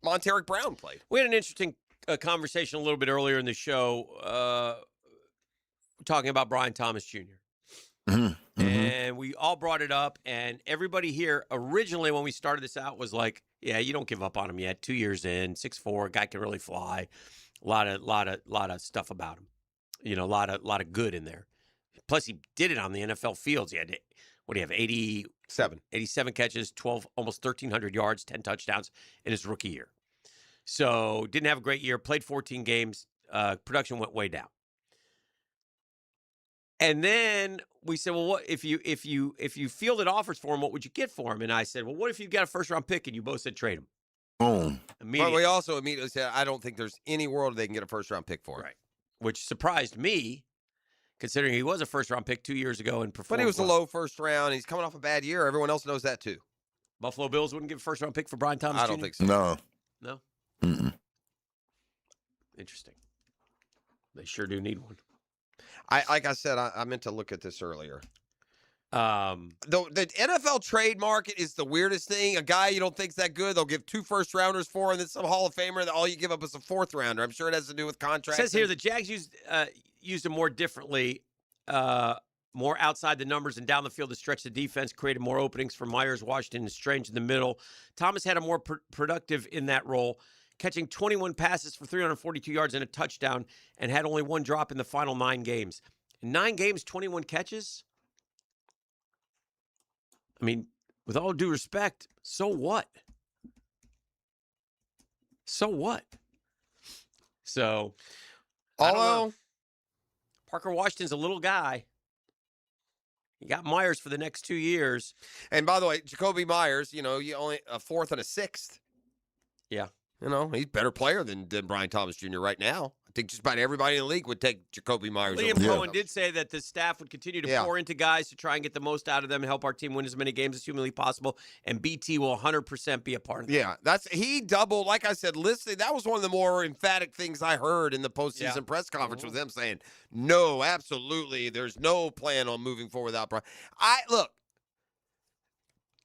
Monteric Brown played. We had an interesting conversation a little bit earlier in the show talking about Brian Thomas Jr. And we all brought it up, and everybody here originally when we started this out was like, yeah, you don't give up on him yet. 2 years in, 6'4", guy can really fly. A lot of stuff about him. You know, a lot of good in there. Plus he did it on the NFL fields. He had, what do you have, 87 catches, 12, almost 1,300 yards, 10 touchdowns in his rookie year. So didn't have a great year, played 14 games, production went way down. And then we said, well, what if you fielded offers for him, what would you get for him? And I said, well, what if you got a first-round pick? And you both said trade him. Boom. But we also immediately said, I don't think there's any world they can get a first-round pick for him. Right. Which surprised me, considering he was a first-round pick 2 years ago and performed. But he was a well. low first round. He's coming off a bad year. Everyone else knows that too. Buffalo Bills wouldn't give a first-round pick for Brian Thomas I Jr.? don't think so. No. No? Mm-mm. Interesting. They sure do need one. Like I said, I meant to look at this earlier. The NFL trade market is the weirdest thing. A guy you don't think's that good, they'll give 2 first-rounders for, and then some Hall of Famer that all you give up is a 4th-rounder. I'm sure it has to do with contracts. It says here the Jags used him more differently, more outside the numbers and down the field to stretch the defense, created more openings for Myers, Washington, and Strange in the middle. Thomas had a more productive in that role, catching 21 passes for 342 yards and a touchdown, and had only 1 drop in the final 9 games. In 9 games, 21 catches? I mean, with all due respect, so what? So what? So, although Parker Washington's a little guy, you got Myers for the next 2 years. And by the way, Jacoby Myers, you only a 4th and a 6th. Yeah. He's a better player than Brian Thomas Jr. right now. I think just about everybody in the league would take Jacoby Myers. Liam over Cohen did say that the staff would continue to pour into guys to try and get the most out of them and help our team win as many games as humanly possible. And BT will 100% be a part of that. Yeah, he doubled. Like I said, listening. That was one of the more emphatic things I heard in the postseason press conference was them saying, "No, absolutely, there's no plan on moving forward without Brian."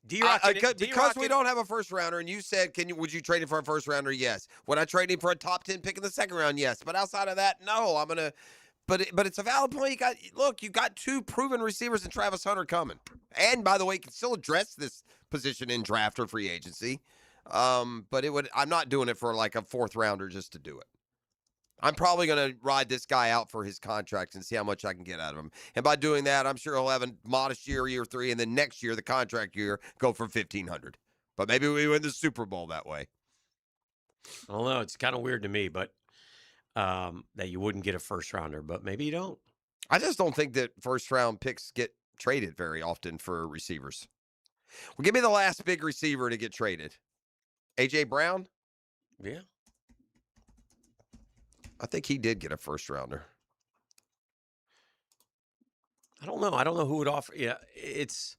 Because we don't have a first rounder, and you said, would you trade him for a first rounder? Yes. Would I trade him for a top 10 pick in the 2nd round? Yes. But outside of that, no. I'm gonna. But it's a valid point. You got 2 proven receivers in Travis Hunter coming, and by the way, you can still address this position in draft or free agency. But I'm not doing it for like a 4th rounder just to do it. I'm probably going to ride this guy out for his contract and see how much I can get out of him. And by doing that, I'm sure he'll have a modest year 3, and then next year, the contract year, go for $1,500. But maybe we win the Super Bowl that way. I don't know. It's kind of weird to me, but that you wouldn't get a first rounder, but maybe you don't. I just don't think that first-round picks get traded very often for receivers. Well, give me the last big receiver to get traded. A.J. Brown? Yeah. I think he did get a first-rounder. I don't know. I don't know who would offer. Yeah, it's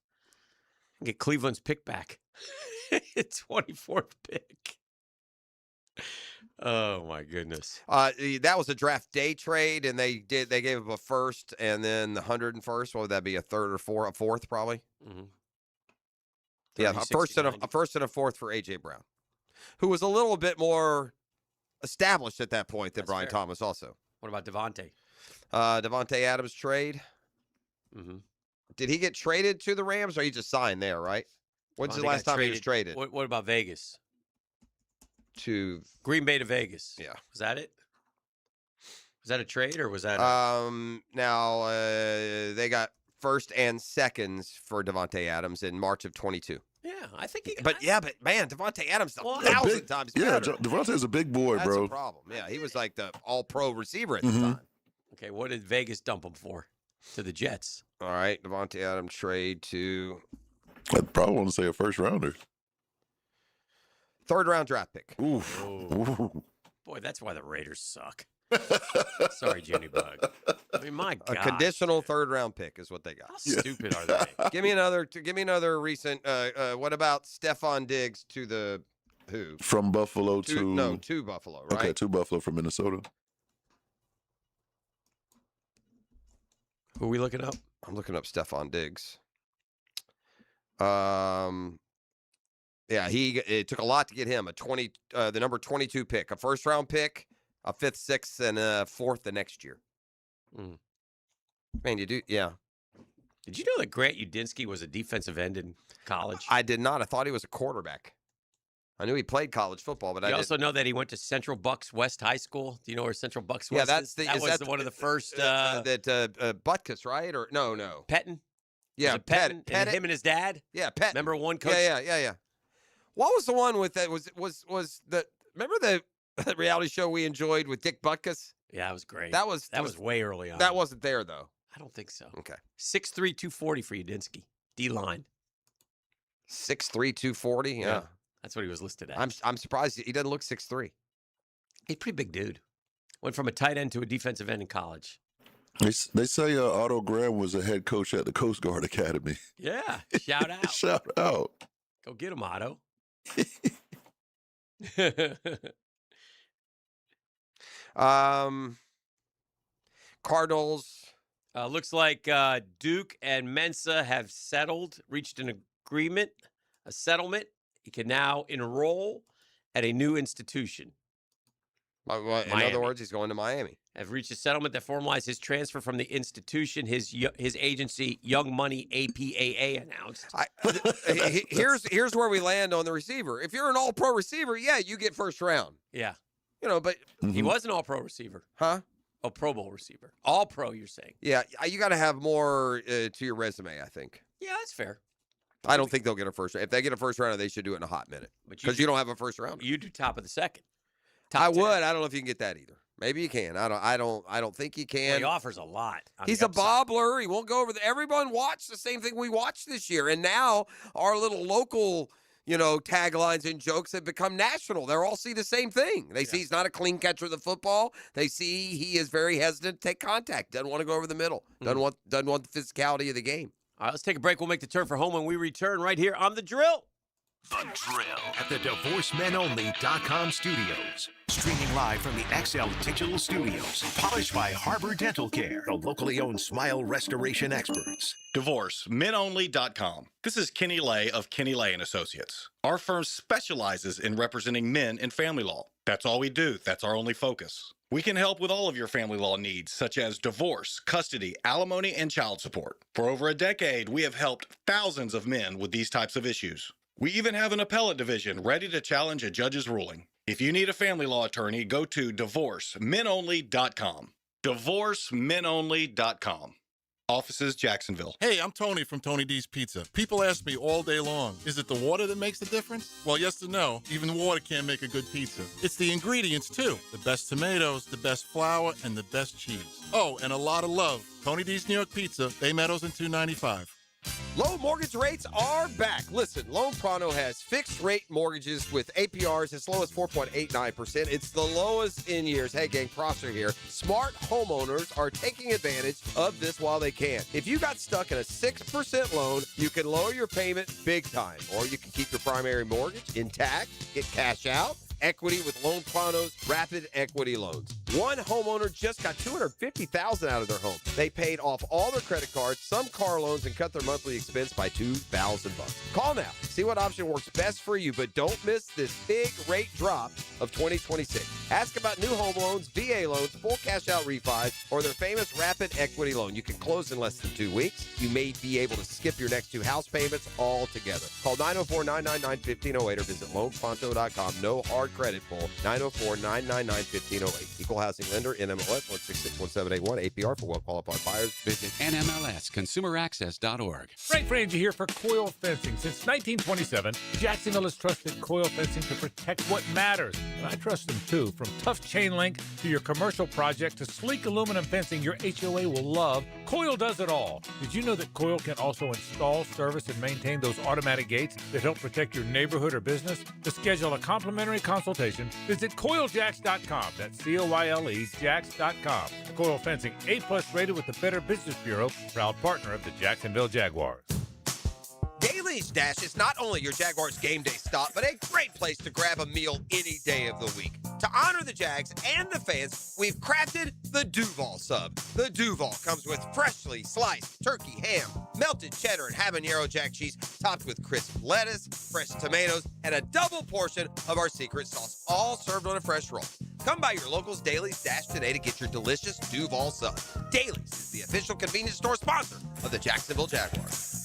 get Cleveland's pick back. 24th pick. Oh my goodness. That was a draft day trade, and they gave up a 1st and then the 101st. What would that be? A 3rd or a 4th, probably. Mm-hmm. Yeah, a 1st and a 4th for AJ Brown, who was a little bit more established at that point than Brian Thomas. Also, what about Devontae? Devontae Adams trade. Mm-hmm. Did he get traded to the Rams, or he just signed there? Right. When's the last time he was traded? What about Vegas? To Green Bay to Vegas. Yeah. Was that it? Was that a trade or was that? Now they got 1st and 2nds for Devontae Adams in March of 22. Yeah, I think he. But man, Devontae Adams a A thousand big- times Yeah, better. Devontae's a big boy, That's bro. a problem. Yeah, he was like the all-pro receiver at the Mhm. time. Okay, what did Vegas dump him for? To the Jets. All right, Devontae Adams trade to I'd probably want to say a first rounder. third-round draft pick. Oof. Ooh. Boy, that's why the Raiders suck. Sorry, Jenny Bug. I mean, my A God. conditional third-round pick is what they got. How stupid are they? Give me another recent. What about Stephon Diggs to the who? From Buffalo to Buffalo, right? Okay, to Buffalo from Minnesota. Who are we looking up? I'm looking up Stephon Diggs. Yeah, it took a lot to get him the number 22 pick, a first round pick, a 5th, 6th, and a 4th the next year. Man, Did you know that Grant Udinsky was a defensive end in college? I did not. I thought he was a quarterback. I knew he played college football, but You also know that he went to Central Bucks West High School. Do you know where Central Bucks West is? That was one of the first. Butkus, right? Or no. Pettin? Yeah, Was it Pettin. Pettit. And him and his dad? Yeah, Pettin. Remember one coach? Yeah. What was the one with that? Was the remember the reality show we enjoyed with Dick Butkus? Yeah, that was great. That was way early on. That wasn't there though. I don't think so. Okay. 6'3", 240 for Udinsky. D-line. 6'3", 240. Yeah. That's what he was listed at. I'm surprised he doesn't look 6'3". He's a pretty big dude. Went from a tight end to a defensive end in college. They say Otto Graham was a head coach at the Coast Guard Academy. Yeah. Shout out. Shout out. Go get him, Otto. Cardinals. Looks like Duke and Mensa have reached an agreement, a settlement. He can now enroll at a new institution. In Miami. other words, he's going to Miami. Have reached a settlement that formalized his transfer from the institution. His agency, Young Money APAA, announced. Here's where we land on the receiver. If you're an All-Pro receiver, yeah, you get first round. Yeah. But he was an All-Pro receiver. Huh? A Pro Bowl receiver. All-Pro, you're saying? Yeah, you got to have more to your resume, I think. Yeah, that's fair. I don't think they'll get a first round. If they get a first rounder, they should do it in a hot minute. Because you don't have a first rounder. You do top of the second. I would. I don't know if you can get that either. Maybe you can. I don't think you can. Well, he offers a lot. He's a bobbler. He won't go over there. Everyone watched the same thing we watched this year. And now our little local, taglines and jokes have become national. They all see the same thing. They see he's not a clean catcher of the football. They see he is very hesitant to take contact. Doesn't want to go over the middle. Doesn't want the physicality of the game. All right, let's take a break. We'll make the turn for home when we return right here on The Drill. The Drill at the DivorceMenOnly.com studios. Streaming live from the XL Digital Studios. Polished by Harbor Dental Care, the locally owned smile restoration experts. DivorceMenOnly.com. This is Kenny Lay of Kenny Lay & Associates. Our firm specializes in representing men in family law. That's all we do. That's our only focus. We can help with all of your family law needs, such as divorce, custody, alimony, and child support. For over a decade, we have helped thousands of men with these types of issues. We even have an appellate division ready to challenge a judge's ruling. If you need a family law attorney, go to DivorceMenOnly.com. DivorceMenOnly.com. Offices, Jacksonville. Hey, I'm Tony from Tony D's Pizza. People ask me all day long, is it the water that makes the difference? Well, yes and no. Even water can't make a good pizza. It's the ingredients, too. The best tomatoes, the best flour, and the best cheese. Oh, and a lot of love. Tony D's New York Pizza, Bay Meadows and 295. Low mortgage rates are back. Listen, Loan Pronto has fixed rate mortgages with APRs as low as 4.89%. It's the lowest in years. Hey, gang, Prosser here. Smart homeowners are taking advantage of this while they can. If you got stuck in a 6% loan, you can lower your payment big time, or you can keep your primary mortgage intact, get cash out. Equity with Loan Pronto's rapid equity loans. One homeowner just got $250,000 out of their home. They paid off all their credit cards, some car loans, and cut their monthly expense by $2,000. Call now. See what option works best for you, but don't miss this big rate drop of 2026. Ask about new home loans, VA loans, full cash out refis, or their famous rapid equity loan. You can close in less than 2 weeks. You may be able to skip your next 2 house payments altogether. Call 904-999-1508 or visit loanpronto.com. No hard credit pull. 904-999-1508. Equal housing lender, NMLS 1661781, APR for well-qualified buyers. Visit NMLSConsumerAccess.org. Frank Frangie here for Coil Fencing. Since 1927, Jacksonville has trusted Coil Fencing to protect what matters. And I trust them too. From tough chain link to your commercial project to sleek aluminum fencing your HOA will love, Coil does it all. Did you know that Coil can also install, service, and maintain those automatic gates that help protect your neighborhood or business? To schedule a complimentary consultation, visit CoilJacks.com. That's COYLE Jacks.com. Coil Fencing, A+ rated with the Better Business Bureau, proud partner of the Jacksonville Jaguars. Daly's Dash is not only your Jaguars game day stop, but a great place to grab a meal any day of the week. To honor the Jags and the fans, we've crafted the Duval Sub. The Duval comes with freshly sliced turkey ham, melted cheddar and habanero jack cheese, topped with crisp lettuce, fresh tomatoes, and a double portion of our secret sauce, all served on a fresh roll. Come by your local's Daly's Dash today to get your delicious Duval Sub. Daly's is the official convenience store sponsor of the Jacksonville Jaguars.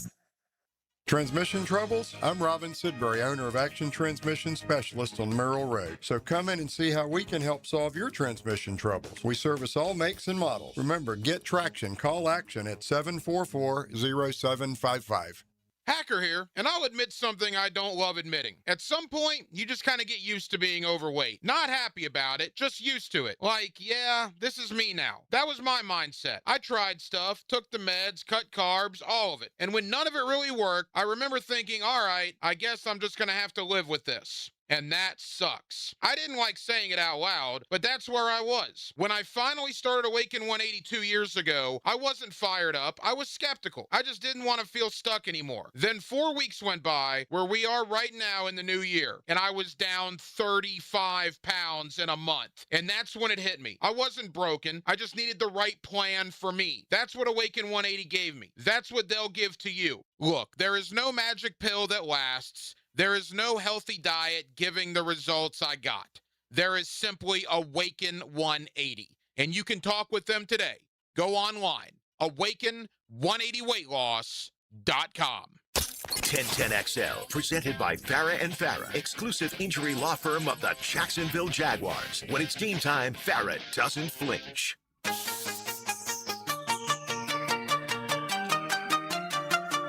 Transmission troubles? I'm Robin Sidbury, owner of Action Transmission Specialist on Merrill Road. So come in and see how we can help solve your transmission troubles. We service all makes and models. Remember, get traction. Call Action at 744-0755. Hacker here, and I'll admit something I don't love admitting. At some point, you just kind of get used to being overweight. Not happy about it, just used to it. Like, yeah, this is me now. That was my mindset. I tried stuff, took the meds, cut carbs, all of it. And when none of it really worked, I remember thinking, all right, I guess I'm just going to have to live with this. And that sucks. I didn't like saying it out loud, but that's where I was. When I finally started Awaken 182 years ago, I wasn't fired up. I was skeptical. I just didn't want to feel stuck anymore. Then 4 weeks went by, where we are right now in the new year, and I was down 35 pounds in a month. And that's when it hit me. I wasn't broken. I just needed the right plan for me. That's what Awaken 180 gave me. That's what they'll give to you. Look, there is no magic pill that lasts. There is no healthy diet giving the results I got. There is simply Awaken 180. And you can talk with them today. Go online, awaken180weightloss.com. 1010XL, presented by Farah and Farah, exclusive injury law firm of the Jacksonville Jaguars. When it's game time, Farah doesn't flinch.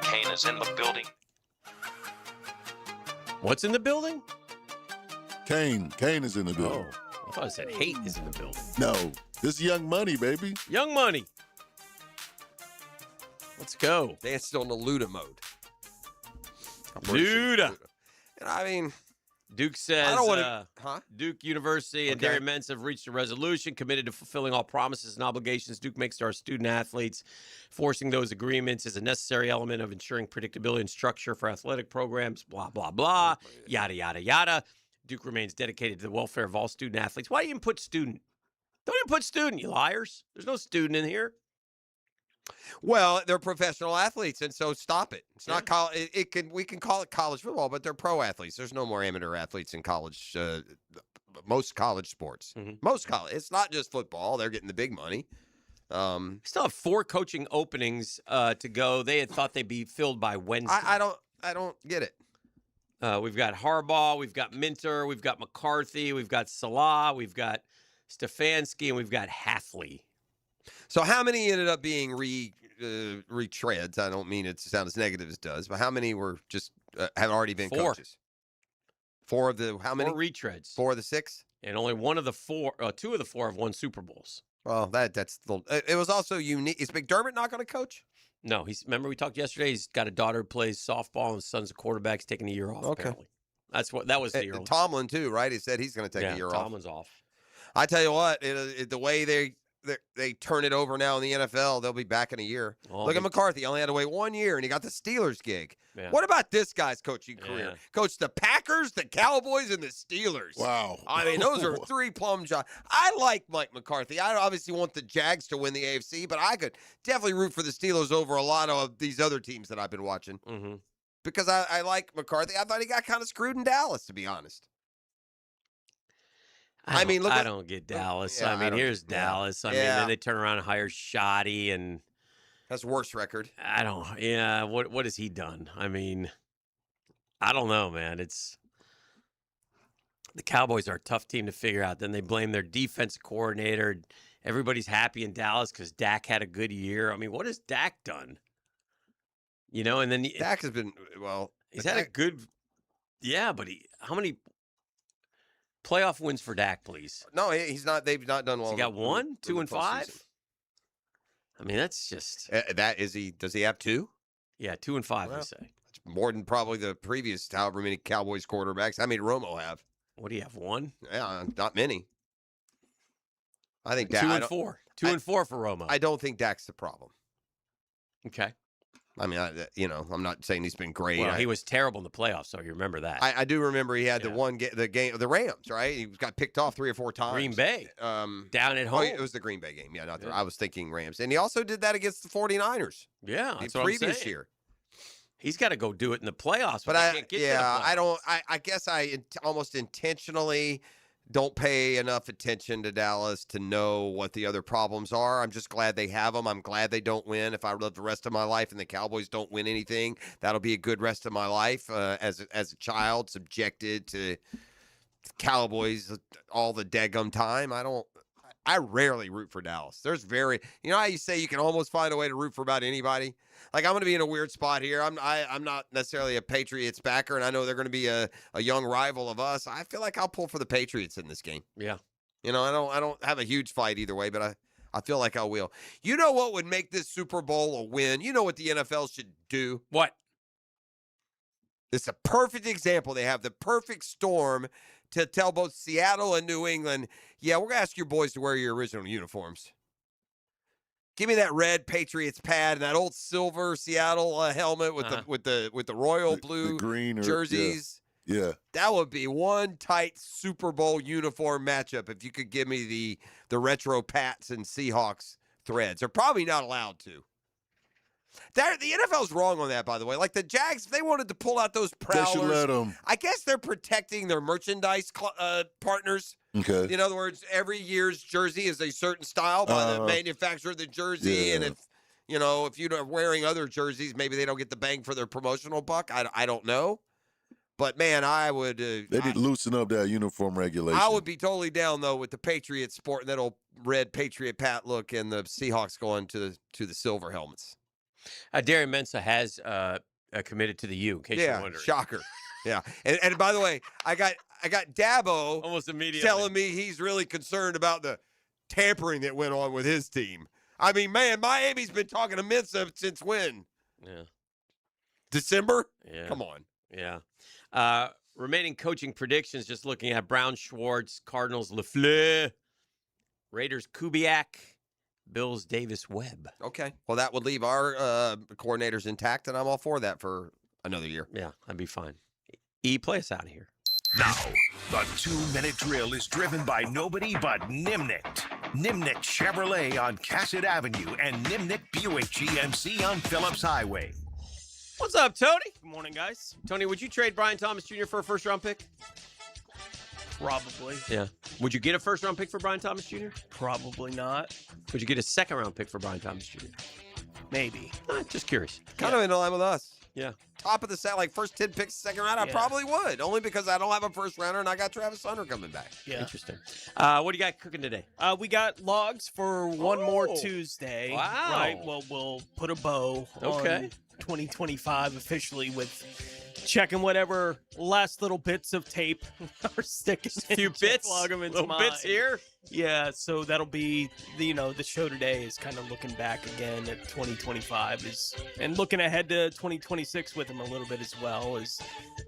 Kane is in the building. What's in the building? Kane is in the building. Oh, I thought I said hate is in the building. No, this is Young Money, baby. Young Money. Let's go. Danced on the Luda mode. Luda. And I mean, Duke says I don't want to. Duke University and Darian Mentz have reached a resolution, committed to fulfilling all promises and obligations Duke makes to our student athletes. Forcing those agreements is a necessary element of ensuring predictability and structure for athletic programs, blah, blah, blah, yada, yada, yada. Duke remains dedicated to the welfare of all student athletes. Why do you even put student? Don't even put student, you liars. There's no student in here. Well, they're professional athletes, and so stop it. It's not college. We can call it college football, but they're pro athletes. There's no more amateur athletes in college. Most college sports, most college. It's not just football. They're getting the big money. We still have 4 coaching openings to go. They had thought they'd be filled by Wednesday. I don't get it. We've got Harbaugh, we've got Minter, we've got McCarthy, we've got Salah, we've got Stefanski, and we've got Hafley. So how many ended up being retreads? I don't mean it to sound as negative as it does, but how many were just have already been 4 coaches? 4 of the how many? 4 retreads. 4 of the 6? And only 1 of the 4, 2 of the 4 have won Super Bowls. Well, that's the. It was also unique. Is McDermott not going to coach? No, remember we talked yesterday. He's got a daughter who plays softball, and his son's a quarterback. He's taking a year off. Okay, apparently. That was the early. Tomlin too, right? He said he's going to take a year off. Tomlin's off. I tell you what, the way they turn it over now in the NFL, they'll be back in a year. Look at McCarthy. Only had to wait 1 year, and he got the Steelers gig. Yeah. What about this guy's coaching career? Coached the Packers, the Cowboys, and the Steelers. Wow. I mean, those are 3 plum jobs. I like Mike McCarthy. I obviously want the Jags to win the AFC, but I could definitely root for the Steelers over a lot of these other teams that I've been watching. Mm-hmm. Because I like McCarthy. I thought he got kind of screwed in Dallas, to be honest. I don't get Dallas. Yeah, I mean, here's Dallas. I mean, then they turn around and hire Shoddy, and that's worse record. I don't. Yeah, what has he done? I mean, I don't know, man. The Cowboys are a tough team to figure out. Then they blame their defensive coordinator. Everybody's happy in Dallas because Dak had a good year. I mean, what has Dak done? You know, and then Dak has been, well. He's had a good, but how many playoff wins for Dak, please? No, he's not. They've not done well. He got 1, 2, and 5. I mean, that's just that is he. Does he have 2? Yeah, 2 and 5. Well, I say it's more than probably the previous however many Cowboys quarterbacks. How many Romo have? What do you have? 1? Yeah, not many. I think 2 and 4. 2 and 4 for Romo. I don't think Dak's the problem. Okay. I mean, I'm not saying he's been great. Well, he was terrible in the playoffs, so you remember that. I do remember he had the game, the Rams, right? He got picked off 3 or 4 times. Green Bay, down at home. Oh, it was the Green Bay game. Yeah, not I was thinking Rams, and he also did that against the 49ers. Yeah, the that's what previous I'm saying. year. He's got to go do it in the playoffs, but I can't get to the playoffs. I don't. I guess I almost intentionally don't pay enough attention to Dallas to know what the other problems are. I'm just glad they have them. I'm glad they don't win. If I live the rest of my life and the Cowboys don't win anything, that'll be a good rest of my life as a child subjected to Cowboys all the daggum time. I rarely root for Dallas. There's you know how you say you can almost find a way to root for about anybody? Like, I'm going to be in a weird spot here. I'm not necessarily a Patriots backer, and I know they're going to be a young rival of us. I feel like I'll pull for the Patriots in this game. Yeah. You know, I don't have a huge fight either way, but I feel like I will. You know what would make this Super Bowl a win? You know what the NFL should do? What? It's a perfect example. They have the perfect storm to tell both Seattle and New England, yeah, we're going to ask your boys to wear your original uniforms. Give me that red Patriots pad and that old silver Seattle helmet with the royal blue the green jerseys. Yeah. That would be one tight Super Bowl uniform matchup if you could give me the retro Pats and Seahawks threads. They're probably not allowed to. The NFL's wrong on that, by the way. Like the Jags, if they wanted to pull out those prowlers, They should let them. I guess they're protecting their merchandise partners. Okay. In other words, every year's jersey is a certain style by the manufacturer of the jersey, Yeah. and if you're wearing other jerseys, maybe they don't get the bang for their promotional buck. I don't know, but man, I would. They did loosen up that uniform regulation. I would be totally down though with the Patriots sporting that old red Patriot Pat look, and the Seahawks going to the silver helmets. Darian Mensah has committed to the U. In case you're wondering. Shocker. Yeah, and by the way, I got Dabo almost immediately telling me he's really concerned about the tampering that went on with his team. I mean, man, Miami's been talking to Mensah since when? Yeah, December. Yeah, come on. Yeah. Remaining coaching predictions. Just looking at Brown, Schwartz, Cardinals, LaFleur, Raiders, Kubiak, Bills, Davis, Webb. Okay. Well, that would leave our coordinators intact, and I'm all for that for another year. Yeah, I'd be fine. Play us out of here. Now, the 2-minute drill is driven by nobody but Nimnicht. Nimnicht Chevrolet on Cassett Avenue and Nimnicht Buick GMC on Phillips Highway. What's up, Tony? Good morning, guys. Tony, would you trade Brian Thomas Jr. for a first-round pick? Probably. Yeah. Would you get a first-round pick for Brian Thomas Jr.? Probably not. Would you get a second-round pick for Brian Thomas Jr.? Maybe. Just curious. Kind of in line with us. Yeah. Top of the set, like first 10 picks, second round, I probably would. Only because I don't have a first rounder and I got Travis Hunter coming back. Yeah. Interesting. What do you got cooking today? We got logs for one more Tuesday. Wow. Right. Well, we'll put a bow on 2025 officially with checking whatever last little bits of tape are sticking. A few bits, log them into little mine. bits here. Yeah, so that'll be the show today is kind of looking back again at 2025 and looking ahead to 2026 with him a little bit as well, as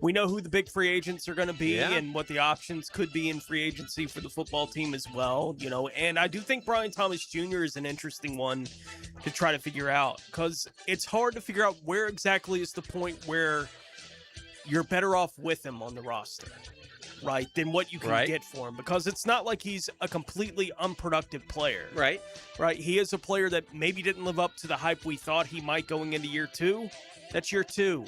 we know who the big free agents are going to be and what the options could be in free agency for the football team as well, and I do think Brian Thomas Jr. is an interesting one to try to figure out, because it's hard to figure out where exactly is the point where you're better off with him on the roster, right, than what you can get for him, because it's not like he's a completely unproductive player. Right. He is a player that maybe didn't live up to the hype we thought he might going into year 2. That's year 2,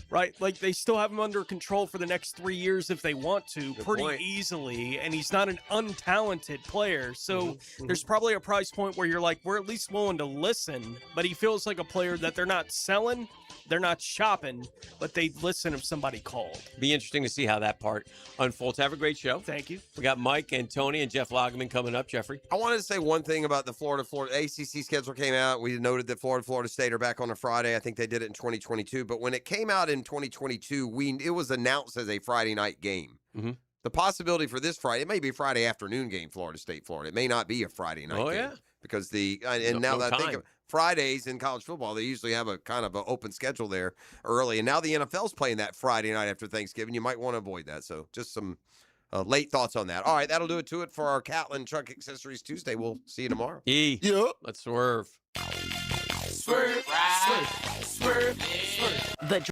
right? Like, they still have him under control for the next 3 years if they want to, pretty easily, and he's not an untalented player. So there's probably a price point where you're like, we're at least willing to listen, but he feels like a player that they're not selling, they're not shopping, but they listen if somebody called. Be interesting to see how that part unfolds. Have a great show. Thank you. We got Mike and Tony and Jeff Lageman coming up. Jeffrey? I wanted to say one thing about the Florida ACC schedule came out. We noted that Florida State are back on a Friday. I think they did it in 2022. But when it came out in 2022, it was announced as a Friday night game. Mm-hmm. The possibility for this Friday, it may be a Friday afternoon game, Florida State, Florida. It may not be a Friday night game. Yeah. Because now that I think of Fridays in college football, they usually have a kind of an open schedule there early. And now the NFL's playing that Friday night after Thanksgiving. You might want to avoid that. So just some late thoughts on that. All right, that'll do it for our Catlin Truck Accessories Tuesday. We'll see you tomorrow. Yep. Let's swerve. Swerve, swerve, swerve, swerve.